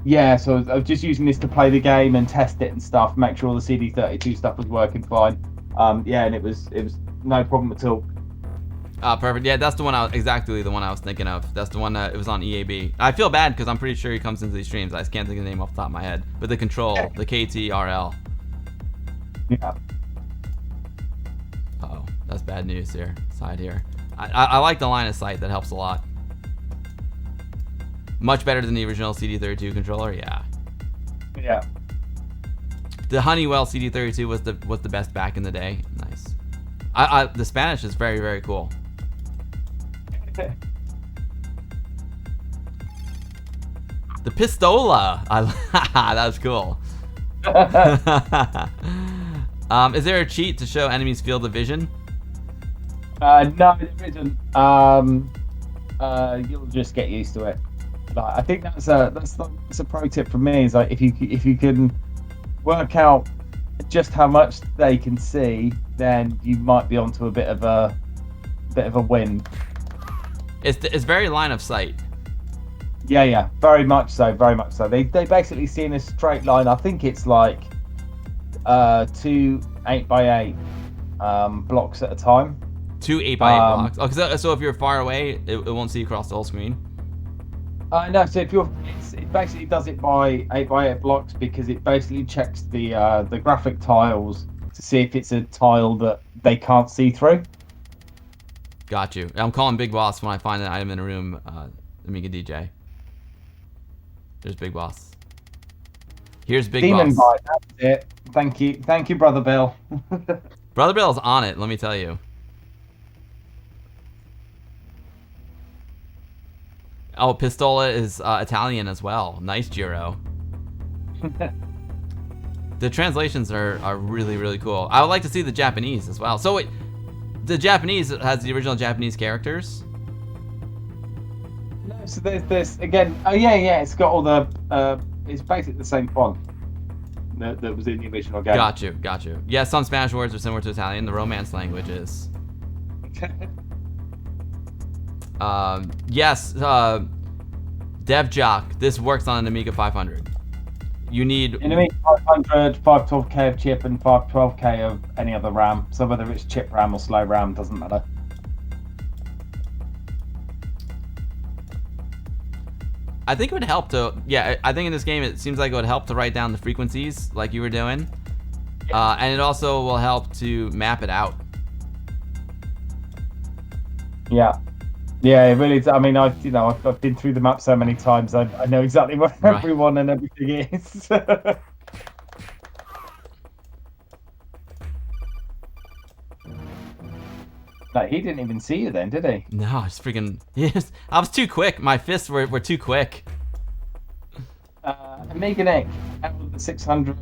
yeah, so I was just using this to play the game and test it and stuff, make sure all the CD32 stuff was working fine. Yeah, and it was no problem at all. Perfect. Yeah, that's the one exactly the one I was thinking of. That's the one that it was on EAB. I feel bad because I'm pretty sure he comes into these streams. I just can't think of the name off the top of my head. But the control, the KTRL. Yeah. Uh-oh, that's bad news here. Side here. I like the line of sight. That helps a lot. Much better than the original CD32 controller. Yeah. Yeah. The Honeywell CD32 was the best back in the day. Nice. The Spanish is very, very cool. The Pistola. That was cool. Is there a cheat to show enemies field of vision? No, there isn't. You'll just get used to it. Like, I think that's a pro tip from me. Is like if you can work out just how much they can see, then you might be onto a bit of a win. It's very line of sight. Yeah, very much so, very much so. They basically see in a straight line. I think it's like 2 8x8 blocks at a time. 2 8x8 blocks. Oh, so if you're far away, it won't see across the whole screen. No, so if it basically does it by 8x8 blocks because it basically checks the graphic tiles to see if it's a tile that they can't see through. Got you. I'm calling Big Boss when I find an item in a room. Amiga DJ. There's Big Boss. Here's Big Demon Boss. Bite, that's it. Thank you, Brother Bill. Brother Bill's on it. Let me tell you. Oh, Pistola is Italian as well. Nice, Giro. The translations are really, really cool. I would like to see the Japanese as well. So wait, the Japanese has the original Japanese characters? No, so there's this again. Oh yeah. It's got all the. It's basically the same font that was in the original game. Got you. Yeah, some Spanish words are similar to Italian. The Romance language is. Yes, DevJock. This works on an Amiga 500. you need. You need 500, 512K of chip and 512K of any other RAM. So whether it's chip RAM or slow RAM doesn't matter. I think it would help to, yeah, I think in this game it seems like it would help to write down the frequencies like you were doing. And it also will help to map it out. Yeah. Yeah, it really is. I mean, I've been through the map so many times, I know exactly where everyone and everything is. Like, he didn't even see you then, did he? No, it's freaking, yes. I was too quick. My fists were too quick. Amiga Nick, how will the 600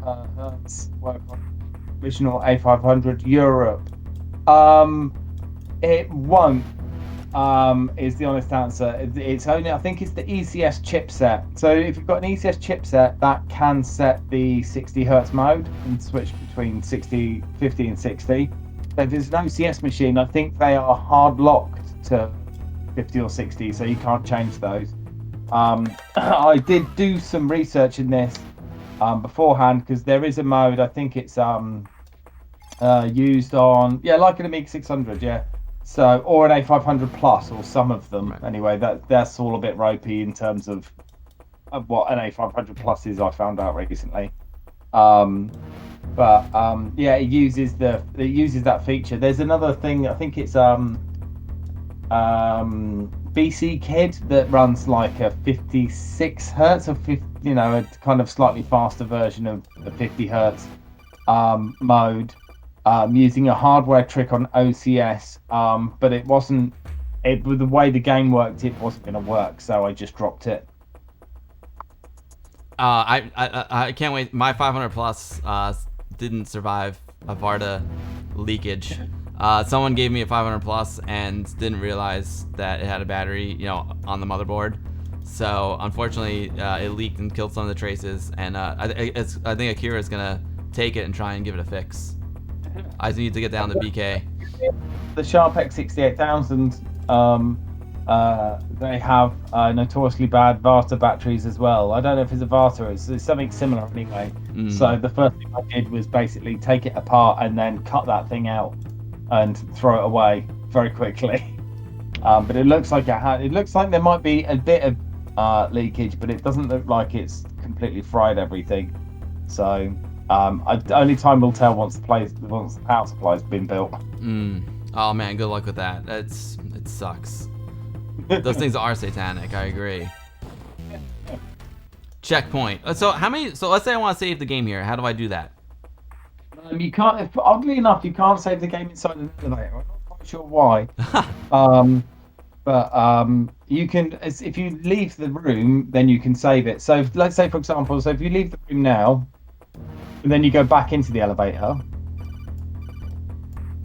hertz work on original A500 Europe? It won't. Is the honest answer. It's only, I think it's the ECS chipset. So if you've got an ECS chipset, that can set the 60 hertz mode and switch between 50 and 60. If there's an OCS machine, I think they are hard locked to 50 or 60, so you can't change those. I did do some research in this beforehand, because there is a mode, I think it's used on, like an Amiga 600, so, or an A500 Plus, or some of them. Right. Anyway, that's all a bit ropey in terms of what an A500 Plus is, I found out recently. It uses that feature. There's another thing, I think it's BC Kid, that runs like a 56 hertz or 50, a kind of slightly faster version of the 50 hertz mode, using a hardware trick on OCS, but it wasn't. With the way the game worked, it wasn't going to work, so I just dropped it. I can't wait. My 500 Plus didn't survive a Varda leakage. Someone gave me a 500 Plus and didn't realize that it had a battery, on the motherboard. So unfortunately, it leaked and killed some of the traces. And I think Akira is gonna take it and try and give it a fix. I just need to get down to BK. The Sharp X68000, they have notoriously bad Vata batteries as well. I don't know if it's a Vata, it's something similar anyway. So the first thing I did was basically take it apart and then cut that thing out and throw it away very quickly. But it looks like it looks like there might be a bit of leakage, but it doesn't look like it's completely fried everything. So only time will tell once the power supply's been built. Oh man, good luck with that. It sucks. Those things are satanic. I agree. Checkpoint. So let's say I want to save the game here. How do I do that? You can't. Oddly enough, you can't save the game inside an elevator. I'm not quite sure why. But you can. If you leave the room, then you can save it. So let's say, for example, if you leave the room now, and then you go back into the elevator.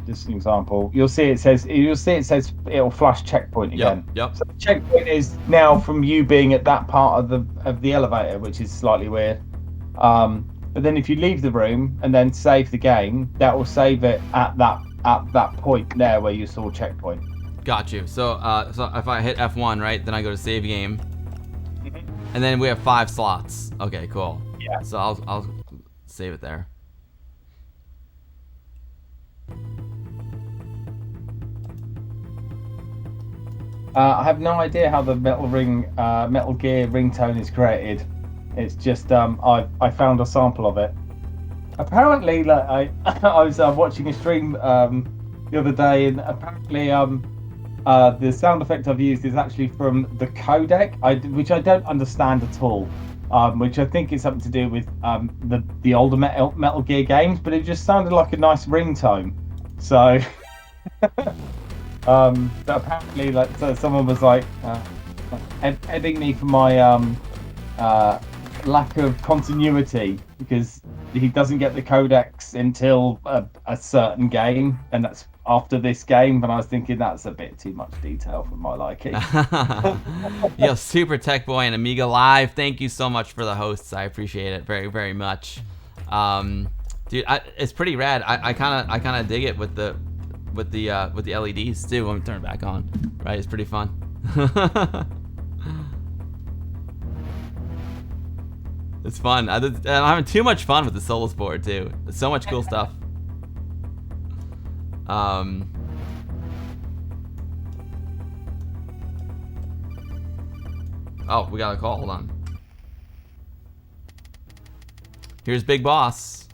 Just an example, you'll see it says it'll flash checkpoint again. Yep. So the checkpoint is now from you being at that part of the elevator, which is slightly weird. But then if you leave the room and then save the game, that will save it at that point there where you saw checkpoint. Got you. So if I hit F1, right, then I go to save game, and then we have 5 slots. Okay, cool. Yeah. So I'll save it there. I have no idea how the Metal Gear ringtone is created. It's just I found a sample of it. Apparently, like I was watching a stream the other day, and apparently the sound effect I've used is actually from the codec, which I don't understand at all. Which I think is something to do with the older Metal Gear games, but it just sounded like a nice ringtone. So. But apparently, so someone was heading me for my lack of continuity, because he doesn't get the codecs until a certain game, and that's after this game. But I was thinking that's a bit too much detail for my liking. Yo, Super Tech Boy and Amiga Live, thank you so much for the hosts. I appreciate it very, very much. Dude, it's pretty rad. I kind of dig it with the LEDs too when we turn it back on. Right, it's pretty fun. It's fun. I'm having too much fun with the Solus board too. There's so much cool stuff. Oh, we got a call. Hold on. Here's Big Boss.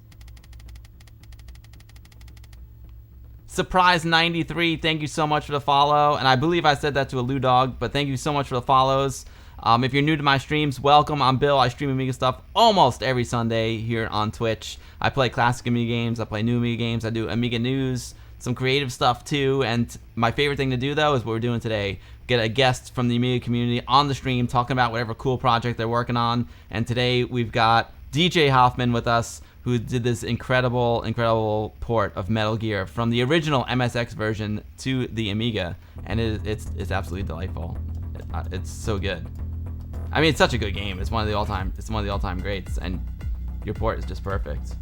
Surprise 93, thank you so much for the follow. And I believe I said that to a Lou Dog, but thank you so much for the follows. If you're new to my streams, welcome. I'm Bill. I stream Amiga stuff almost every Sunday here on Twitch. I play classic Amiga games. I play new Amiga games. I do Amiga news, some creative stuff too. And my favorite thing to do though is what we're doing today. Get a guest from the Amiga community on the stream talking about whatever cool project they're working on. And today we've got H0ffman with us, who did this incredible port of Metal Gear from the original MSX version to the Amiga, and it's absolutely delightful. It's so good. I mean, it's such a good game. It's one of the all-time greats, and your port is just perfect.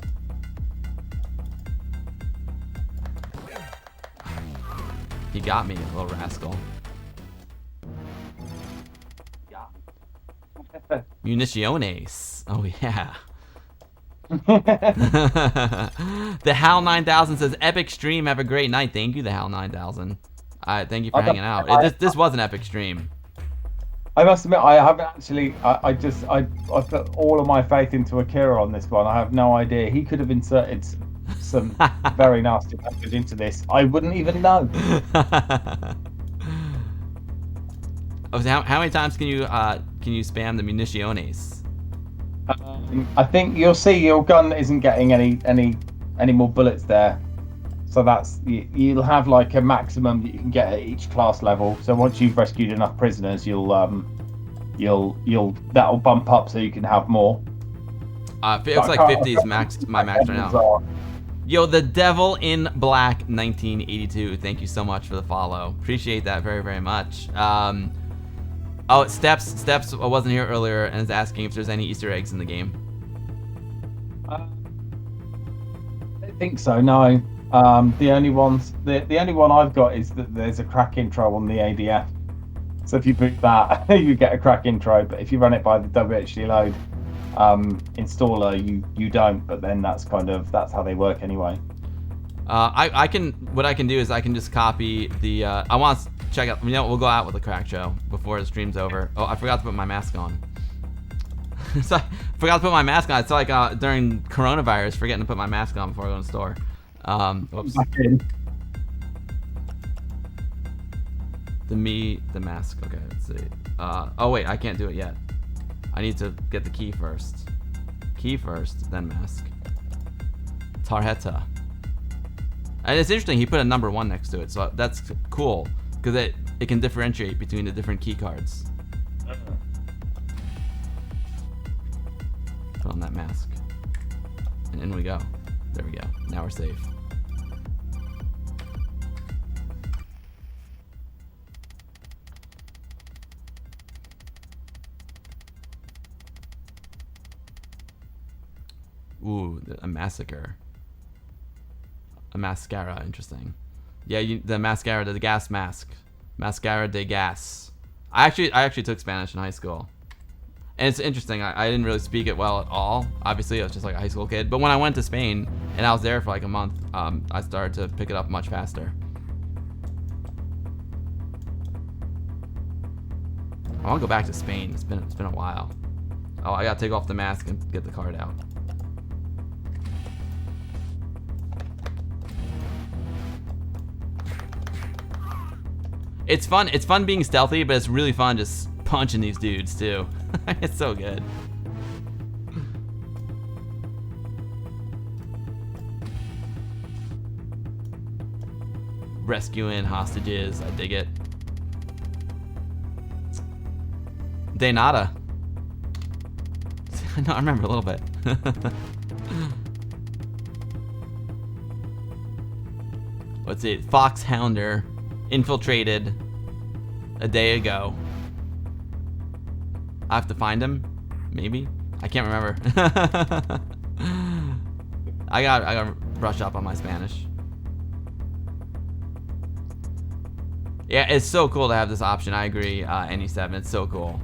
He got me, little rascal. Yeah. Municiones. Oh yeah. The Hal 9000 says, "Epic stream. Have a great night." Thank you, the Hal 9000. Thank you for hanging out. This was an epic stream. I must admit, I haven't actually. I put all of my faith into Akira on this one. I have no idea. He could have inserted some very nasty language into this. I wouldn't even know. Oh, so how many times can you spam the municiones? I think you'll see your gun isn't getting any more bullets there, so that's you'll have like a maximum that you can get at each class level. So once you've rescued enough prisoners, that'll bump up so you can have more. It looks like 50 is my max right now. Yo, the Devil in Black 1982. Thank you so much for the follow. Appreciate that very, very much. Oh, Steps wasn't here earlier and is asking if there's any Easter eggs in the game. I don't think so. No. The only one I've got is that there's a crack intro on the ADF. So if you boot that, you get a crack intro. But if you run it by the WHD load installer, you don't. But then that's how they work anyway. What I can do is I can just copy the. I want to check out. We'll go out with a crack show before the stream's over. Oh, I forgot to put my mask on. So I forgot to put my mask on. It's like during coronavirus, forgetting to put my mask on before I go to the store. Whoops. The mask. Okay, let's see. Oh wait, I can't do it yet. I need to get the key first. Key first, then mask. Tarjeta. And it's interesting, he put a number 1 next to it, so that's cool, because it can differentiate between the different key cards. Put on that mask. And in we go. There we go. Now we're safe. Ooh, a massacre. A mascara, interesting. Yeah, the mascara, the gas mask. Mascara de gas. I actually took Spanish in high school. And it's interesting, I didn't really speak it well at all. Obviously, I was just like a high school kid. But when I went to Spain, and I was there for like a month, I started to pick it up much faster. I want to go back to Spain. It's been a while. Oh, I gotta take off the mask and get the card out. It's fun. It's fun being stealthy, but it's really fun just punching these dudes too. It's so good. Rescuing hostages. I dig it. De nada. No, I remember a little bit. What's it? Foxhounder infiltrated a day ago. I have to find him, maybe. I can't remember. I got brush up on my Spanish. Yeah, it's so cool to have this option. I agree, NE7. It's so cool.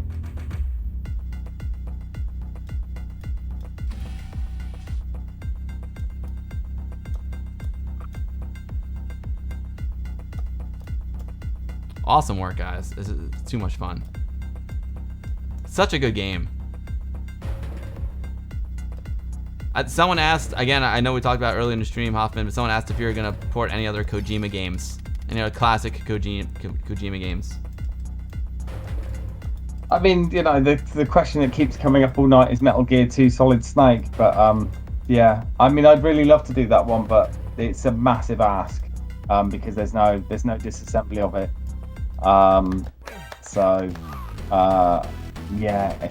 Awesome work, guys. It's too much fun. Such a good game. Someone asked, again, I know we talked about earlier in the stream, Hoffman, but someone asked if you were going to port any other Kojima games. Any other classic Kojima games. I mean, you know, the question that keeps coming up all night is Metal Gear 2 Solid Snake, but yeah, I mean, I'd really love to do that one, but it's a massive ask because there's no disassembly of it. Yeah,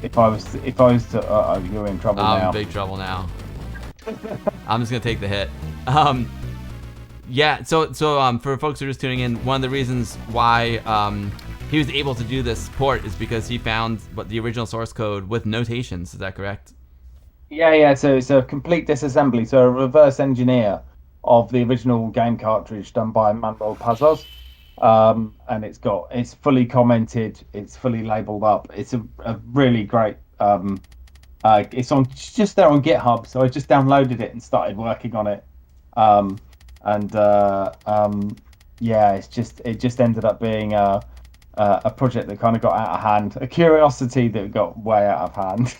if I was to, you're in trouble now. I'm in big trouble now. I'm just gonna take the hit. Yeah. So for folks who are just tuning in, one of the reasons why he was able to do this port is because he found the original source code with notations. Is that correct? Yeah. So it's a complete disassembly, so a reverse engineer of the original game cartridge done by Manuel Pazos. And it's fully commented, it's fully labeled up. It's a really great. It's just there on GitHub, so I just downloaded it and started working on it. Yeah, it just ended up being a project that kind of got out of hand, a curiosity that got way out of hand.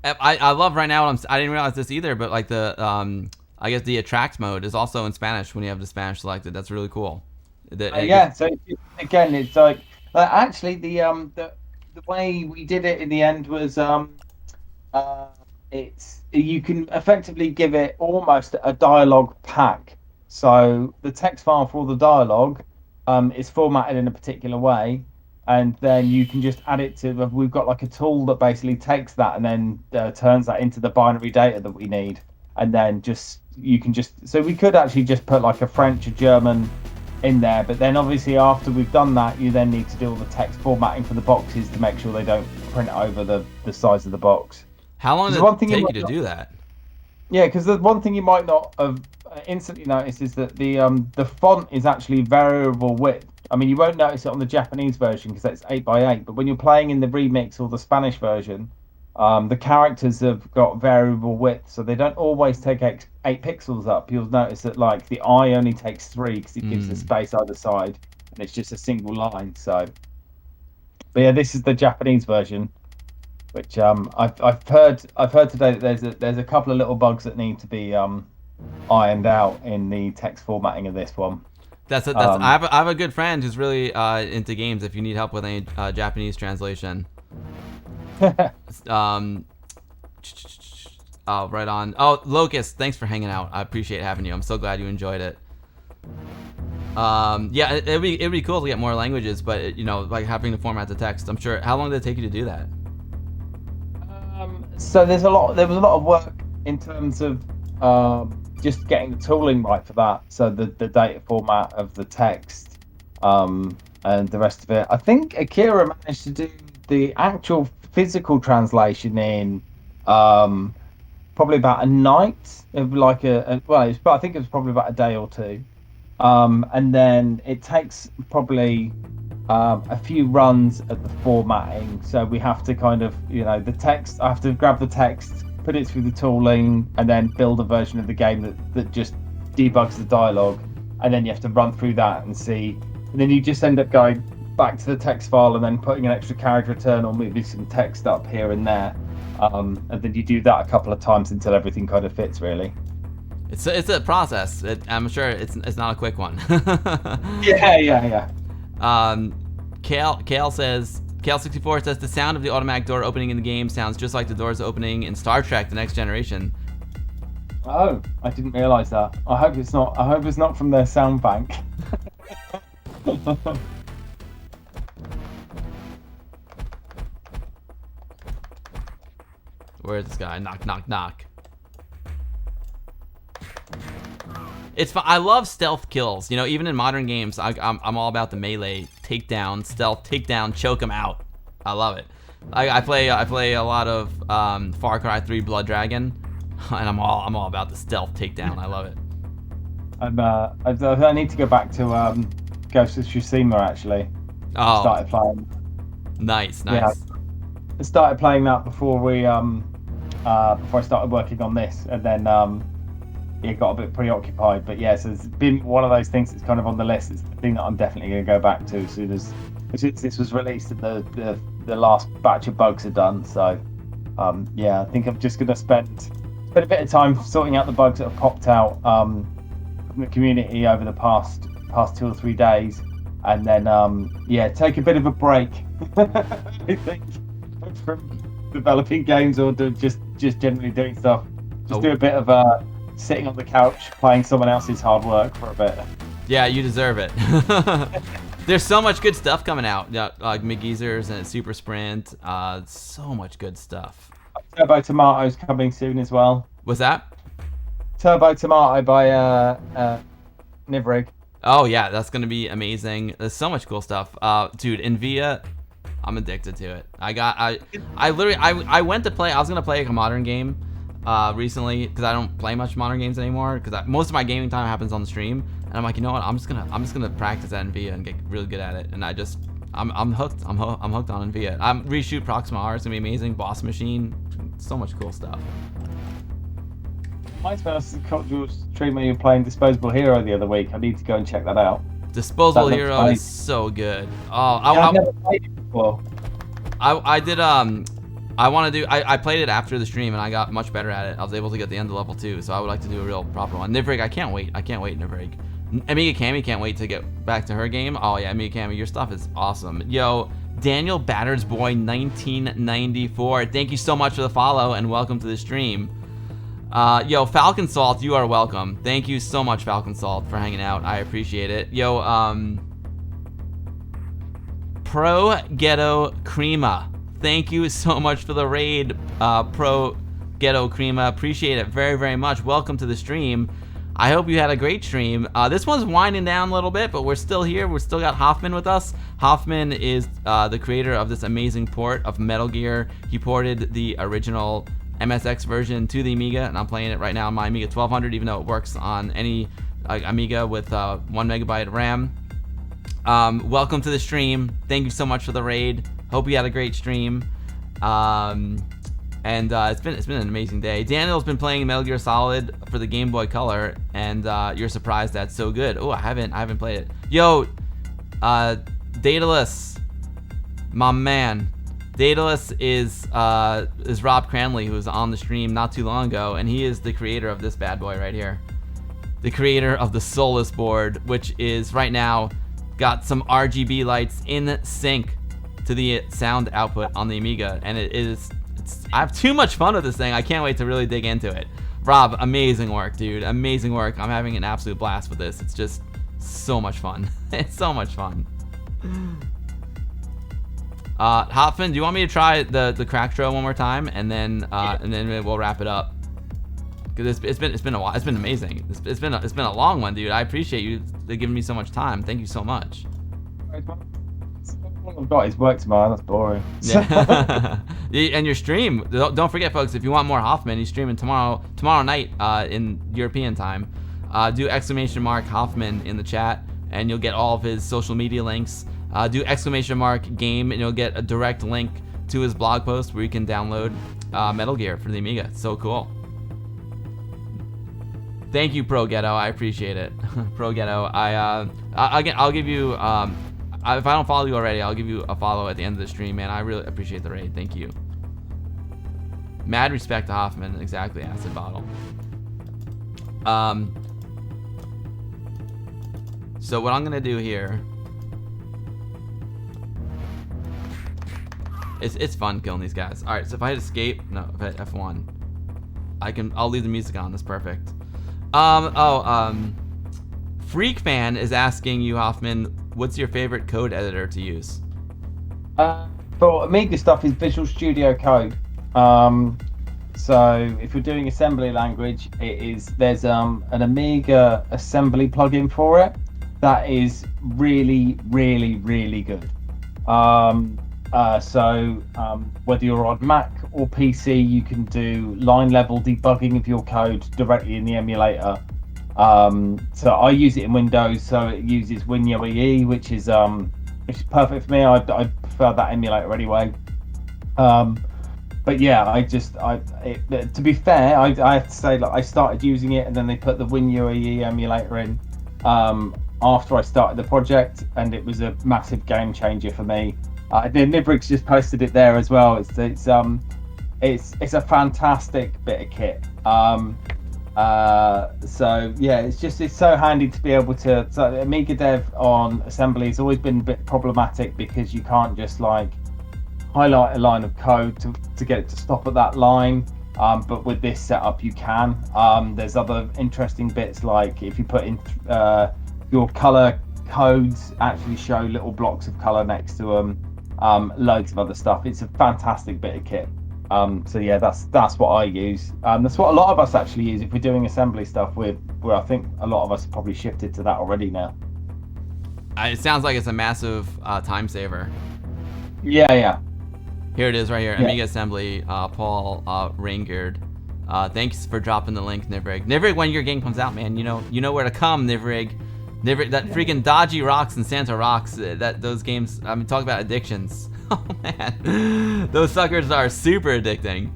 I love right now. I didn't realize this either, but like the I guess the attract mode is also in Spanish when you have the Spanish selected. That's really cool. Yeah, so again, it's like actually the way we did it in the end was you can effectively give it almost a dialogue pack. So the text file for all the dialogue is formatted in a particular way, and then you can just add it to. We've got like a tool that basically takes that and then turns that into the binary data that we need, and then so we could actually just put like a French or German in there, but then obviously after we've done that, you then need to do all the text formatting for the boxes to make sure they don't print over the size of the box. How long does it take you to do that? Yeah, because the one thing you might not have instantly noticed is that the font is actually variable width. I mean, you won't notice it on the Japanese version because it's 8x8, but when you're playing in the remix or the Spanish version, the characters have got variable width, so they don't always take 8 pixels up. You'll notice that like the eye only takes 3 because it gives the space either side, and it's just a single line. So, but yeah, this is the Japanese version, which I've heard today that there's a couple of little bugs that need to be ironed out in the text formatting of this one. I have a good friend who's really into games. If you need help with any Japanese translation. Oh, right on. Oh, Locust, thanks for hanging out. I appreciate having you. I'm so glad you enjoyed it. Yeah, it'd be cool to get more languages, but you know, like having to format the text. I'm sure. How long did it take you to do that? So there was a lot of work in terms of just getting the tooling right for that. So the data format of the text, and the rest of it. I think Akira managed to do the actual physical translation in probably about a night. It was like I think it was probably about a day or two, and then it takes probably a few runs at the formatting. So we have to kind of, you know, the text. I have to grab the text, put it through the tooling, and then build a version of the game that just debugs the dialogue, and then you have to run through that and see, and then you just end up going back to the text file and then putting an extra character return or moving some text up here and there, and then you do that a couple of times until everything kind of fits really. It's a process. I'm sure it's not a quick one. Yeah. Kale says, Kale64 says the sound of the automatic door opening in the game sounds just like the doors opening in Star Trek: The Next Generation. Oh, I didn't realise that. I hope it's not from their sound bank. Where's this guy? Knock, knock, knock. It's fun. I love stealth kills. You know, even in modern games, I'm all about the melee, takedown, stealth, takedown, choke them out. I love it. I play a lot of Far Cry 3 Blood Dragon, and I'm all about the stealth takedown. I love it. I need to go back to Ghost of Tsushima actually. Oh, started playing. Nice. Yeah, I started playing that before I started working on this, and then it got a bit preoccupied. But yeah, so it's been one of those things that's kind of on the list. It's the thing that I'm definitely going to go back to as soon as this was released and the last batch of bugs are done. So yeah, I think I'm just going to spend a bit of time sorting out the bugs that have popped out from the community over the past 2 or 3 days, and then yeah, take a bit of a break. I think from developing games or just generally doing stuff. Just do a bit of sitting on the couch playing someone else's hard work for a bit. Yeah, you deserve it. There's so much good stuff coming out, like McGeezers and Super Sprint. So much good stuff. Turbo Tomato's coming soon as well. What's that? Turbo Tomato by Nivrig. Oh yeah, that's gonna be amazing. There's so much cool stuff. Dude, Nvidia, I'm addicted to it. I went to play. I was gonna play a modern game recently because I don't play much modern games anymore because most of my gaming time happens on the stream, and I'm like, you know what? I'm just gonna practice at Nvidia and get really good at it. And I'm hooked. I'm hooked on Nvidia. Reshoot Proxima R is gonna be amazing. Boss Machine, so much cool stuff. MySpace caught your stream when you were playing Disposable Hero the other week. I need to go and check that out. Disposable Hero is so good. Oh, I've never played it before. I did I played it after the stream and I got much better at it. I was able to get the end of level 2, so I would like to do a real proper one. Nivrig, I can't wait, Nivrig. Amiga Cami can't wait to get back to her game. Oh yeah, Amiga Cami, your stuff is awesome. Yo, Daniel Batters Boy 1994, thank you so much for the follow and welcome to the stream. Yo, Falcon Salt, you are welcome. Thank you so much, Falcon Salt, for hanging out. I appreciate it. Yo, Pro Ghetto Crema, thank you so much for the raid, Pro Ghetto Crema. Appreciate it very, very much. Welcome to the stream. I hope you had a great stream. This one's winding down a little bit, but we're still here. We're still got Hoffman with us. Hoffman is the creator of this amazing port of Metal Gear. He ported the original MSX version to the Amiga, and I'm playing it right now on my Amiga 1200, even though it works on any Amiga with 1 megabyte of RAM. Welcome to the stream. Thank you so much for the raid. Hope you had a great stream. And it's been an amazing day. Daniel's been playing Metal Gear Solid for the Game Boy Color, and you're surprised that's so good. Oh, I haven't played it. Yo, Daedalus, my man. Daedalus is Rob Cranley, who was on the stream not too long ago, and he is the creator of this bad boy right here. The creator of the Solus board, which is right now got some RGB lights in sync to the sound output on the Amiga, and I have too much fun with this thing. I can't wait to really dig into it. Rob, amazing work, dude. Amazing work. I'm having an absolute blast with this. It's just so much fun. It's so much fun. Hoffman, do you want me to try the crack trail one more time, and then we'll wrap it up? Because it's been a while. It's been amazing. It's been a long one, dude. I appreciate you giving me so much time. Thank you so much. All I've got is work tomorrow. That's boring. Yeah. And your stream. Don't forget, folks. If you want more Hoffman, he's streaming tomorrow night in European time. Do !Hoffman in the chat, and you'll get all of his social media links. Do !Game, and you'll get a direct link to his blog post where you can download Metal Gear for the Amiga. It's so cool. Thank you, Pro Ghetto. I appreciate it. Pro Ghetto. I'll give you, if I don't follow you already, I'll give you a follow at the end of the stream, man. I really appreciate the raid. Thank you. Mad respect to Hoffman. Exactly, Acid Bottle. So what I'm gonna do here, it's fun killing these guys. All right, so if I hit escape, no, if I hit F1, I'll leave the music on. That's perfect. Freak Fan is asking you, Hoffman, what's your favorite code editor to use? For Amiga stuff is Visual Studio Code. So if you're doing assembly language, there's an Amiga assembly plugin for it that is really, really, really good. So whether you're on Mac or PC, you can do line level debugging of your code directly in the emulator. So I use it in Windows, so it uses WinYoE, which is perfect for me. I prefer that emulator anyway. but yeah, to be fair, I have to say, like, I started using it, and then they put the WinUAE emulator in after I started the project, and it was a massive game changer for me. Nibrig's just posted it there as well. It's a fantastic bit of kit. So yeah, it's so handy to be able to. So Amiga Dev on assembly has always been a bit problematic because you can't just like highlight a line of code to get it to stop at that line. But with this setup, you can. There's other interesting bits, like if you put in your color codes, actually show little blocks of color next to them. Loads of other stuff. It's a fantastic bit of kit. So yeah, that's what I use. That's what a lot of us actually use if we're doing assembly stuff. Where I think a lot of us have probably shifted to that already now. It sounds like it's a massive time saver. Yeah. Here it is right here. Yeah. Amiga assembly. Paul Rangard. Thanks for dropping the link, Nivrig. Nivrig, when your game comes out, man, you know where to come, Nivrig. Nivrig, that freaking Dodgy Rocks and Santa Rocks. Those games. I mean, talk about addictions. Oh man, those suckers are super addicting.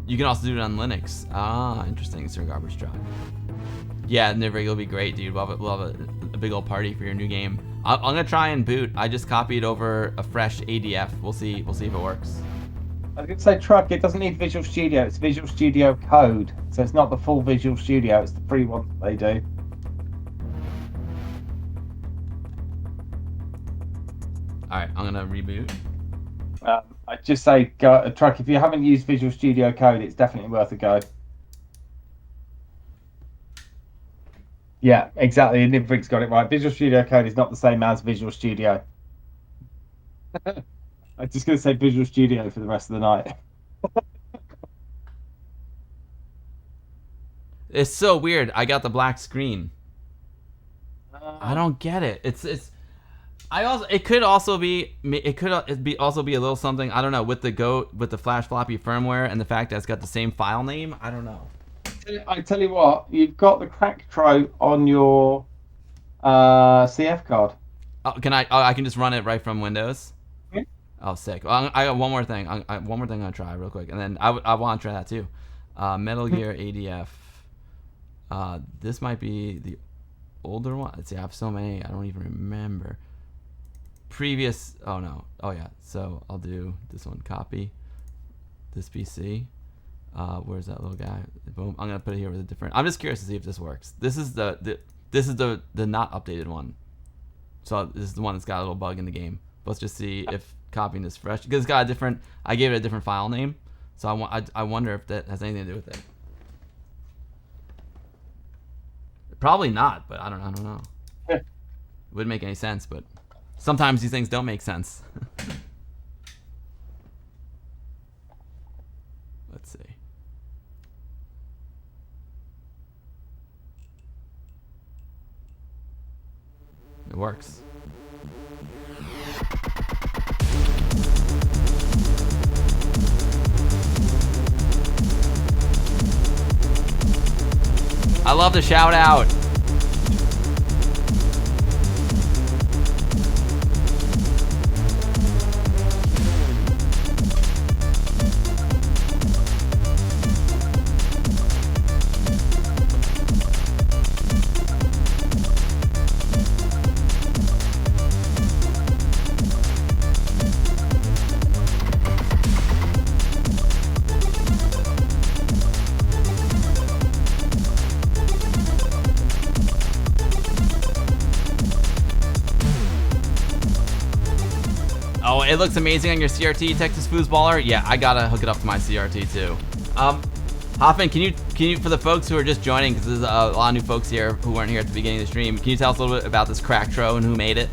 You can also do it on Linux. Ah, interesting. Sir Garbage Truck. Yeah, Nivrig, it'll be great, dude. We'll have a big old party for your new game. I'm gonna try and boot. I just copied over a fresh ADF. We'll see if it works. I was gonna say, Truck, it doesn't need Visual Studio. It's Visual Studio Code, so it's not the full Visual Studio. It's the free one they do. All right, I'm gonna reboot. I'd just say, Truck, if you haven't used Visual Studio Code, it's definitely worth a go. Yeah, exactly. Nivrig's got it right. Visual Studio Code is not the same as Visual Studio. I'm just going to say Visual Studio for the rest of the night. It's so weird. I got the black screen. I don't get it. It could also be a little something, I don't know, with the flash floppy firmware and the fact that it's got the same file name. I don't know. I tell you what, you've got the Cracktro on your CF card. Oh, I can just run it right from Windows. Yeah. Oh, sick. Well, I got one more thing. One more thing I'm gonna try real quick, and then I want to try that too. Metal Gear ADF. This might be the older one. Let's see. I have so many. I don't even remember. Previous. Oh no. Oh yeah. So I'll do this one. Copy. This PC. Where's that little guy? Boom. I'm gonna put it here with a different. I'm just curious to see if this works. This is the not updated one. So this is the one that's got a little bug in the game. Let's just see if copying this fresh, because it's got a different. I gave it a different file name, so I wonder if that has anything to do with it. Probably not, but I don't know. It wouldn't make any sense, but sometimes these things don't make sense. Let's see. It works. I love the shout out. Oh, it looks amazing on your CRT, Texas Foosballer. Yeah, I gotta hook it up to my CRT too. Hoffman, can you, for the folks who are just joining, because there's a lot of new folks here who weren't here at the beginning of the stream, can you tell us a little bit about this Cracktro and who made it?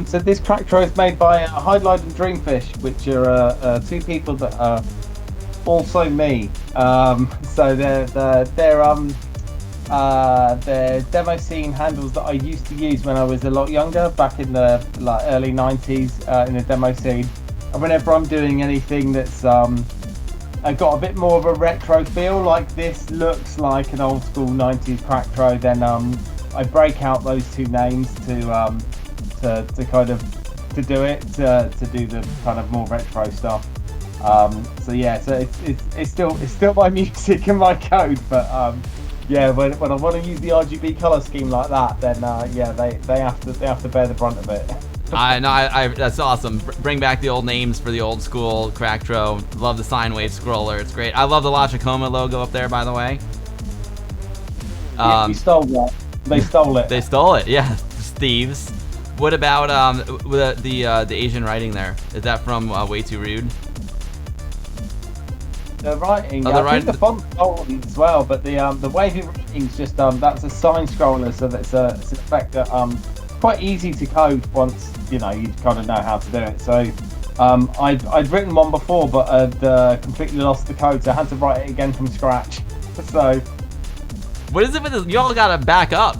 So this Cracktro is made by Hydelight and Dreamfish, which are two people that are also me. So they're demo scene handles that I used to use when I was a lot younger, back in the early 90s in the demo scene. And whenever I'm doing anything that's got a bit more of a retro feel, like this looks like an old school 90s Cracktro, then I break out those two names to kind of to do it, to do the kind of more retro stuff. So yeah, so it's still my music and my code, but yeah, when I want to use the RGB color scheme like that, then yeah, they have to bear the brunt of it. I know, that's awesome. Bring back the old names for the old school Cracktro. Love the sine wave scroller, it's great. I love the Lachicoma logo up there, by the way. Yeah, you stole that. They stole it. They stole it, yeah, thieves. What about the Asian writing there? Is that from Way Too Rude? The writing, oh, I think the font's stolen as well, but the wavy writing's just that's a sine scroller, so that's it's an effect that quite easy to code once you kind of know how to do it. So I'd written one before, but I'd completely lost the code, so I had to write it again from scratch. So what is it with this? You all gotta back up.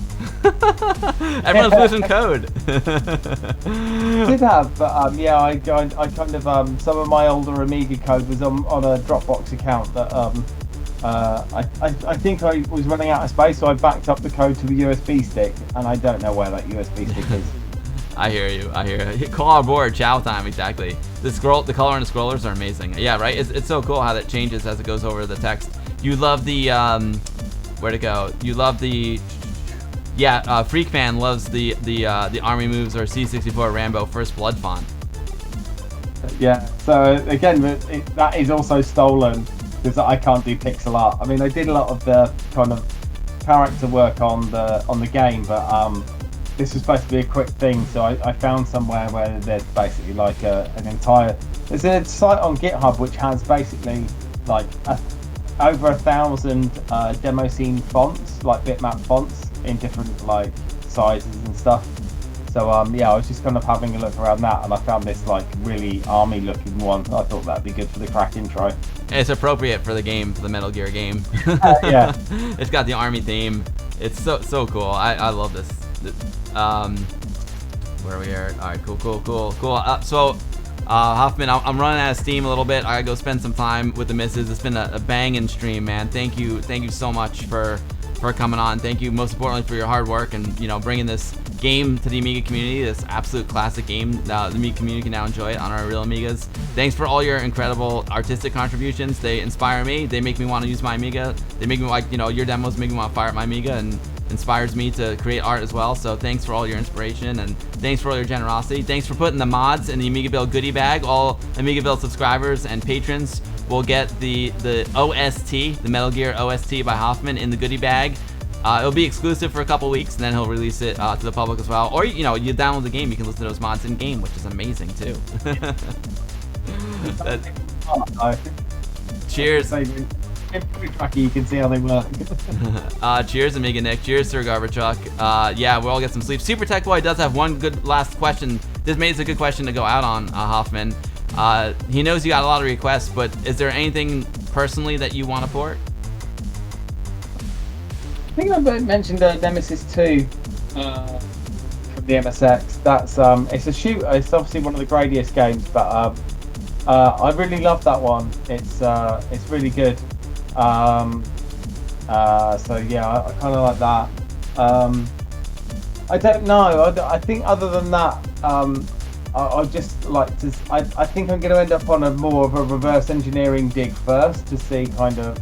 Everyone's losing code. Did have, but yeah, I kind of some of my older Amiga code was on a Dropbox account that I think I was running out of space, so I backed up the code to a USB stick, and I don't know where that USB stick is. I hear you. Call on board, chow time, exactly. The color and the scrollers are amazing. Yeah, right. It's so cool how that changes as it goes over the text. You love the where'd it go? You love the Freakman loves the Army Moves or C64 Rambo First Blood font. Yeah. So again, that is also stolen because I can't do pixel art. I mean, I did a lot of the kind of character work on the game, but this was supposed to be a quick thing, so I found somewhere where there's basically like there's a site on GitHub which has basically like over 1,000 demo scene fonts, like bitmap fonts in different like sizes and stuff. So yeah, I was just kind of having a look around that, and I found this like really army looking one. I thought that'd be good for the crack intro. It's appropriate for the game, for the Metal Gear game. Yeah. It's got the army theme. It's so cool. I love this. Where are we at? All right, cool. So Hoffman, I'm running out of steam a little bit. I gotta go spend some time with the missus. It's been a banging stream, man. Thank you so much for coming on. Thank you most importantly for your hard work and bringing this game to the Amiga community, this absolute classic game. The Amiga community can now enjoy it on our real Amigas. Thanks for all your incredible artistic contributions. They inspire me. They make me want to use my Amiga. They make me like, your demos make me want to fire up my Amiga and inspires me to create art as well. So thanks for all your inspiration and thanks for all your generosity. Thanks for putting the mods in the Amiga Build goodie bag. All Amiga Build subscribers and patrons will get the OST, the Metal Gear OST by Hoffman in the goodie bag. It'll be exclusive for a couple weeks, and then he'll release it to the public as well. Or you download the game, you can listen to those mods in game, which is amazing too. Cheers. You can see how they work. Cheers, Amiga Nick. Cheers, Sir Garberchuck. Yeah, we'll all get some sleep. Super Tech Boy does have one good last question. This made it a good question to go out on, Hoffman. He knows you got a lot of requests, but is there anything personally that you want to port? I think I mentioned Nemesis 2 from the MSX. That's it's a shooter. It's obviously one of the gradiest games, but I really love that one. It's really good. So yeah, I kind of like that. I don't know. I think other than that, I just like to. I think I'm going to end up on a more of a reverse engineering dig first to see kind of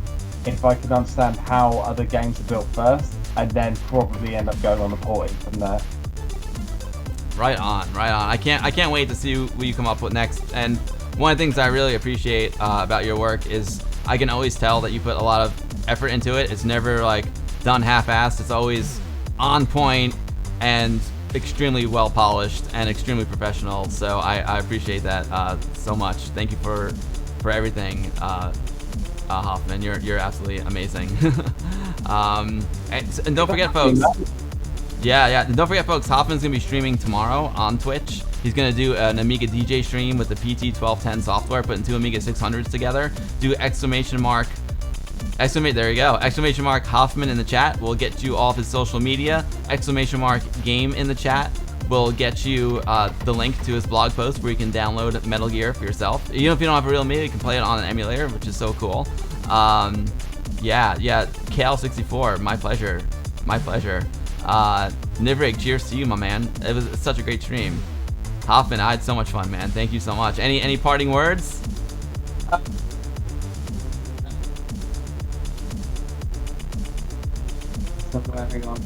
if I can understand how other games are built first, and then probably end up going on the porting from there. Right on. I can't wait to see what you come up with next. And one of the things I really appreciate about your work is I can always tell that you put a lot of effort into it. It's never like done half-assed. It's always on point and extremely well polished and extremely professional. So I appreciate that so much. Thank you for everything. Hoffman, you're absolutely amazing. And don't forget, folks. Yeah. And don't forget, folks. Hoffman's gonna be streaming tomorrow on Twitch. He's gonna do an Amiga DJ stream with the PT1210 software, putting two Amiga 600s together. Do exclamation mark Hoffman in the chat. We'll get you all of his social media. Exclamation mark game in the chat. We'll get you the link to his blog post where you can download Metal Gear for yourself. Even if you don't have a real Amiga, you can play it on an emulator, which is so cool. Yeah, KL64, my pleasure. Nivrig, cheers to you, my man. It was such a great stream. Hoffman, I had so much fun, man. Thank you so much. Any parting words? Hang on.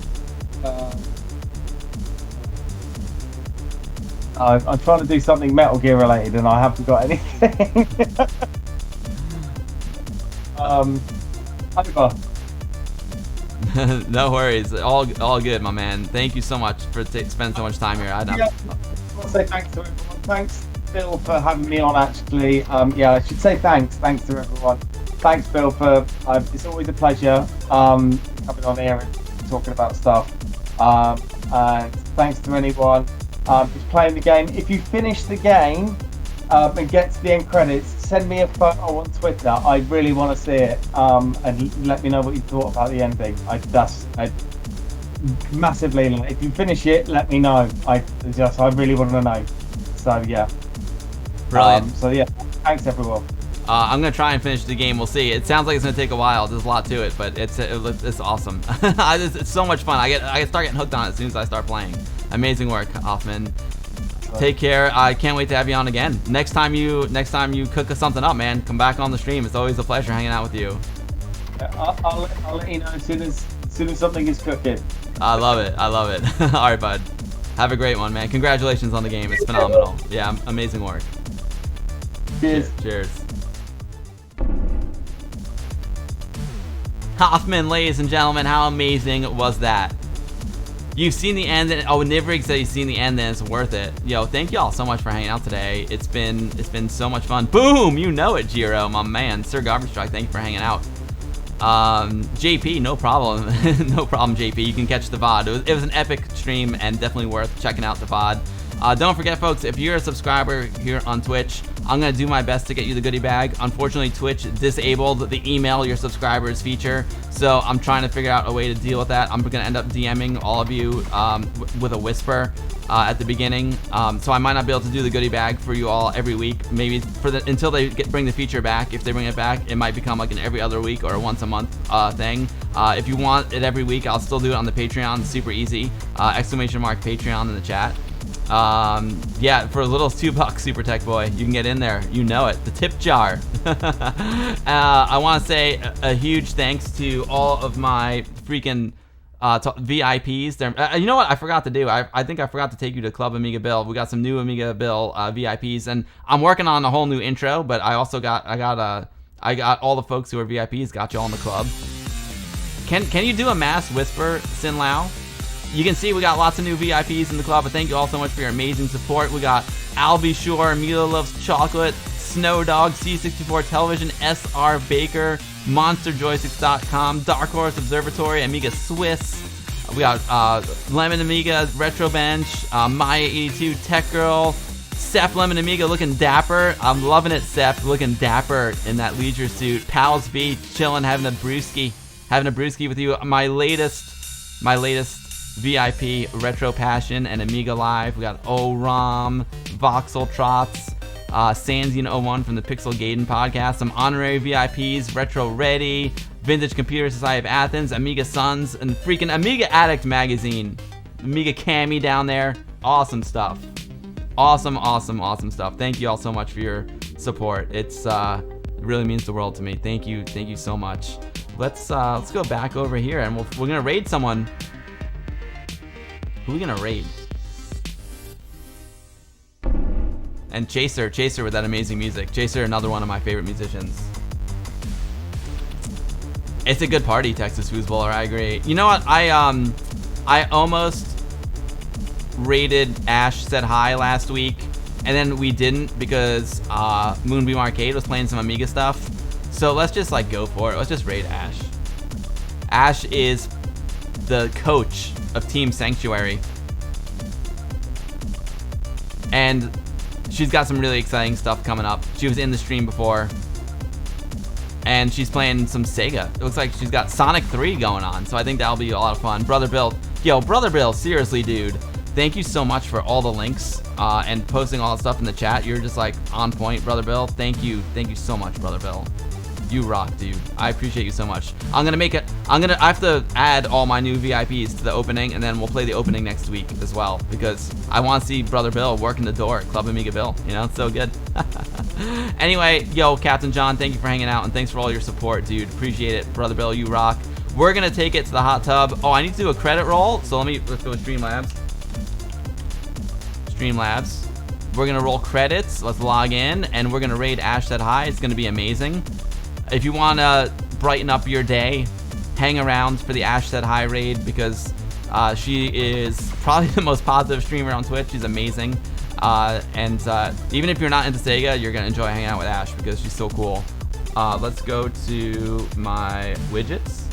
I'm trying to do something Metal Gear related, and I haven't got anything. Over. No worries. All good, my man. Thank you so much for spending so much time here. I want to say thanks to everyone. Thanks, Bill, for having me on, actually. I should say thanks. Thanks to everyone. Thanks, Bill, for... it's always a pleasure coming on here and talking about stuff. And thanks to anyone who's playing the game. If you finish the game and get to the end credits, send me a photo on Twitter. I really want to see it, and let me know what you thought about the ending. Massively. If you finish it, let me know. I really want to know. So yeah. Brilliant. Thanks everyone. I'm gonna try and finish the game. We'll see. It sounds like it's gonna take a while. There's a lot to it, but it's awesome. It's so much fun. I start getting hooked on it as soon as I start playing. Amazing work, Hoffman. Take care. I can't wait to have you on again. Next time you cook us something up, man, come back on the stream. It's always a pleasure hanging out with you. I'll let you know as soon as something is cooking. I love it. All right, bud. Have a great one, man. Congratulations on the game. It's phenomenal. Yeah, amazing work. Cheers. Cheers. Hoffman, ladies and gentlemen, how amazing was that? You've seen the end, and Nivrig said you've seen the end, and it's worth it. Yo, thank y'all so much for hanging out today. It's been so much fun. Boom, you know it, Jiro, my man. Sir Garbage Truck, thank you for hanging out. JP, no problem. No problem, JP. You can catch the VOD. It was an epic stream and definitely worth checking out the VOD. Don't forget, folks, if you're a subscriber here on Twitch, I'm going to do my best to get you the goodie bag. Unfortunately, Twitch disabled the email your subscribers feature, so I'm trying to figure out a way to deal with that. I'm going to end up DMing all of you with a whisper at the beginning, so I might not be able to do the goodie bag for you all every week. Maybe until they bring the feature back. If they bring it back, it might become like an every other week or a once a month thing. If you want it every week, I'll still do it on the Patreon. Super easy. ! Patreon in the chat. Yeah, for a little $2 Super Tech Boy, you can get in there. You know it, the tip jar. I want to say a huge thanks to all of my freaking VIPs. You know what I forgot to do? I think I forgot to take you to Club Amiga Bill. We got some new Amiga Bill VIPs, and I'm working on a whole new intro. But I also got all the folks who are VIPs. Got you all in the club. Can you do a mass whisper, Sin Lao? You can see we got lots of new VIPs in the club, but thank you all so much for your amazing support. We got Albie Shore, Mila Loves Chocolate, Snow Dog, C64 Television, SR Baker, MonsterJoysticks.com, Dark Horse Observatory, Amiga Swiss. We got Lemon Amiga, Retro Bench, Maya82, Tech Girl, Seth Lemon Amiga looking dapper. I'm loving it, Seth, looking dapper in that leisure suit. Pals Beach, chilling, having a brewski with you. My latest VIP, Retro Passion, and Amiga Live. We got O-ROM, Voxel Trots, Sansian01 from the Pixel Gaiden podcast, some honorary VIPs, Retro Ready, Vintage Computer Society of Athens, Amiga Sons, and freaking Amiga Addict magazine. Amiga Cami down there. Awesome stuff. Awesome stuff. Thank you all so much for your support. It really means the world to me. Thank you so much. Let's go back over here, and we're gonna raid someone. Who are we gonna raid? And Chaser with that amazing music. Chaser, another one of my favorite musicians. It's a good party, Texas Foosballer, I agree. You know what? I almost rated Ash Said Hi last week, and then we didn't because Moonbeam Arcade was playing some Amiga stuff. So let's just go for it. Let's just raid Ash. Ash is the coach of Team Sanctuary, and she's got some really exciting stuff coming up. She was in the stream before, and she's playing some Sega. It looks like she's got Sonic 3 going on, so I think that'll be a lot of fun. Brother Bill, seriously, dude, thank you so much for all the links and posting all that stuff in the chat. You're just on point, Brother Bill. Thank you so much, Brother Bill. You rock, dude. I appreciate you so much. I have to add all my new VIPs to the opening, and then we'll play the opening next week as well, because I want to see Brother Bill working the door at Club Amiga Bill. You know, it's so good. Anyway, yo, Captain John, thank you for hanging out, and thanks for all your support, dude. Appreciate it. Brother Bill, you rock. We're going to take it to the hot tub. Oh, I need to do a credit roll, so let's go with Streamlabs. Streamlabs. We're going to roll credits. Let's log in, and we're going to raid Ash Said Hi. It's going to be amazing. If you want to brighten up your day, hang around for the Ash Said Hi raid, because she is probably the most positive streamer on Twitch. She's amazing. And even if you're not into Sega, you're going to enjoy hanging out with Ash because she's so cool. Let's go to my widgets.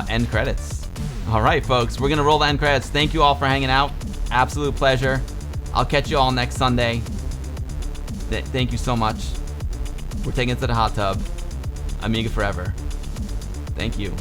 End credits. All right, folks, we're going to roll the end credits. Thank you all for hanging out. Absolute pleasure. I'll catch you all next Sunday. Thank you so much. We're taking it to the hot tub. Amiga forever. Thank you.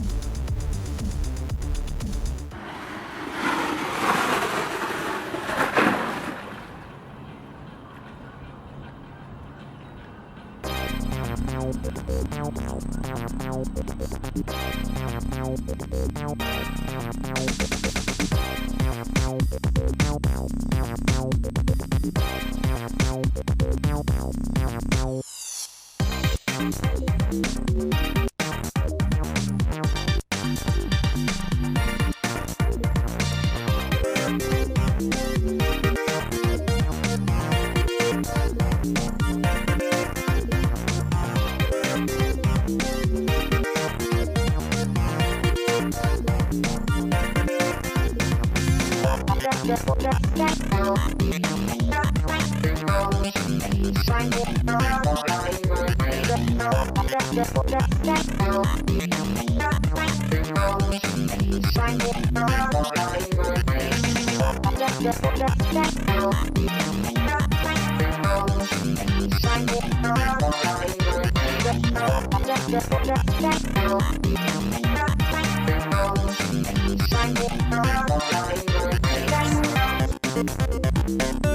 Shine